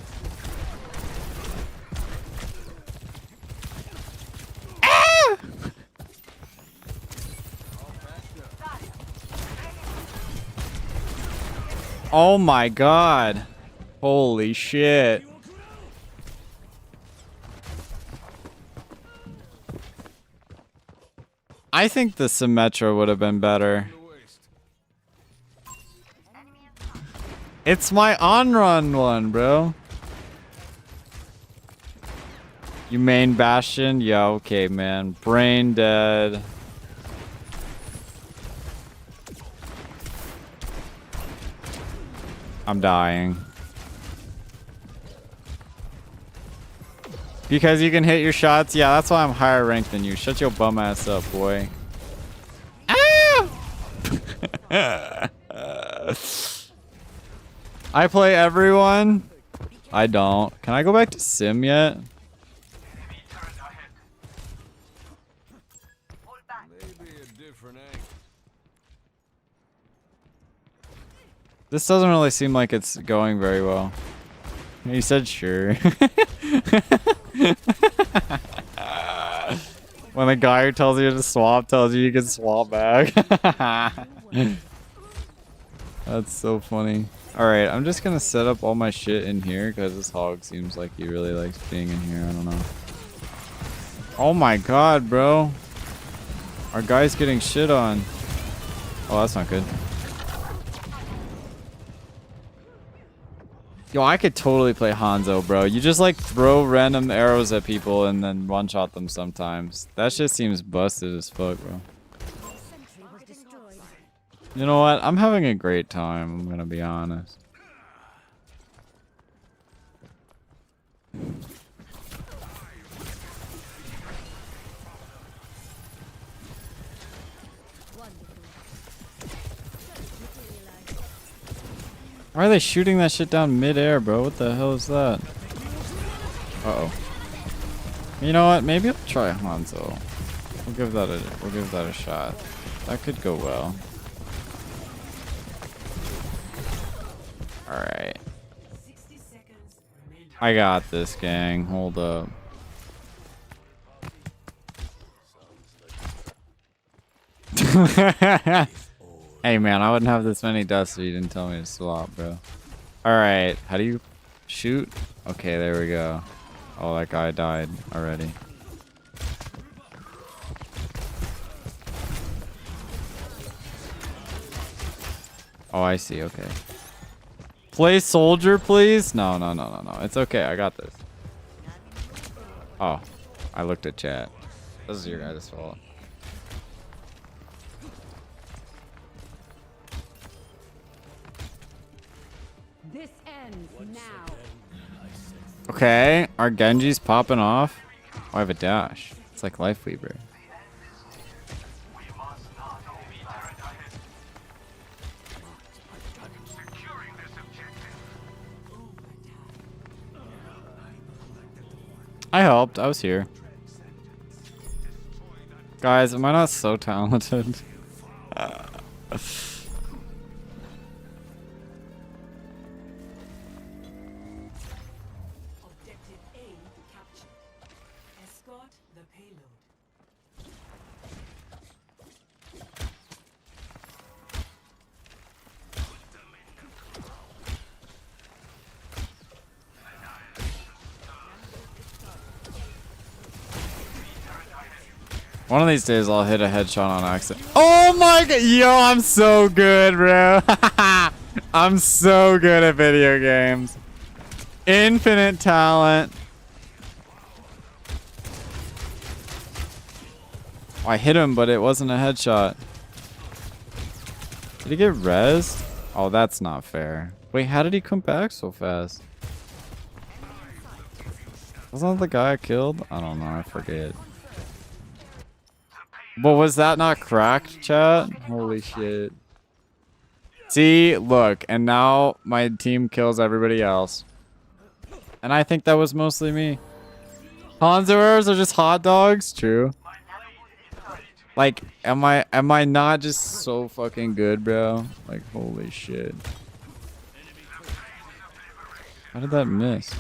Ah! Oh my god. Holy shit. I think the Symmetra would have been better. It's my on-run one, bro. You main Bastion? Yeah, okay, man. Brain dead. I'm dying. Because you can hit your shots? Yeah, that's why I'm higher ranked than you. Shut your bum ass up, boy. Ah! I play everyone? I don't. Can I go back to Sim yet? This doesn't really seem like it's going very well. He said sure. When the guy who tells you to swap tells you can swap back. That's so funny. Alright, I'm just gonna set up all my shit in here because this hog seems like he really likes being in here. I don't know. Oh my god, bro. Our guy's getting shit on. Oh, that's not good. Yo, I could totally play Hanzo, bro. You just like throw random arrows at people and then one-shot them sometimes. That shit seems busted as fuck, bro. You know what? I'm having a great time, I'm gonna be honest. Why are they shooting that shit down mid-air, bro? What the hell is that? Uh-oh. You know what? Maybe I'll try Hanzo. We'll give that a shot. That could go well. Alright. I got this, gang. Hold up. Hey man, I wouldn't have this many deaths if you didn't tell me to swap, bro. Alright, how do you shoot? Okay, there we go. Oh, that guy died already. Oh, I see, okay. Play soldier, please? No. It's okay, I got this. Oh, I looked at chat. This is your guys' fault. This ends now. Okay, our Genji's popping off. Oh, I have a dash. It's like Life Weaver. I helped. I was here. Guys, am I not so talented? Objective A captured. Escort the payload. One of these days I'll hit a headshot on accident. Oh my god! Yo, I'm so good, bro. I'm so good at video games. Infinite talent. Oh, I hit him, but it wasn't a headshot. Did he get rezzed? Oh, that's not fair. Wait, how did he come back so fast? Wasn't that the guy I killed? I don't know, I forget. But was that not cracked, chat? Holy shit. See, look, and now my team kills everybody else. And I think that was mostly me. Hanzoers are just hot dogs? True. Like, am I not just so fucking good, bro? Like, holy shit. How did that miss?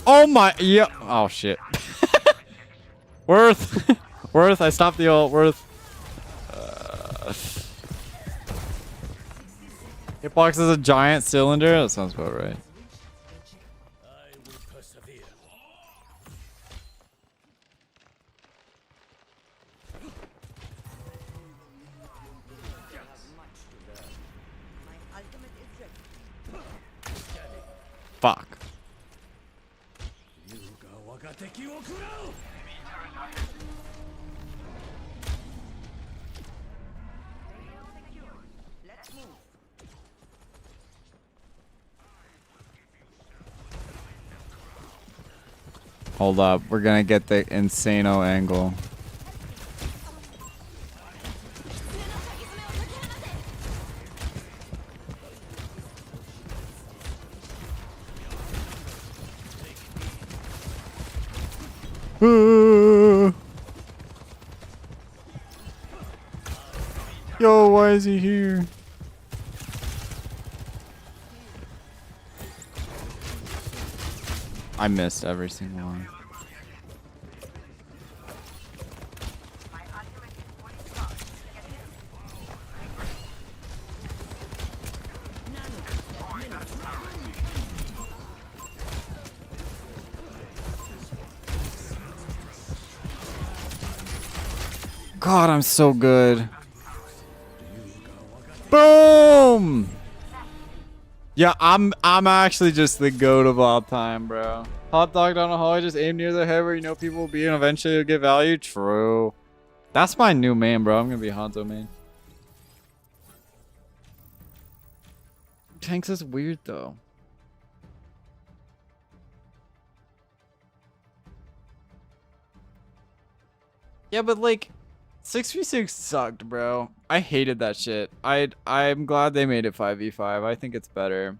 Oh my, yeah. Oh shit. Worth. Worth, I stopped the ult. Worth. Hitbox is a giant cylinder? That sounds about right. Fuck. Hold up, we're gonna get the insano angle. Yo, why is he here? I missed every single one. God, I'm so good. Boom! Yeah, I'm actually just the goat of all time, bro. Hot dog down the hallway, just aim near the head where you know people will be and eventually you'll get value. True. That's my new main, bro. I'm gonna be Hanzo main. Tanks is weird though. Yeah, but like 6v6 sucked, bro. I hated that shit. I'm glad they made it 5v5. I think it's better.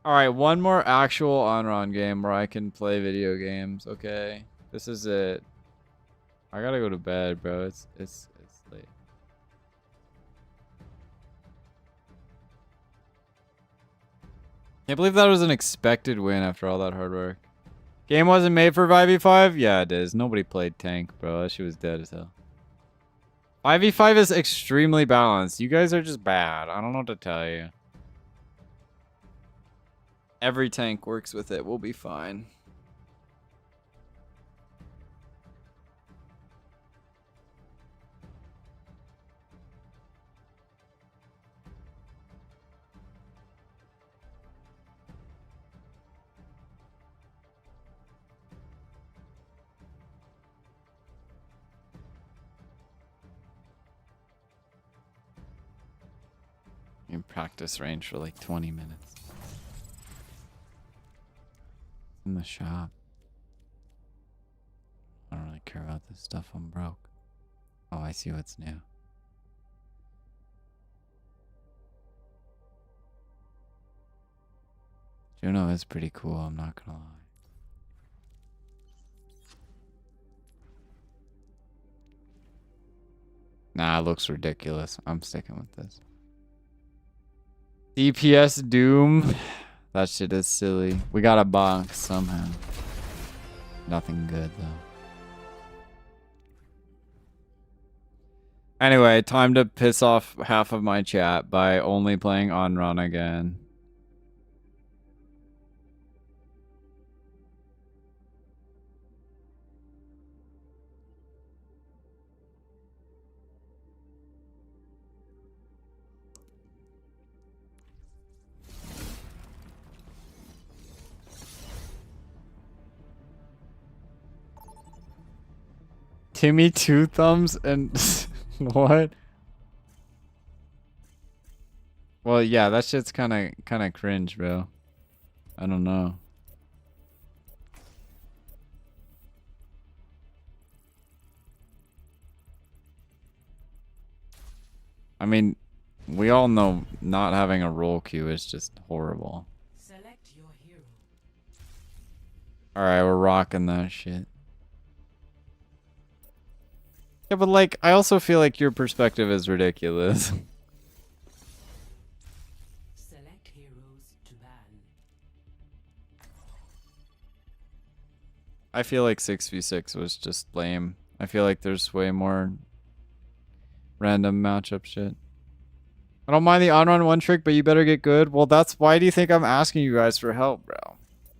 Alright, one more actual on-run game where I can play video games. Okay. This is it. I gotta go to bed, bro. It's late. Can't believe that was an expected win after all that hard work. Game wasn't made for 5v5? Yeah, it is. Nobody played tank, bro. That shit was dead as hell. 5v5 is extremely balanced. You guys are just bad. I don't know what to tell you. Every tank works with it. We'll be fine. In practice range for like 20 minutes. In the shop. I don't really care about this stuff. I'm broke. Oh, I see what's new. Juno is pretty cool, I'm not gonna lie. Nah, it looks ridiculous. I'm sticking with this. DPS Doom. That shit is silly. We got a box somehow. Nothing good though. Anyway, time to piss off half of my chat by only playing on run again. Timmy Two Thumbs and what? Well, yeah, that shit's kind of cringe, bro. I don't know. I mean, we all know not having a roll queue is just horrible. Select your hero. All right, we're rocking that shit. Yeah, but like, I also feel like your perspective is ridiculous. Select heroes to ban. I feel like 6v6 was just lame. I feel like there's way more random matchup shit. I don't mind the on-run one trick, but you better get good. Well, that's why do you think I'm asking you guys for help, bro?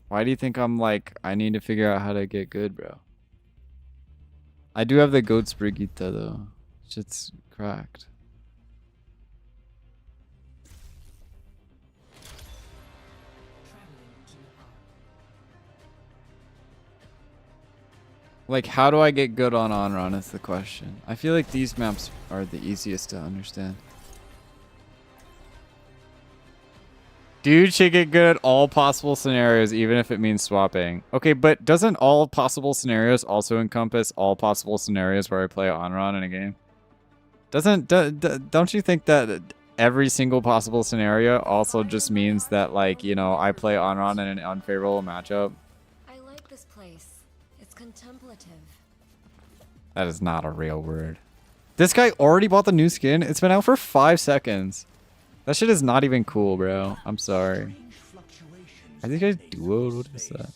Why do you think I'm like, I need to figure out how to get good, bro? I do have the Goat's Brigitte though. Shit's cracked. Like, how do I get good on on-run is the question. I feel like these maps are the easiest to understand. Dude should get good at all possible scenarios, even if it means swapping. Okay, but doesn't all possible scenarios also encompass all possible scenarios where I play on-run in a game? Don't you think that every single possible scenario also just means that, like, you know, I play on-run in an unfavorable matchup? I like this place. It's contemplative. That is not a real word. This guy already bought the new skin? It's been out for 5 seconds. That shit is not even cool, bro. I'm sorry. I think I duoed. What is that?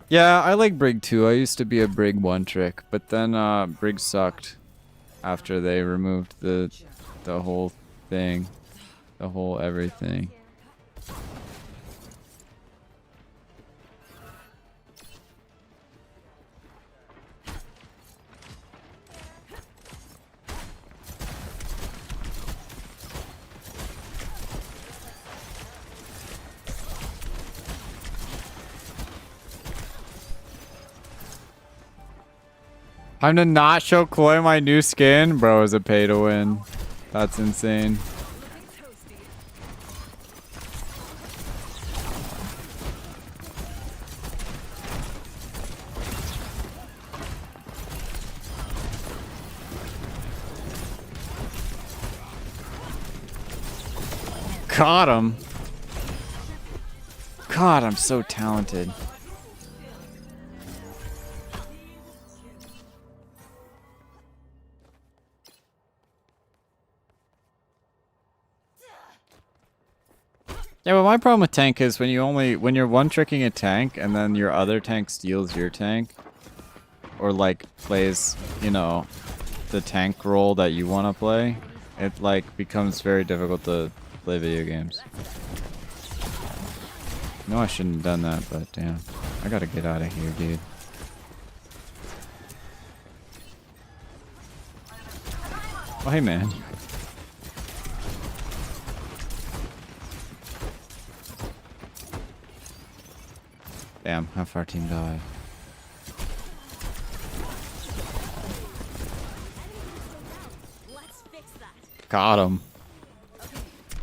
Yeah, I like Brig too. I used to be a Brig one trick, but then Brig sucked after they removed the whole thing, the whole everything. Time to not show Chloe my new skin? Bro, is a pay to win. That's insane. Caught him. God, I'm so talented. Yeah, but my problem with tank is when you're one-tricking a tank and then your other tank steals your tank, or like plays, you know, the tank role that you want to play, it like becomes very difficult to play video games. No, I shouldn't have done that, but damn, I gotta get out of here, dude. Oh, hey, man. Damn, half our team died. Got him.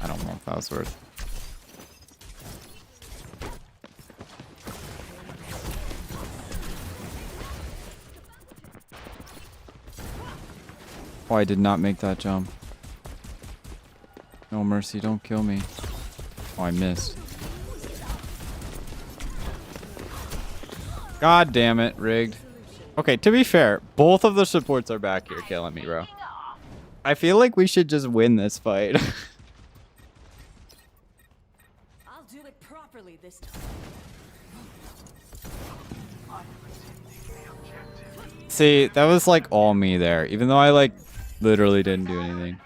I don't know if that was worth. Oh, I did not make that jump. No mercy, don't kill me. Oh, I missed. God damn it, rigged. Okay, to be fair, both of the supports are back here killing me, bro. I feel like we should just win this fight. I'll do it properly this time. See, that was like all me there, even though I like literally didn't do anything.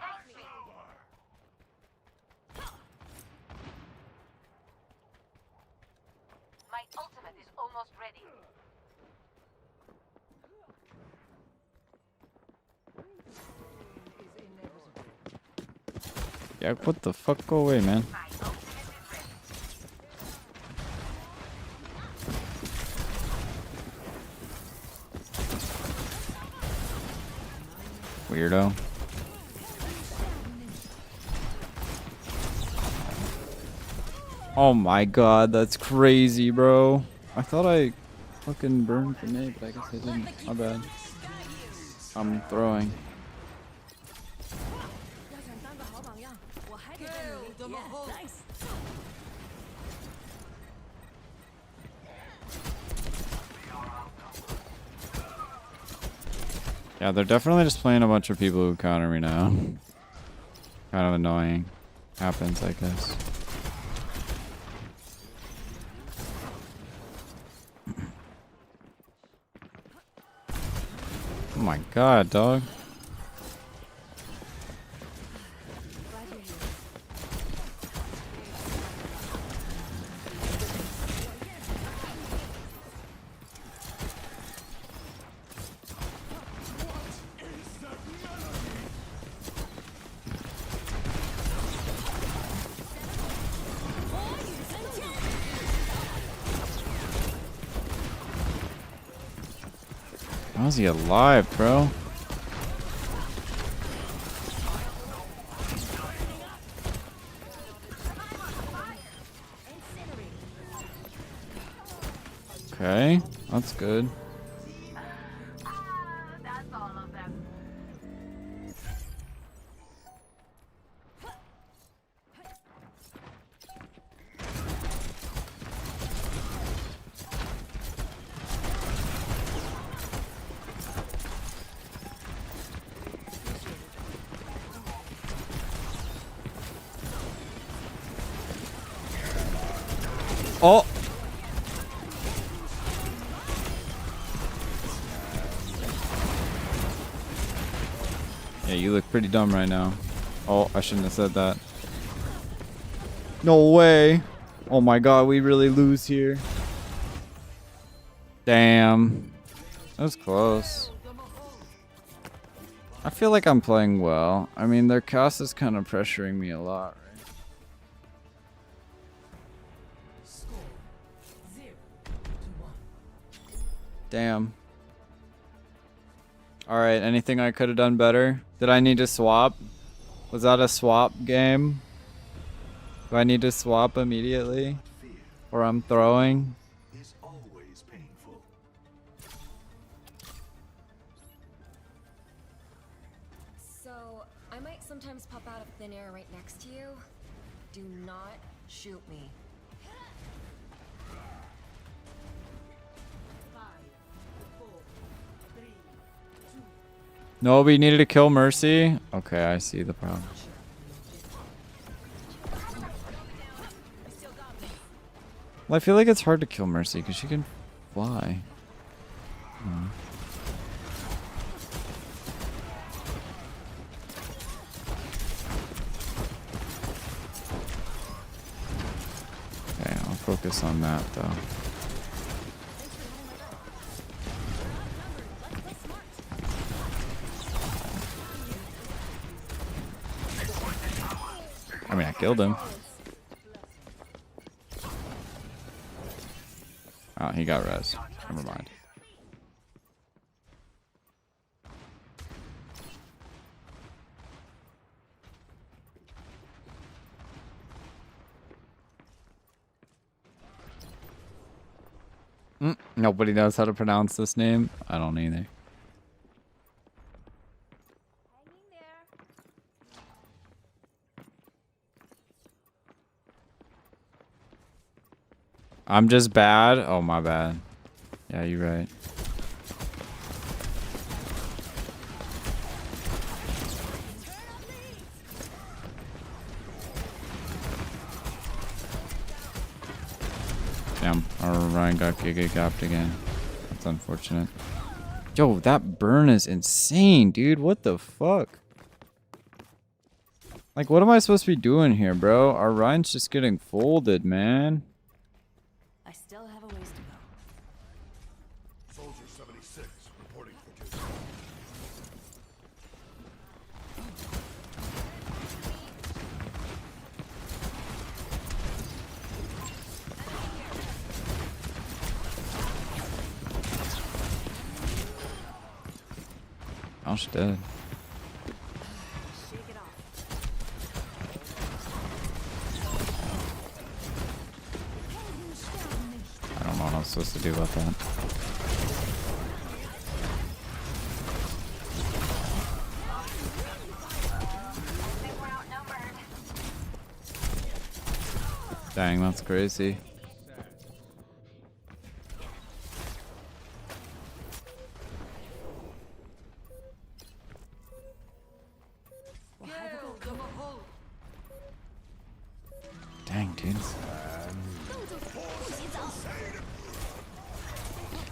My ultimate is almost ready. Yeah, what the fuck? Go away, man. Weirdo. Oh my god, that's crazy, bro. I thought I fucking burned for me, but I guess I didn't. My bad. I'm throwing. Yeah, they're definitely just playing a bunch of people who counter me now. Kind of annoying. Happens, I guess. Oh my god, dog. How's he alive, bro? Okay, that's good. Oh! Yeah, you look pretty dumb right now. Oh, I shouldn't have said that. No way! Oh my god, we really lose here. Damn. That was close. I feel like I'm playing well. I mean, their cast is kind of pressuring me a lot, right? Damn. Alright, anything I could have done better? Did I need to swap? Was that a swap game? Do I need to swap immediately? Or I'm throwing? Is always painful. So, I might sometimes pop out of thin air right next to you. Do not shoot me. No, we needed to kill Mercy? Okay, I see the problem. Well, I feel like it's hard to kill Mercy because she can fly. Okay, I'll focus on that though. I mean, I killed him. Oh, he got res. Never mind. Nobody knows how to pronounce this name. I don't either. I'm just bad. Oh, my bad. Yeah, you're right. Damn, our Ryan got Giga gapped again. That's unfortunate. Yo, that burn is insane, dude. What the fuck? Like, what am I supposed to be doing here, bro? Our Ryan's just getting folded, man. I still have a ways to go. Soldier 76 reporting for duty. Josh dead. I don't know what I'm supposed to do about that. Dang, that's crazy. Dang, dude.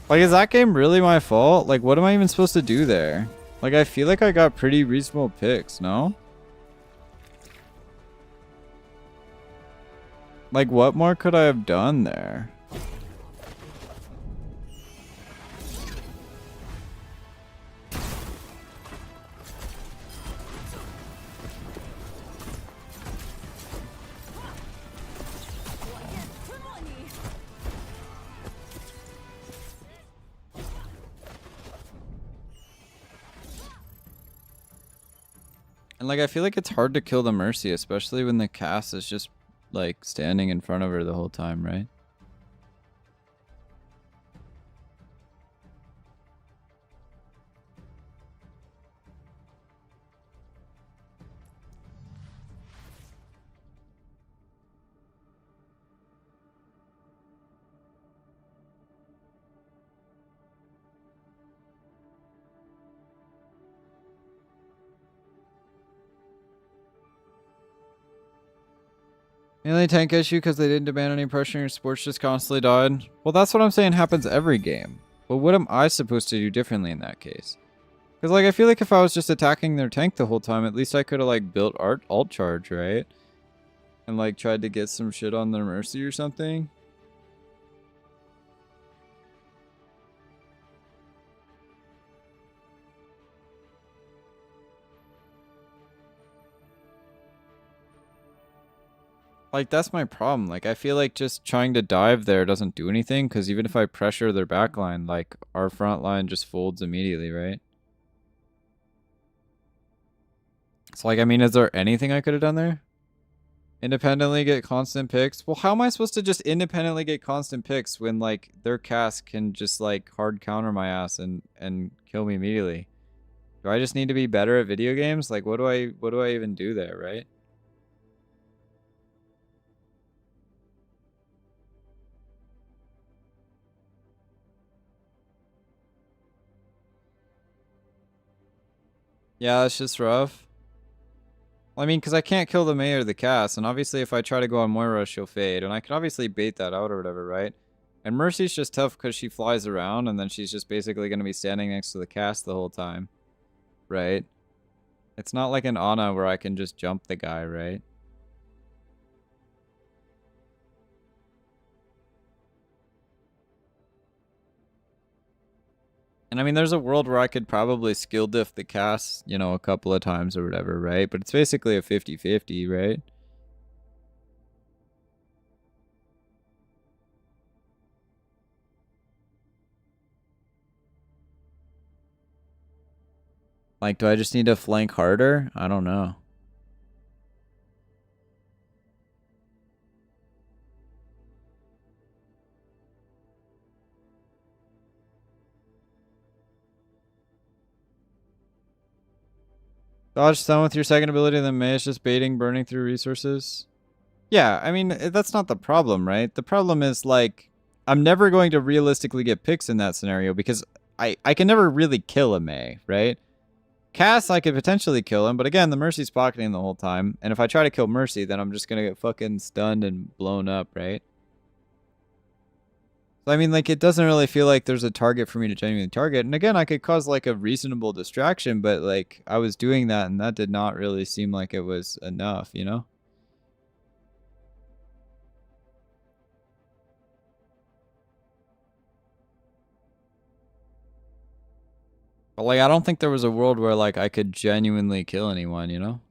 Like, is that game really my fault? Like, what am I even supposed to do there? Like, I feel like I got pretty reasonable picks, no? Like, what more could I have done there? And like, I feel like it's hard to kill the Mercy, especially when the cast is just like standing in front of her the whole time, right? Mainly tank issue because they didn't demand any pressure and your sports just constantly died. Well, that's what I'm saying happens every game. But what am I supposed to do differently in that case? Because, like, I feel like if I was just attacking their tank the whole time, at least I could have, like, built alt charge, right? And, like, tried to get some shit on their Mercy or something. Like, that's my problem. Like, I feel like just trying to dive there doesn't do anything, because even if I pressure their backline, like, our front line just folds immediately, right? So, like, I mean, is there anything I could have done there? Independently get constant picks? Well, how am I supposed to just independently get constant picks when, like, their cast can just, like, hard counter my ass and kill me immediately? Do I just need to be better at video games? Like, what do I even do there, right? Yeah, that's just rough. Well, I mean, because I can't kill the Mei or the cast, and obviously if I try to go on Moira, she'll fade, and I can obviously bait that out or whatever, right? And Mercy's just tough because she flies around, and then she's just basically going to be standing next to the cast the whole time, right? It's not like an Ana where I can just jump the guy, right? And I mean, there's a world where I could probably skill diff the cast, you know, a couple of times or whatever, right? But it's basically a 50-50, right? Like, do I just need to flank harder? I don't know. Dodge stun with your second ability, then Mei is just baiting, burning through resources. Yeah, I mean, that's not the problem, right? The problem is, like, I'm never going to realistically get picks in that scenario because I can never really kill a Mei, right? Cass, I could potentially kill him, but again, the Mercy's pocketing the whole time. And if I try to kill Mercy, then I'm just going to get fucking stunned and blown up, right? So, I mean, like, it doesn't really feel like there's a target for me to genuinely target. And again, I could cause, like, a reasonable distraction, but, like, I was doing that, and that did not really seem like it was enough, you know? But, like, I don't think there was a world where, like, I could genuinely kill anyone, you know?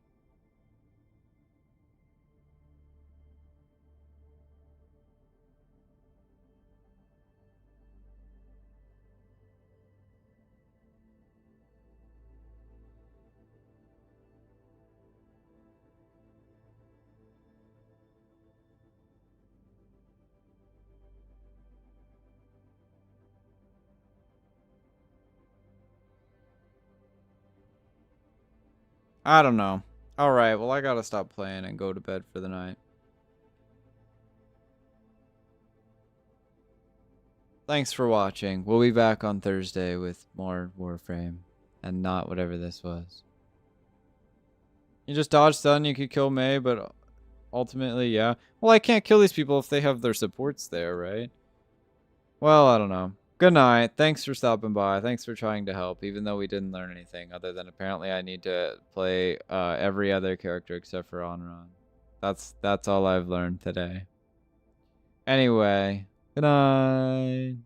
I don't know. Alright, well, I gotta stop playing and go to bed for the night. Thanks for watching. We'll be back on Thursday with more Warframe. And not whatever this was. You just dodge stun, you could kill Mei, but ultimately, yeah. Well, I can't kill these people if they have their supports there, right? Well, I don't know. Good night. Thanks for stopping by. Thanks for trying to help, even though we didn't learn anything, other than apparently I need to play every other character except for Onron. That's all I've learned today. Anyway, good night.